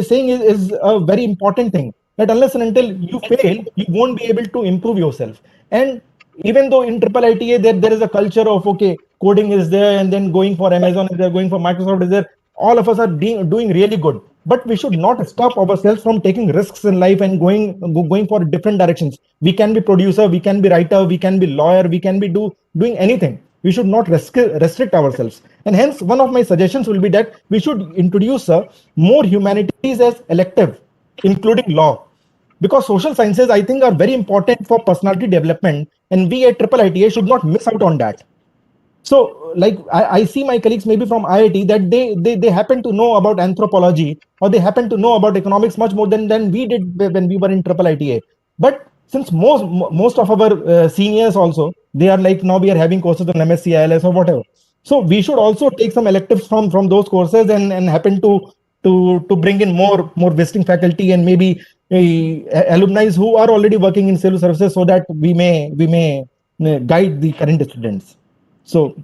saying is a very important thing. That unless and until you fail, you won't be able to improve yourself. And even though in IIITA there is a culture of coding is there, and then going for Amazon is there, going for Microsoft is there, all of us are doing really good. But we should not stop ourselves from taking risks in life and going for different directions. We can be producer, we can be writer, we can be lawyer, we can be doing anything. We should not restrict ourselves. And hence, one of my suggestions will be that we should introduce more humanities as elective, including law. Because social sciences, I think, are very important for personality development, and we at IIITA should not miss out on that. So, like I see my colleagues maybe from IIT that they happen to know about anthropology, or they happen to know about economics much more than we did when we were in IIITA. But since most of our seniors also, they are like, now we are having courses on MSc ILS or whatever. So we should also take some electives from those courses and happen to bring in more visiting faculty, and maybe alumni who are already working in civil services, so that we may guide the current students. So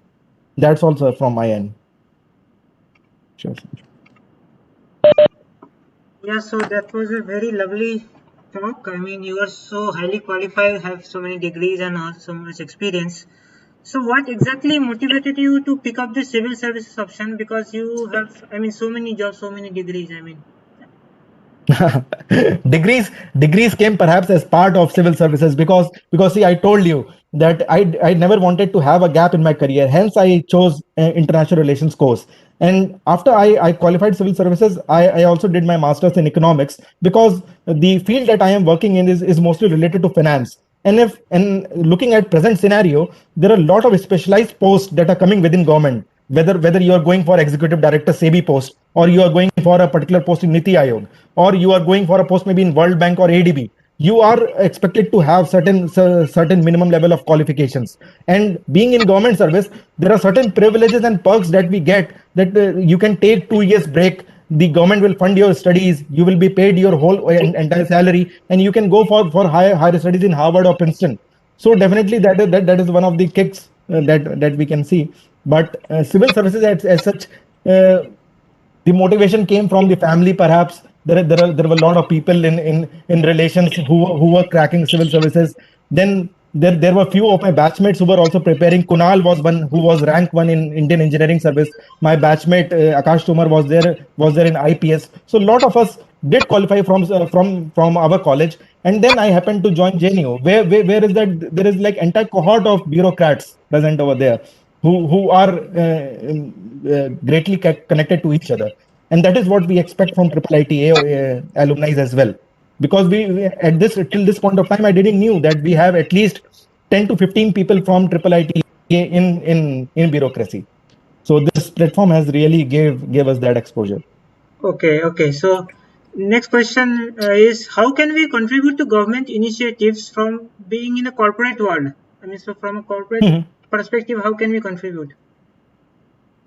that's also from my end. Sure. Yeah, so that was a very lovely talk. I mean, you are so highly qualified, have so many degrees and so much experience. So what exactly motivated you to pick up the civil services option? Because you have, I mean, so many jobs, so many degrees, I mean. degrees came perhaps as part of civil services, because see, I told you that I never wanted to have a gap in my career. Hence I chose international relations course. And after I qualified civil services, I also did my master's in economics, because the field that I am working in is mostly related to finance. And looking at present scenario, there are a lot of specialized posts that are coming within government, whether you are going for executive director SEBI post, or you are going for a particular post in NITI Aayog, or you are going for a post maybe in World Bank or ADB. you are expected to have certain minimum level of qualifications. And being in government service, there are certain privileges and perks that we get, that you can take 2 years break, the government will fund your studies, you will be paid your whole entire salary, and you can go for higher studies in Harvard or Princeton. So definitely that is one of the kicks that we can see. But civil services as such, the motivation came from the family. Perhaps there were a lot of people in relations who were cracking civil services. Then there were few of my batchmates who were also preparing. Kunal was one who was rank 1 in Indian Engineering Service. My batchmate Akash Tomar was there in IPS. So a lot of us did qualify from our college. And then I happened to join JNU, where is that there is like entire cohort of bureaucrats present over there who are greatly connected to each other. And that is what we expect from IIITA alumni as well. Because at this till this point of time, I didn't knew that we have at least 10 to 15 people from IIITA in bureaucracy. So this platform has really gave us that exposure. Okay. So next question is, how can we contribute to government initiatives from being in a corporate world? I mean, so from a corporate perspective, how can we contribute?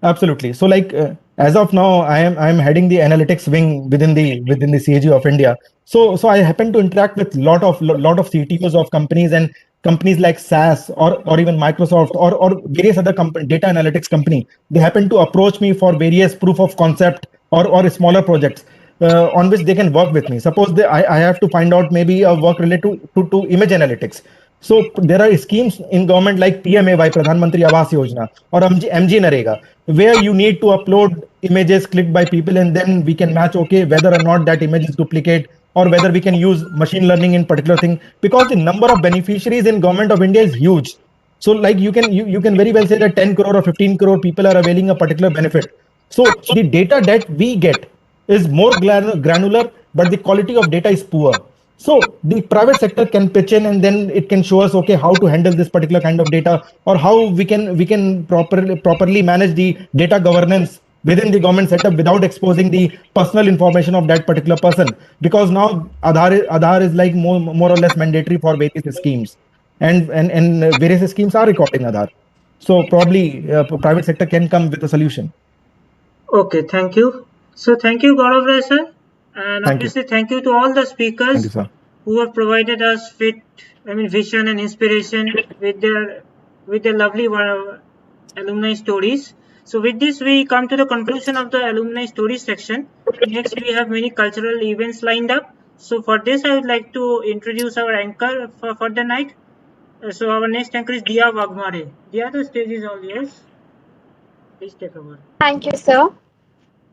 Absolutely. So like as of now, I am heading the analytics wing within the CAG of India. So I happen to interact with lot of CTOs of companies, and companies like SAS or even Microsoft or various other data analytics company. They happen to approach me for various proof of concept or smaller projects on which they can work with me. Suppose I have to find out maybe a work related to image analytics. So there are schemes in government like PMAY, Pradhan Mantri Awas Yojana, or MG Narega, where you need to upload images clicked by people, and then we can match, okay, whether or not that image is duplicate, or whether we can use machine learning in particular thing, because the number of beneficiaries in government of India is huge. So like you can very well say that 10 crore or 15 crore people are availing a particular benefit. So the data that we get is more granular, but the quality of data is poor. So the private sector can pitch in, and then it can show us, okay, how to handle this particular kind of data, or how we can properly manage the data governance within the government setup without exposing the personal information of that particular person. Because now Aadhaar is like more or less mandatory for various schemes, and various schemes are recording Aadhaar. So probably private sector can come with a solution. Okay, thank you. So thank you, Gaurav Rai sir, and Thank you. obviously thank you to all the Thank speakers you, sir. who have provided us with, vision and inspiration with their lovely alumni stories. So with this, we come to the conclusion of the alumni stories section. Next, we have many cultural events lined up. So for this, I would like to introduce our anchor for the night. So our next anchor is Dia Wagmare. Dia, the stage is all yours. Please take over. Thank you, sir.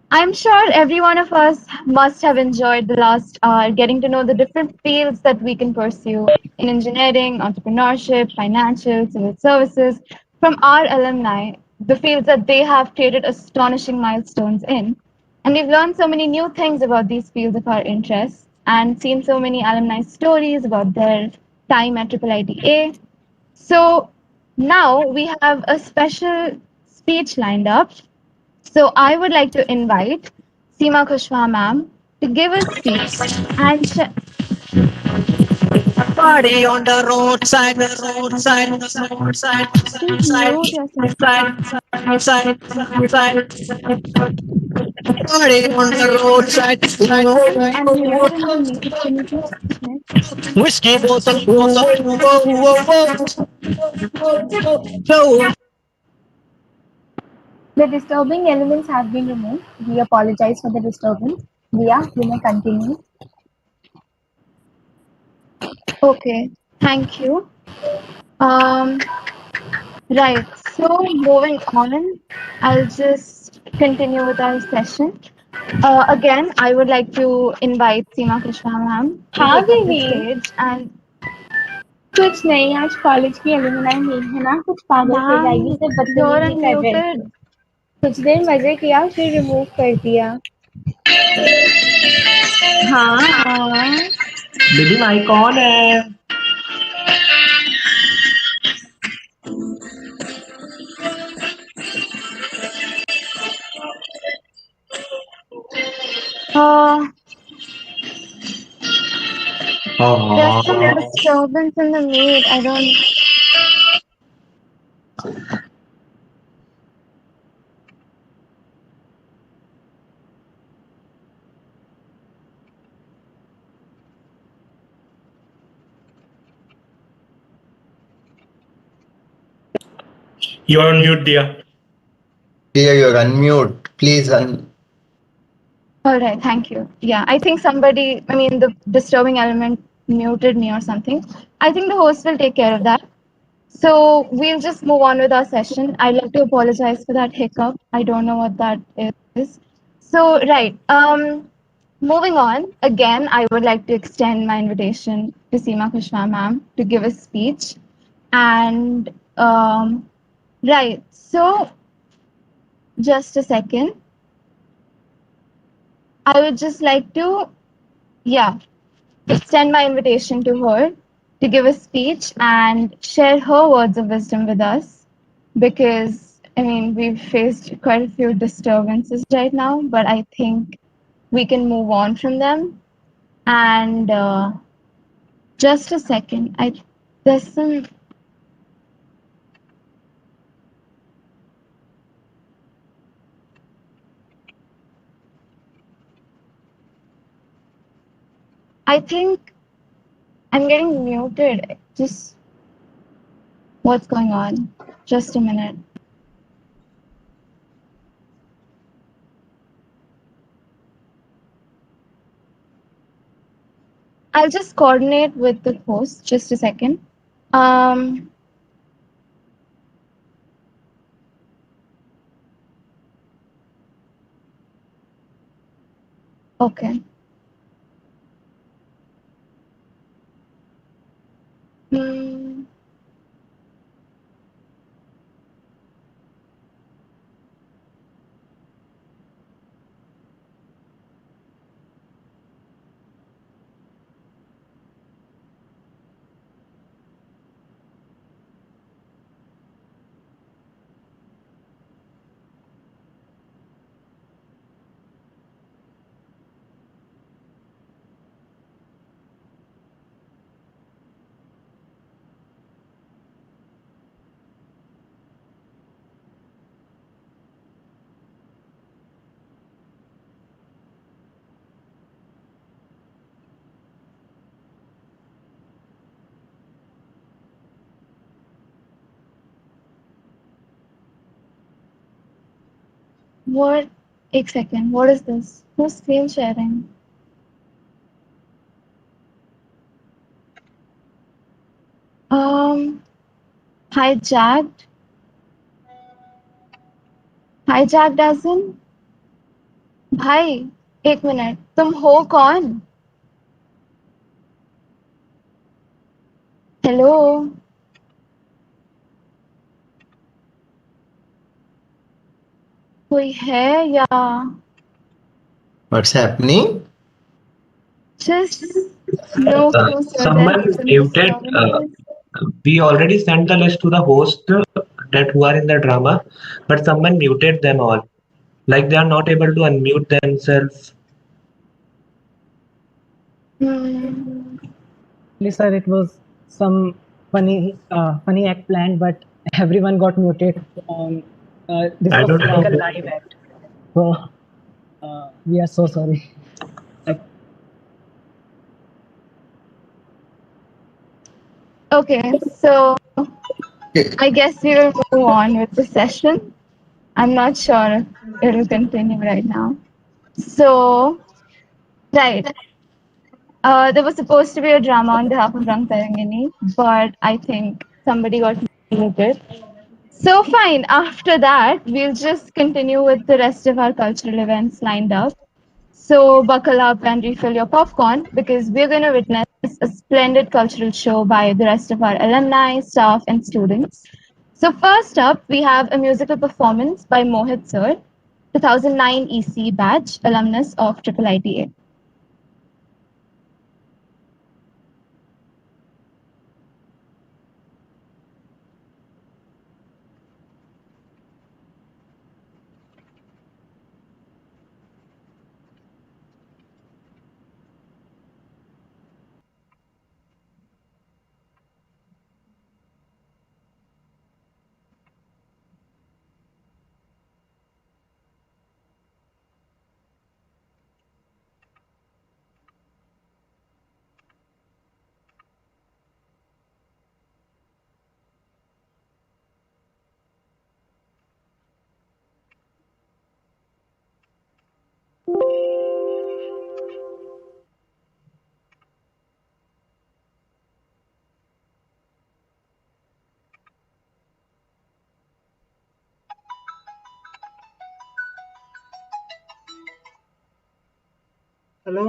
I'm sure every one of us must have enjoyed the last hour getting to know the different fields that we can pursue in engineering, entrepreneurship, financial, civil services from our alumni, the fields that they have created astonishing milestones in. And we've learned so many new things about these fields of our interest and seen so many alumni stories about their time at IIITA. So now we have a special speech lined up. So I would like to invite Seema Kushwaha ma'am to give a speech and Party on the roadside, the roadside, the roadside, Party on the roadside. Whiskey bottle, The disturbing elements have been removed. We apologize for the disturbance. Dia, you may continue. Okay, thank you. Right, so moving on, I'll just continue with our session. Again, I would like to invite Seema Kushwaha ma'am to हाँ take up the दीदी stage and कुछ नहीं आज college की alumni meet है ना कुछ पागल हो जाएगी सिर्फ बदतमीजी कर रहे थे कुछ देर मजे किया फिर रिमूव कर दिया हाँ दीदी माई कौन है There's some disturbance in the meet. I don't. You're on mute, dear. Dear, you're unmute. Please All right, thank you. Yeah, I think somebody, I mean, the disturbing element muted me or something. I think the host will take care of that. So we'll just move on with our session. I'd like to apologize for that hiccup. I don't know what that is. So, right. Moving on, again, I would like to extend my invitation to Seema Kushwaha ma'am to give a speech. And, right, so just a second. I would just like to, extend my invitation to her to give a speech and share her words of wisdom with us because, I mean, we've faced quite a few disturbances right now, but I think we can move on from them. And just a second, there's some. I think I'm getting muted. Just what's going on? Just a minute. I'll just coordinate with the host. Just a second. Okay. Hmm. What? A second. What is this? Who's screen sharing? Hijacked. Hijacked as in? भाई एक minute तुम हो कौन? Hello कोई है या What's happening? just no clue sir. Someone There's some muted. disturbances. We already sent the list to the host that who are in the drama, but someone muted them all. Like they are not able to unmute themselves. Sir, it was some funny act planned, but everyone got muted. This I was don't like a know. live act. So we are so sorry. Okay, so I guess we will move on with the session. I'm not sure if it will continue right now. So, right. There was supposed to be a drama on behalf of Rang Tarangini, but I think somebody got muted. So fine, after that, we'll just continue with the rest of our cultural events lined up. So buckle up and refill your popcorn because we're going to witness a splendid cultural show by the rest of our alumni, staff, and students. So first up, we have a musical performance by Mohit Sir, 2009 EC batch, alumnus of IIITA. Hello.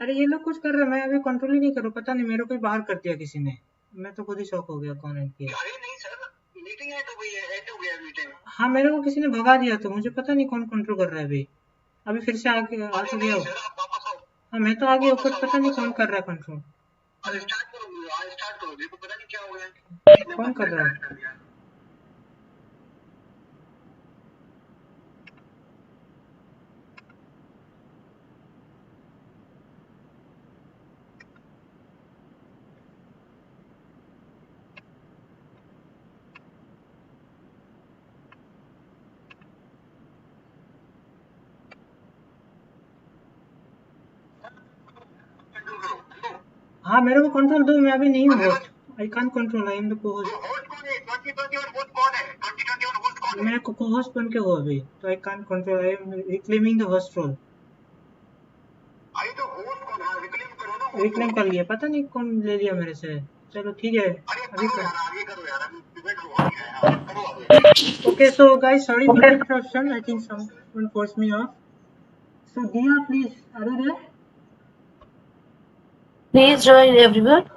अरे ये लोग कुछ कर रहे हैं, मैं अभी control ही नहीं कर रहा, पता नहीं मेरे को ही बाहर कर दिया किसी ने, मैं तो खुद ही शॉक हो गया कौन एंड किया। हाँ मेरे को किसी ने भगा दिया, तो मुझे पता नहीं कौन कंट्रोल कर रहा है अभी। अभी फिर से आके आ तो गया हूँ। हाँ मैं तो आ गया हूँ, कुछ पता नहीं कौन कर रहा है कंट्रोल। कौन कर रहा है? हाँ मेरे को कंट्रोल दो, मैं अभी नहीं हूँ host. I can't control, I am the co host. मैं को होस्ट बन के हूँ अभी, तो I can't control, I am reclaiming the host role. Reclaim कर लिया, पता नहीं कौन ले लिया मेरे से। चलो ठीक है अभी कर। Okay, so guys, sorry for the interruption. I think someone forced me off. So Dia, please, are you there? Please join everyone.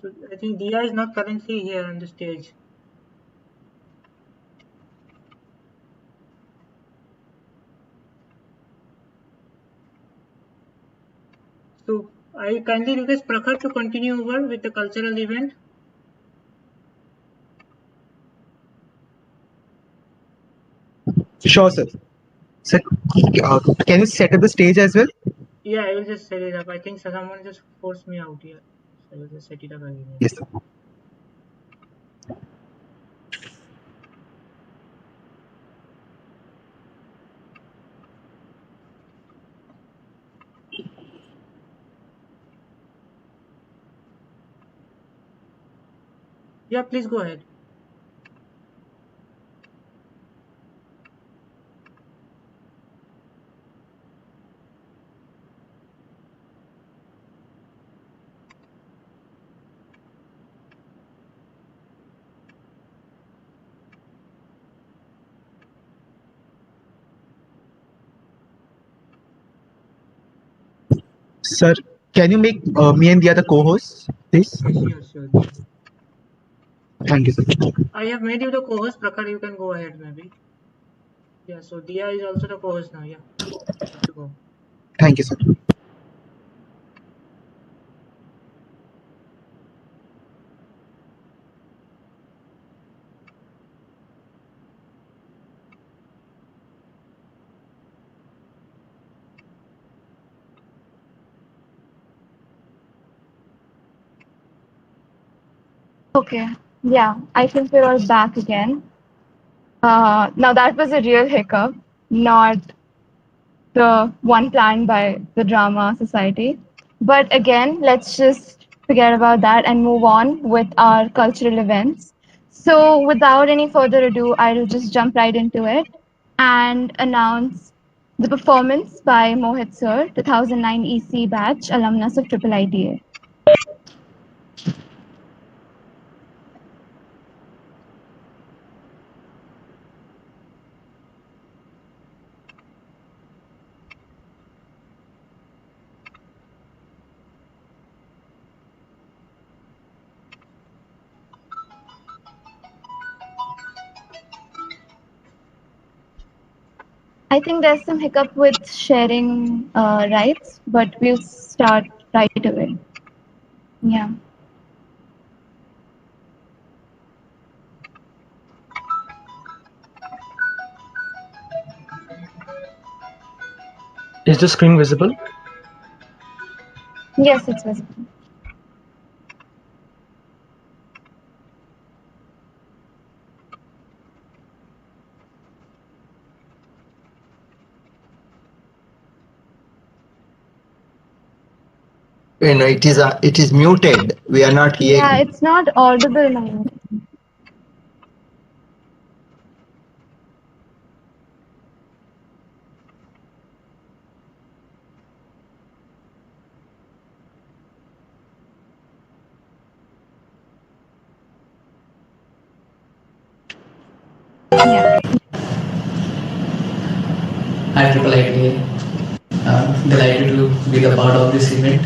So I think Dia is not currently here on the stage. So I kindly request Prakhar to continue over with the cultural event. Sure, sir. Sir, can you set up the stage as well? Yeah, I will just set it up. I think someone just forced me out here. So I will just set it up again. Yes, sir. Yeah, please go ahead. Sir, can you make me and the other co-hosts, please? Sure. Thank you, sir. I have made you the co-host. Prakhar, you can go ahead maybe. Yeah, so Dia is also the co-host now. Yeah, good to go. Thank you, sir. Okay, yeah, I think we're all back again. Now that was a real hiccup, not the one planned by the Drama Society. But again, let's just forget about that and move on with our cultural events. So without any further ado, I'll just jump right into it and announce the performance by Mohit Sir, 2009 EC batch, alumnus of IIITA. I think there's some hiccup with sharing rights, but we'll start right away. Yeah. Is the screen visible? Yes, it's visible. It is muted. We are not hearing. Yeah, it's not audible now. Hi, IIITA. Delighted to be the part of this event.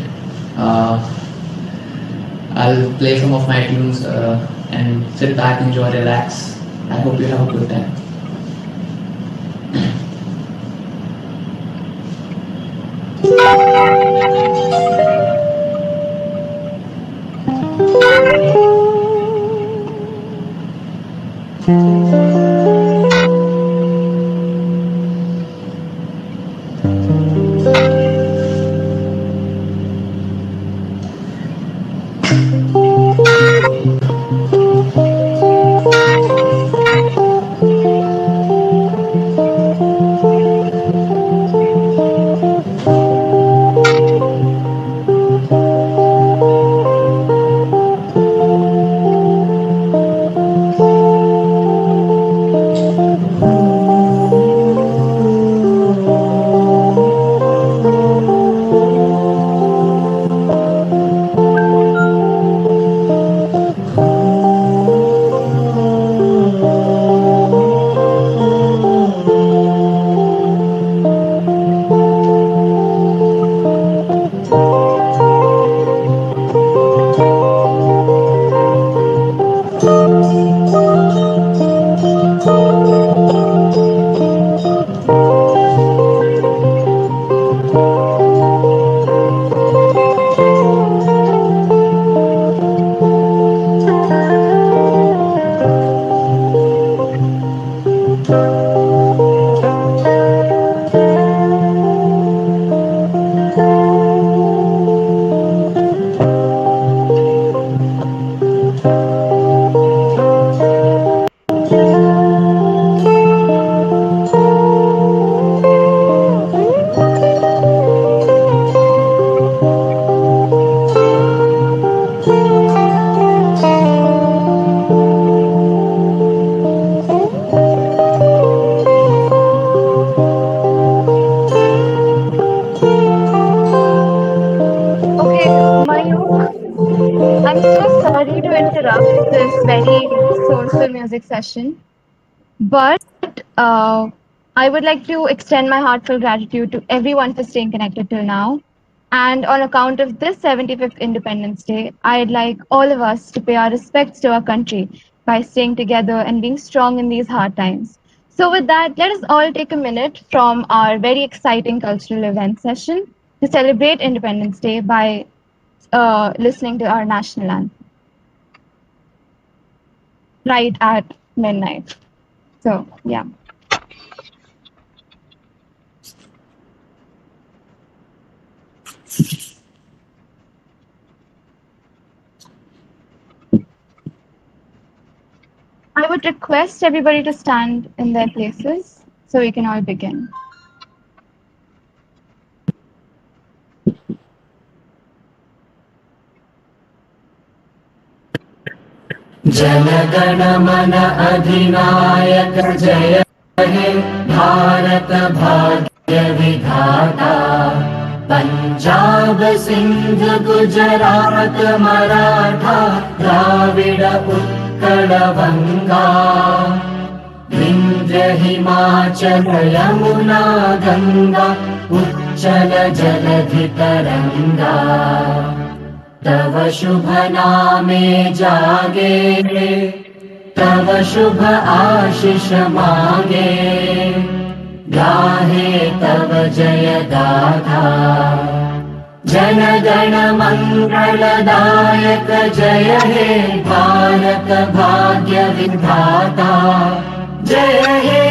I'll play some of my tunes and sit back, enjoy, relax. I hope you have a good time. I'm so sorry to interrupt this very soulful music session, but I would like to extend my heartfelt gratitude to everyone for staying connected till now. And on account of this 75th Independence Day, I'd like all of us to pay our respects to our country by staying together and being strong in these hard times. So, with that, let us all take a minute from our very exciting cultural event session to celebrate Independence Day by listening to our national anthem right at midnight. So, yeah. I would request everybody to stand in their places so we can all begin. जनगण मन अधिनायक जय हे भारत भाग्य विधाता पंजाब सिंध गुजरात मराठा द्राविड उत्कल बंगा विंध्य हिमाचल यमुना गंगा उच्चल जलधि तरंगा तव शुभ नामे जागे तव शुभ आशीष मागे गाहे तव जय गाथा जन गण मंगलदायक जय हे भारत भाग्य विधाता जय हे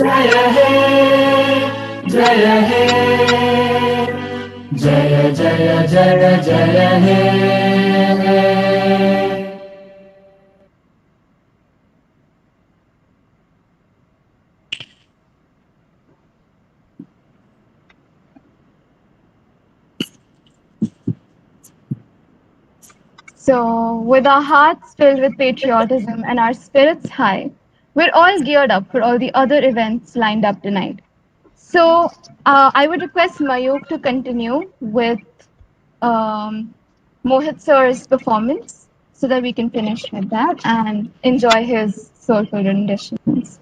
जय हे जय हे जय जय जय जय हे So, with our hearts filled with patriotism and our spirits high, we're all geared up for all the other events lined up tonight. So, I would request Mayuk to continue with Mohit sir's performance so that we can finish with that and enjoy his soulful renditions.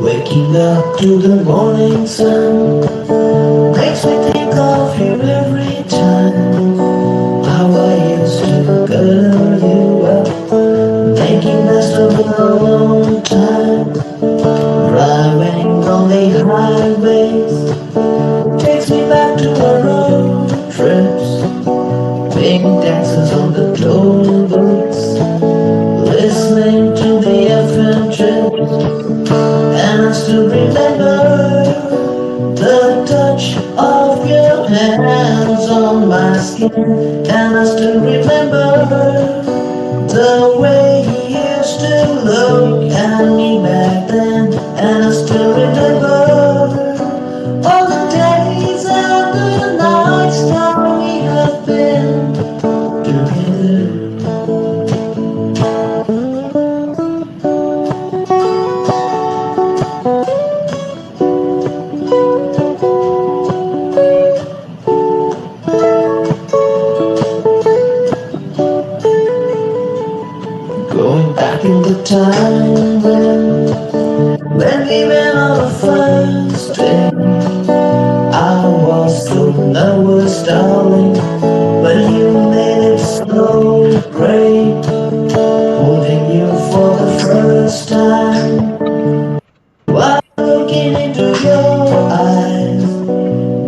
Waking up to the morning sun makes me think of you every time. How I used to girl you up, making best of our own time. Driving on the highways takes me back to our road trips. Paying taxes on the toll booths, listening to the FM trips. And I still remember the touch of your hands on my skin. And I still remember the way you used to look at me back then. And I still remember all the days and the nights that we have been together. Going back in the time when we went on the first day, I was so nervous, darling, but you made it so great. Holding you for the first time, while looking into your eyes,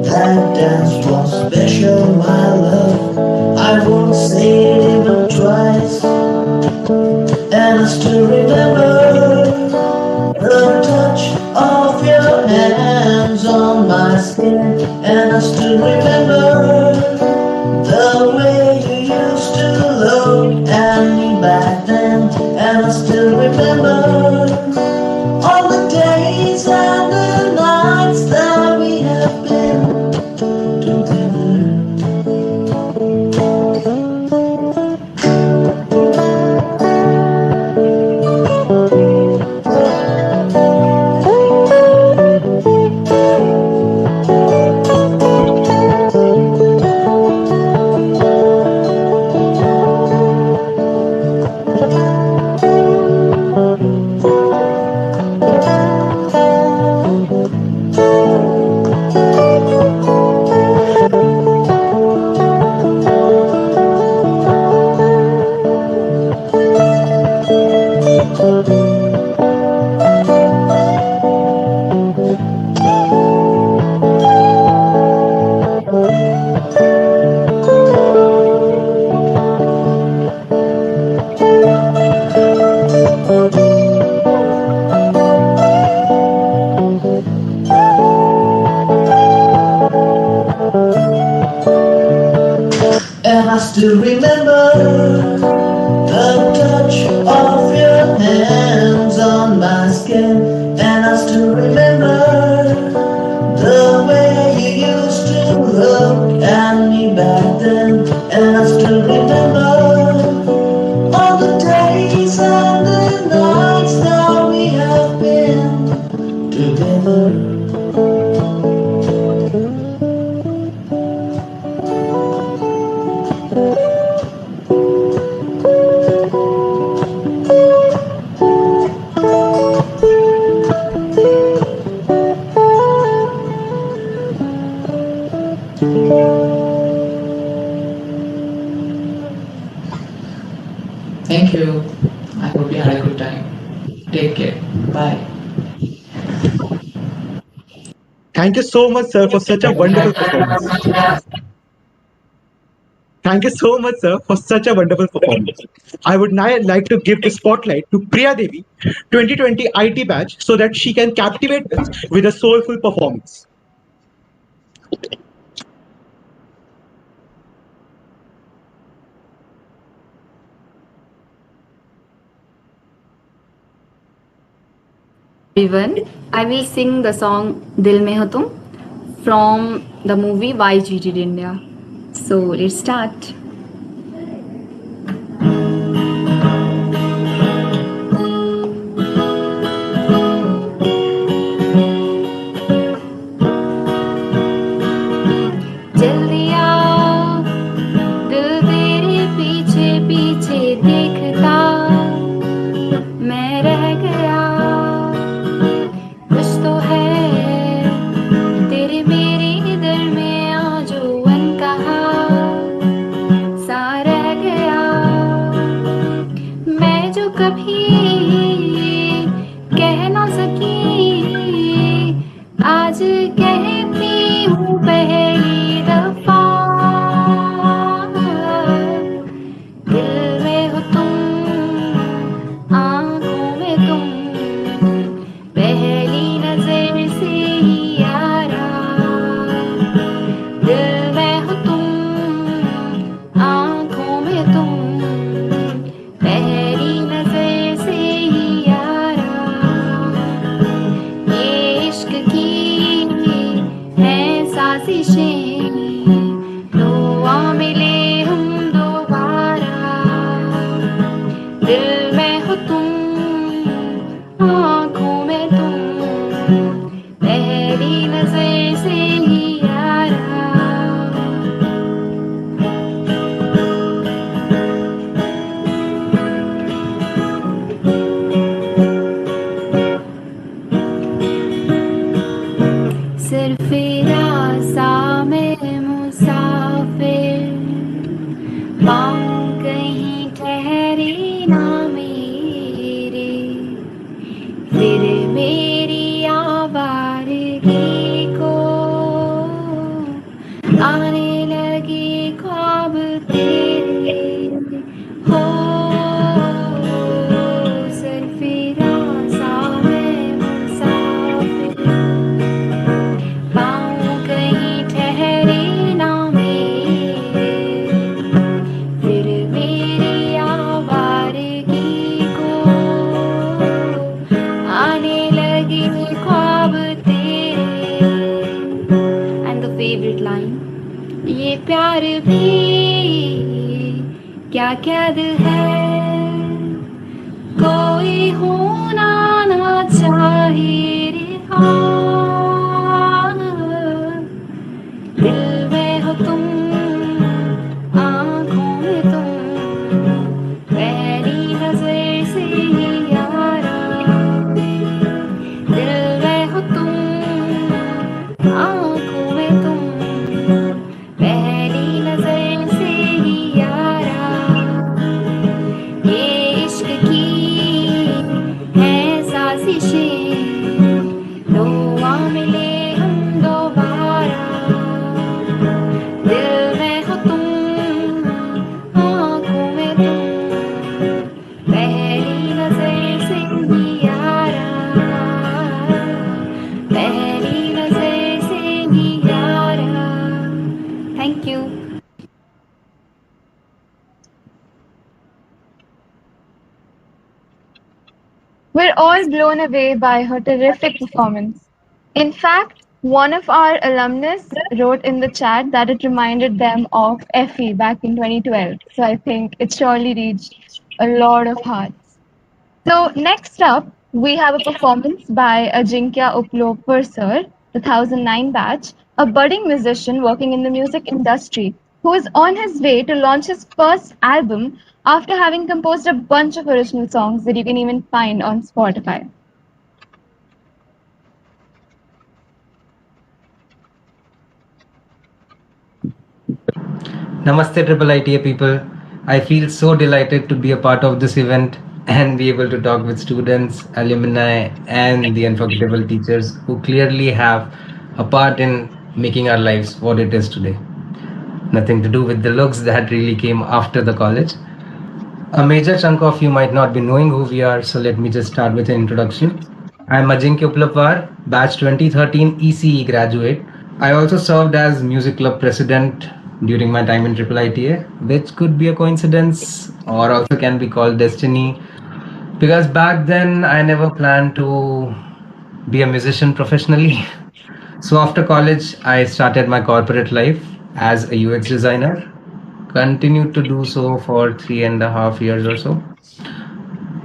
that dance was special, my love. I won't say it even twice. And I still remember the touch of your hands on my skin. And I still remember the way you used to look at me back then. I still remember the touch of your hands on my skin, and I still remember the way you used to look at me back then, and I still remember all the days and the nights that we have been together. Thank you. I hope you had a good time. Take care. Bye. Thank you so much, sir, for such a wonderful performance. Thank you so much, sir, for such a wonderful performance. I would now like to give the spotlight to Priya Devi, 2020 IT batch, so that she can captivate us with a soulful performance. Everyone, I will sing the song Dil Mein Ho Tum from the movie Why Cheated India. So let's start. जल्दी आओ दिल तेरे पीछे पीछे देखता मैं रह गया कुछ तो है तेरे मेरे दिल में आजो अनकहा सा रह गया मैं जो कभी कह ना सकी आज कहती हूँ पहली दफा दिल में हो तुम आंखों में तुम पहली नजर से ही यारा दिल में हो तुम आंखों में तुम पहली नजर से ही यारा ये इश्क की है साजिशें लो आ मिले हम दोबारा दिल में हो तुम आंखों में तुम पहली नजर से ही यारा सिर्फ रासा में मुसाफिर पाँव कहीं ठहरे ना मेरे फिर मेरी आवारगी को आने लगे ख्वाब तेरे हो सिर्फ रासा में मुसाफिर पाँव कहीं ठहरे ना मेरे फिर मेरी आवारगी को आने लगे ख्वाब तेरे एंड द फेवरेट लाइन ये प्यार भी क्या कैद है कोई होना ना चाहे रिहा दिल में हो तुम आंखों में तुम पहली नजर से ही यारा दिल में हो तुम आंखों में तुम पहली नजर से ही यारा ये इश्क की है साजिशें लो We're all blown away by her terrific performance. In fact, one of our alumnus wrote in the chat that it reminded them of Effie back in 2012. So I think it surely reached a lot of hearts. So next up, we have a performance by Ajinkya Uplopar sir, the 2009 batch, a budding musician working in the music industry who is on his way to launch his first album after having composed a bunch of original songs that you can even find on Spotify. Namaste, Triple ITA people. I feel so delighted to be a part of this event and be able to talk with students, alumni, and the unforgettable teachers who clearly have a part in making our lives what it is today. Nothing to do with the looks that really came after the college. A major chunk of you might not be knowing who we are, so let me just start with an introduction. I'm Ajinkya Uplapar, batch 2013 ECE graduate. I also served as music club president during my time in IIITA, which could be a coincidence or also can be called destiny, because back then I never planned to be a musician professionally. So after college, I started my corporate life as a UX designer, continued to do so for 3.5 years or so.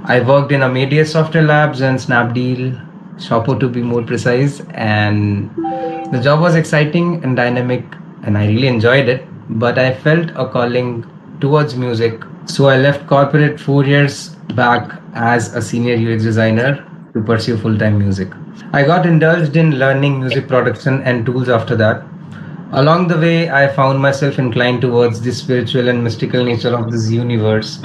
I worked in Amadeus Software Labs and Snapdeal, Shoppo to be more precise, and the job was exciting and dynamic, and I really enjoyed it. But I felt a calling towards music, so I left corporate 4 years back as a senior UX designer to pursue full-time music. I got indulged in learning music production and tools after that. Along the way, I found myself inclined towards the spiritual and mystical nature of this universe.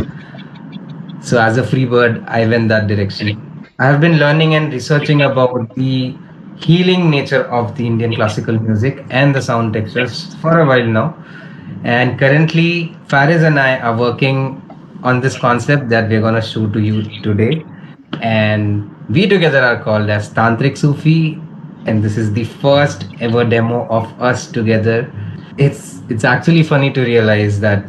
So, as a free bird, I went that direction. I have been learning and researching about the healing nature of the Indian classical music and the sound textures for a while now. And currently, Faris and I are working on this concept that we're going to show to you today. And we together are called as Tantric Sufi. And this is the first ever demo of us together. It's actually funny to realize that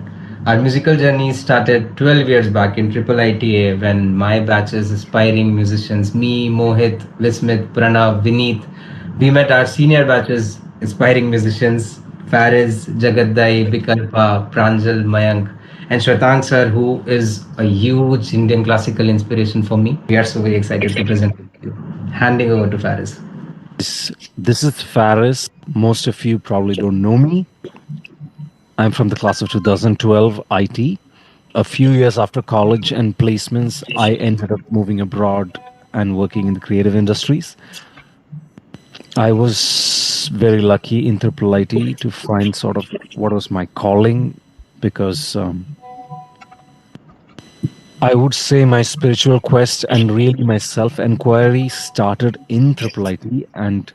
our musical journey started 12 years back in IIITA when my batch's aspiring musicians, me, Mohit, Vismit, Pranav, Vineet, we met our senior batches aspiring musicians, Faris, Jagaddai, Bikalpa, Pranjal, Mayank, and Shwetang sir, who is a huge Indian classical inspiration for me. We are so very excited to present it to you. Handing over to Faris. This is Faris. Most of you probably don't know me. I'm from the class of 2012 IT. A few years after college and placements, I ended up moving abroad and working in the creative industries. I was very lucky in IIIT to find sort of what was my calling, because I would say my spiritual quest and really my self-inquiry started in IIIT, and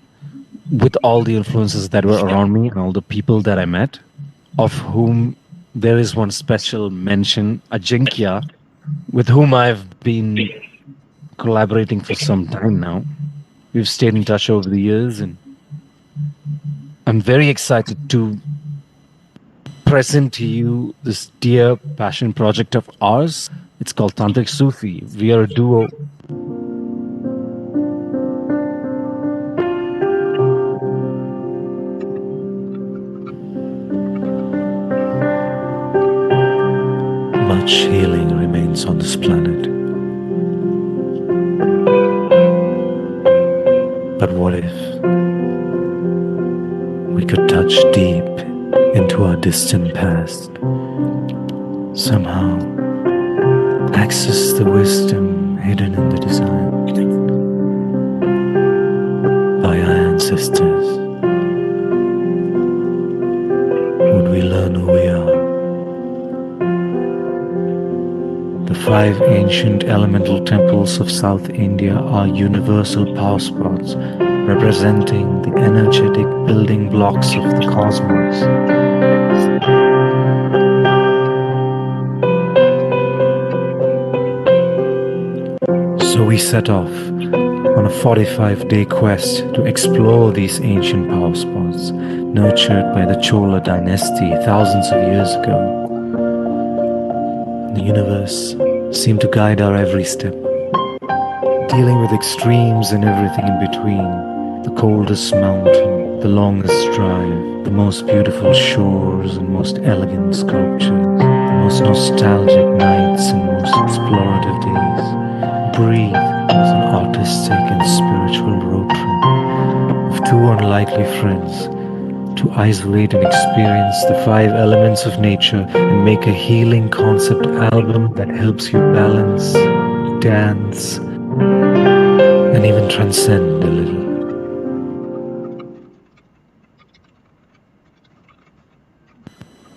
with all the influences that were around me and all the people that I met, of whom there is one special mention, Ajinkya, with whom I've been collaborating for some time now. We've stayed in touch over the years, and I'm very excited to present to you this dear passion project of ours. It's called Tantric Sufi. We are a duo. Much healing remains on this planet. But what if we could touch deep into our distant past, somehow access the wisdom hidden in the design by our ancestors? Would we learn who we are? The 5 ancient elemental temples of South India are universal power spots representing the energetic building blocks of the cosmos. So we set off on a 45-day quest to explore these ancient power spots, nurtured by the Chola dynasty thousands of years ago. The universe seemed to guide our every step. dealing with extremes and everything in between. The coldest mountain, the longest drive, the most beautiful shores and most elegant sculptures, the most nostalgic nights and most explorative days. Breathe was an artistic and spiritual road trip of two unlikely friends to isolate and experience the five elements of nature and make a healing concept album that helps you balance, dance, and even transcend a little.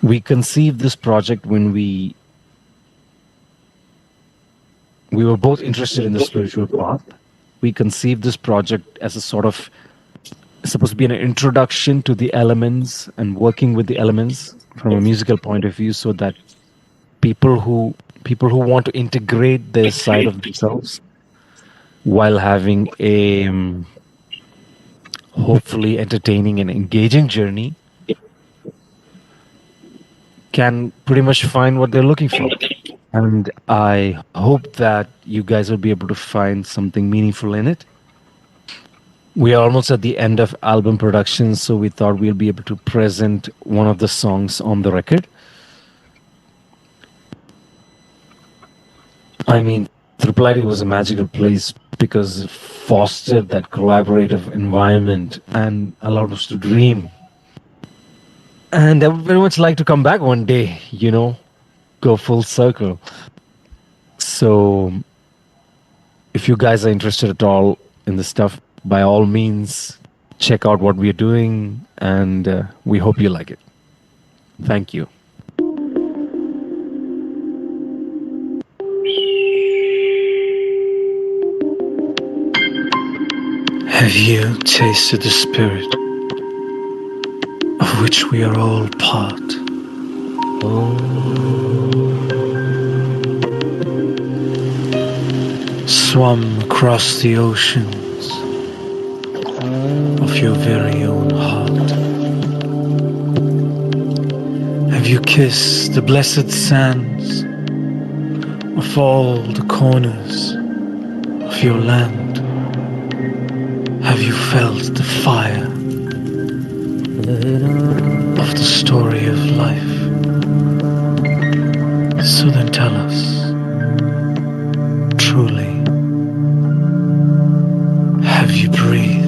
We conceived this project when we were both interested in the spiritual path. We conceived this project as a sort of supposed to be an introduction to the elements and working with the elements from a musical point of view, so that people who want to integrate this side of themselves while having a hopefully entertaining and engaging journey can pretty much find what they're looking for. And I hope that you guys will be able to find something meaningful in it. We are almost at the end of album production, so we thought we'll be able to present one of the songs on the record. I mean, IIITA was a magical place because it fostered that collaborative environment and allowed us to dream. And I would very much like to come back one day, go full circle. So if you guys are interested at all in this stuff, by all means, check out what we're doing, and we hope you like it. Thank you. Have you tasted the spirit of which we are all part? Swum across the oceans of your very own heart? Have you kissed the blessed sands of all the corners of your land? Have you felt the fire of the story of life? So then tell us, truly, have you breathed?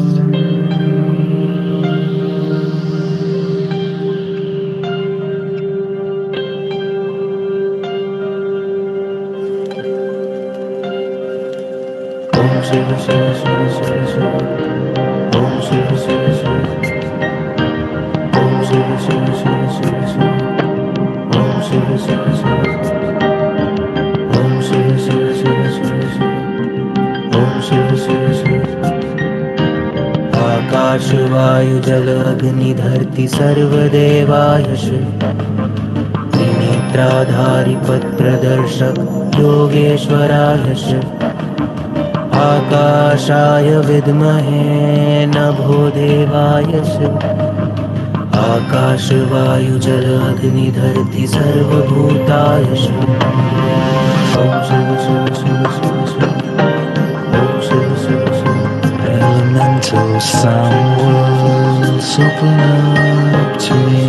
आकाश वायु जल अग्नि धरती सर्वदेवाय शिव त्रिनेत्राधारि पथ प्रदर्शक योगेश्वराय शिव आकाशाय विद्महे नभो देवाय शिव आकाश वायु जल अग्नि धरती सर्वभूताय Shiv Om Shiv Shiv Shiv Shiv Shiv Om Shiv Shiv Shiv Elemental sound worlds open up to me.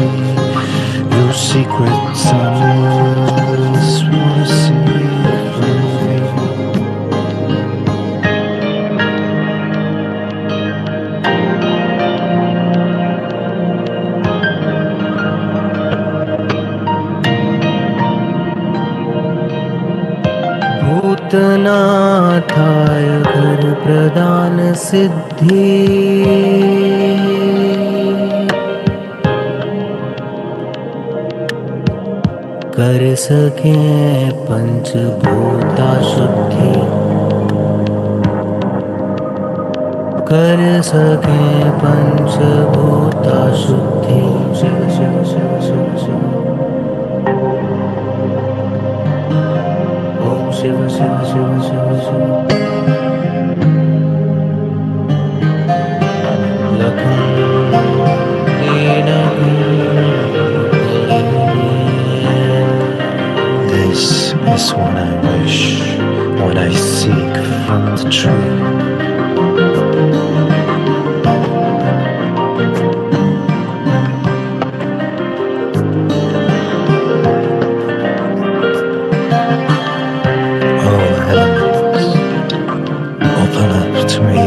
Your secret sound worlds wanna see from me. भूतनाथाय घर प्रदान सिद्धि कर सके पंचभूता शुद्धि कर सके पंचभूता शुद्धि Shiv Shiv Shiv Shiv Shiv Om Shiv Shiv Shiv Shiv Shiv This is what I wish, what I seek from the tree. Oh, heavens, open up to me.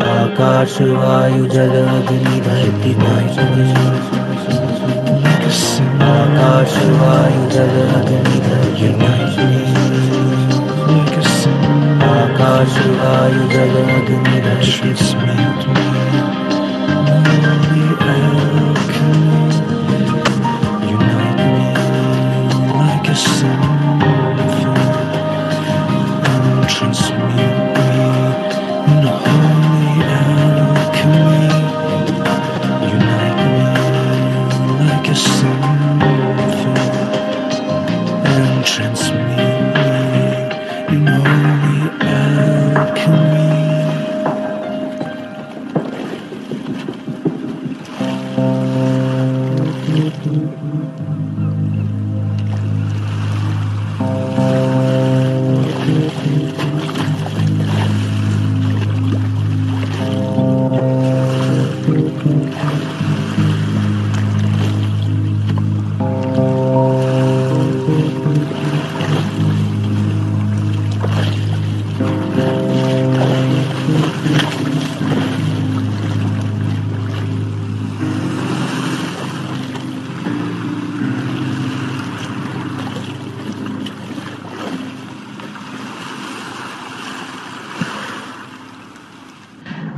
आकाश वायु जल अग्नि धरती आकाश वायु जल अग्नि धरती आकाश वायु जल अग्नि धरती like a symphony and transmute me in holy alchemy. Unite me like a symphony and transmute me in holy alchemy.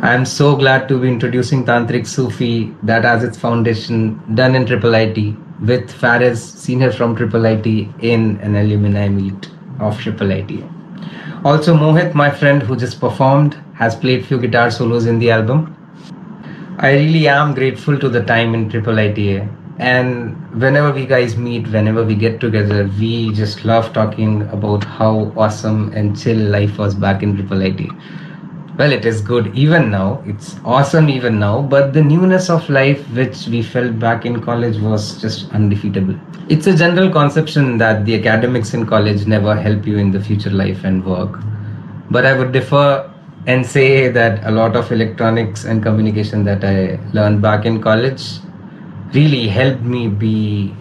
I'm so glad to be introducing Tantric Sufi that has its foundation done in IIIT with Faraz, senior from IIIT, in an alumni meet of IIIT. Also, Mohit, my friend who just performed, has played few guitar solos in the album. I really am grateful to the time in IIITA. And whenever we guys meet, whenever we get together, we just love talking about how awesome and chill life was back in IIIT. Well, it is good even now. It's awesome even now. But the newness of life which we felt back in college was just undefeatable. It's a general conception that the academics in college never help you in the future life and work. But I would differ and say that a lot of electronics and communication that I learned back in college really helped me be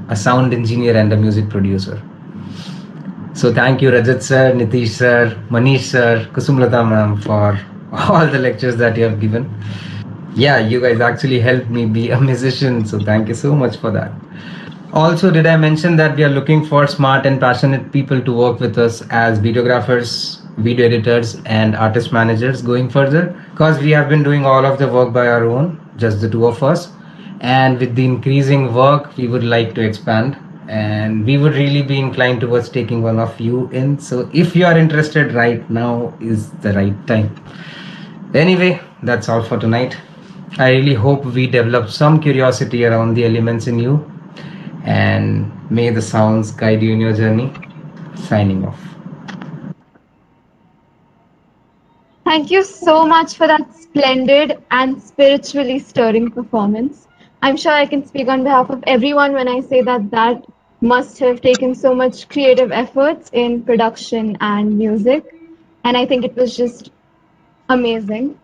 a sound engineer and a music producer. So thank you Rajat sir, Nitish sir, Manish sir, Kusumlata ma'am for all the lectures that you have given. Yeah, you guys actually helped me be a musician, so thank you so much for that. Also, did I mention that we are looking for smart and passionate people to work with us as videographers, video editors, and artist managers going further? Because we have been doing all of the work by our own, just the two of us. And with the increasing work, we would like to expand. And we would really be inclined towards taking one of you in. So if you are interested, right now is the right time. Anyway, that's all for tonight. I really hope we develop some curiosity around the elements in you, and may the sounds guide you in your journey. Signing off. Thank you so much for that splendid and spiritually stirring performance. I'm sure I can speak on behalf of everyone when I say that that must have taken so much creative efforts in production and music. And I think it was just amazing.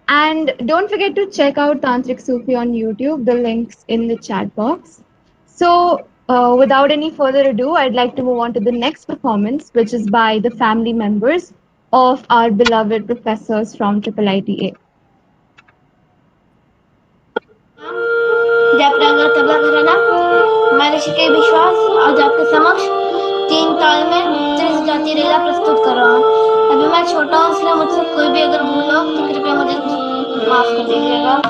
And don't forget to check out Tantric Sufi on YouTube. The link's in the chat box. So, without any further ado, I'd like to move on to the next performance, which is by the family members of our beloved professors from IIITA. जय प्रांगण तबला घराना मैं ऋषिकेश विश्वास आज आपके समक्ष तीन ताल में त्रिश जाति रेला प्रस्तुत कर रहा हूँ। अभी मैं छोटा हूँ इसलिए मुझसे कोई भी अगर भूल हो तो कृपया मुझे माफ कर दीजिएगा।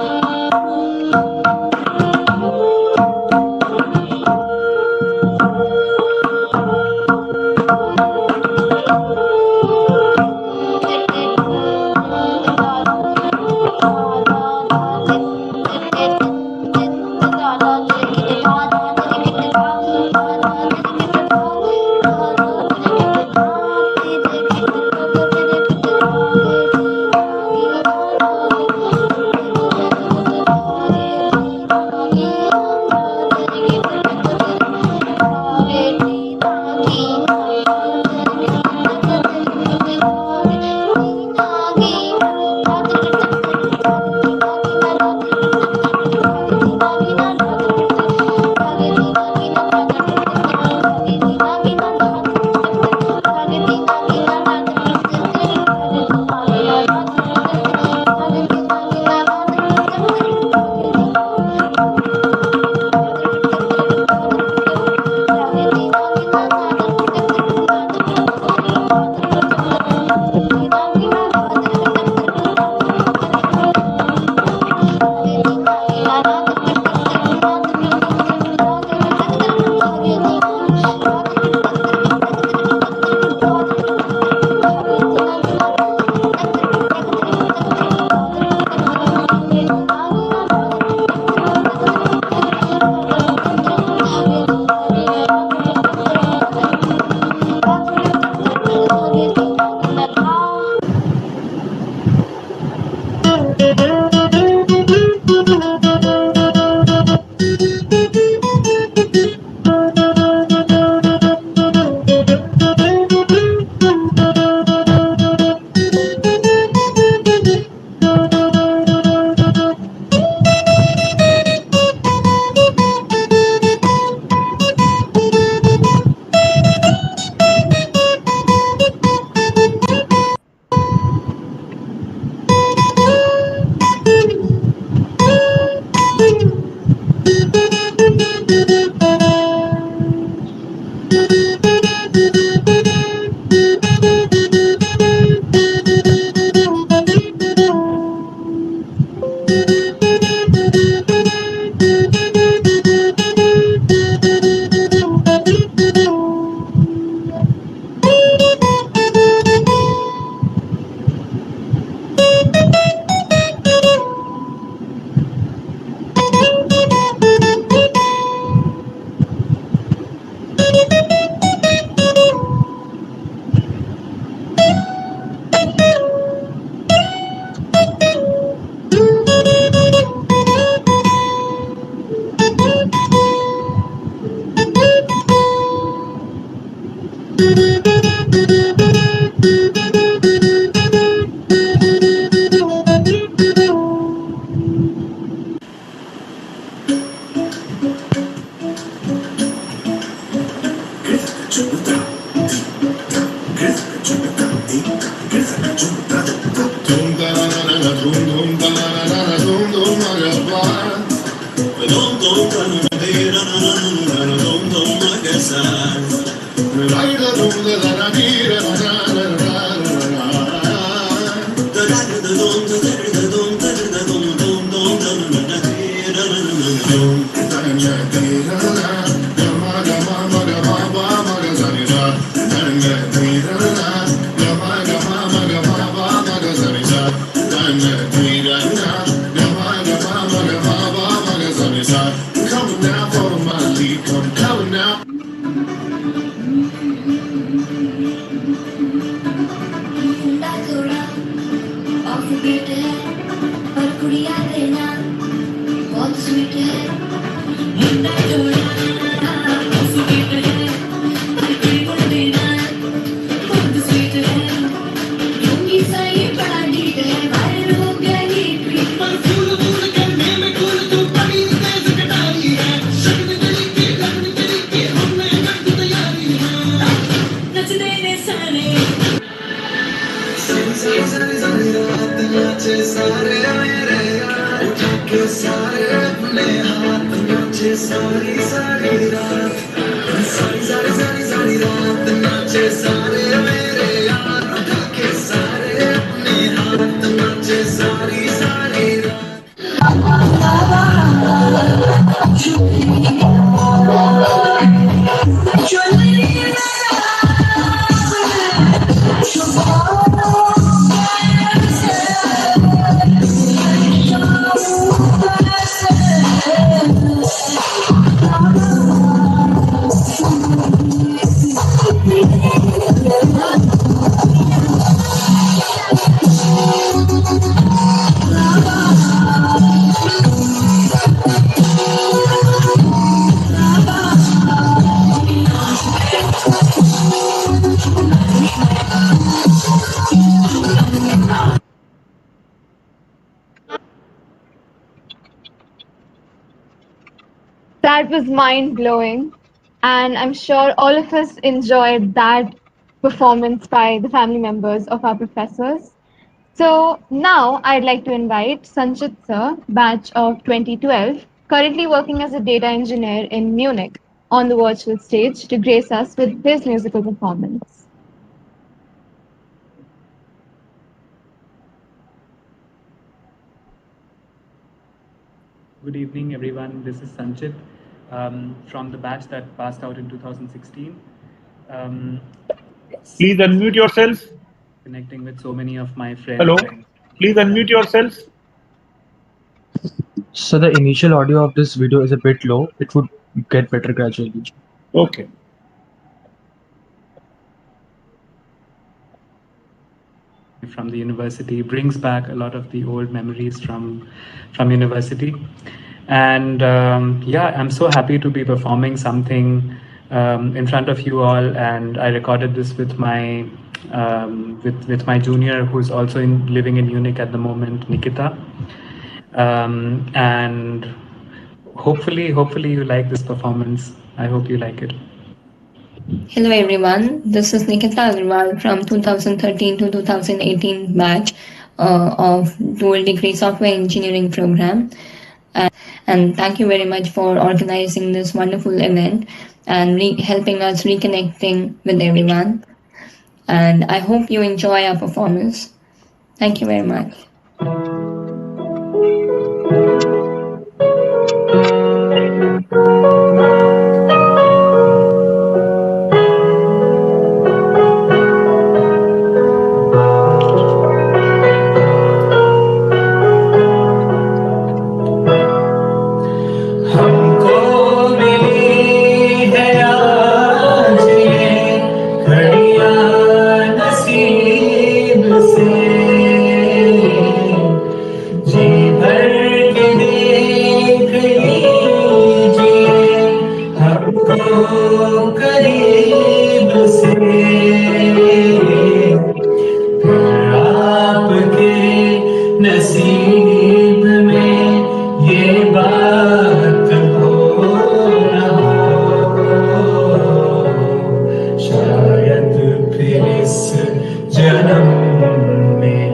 That was mind blowing. And I'm sure all of us enjoyed that performance by the family members of our professors. So now I'd like to invite Sanchit sir, batch of 2012, currently working as a data engineer in Munich, on the virtual stage to grace us with his musical performance. Good evening, everyone. This is Sanchit from the batch that passed out in 2016. Please unmute yourself. Connecting with so many of my friends. Hello. Please unmute yourself. So the initial audio of this video is a bit low. It would get better gradually. Okay. From the university brings back a lot of the old memories from university, and yeah, I'm so happy to be performing something in front of you all. And I recorded this with my with my junior, who's also living in Munich at the moment, Nikita. And hopefully you like this performance. I hope you like it. Hello everyone, this is Nikita Agarwal from 2013 to 2018 batch of dual degree software engineering program. And thank you very much for organizing this wonderful event and helping us reconnecting with everyone. And I hope you enjoy our performance. Thank you very much. नसीब में ये बात हो ना हो, शायद फिर इस जन्म में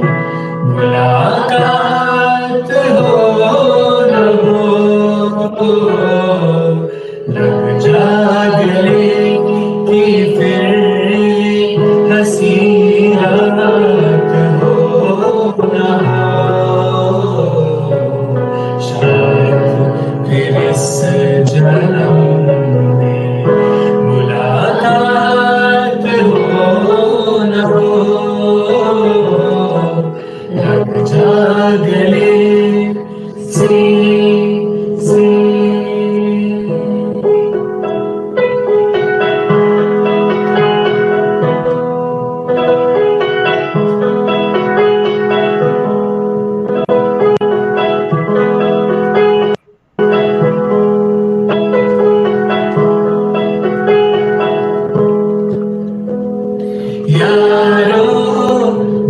मुलाकात हो ना हो, लग जा गले की फिर हंसी रात हो ना हो, शायद फिर इस जन्म में मुलाकात हो ना हो, लग जा गले से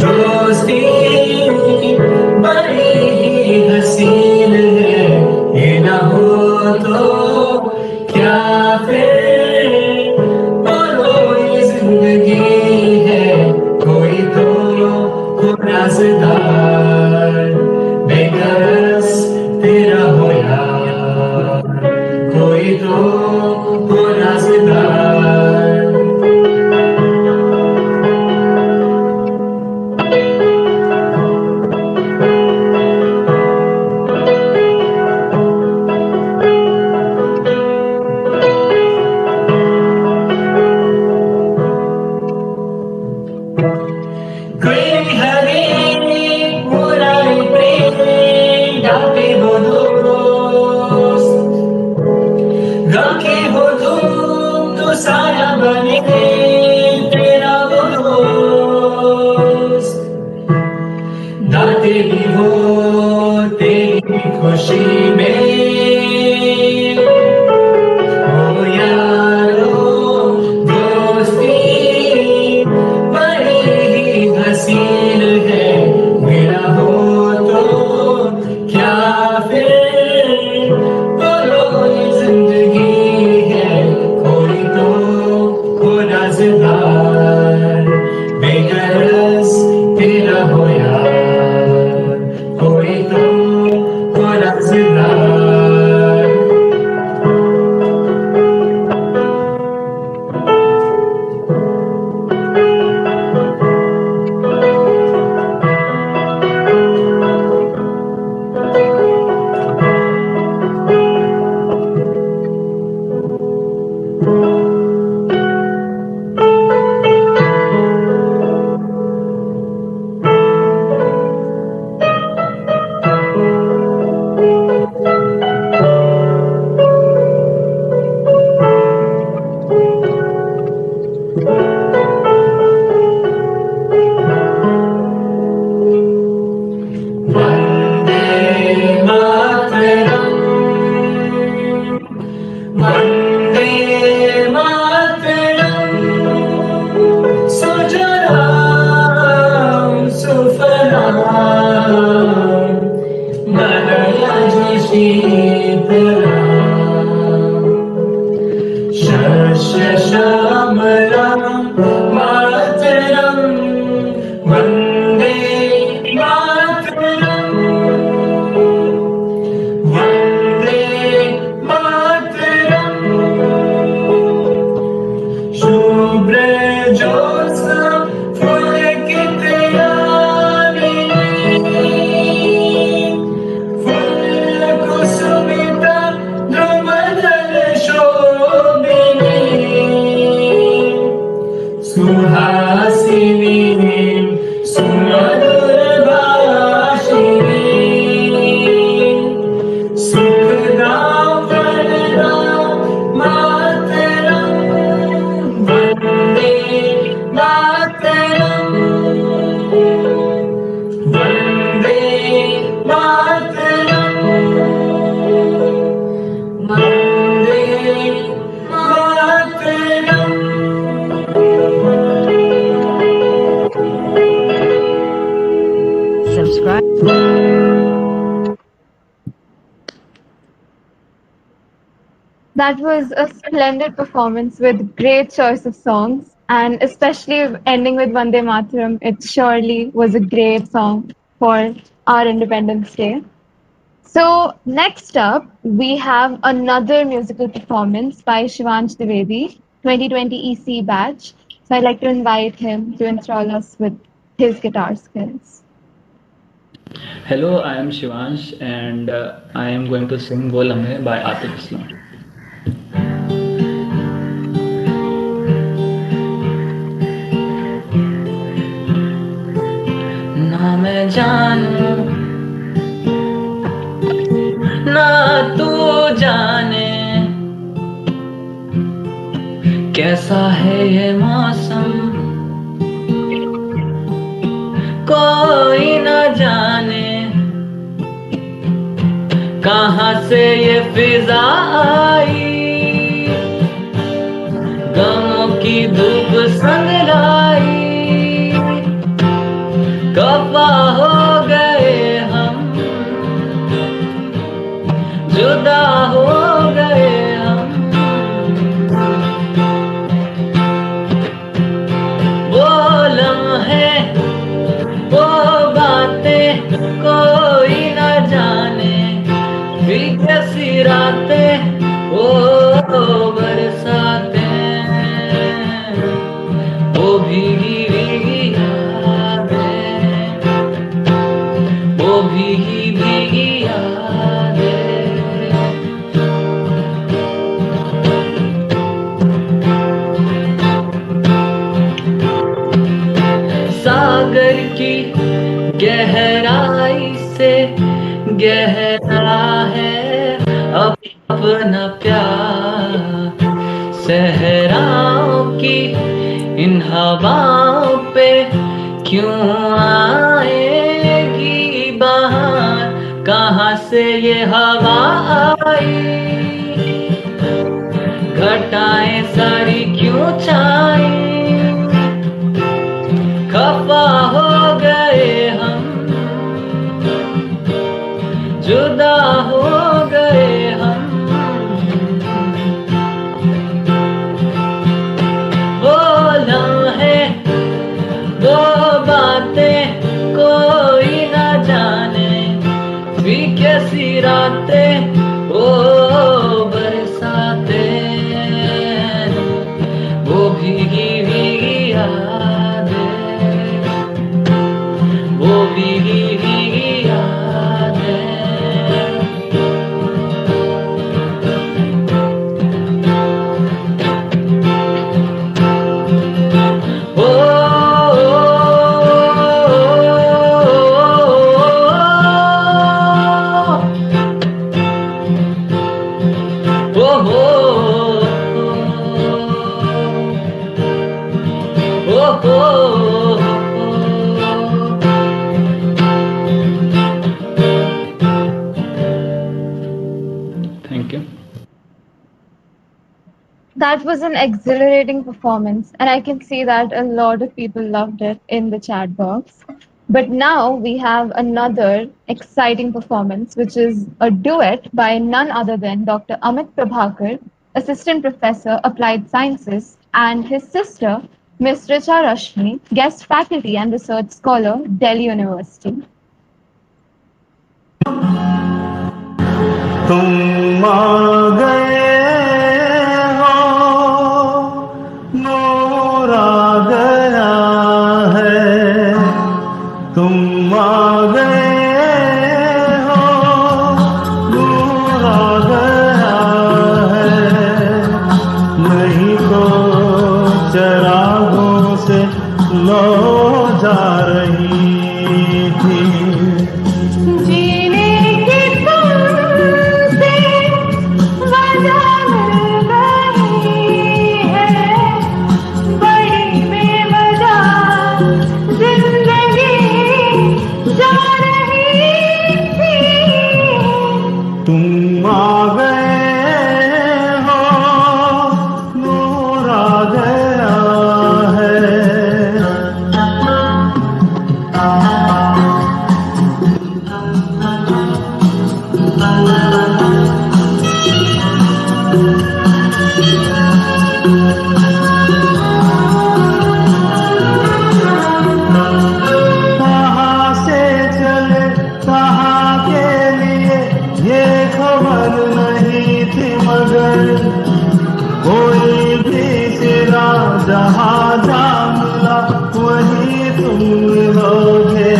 दोस्ती बड़ी ही हसीन है, ये ना हो तो क्या फिर कोई जिंदगी है, कोई तो हो राज़दार, बेगरस तेरा हो यार, कोई साया बने तेरा वो दोस्त दाते भी हो तेरी खुशी में हो यारो दोस्ती बड़ी ही हसीन है मेरा हो तो क्या फिर बोलो ये जिंदगी है कोई तो हो राज़दार बेगरज तेरा हो यार कोई तो हो राज़दार वंदे मातरम सुजलाम सुफलाम मलयज शीतलाम शस्य श्यामलाम मातरम वंदे मातरम वंदे मातरम शुभ्र ज्योत्स्ना पुलकितयामिनी फुल्लकुसुमिता द्रुमदल शोभिनी सुहासिनी सुमधुरभाषिणी सुखदां वरदां मातरं वन्दे मातरं वन्दे मातरं Vande Mataram That was a splendid performance with great choice of songs, and especially ending with Vande Mataram. It surely was a great song for our Independence Day. So next up, we have another musical performance by Shivansh Dwivedi, 2020 EC batch. So I'd like to invite him to enthrall us with his guitar skills. Hello, I am Shivansh and I am going to sing Wo Lamhe by Atif Aslam. ना मैं जानूं ना तू जाने कैसा है ये मौसम कोई ना जाने कहाँ से ये फिजा आई गमों की धूप संग लाई कफा हो गए हम जुदा हो गए हम वो लम्हे वो बातें कोई न जाने फिर कैसी रातें वो बरसातें वो भीगी भीगी यादें वो भीगी भीगी यादें सागर की गहराई से गहरा है अपना प्यार सह सहराओं की इन हवाओं पे क्यों आएगी बहार, कहाँ से ये हवा आई, घटाएं सारी क्यों छाई, खफा हो गए हम, जुदा हो गए हम, वो लम्हे वो बातें कोई ना जाने, भी कैसी रातें वो बरसातें, वो भीगी भीगी यादें, वो भीगी भीगी यादें। ओ Thank you. That was an exhilarating performance, and I can see that a lot of people loved it in the chat box. But now we have another exciting performance, which is a duet by none other than Dr. Amit Prabhakar, Assistant Professor, Applied Sciences, and his sister, Ms. Richa Rashmi, Guest Faculty and Research Scholar, Delhi University. तुम आ गए हो, नूर आ गया है, तुम आ गए हो, नूर आ गया है, नहीं तो चरागों से लो जा रही थी। तुम आ गए हो, नूर आ गया है। कहाँ से चले कहाँ के लिए ये खबर नहीं थी, मगर कोई भी सिरा जहाँ जा मिला वही तुम मिलोगे।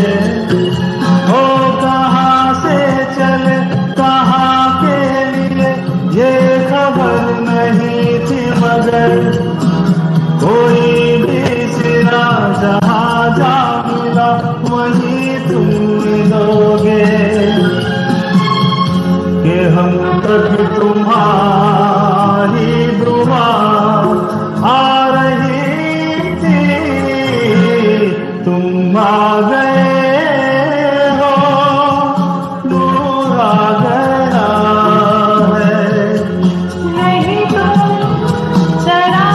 ओ कहाँ से चले कहाँ के लिए ये खबर नहीं थी, मगर कोई भी सिरा जहाँ जा मिला वही तुम मिलोगे। कि हम तक तुम्हारी दुआ आ रही थी, तुम आ गए हो, नूर आ गया है, नहीं तो चरा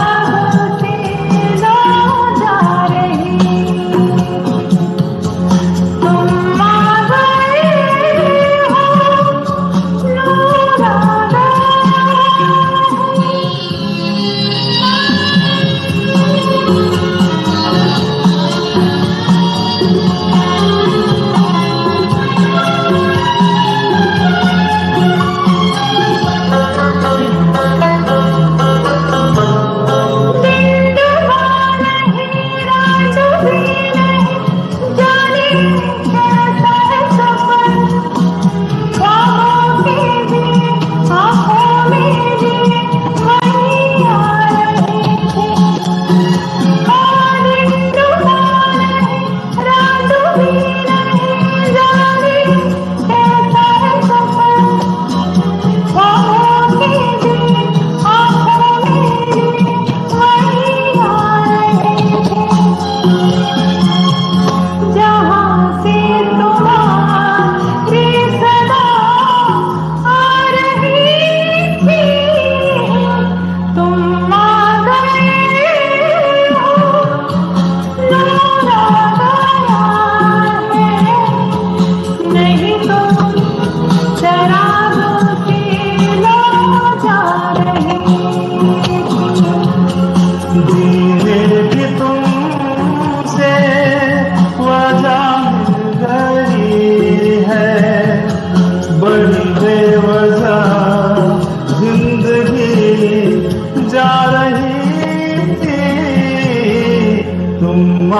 तुम आ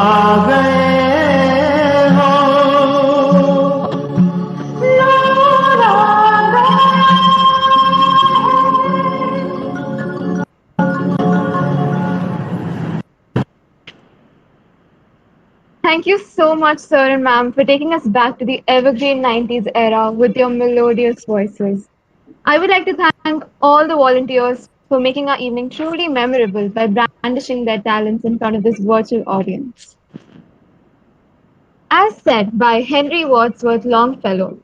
गए हो। Thank you so much, sir and ma'am, for taking us back to the evergreen 90s era with your melodious voices. I would like to thank all the volunteers for making our evening truly memorable by brandishing their talents in front of this virtual audience. As said by Henry Wadsworth Longfellow,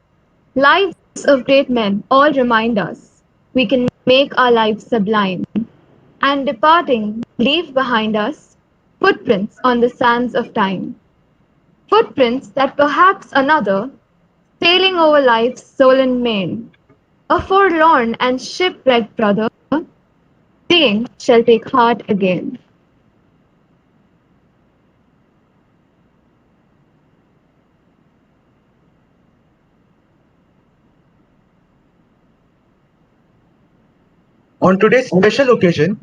lives of great men all remind us we can make our lives sublime, and departing, leave behind us footprints on the sands of time. Footprints that perhaps another, sailing over life's sullen main, a forlorn and shipwrecked brother, seeing shall take heart again. On today's special occasion,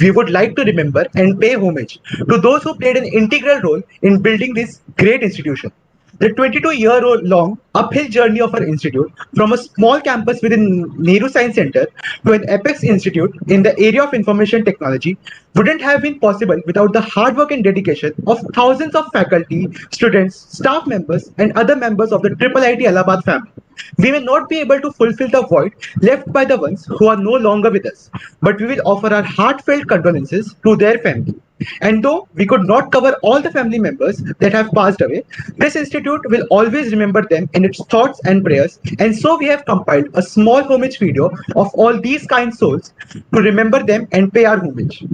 we would like to remember and pay homage to those who played an integral role in building this great institution. The 22-year-long uphill journey of our institute, from a small campus within Nehru Science Center to an apex institute in the area of information technology, wouldn't have been possible without the hard work and dedication of thousands of faculty, students, staff members, and other members of the IIIT Allahabad family. We may not be able to fulfill the void left by the ones who are no longer with us, but we will offer our heartfelt condolences to their family. And though we could not cover all the family members that have passed away, this institute will always remember them in its thoughts and prayers. And so we have compiled a small homage video of all these kind souls to remember them and pay our homage.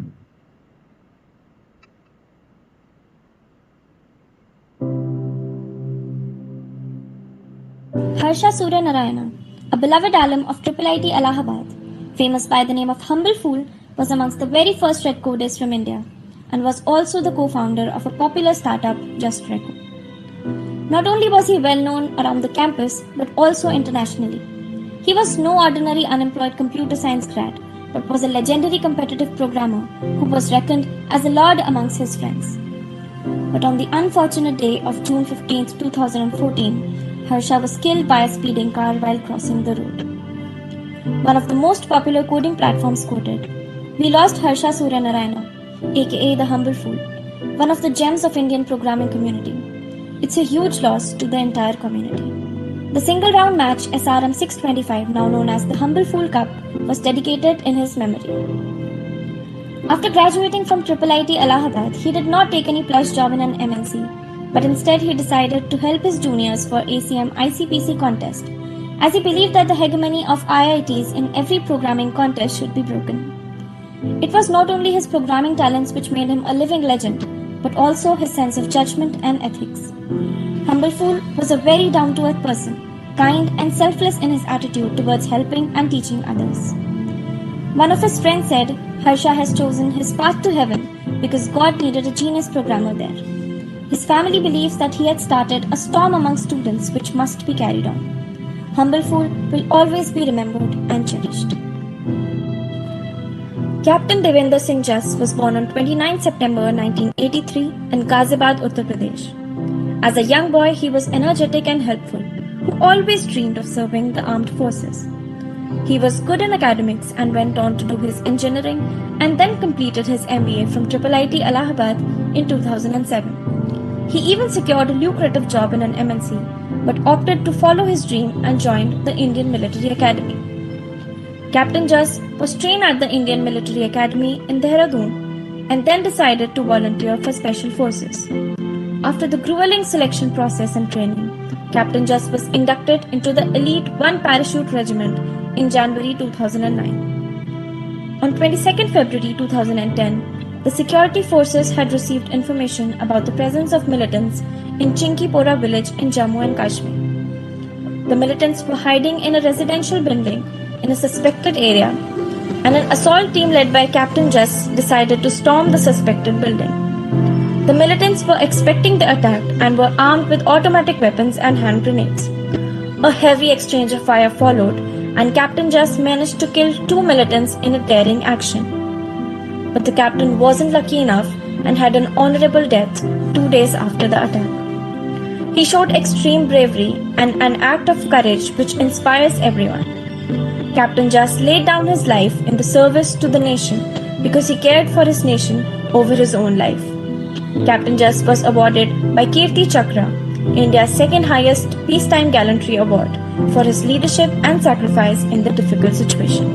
Harsha Surya Narayana, a beloved alum of IIIT Allahabad, famous by the name of Humble Fool, was amongst the very first Red coders from India and was also the co-founder of a popular startup, Just Reco. Not only was he well known around the campus, but also internationally. He was no ordinary unemployed computer science grad, but was a legendary competitive programmer who was reckoned as a lord amongst his friends. But on the unfortunate day of June 15, 2014, Harsha was killed by a speeding car while crossing the road. One of the most popular coding platforms quoted. We lost Harsha Surya Narayana, aka the Humble Fool, one of the gems of Indian programming community. It's a huge loss to the entire community. The single round match SRM 625, now known as the Humble Fool Cup, was dedicated in his memory. After graduating from IIIT Allahabad, he did not take any plush job in an MNC, but instead he decided to help his juniors for ACM ICPC contest, as he believed that the hegemony of IITs in every programming contest should be broken. It was not only his programming talents which made him a living legend, but also his sense of judgment and ethics. Humble Fool was a very down-to-earth person, kind and selfless in his attitude towards helping and teaching others. One of his friends said, Harsha has chosen his path to heaven because God needed a genius programmer there. His family believes that he had started a storm among students which must be carried on. Humble Fool will always be remembered and cherished. Captain Devendra Singh Jas was born on 29 September 1983 in Ghaziabad, Uttar Pradesh. As a young boy, he was energetic and helpful, who always dreamed of serving the armed forces. He was good in academics and went on to do his engineering and then completed his MBA from IIIT Allahabad in 2007. He even secured a lucrative job in an MNC, but opted to follow his dream and joined the Indian Military Academy. Captain Jas was trained at the Indian Military Academy in Dehradun and then decided to volunteer for Special Forces. After the grueling selection process and training, Captain Jas was inducted into the Elite 1 Parachute Regiment in January 2009. On 22nd February 2010, the security forces had received information about the presence of militants in Chinkipora village in Jammu and Kashmir. The militants were hiding in a residential building in a suspected area, and an assault team led by Captain Jas decided to storm the suspected building. The militants were expecting the attack and were armed with automatic weapons and hand grenades. A heavy exchange of fire followed, and Captain Jas managed to kill 2 militants in a daring action. but the captain wasn't lucky enough and had an honorable death 2 days after the attack. He showed extreme bravery and an act of courage which inspires everyone. Captain Jas laid down his life in the service to the nation because he cared for his nation over his own life. Captain Jas was awarded by Kirti Chakra, India's second highest peacetime gallantry award, for his leadership and sacrifice in the difficult situation.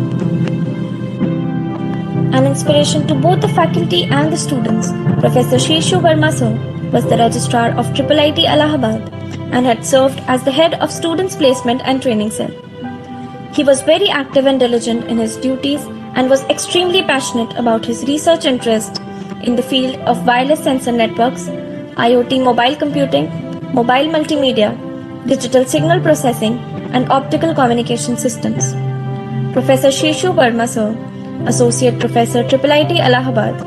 An inspiration to both the faculty and the students, Professor Shishu Verma sir was the registrar of IIIT Allahabad and had served as the head of Students Placement and Training Cell. He was very active and diligent in his duties and was extremely passionate about his research interest in the field of wireless sensor networks, IoT mobile computing, mobile multimedia, digital signal processing, and optical communication systems. Professor Shishu Verma sir, Associate Professor IIIT Allahabad,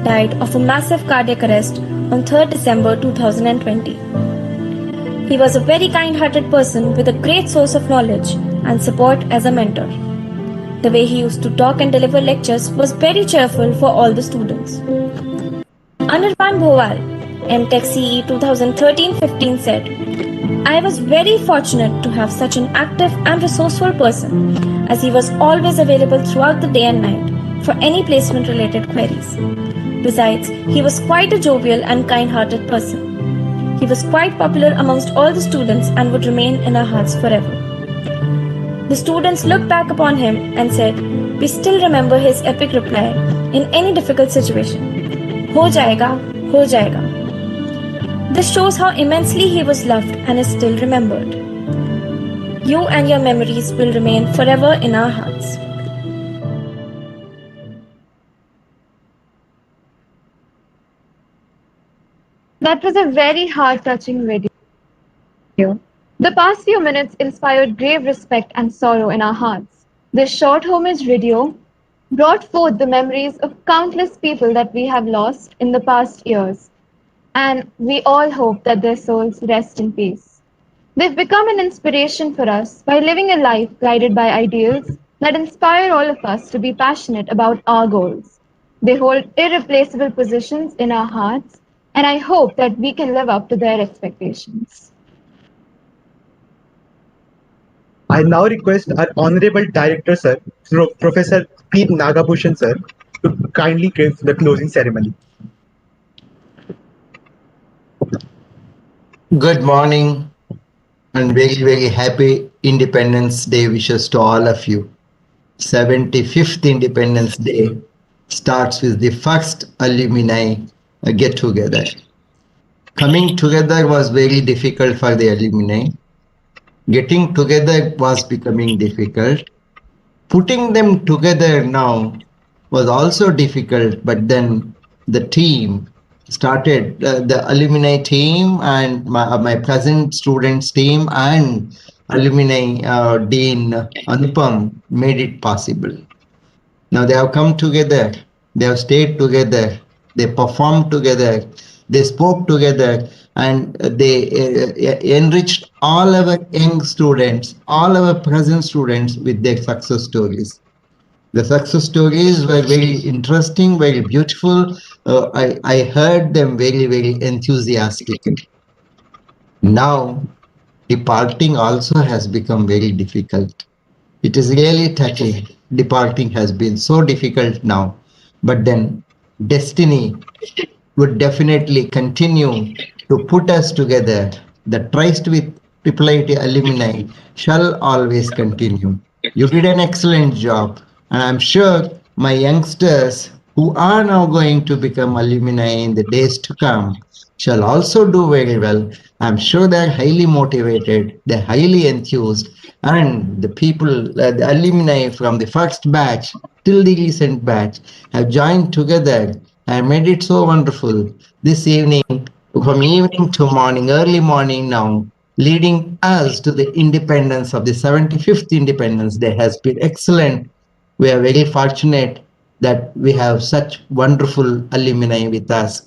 died of a massive cardiac arrest on 3rd December 2020. He was a very kind-hearted person with a great source of knowledge and support as a mentor. The way he used to talk and deliver lectures was very cheerful for all the students. Anirban Bhowal, MTech CE 2013-15 said, I was very fortunate to have such an active and resourceful person, as he was always available throughout the day and night for any placement-related queries. Besides, he was quite a jovial and kind-hearted person. He was quite popular amongst all the students and would remain in our hearts forever. The students looked back upon him and said, we still remember his epic reply in any difficult situation. Ho jayega, ho jayega. This shows how immensely he was loved and is still remembered. You and your memories will remain forever in our hearts. That was a very heart-touching video. The past few minutes inspired grave respect and sorrow in our hearts. This short homage video brought forth the memories of countless people that we have lost in the past years, and we all hope that their souls rest in peace. They've become an inspiration for us by living a life guided by ideals that inspire all of us to be passionate about our goals. They hold irreplaceable positions in our hearts, and I hope that we can live up to their expectations. I now request our Honorable Director, Sir, Professor P. Nagabhushan, Sir, to kindly give the closing ceremony. Good morning and very, very happy Independence Day wishes to all of you. 75th Independence Day starts with the first alumni get together. Coming together was very difficult for the alumni. Getting together was becoming difficult. Putting them together now was also difficult, but then the team started, the alumni team and my present students team and alumni Dean Anupam made it possible. Now they have come together, they have stayed together, they performed together, they spoke together, and they enriched all our young students, all our present students with their success stories. The success stories were very interesting, very beautiful. I heard them very, very enthusiastically. Now, departing also has become very difficult. It is really touching. Departing has been so difficult now. But then destiny would definitely continue to put us together. The trust with IIIT alumni shall always continue. You did an excellent job, and I'm sure my youngsters who are now going to become alumni in the days to come shall also do very well. I'm sure they're highly motivated, they're highly enthused, and the people, the alumni from the first batch till the recent batch have joined together and made it so wonderful this evening, from evening to morning, early morning now, leading us to the independence of the 75th Independence Day has been excellent. We are very fortunate that we have such wonderful alumni with us.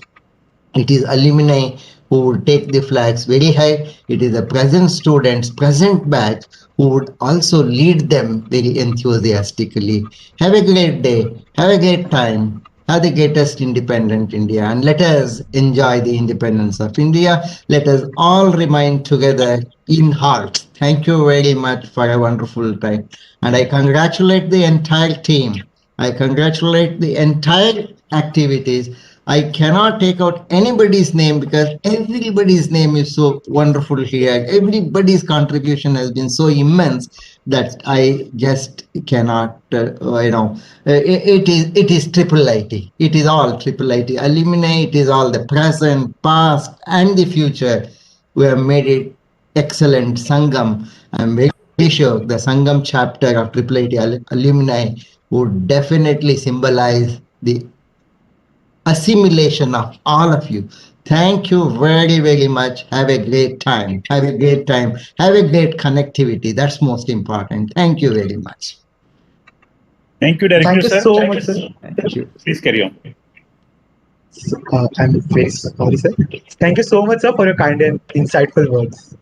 It is alumni who would take the flags very high. It is the present students, present batch, who would also lead them very enthusiastically. Have a great day. Have a great time. are the greatest independent India. And let us enjoy the independence of India. Let us all remain together in heart. Thank you very much for a wonderful time. And I congratulate the entire team. I congratulate the entire activities. I cannot take out anybody's name because everybody's name is so wonderful here. Everybody's contribution has been so immense that I just cannot, it is triple IT. It is all triple IT. Alumni, it is all the present, past, and the future. We have made it excellent. Sangam. I'm very sure the Sangam chapter of triple IT alumni would definitely symbolize the assimilation of all of you. Thank you very, very much. Have a great time. Have a great time. Have a great connectivity. That's most important. Thank you very much. Thank you, Director Thank you sir. so much, sir. Thank you. Please carry on. I'm very sorry, sir. Thank you so much, sir, for your kind and insightful words.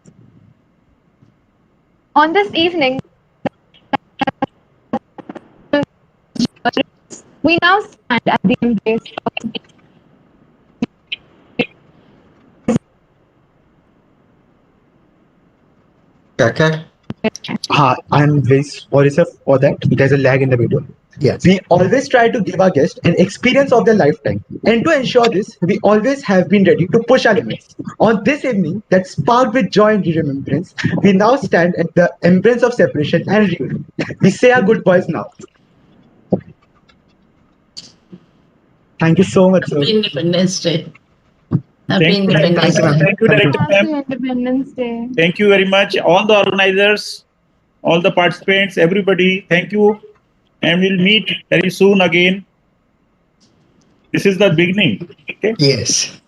On this evening, we now stand at the embrace of Kaka? I'm very sorry, sir, for that. There's a lag in the video. Yes. We always try to give our guests an experience of their lifetime. And to ensure this, we always have been ready to push our limits. On this evening, that sparked with joy and remembrance, we now stand at the embrace of separation and reunion. We say our goodbyes now. Thank you so much, sir. Happy Independence Day. Happy Thank you, Independence Day. Thank you, Director Happy ma'am. Independence Day. Thank you very much, all the organizers, all the participants, everybody. Thank you, and we'll meet very soon again. This is the beginning. Okay. Yes.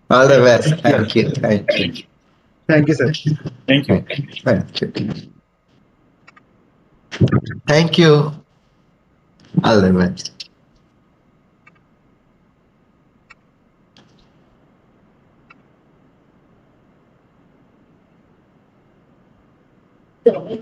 All the best. Thank you. Thank you. Thank you, sir. Thank you. Thank you. Thank you. All the best. So,